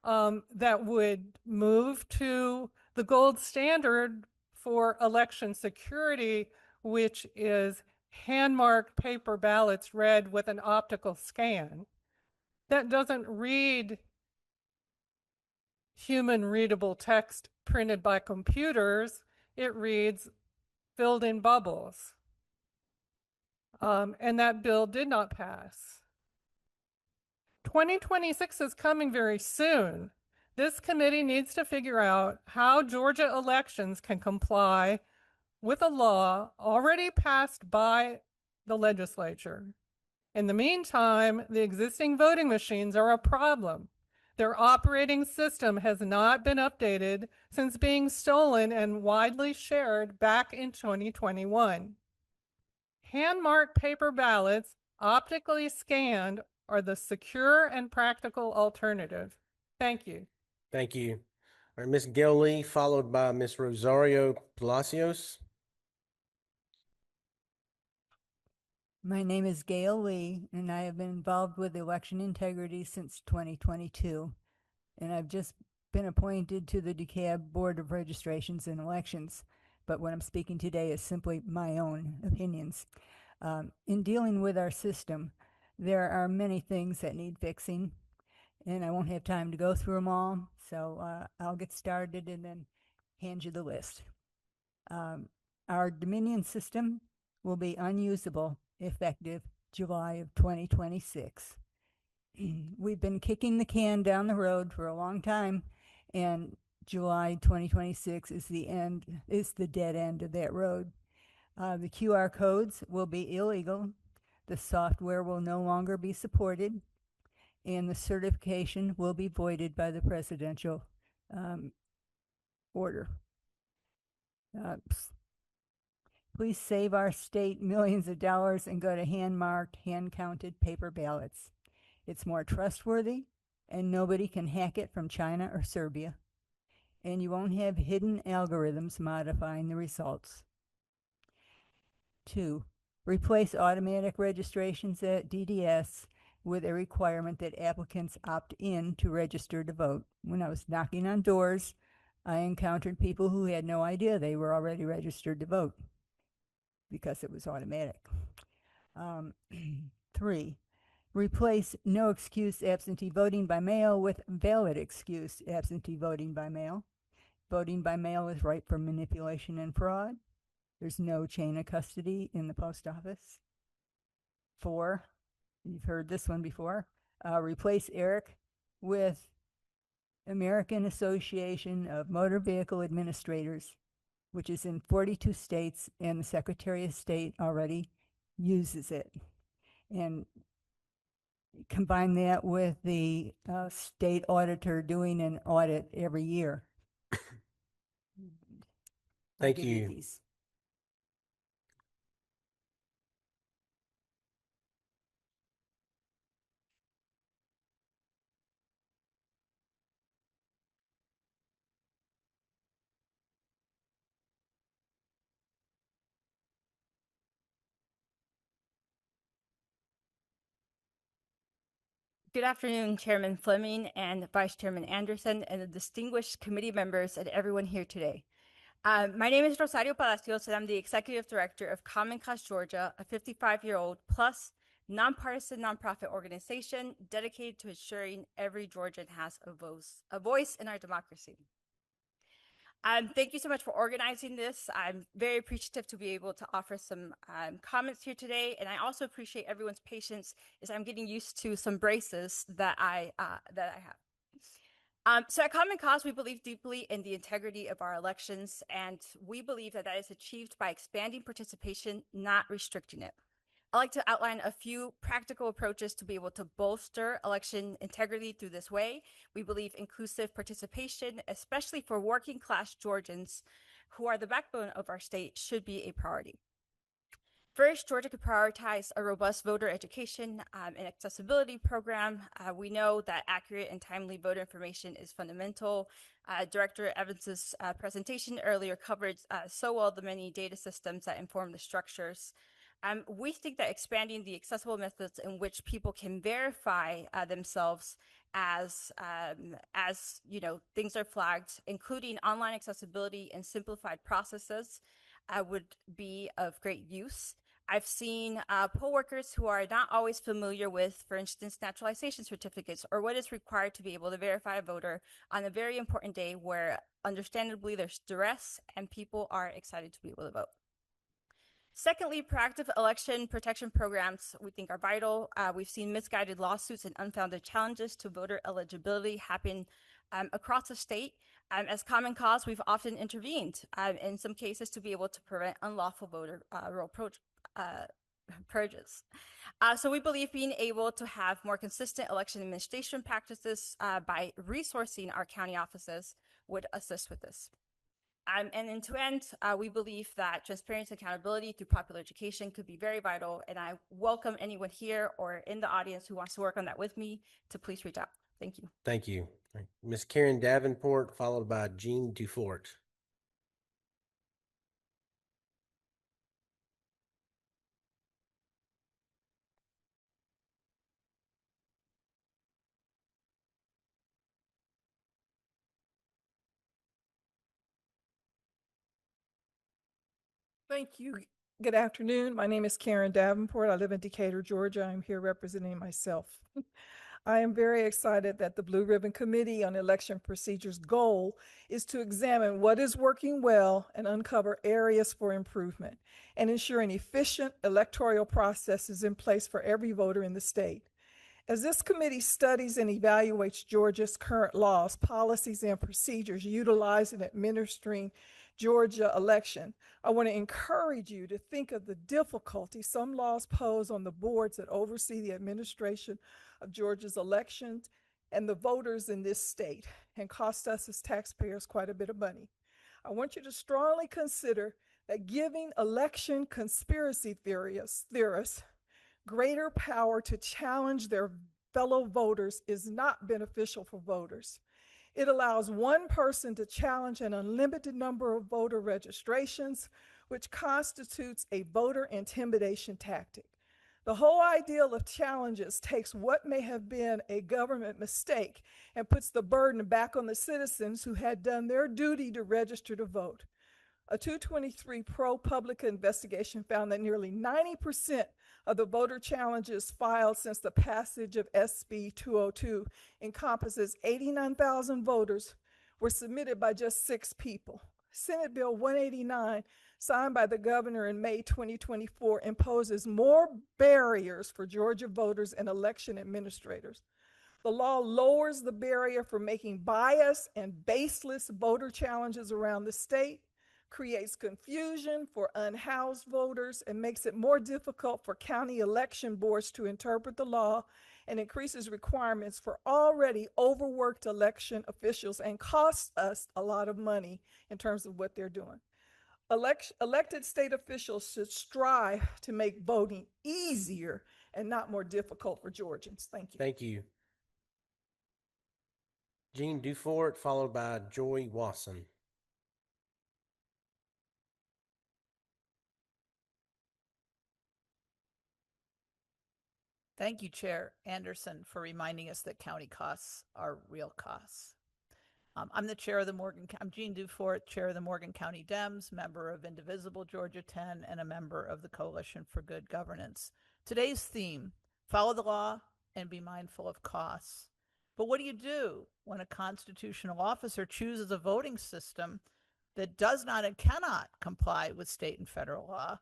that would move to the gold standard for election security, which is hand-marked paper ballots read with an optical scan. That doesn't read human readable text printed by computers. It reads filled in bubbles. And that bill did not pass. 2026 is coming very soon. This committee needs to figure out how Georgia elections can comply with a law already passed by the legislature. In the meantime, the existing voting machines are a problem. Their operating system has not been updated since being stolen and widely shared back in 2021. Hand-marked paper ballots, optically scanned, are the secure and practical alternative. Thank you. Thank you. All right, Miss Gail Lee, followed by Miss Rosario Palacios. My name is Gail Lee, and I have been involved with election integrity since 2022. And I've just been appointed to the DeKalb Board of Registrations and Elections. But what I'm speaking today is simply my own opinions. In dealing with our system, there are many things that need fixing. and I won't have time to go through them all. So I'll get started and then hand you the list. Our Dominion system will be unusable effective July of 2026. We've been kicking the can down the road for a long time, and July 2026 is the dead end of that road. The QR codes will be illegal. The software will no longer be supported, and the certification will be voided by the presidential order. Please save our state millions of dollars and go to hand-marked, hand-counted paper ballots. It's more trustworthy, and nobody can hack it from China or Serbia. And you won't have hidden algorithms modifying the results. 2, replace automatic registrations at DDS with a requirement that applicants opt in to register to vote. When I was knocking on doors, I encountered people who had no idea they were already registered to vote because it was automatic. 3, replace no excuse absentee voting by mail with valid excuse absentee voting by mail. Voting by mail is ripe for manipulation and fraud. There's no chain of custody in the post office. 4, you've heard this one before, replace ERIC with American Association of Motor Vehicle Administrators, which is in 42 states, and the Secretary of State already uses it. And combine that with the state auditor doing an audit every year. Thank you. These. Good afternoon, Chairman Fleming and Vice Chairman Anderson, and the distinguished committee members and everyone here today. My name is Rosario Palacios, and I'm the Executive Director of Common Cause Georgia, a 55-year-old plus nonpartisan nonprofit organization dedicated to ensuring every Georgian has a voice in our democracy. Thank you so much for organizing this. I'm very appreciative to be able to offer some comments here today, and I also appreciate everyone's patience as I'm getting used to some braces that I have. So at Common Cause, we believe deeply in the integrity of our elections, and we believe that that is achieved by expanding participation, not restricting it. I'd like to outline a few practical approaches to be able to bolster election integrity through this way. We believe inclusive participation, especially for working class Georgians who are the backbone of our state, should be a priority. First, Georgia could prioritize a robust voter education and accessibility program. We know that accurate and timely voter information is fundamental. Director Evans's presentation earlier covered so well the many data systems that inform the structures. We think that expanding the accessible methods in which people can verify themselves as things are flagged, including online accessibility and simplified processes, would be of great use. I've seen poll workers who are not always familiar with, for instance, naturalization certificates or what is required to be able to verify a voter on a very important day where, understandably, there's duress and people are excited to be able to vote. Secondly, proactive election protection programs we think are vital. We've seen misguided lawsuits and unfounded challenges to voter eligibility happen across the state. As Common Cause, we've often intervened in some cases to be able to prevent unlawful voter roll purges. So we believe being able to have more consistent election administration practices by resourcing our county offices would assist with this. And then to end, we believe that transparency and accountability through popular education could be very vital, and I welcome anyone here or in the audience who wants to work on that with me to please reach out. Thank you. Thank you. Ms. Karen Davenport, followed by Jean Dufort. Thank you. Good afternoon. My name is Karen Davenport. I live in Decatur, Georgia. I'm here representing myself. I am very excited that the Blue Ribbon Committee on Election Procedures' goal is to examine what is working well and uncover areas for improvement and ensure an efficient electoral process is in place for every voter in the state. As this committee studies and evaluates Georgia's current laws, policies, and procedures utilized in administering Georgia election, I want to encourage you to think of the difficulty some laws pose on the boards that oversee the administration of Georgia's elections and the voters in this state and cost us as taxpayers quite a bit of money. I want you to strongly consider that giving election conspiracy theorists greater power to challenge their fellow voters is not beneficial for voters. It allows one person to challenge an unlimited number of voter registrations, which constitutes a voter intimidation tactic. The whole ideal of challenges takes what may have been a government mistake and puts the burden back on the citizens who had done their duty to register to vote. A 223 ProPublica investigation found that nearly 90% of the voter challenges filed since the passage of SB 202 encompasses 89,000 voters were submitted by just 6 people. Senate Bill 189, signed by the governor in May 2024, imposes more barriers for Georgia voters and election administrators. The law lowers the barrier for making biased and baseless voter challenges around the state, creates confusion for unhoused voters, and makes it more difficult for county election boards to interpret the law, and increases requirements for already overworked election officials and costs us a lot of money in terms of what they're doing. Elected state officials should strive to make voting easier and not more difficult for Georgians. Thank you. Thank you. Jean Dufort, followed by Joy Wasson. Thank you, Chair Anderson, for reminding us that county costs are real costs. I'm the chair of the I'm Jean Dufort, chair of the Morgan County Dems, member of Indivisible Georgia 10, and a member of the Coalition for Good Governance. Today's theme, follow the law and be mindful of costs. But what do you do when a constitutional officer chooses a voting system that does not and cannot comply with state and federal law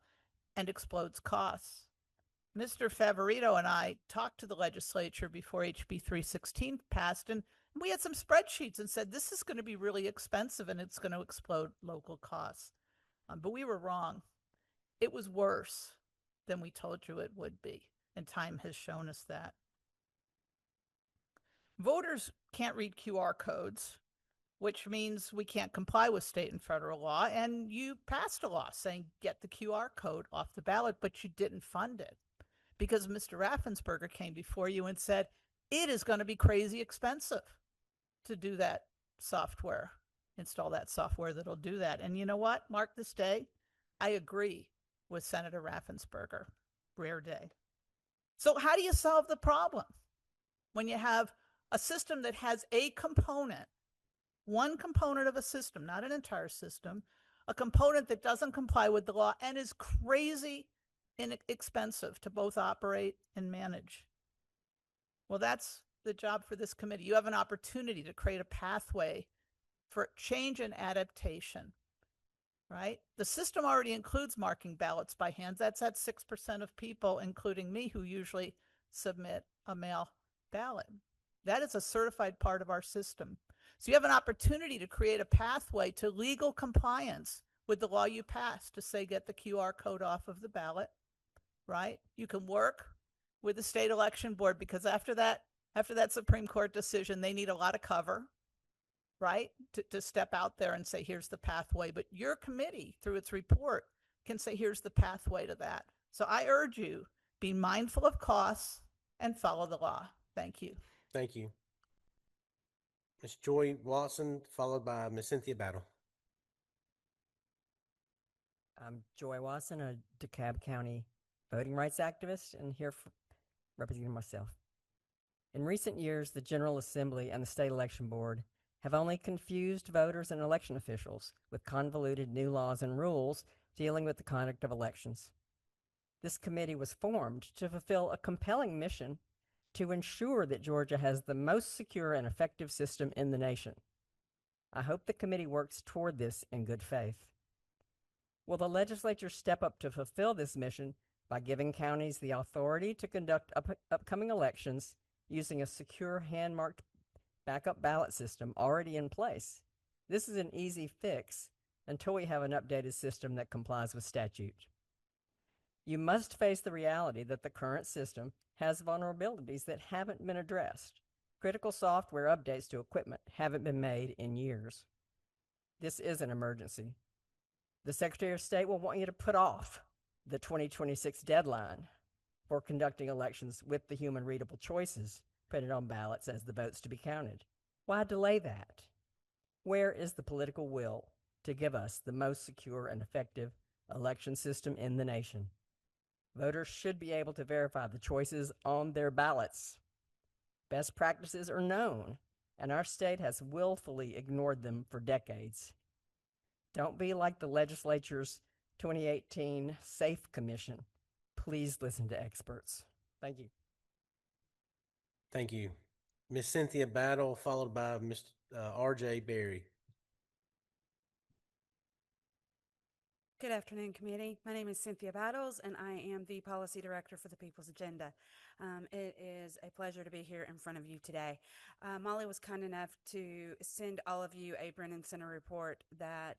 and explodes costs? Mr. Favorito and I talked to the legislature before HB 316 passed, and we had some spreadsheets and said, this is going to be really expensive and it's going to explode local costs. But we were wrong. It was worse than we told you it would be, and time has shown us that. Voters can't read QR codes, which means we can't comply with state and federal law, and you passed a law saying get the QR code off the ballot, but you didn't fund it. Because Mr. Raffensperger came before you and said, it is going to be crazy expensive to do that software, install that software that'll do that. And you know what? Mark this day, I agree with Senator Raffensperger. Rare day. So how do you solve the problem when you have a system that has a component, one component of a system, not an entire system, a component that doesn't comply with the law and is crazy inexpensive to both operate and manage? Well, that's the job for this committee. You have an opportunity to create a pathway for change and adaptation, right? The system already includes marking ballots by hand. That's at 6% of people, including me, who usually submit a mail ballot. That is a certified part of our system. So you have an opportunity to create a pathway to legal compliance with the law you passed to say, get the QR code off of the ballot. Right? You can work with the state election board, because after that Supreme Court decision, they need a lot of cover, right? To step out there and say, here's the pathway. But your committee, through its report, can say, here's the pathway to that. So I urge you, be mindful of costs and follow the law. Thank you. Thank you. Ms. Joy Watson, followed by Ms. Cynthia Battle. I'm Joy Watson, a DeKalb County voting rights activist, and here representing myself. In recent years, the General Assembly and the State Election Board have only confused voters and election officials with convoluted new laws and rules dealing with the conduct of elections. This committee was formed to fulfill a compelling mission to ensure that Georgia has the most secure and effective system in the nation. I hope the committee works toward this in good faith. Will the legislature step up to fulfill this mission by giving counties the authority to conduct upcoming elections using a secure hand-marked backup ballot system already in place? This is an easy fix until we have an updated system that complies with statute. You must face the reality that the current system has vulnerabilities that haven't been addressed. Critical software updates to equipment haven't been made in years. This is an emergency. The Secretary of State will want you to put off the 2026 deadline for conducting elections with the human readable choices printed on ballots as the votes to be counted. Why delay that? Where is the political will to give us the most secure and effective election system in the nation? Voters should be able to verify the choices on their ballots. Best practices are known, and our state has willfully ignored them for decades. Don't be like the legislature's 2018 SAFE Commission. Please listen to experts. Thank you. Thank you. Ms. Cynthia Battle, followed by Mr. R.J. Berry. Good afternoon, committee. My name is Cynthia Battles, and I am the Policy Director for the People's Agenda. It is a pleasure to be here in front of you today. Molly was kind enough to send all of you a Brennan Center report that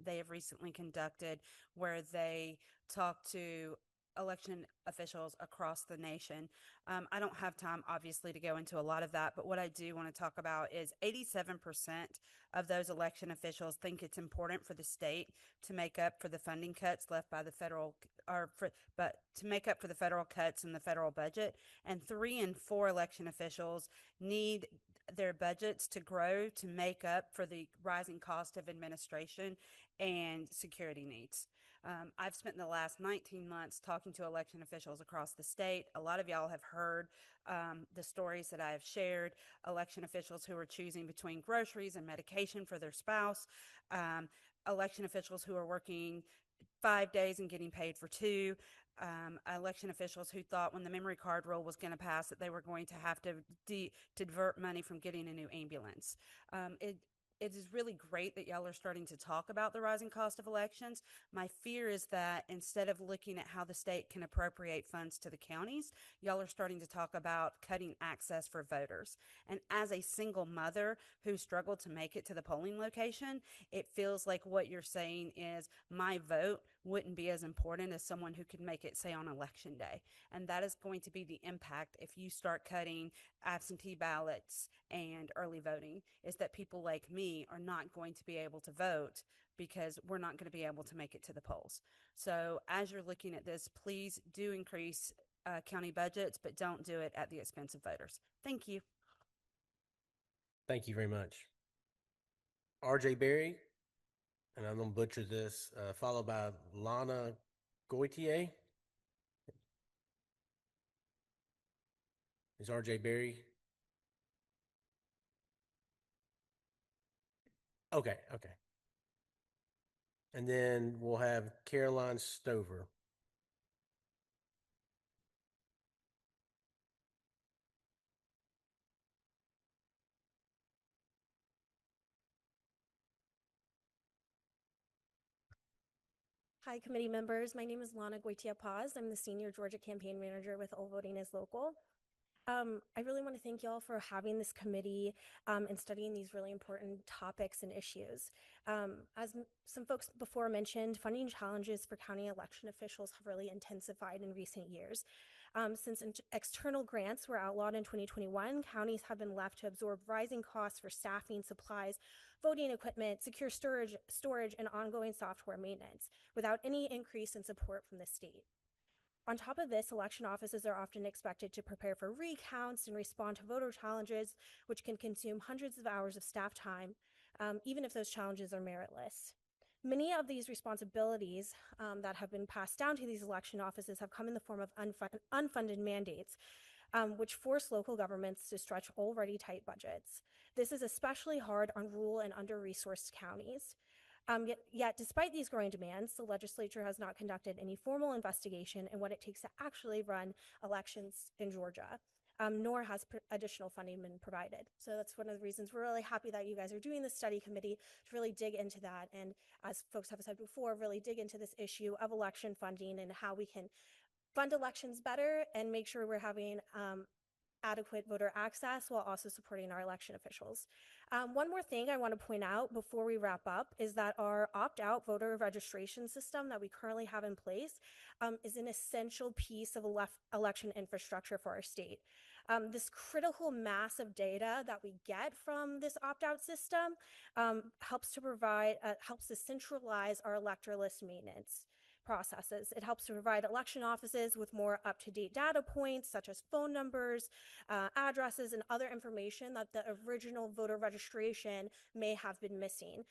they have recently conducted, where they talked to election officials across the nation. I don't have time, obviously, to go into a lot of that, but what I do want to talk about is 87% of those election officials think it's important for the state to make up for the funding cuts left by the federal, but to make up for the federal cuts in the federal budget. And 3 in 4 election officials need their budgets to grow to make up for the rising cost of administration and security needs. I've spent the last 19 months talking to election officials across the state. A lot of y'all have heard the stories that I have shared. Election officials who are choosing between groceries and medication for their spouse. Election officials who are working 5 days and getting paid for 2. Election officials who thought when the memory card rule was going to pass that they were going to have to divert money from getting a new ambulance. It is really great that y'all are starting to talk about the rising cost of elections. My fear is that instead of looking at how the state can appropriate funds to the counties, y'all are starting to talk about cutting access for voters. And as a single mother who struggled to make it to the polling location, it feels like what you're saying is my vote wouldn't be as important as someone who could make it, say, on election day. And that is going to be the impact if you start cutting absentee ballots and early voting, is that people like me are not going to be able to vote because we're not going to be able to make it to the polls. So as you're looking at this, please do increase county budgets, but don't do it at the expense of voters. Thank you. Thank you very much. R.J. Berry, and I'm going to butcher this, followed by Lana Goitier. Is R.J. Berry? Okay. And then we'll have Caroline Stover. Hi, committee members. My name is Lana Goitia-Paz. I'm the Senior Georgia Campaign Manager with All Voting is Local. I really want to thank y'all for having this committee and studying these really important topics and issues. As some folks before mentioned, funding challenges for county election officials have really intensified in recent years. Since external grants were outlawed in 2021, counties have been left to absorb rising costs for staffing, supplies, voting equipment, secure storage, and ongoing software maintenance without any increase in support from the state. On top of this, election offices are often expected to prepare for recounts and respond to voter challenges, which can consume hundreds of hours of staff time, even if those challenges are meritless. Many of these responsibilities that have been passed down to these election offices have come in the form of unfunded mandates, which force local governments to stretch already tight budgets. This is especially hard on rural and under-resourced counties. Yet, despite these growing demands, the legislature has not conducted any formal investigation in what it takes to actually run elections in Georgia. nor has additional funding been provided. So that's one of the reasons we're really happy that you guys are doing this study committee to really dig into that. And as folks have said before, really dig into this issue of election funding and how we can fund elections better and make sure we're having adequate voter access while also supporting our election officials. One more thing I want to point out before we wrap up is that our opt-out voter registration system that we currently have in place is an essential piece of election infrastructure for our state. This critical mass of data that we get from this opt-out system helps to centralize our elector list maintenance processes. It helps to provide election offices with more up-to-date data points, such as phone numbers, addresses, and other information that the original voter registration may have been missing.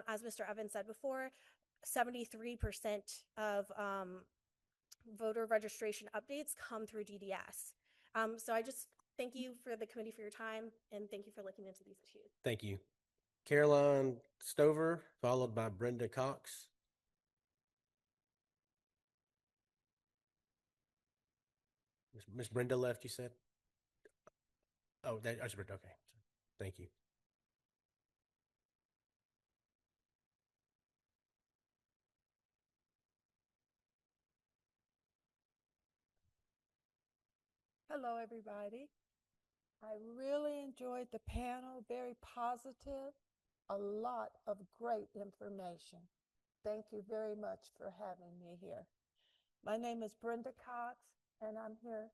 As Mr. Evans said before, 73% of voter registration updates come through DDS. So I just thank you for the committee for your time, and thank you for looking into these issues. Thank you. Caroline Stover, followed by Brenda Cox. Miss Brenda left, you said? Oh, that's Brenda. Okay. Thank you. Hello, everybody. I really enjoyed the panel, very positive, a lot of great information. Thank you very much for having me here. My name is Brenda Cox, and I'm here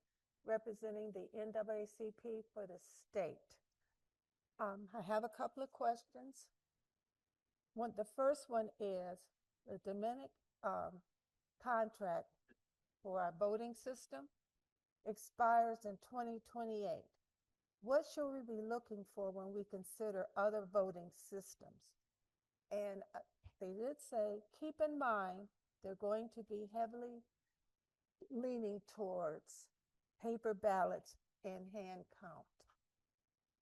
representing the NAACP for the state. I have a couple of questions. The first one is the Dominic contract for our voting system expires in 2028. What should we be looking for when we consider other voting systems? And they did say, keep in mind, they're going to be heavily leaning towards paper ballots and hand count.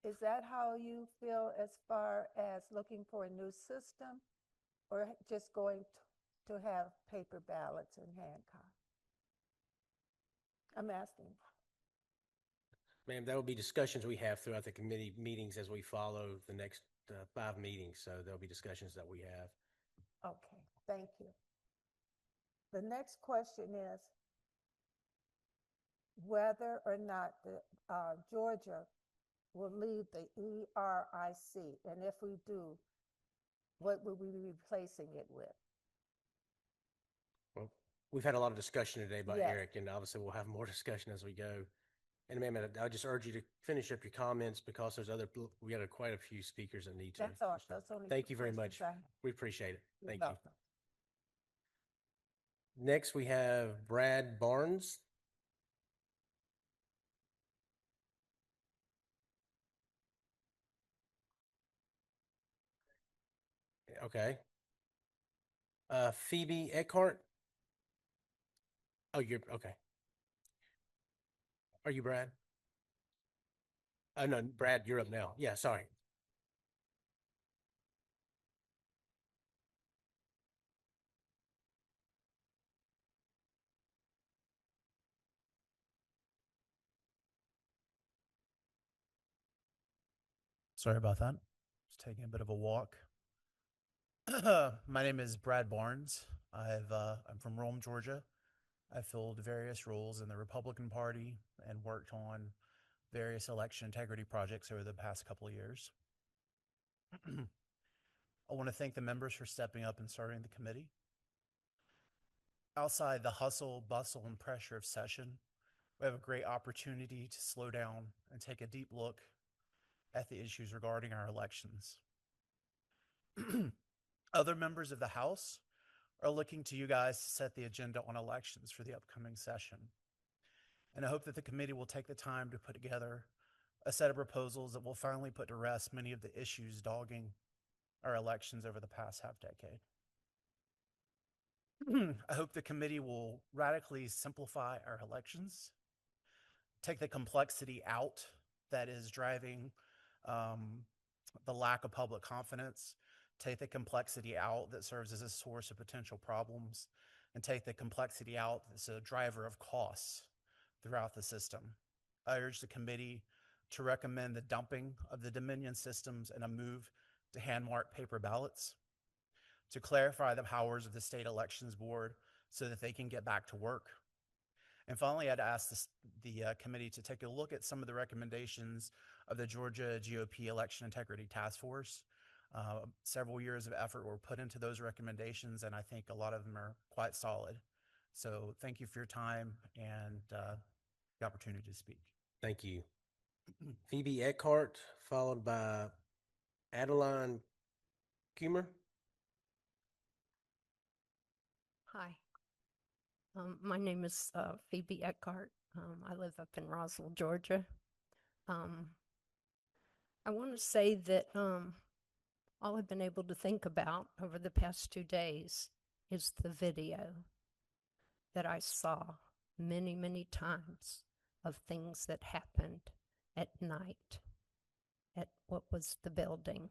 Is that how you feel as far as looking for a new system, or just going to have paper ballots and hand count? I'm asking. Ma'am, that will be discussions we have throughout the committee meetings as we follow the next 5 meetings. So there'll be discussions that we have. Okay, thank you. The next question is whether or not Georgia will leave the ERIC, and if we do, what will we be replacing it with? Well, we've had a lot of discussion today by Yes. Eric, and obviously we'll have more discussion as we go. And ma'am, I just urge you to finish up your comments because there's we got quite a few speakers that need to. That's all. That's only Thank two you very much. questions I have. We appreciate it. You're Thank welcome. you. Next, we have Brad Barnes. Okay. Phoebe Eckhart. Oh, you're okay. Are you Brad? Oh, no, Brad, you're up now. Yeah, sorry. Sorry about that. Just taking a bit of a walk. My name is Brad Barnes. I'm from Rome, Georgia. I filled various roles in the Republican Party and worked on various election integrity projects over the past couple of years. I want to thank the members for stepping up and starting the committee. Outside the hustle, bustle, and pressure of session, we have a great opportunity to slow down and take a deep look at the issues regarding our elections. Other members of the House are looking to you guys to set the agenda on elections for the upcoming session. And I hope that the committee will take the time to put together a set of proposals that will finally put to rest many of the issues dogging our elections over the past half-decade. I hope the committee will radically simplify our elections, take the complexity out that is driving the lack of public confidence, take the complexity out that serves as a source of potential problems, and take the complexity out that's a driver of costs throughout the system. I urge the committee to recommend the dumping of the Dominion systems and a move to hand-mark paper ballots, to clarify the powers of the state elections board so that they can get back to work. And finally, I'd ask the committee to take a look at some of the recommendations of the Georgia GOP Election Integrity Task Force. Several years of effort were put into those recommendations, and I think a lot of them are quite solid. So thank you for your time and the opportunity to speak. Thank you. Phoebe Eckhart, followed by Adeline Kummer. Hi. My name is Phoebe Eckhart. I live up in Roswell, Georgia. I want to say that all I've been able to think about over the past 2 days is the video that I saw many, many times of things that happened at night at what was the building,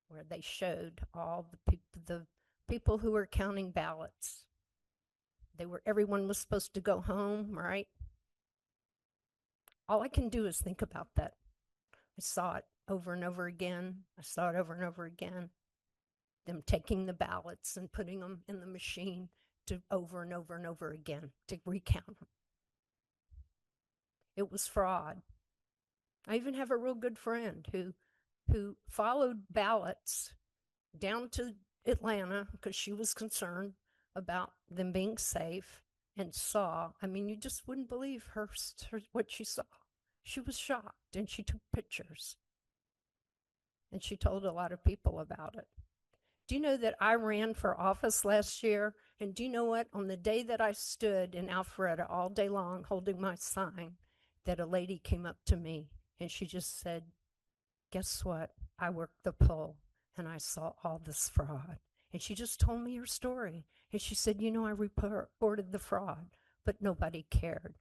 where they showed all the people who were counting ballots. Everyone was supposed to go home, right? All I can do is think about that. I saw it over and over again. I saw it over and over again. Them taking the ballots and putting them in the machine to over and over and over again to recount them. It was fraud. I even have a real good friend who followed ballots down to Atlanta because she was concerned about them being safe and saw, I mean, you just wouldn't believe what she saw. She was shocked and she took pictures. And she told a lot of people about it. Do you know that I ran for office last year? And do you know what? On the day that I stood in Alpharetta all day long holding my sign, that a lady came up to me and she just said, guess what? I worked the poll and I saw all this fraud. And she just told me her story. And she said, you know, I reported the fraud, but nobody cared.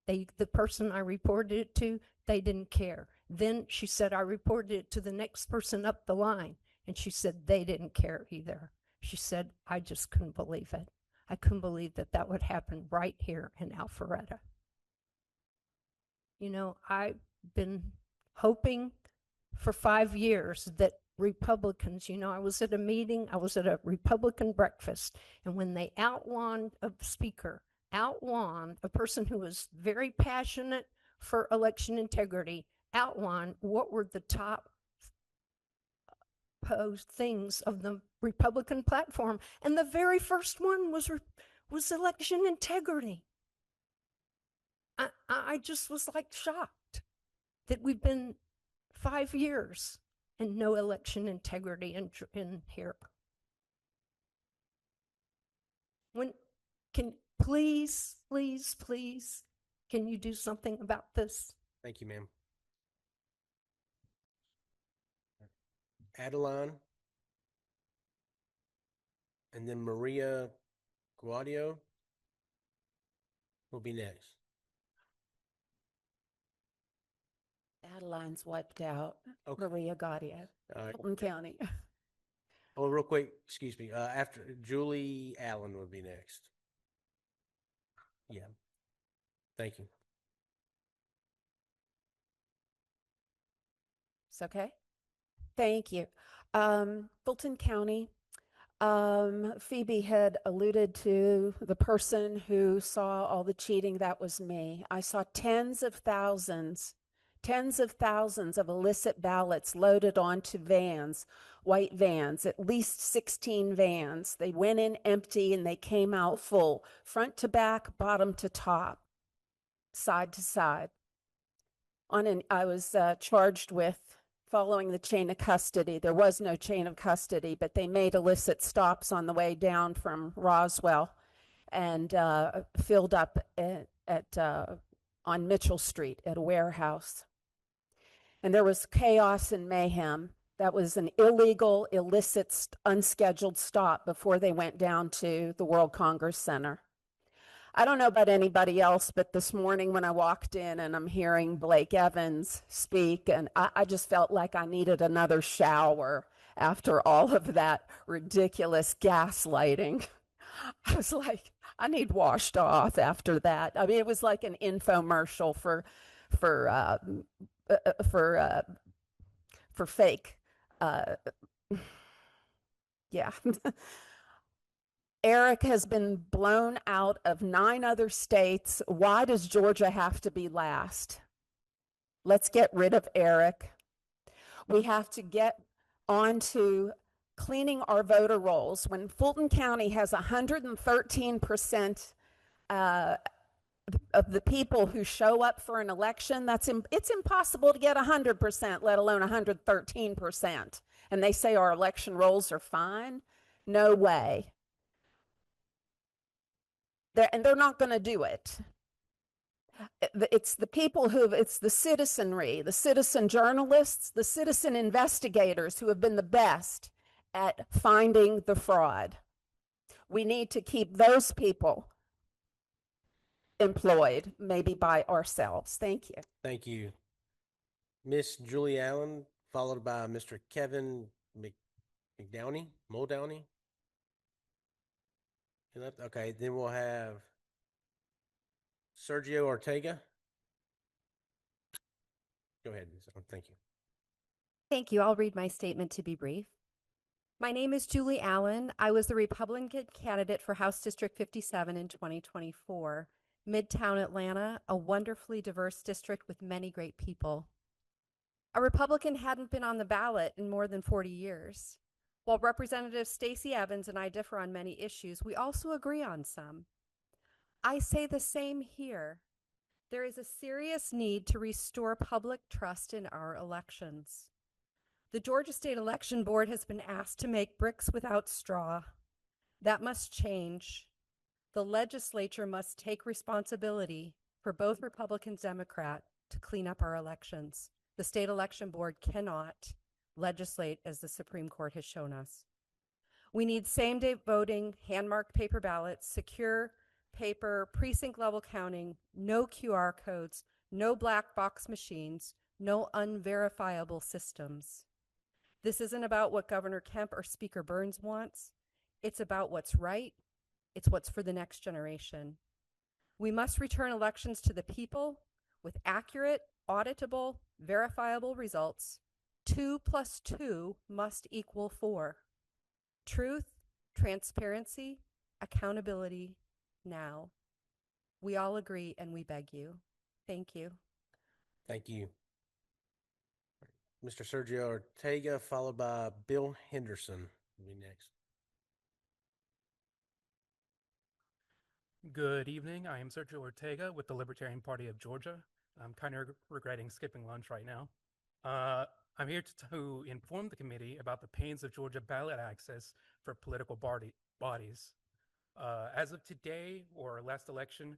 The person I reported it to, they didn't care. Then she said, I reported it to the next person up the line. And she said, they didn't care either. She said, I just couldn't believe it. I couldn't believe that that would happen right here in Alpharetta. You know, I've been hoping for 5 years that Republicans, you know, I was at a meeting, I was at a Republican breakfast, and when they outlawed a speaker, outlawed a person who was very passionate for election integrity, outlawed what were the top posed things of the Republican platform, and the very first one was election integrity. I just was like shocked that we've been 5 years and no election integrity in here. Please, can you do something about this? Thank you, ma'am. Adeline. And then Maria Guadio will be next. Adeline's wiped out. Okay. Maria Gaudio, All right. Fulton County. Oh, real quick, excuse me. After Julie Allen would be next. Yeah. Thank you. It's okay. Thank you. Fulton County. Phoebe had alluded to the person who saw all the cheating. That was me. I saw tens of thousands of illicit ballots loaded onto vans, white vans, at least 16 vans. They went in empty and they came out full, front to back, bottom to top, side to side. I was charged with following the chain of custody. There was no chain of custody, but they made illicit stops on the way down from Roswell and filled up on Mitchell Street at a warehouse. And there was chaos and mayhem. That was an illegal, illicit, unscheduled stop before they went down to the World Congress Center. I don't know about anybody else, but this morning when I walked in and I'm hearing Blake Evans speak, and I just felt like I needed another shower after all of that ridiculous gaslighting. I was like, I need washed off after that. I mean, it was like an infomercial for uh, uh, uh, for uh, for fake. Uh, yeah. Eric has been blown out of 9 other states. Why does Georgia have to be last? Let's get rid of Eric. We have to get on to cleaning our voter rolls. When Fulton County has 113% of the people who show up for an election, it's impossible to get 100%, let alone 113%. And they say our election rolls are fine. No way. They're not going to do it. It's the people it's the citizenry, the citizen journalists, the citizen investigators who have been the best at finding the fraud. We need to keep those people employed, maybe by ourselves. Thank you. Thank you. Miss Julie Allen, followed by Mr. Kevin McDowney, Muldowney. He left? Okay, then we'll have Sergio Ortega. Go ahead. Thank you. Thank you. I'll read my statement to be brief. My name is Julie Allen. I was the Republican candidate for House District 57 in 2024. Midtown Atlanta, a wonderfully diverse district with many great people. A Republican hadn't been on the ballot in more than 40 years. While Representative Stacey Evans and I differ on many issues, we also agree on some. I say the same here. There is a serious need to restore public trust in our elections. The Georgia State Election Board has been asked to make bricks without straw. That must change. The legislature must take responsibility for both Republican and Democrat to clean up our elections. The State Election Board cannot legislate as the Supreme Court has shown us. We need same-day voting, hand-marked paper ballots, secure paper, precinct-level counting, no QR codes, no black box machines, no unverifiable systems. This isn't about what Governor Kemp or Speaker Burns wants. It's about what's right. It's what's for the next generation. We must return elections to the people with accurate, auditable, verifiable results. 2 + 2 must equal 4. Truth, transparency, accountability, now. We all agree and we beg you. Thank you. Thank you. Mr. Sergio Ortega, followed by Bill Henderson, will be next. Good evening. I am Sergio Ortega with the Libertarian Party of Georgia. I'm kind of regretting skipping lunch right now. I'm here to inform the committee about the pains of Georgia ballot access for political bodies. As of today or last election,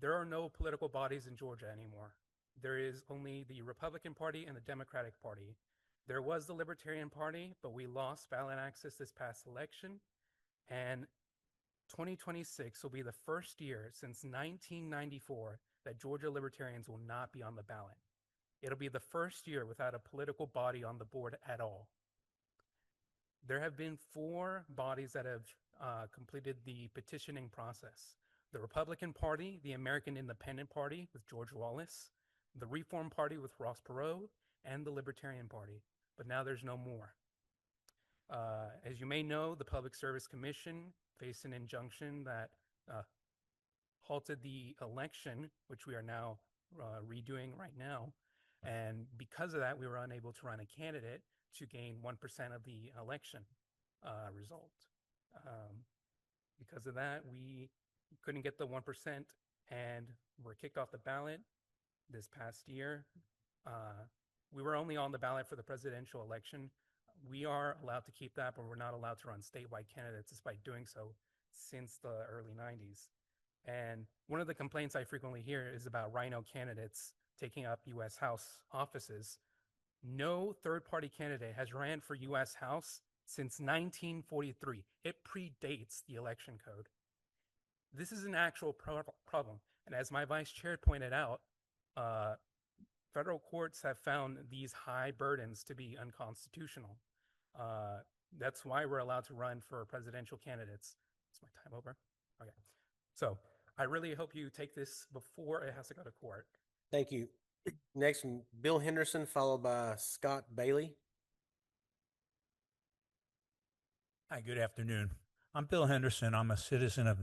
there are no political bodies in Georgia anymore. There is only the Republican Party and the Democratic Party. There was the Libertarian Party, but we lost ballot access this past election. And 2026 will be the first year since 1994 that Georgia Libertarians will not be on the ballot. It'll be the first year without a political body on the board at all. There have been 4 bodies that have completed the petitioning process. The Republican Party, the American Independent Party with George Wallace, the Reform Party with Ross Perot, and the Libertarian Party. But now there's no more. As you may know, the Public Service Commission faced an injunction that halted the election, which we are now redoing right now. And because of that, we were unable to run a candidate to gain 1% of the election result. Because of that, we couldn't get the 1% and were kicked off the ballot this past year. We were only on the ballot for the presidential election. We are allowed to keep that, but we're not allowed to run statewide candidates despite doing so since the early 90s. And one of the complaints I frequently hear is about rhino candidates taking up U.S. House offices. No third-party candidate has ran for U.S. House since 1943. It predates the election code. This is an actual problem. And as my vice chair pointed out, federal courts have found these high burdens to be unconstitutional. That's why we're allowed to run for presidential candidates. Is my time over? Okay. So I really hope you take this before it has to go to court. Thank you. Next, Bill Henderson, followed by Scott Bailey. Hi, good afternoon. I'm Bill Henderson. I'm a citizen of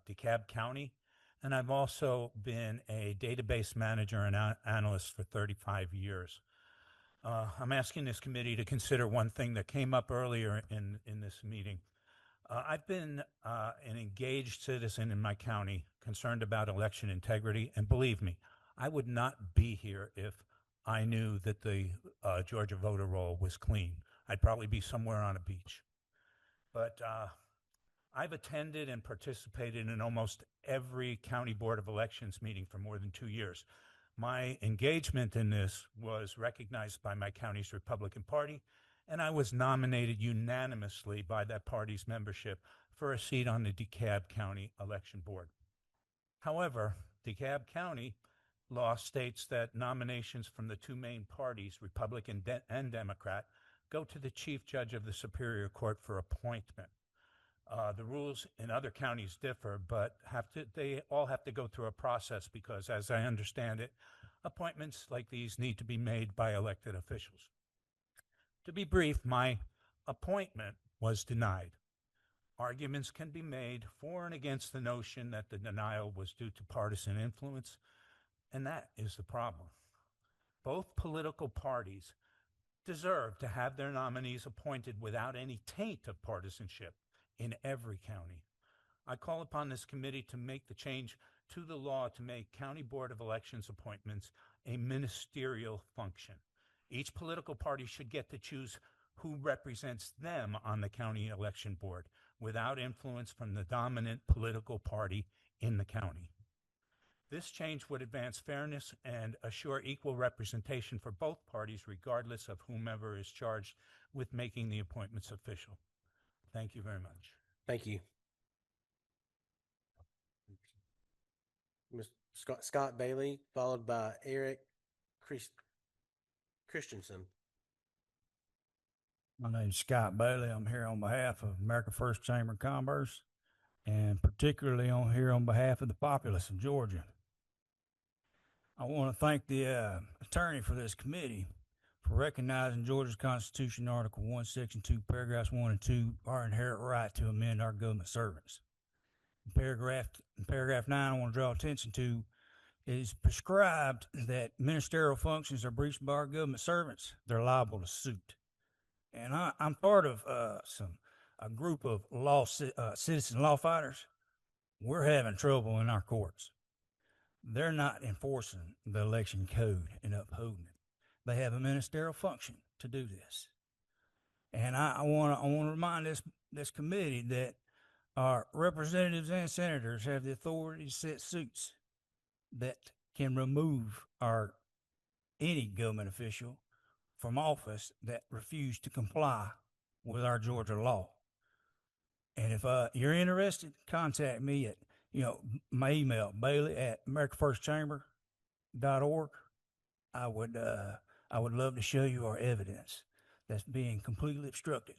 DeKalb County, and I've also been a database manager and analyst for 35 years. I'm asking this committee to consider one thing that came up earlier in this meeting. I've been an engaged citizen in my county concerned about election integrity, and believe me, I would not be here if I knew that the Georgia voter roll was clean. I'd probably be somewhere on a beach. But I've attended and participated in almost every county board of elections meeting for more than 2 years. My engagement in this was recognized by my county's Republican Party, and I was nominated unanimously by that party's membership for a seat on the DeKalb County Election Board. However, DeKalb County law states that nominations from the two main parties, Republican and Democrat, go to the Chief Judge of the Superior Court for appointment. The rules in other counties differ, but they all have to go through a process because, as I understand it, appointments like these need to be made by elected officials. To be brief, my appointment was denied. Arguments can be made for and against the notion that the denial was due to partisan influence, and that is the problem. Both political parties deserve to have their nominees appointed without any taint of partisanship in every county. I call upon this committee to make the change to the law to make County Board of Elections appointments a ministerial function. Each political party should get to choose who represents them on the county election board without influence from the dominant political party in the county. This change would advance fairness and assure equal representation for both parties regardless of whomever is charged with making the appointments official. Thank you very much. Thank you. Scott Bailey, followed by Eric Christensen. My name's Scott Bailey. I'm here on behalf of America First Chamber of Commerce, and particularly on behalf of the populace of Georgia. I want to thank the attorney for this committee for recognizing Georgia's Constitution, Article 1, Section 2, Paragraphs 1 and 2, our inherent right to amend our government servants. In paragraph 9, I want to draw attention to is prescribed that ministerial functions are breached by our government servants, they're liable to suit. And I'm part of a group of citizen law fighters. We're having trouble in our courts. They're not enforcing the election code and upholding it. They have a ministerial function to do this. And I want to remind this committee that our representatives and senators have the authority to set suits that can remove any government official from office that refuse to comply with our Georgia law. And if you're interested, contact me at my email, bailey@americafirstchamber.org. I would love to show you our evidence that's being completely obstructed,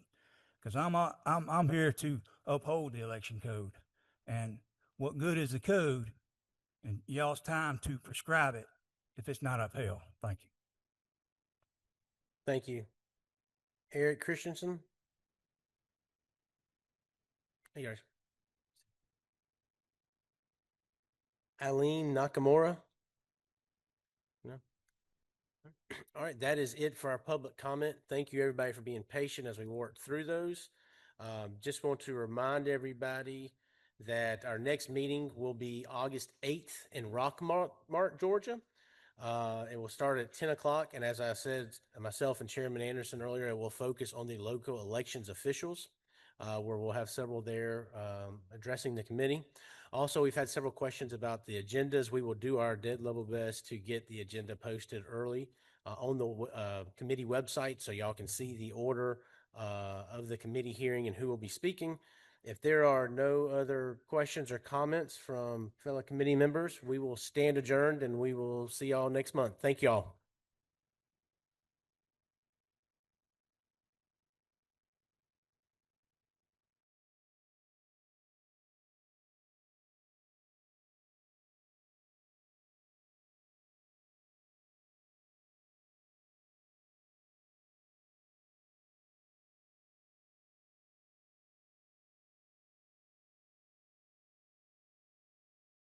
because I'm here to uphold the election code. And what good is the code and y'all's time to prescribe it if it's not upheld? Thank you. Thank you. Eric Christensen. Hey, guys. Eileen Nakamura. No. All right, that is it for our public comment. Thank you, everybody, for being patient as we work through those. Just want to remind everybody that our next meeting will be August 8th in Rockmart, Georgia. It will start at 10 o'clock. And as I said, myself and Chairman Anderson earlier, it will focus on the local elections officials, where we'll have several there addressing the committee. Also, we've had several questions about the agendas. We will do our dead level best to get the agenda posted early on the committee website so y'all can see the order of the committee hearing and who will be speaking. If there are no other questions or comments from fellow committee members, we will stand adjourned and we will see y'all next month. Thank y'all.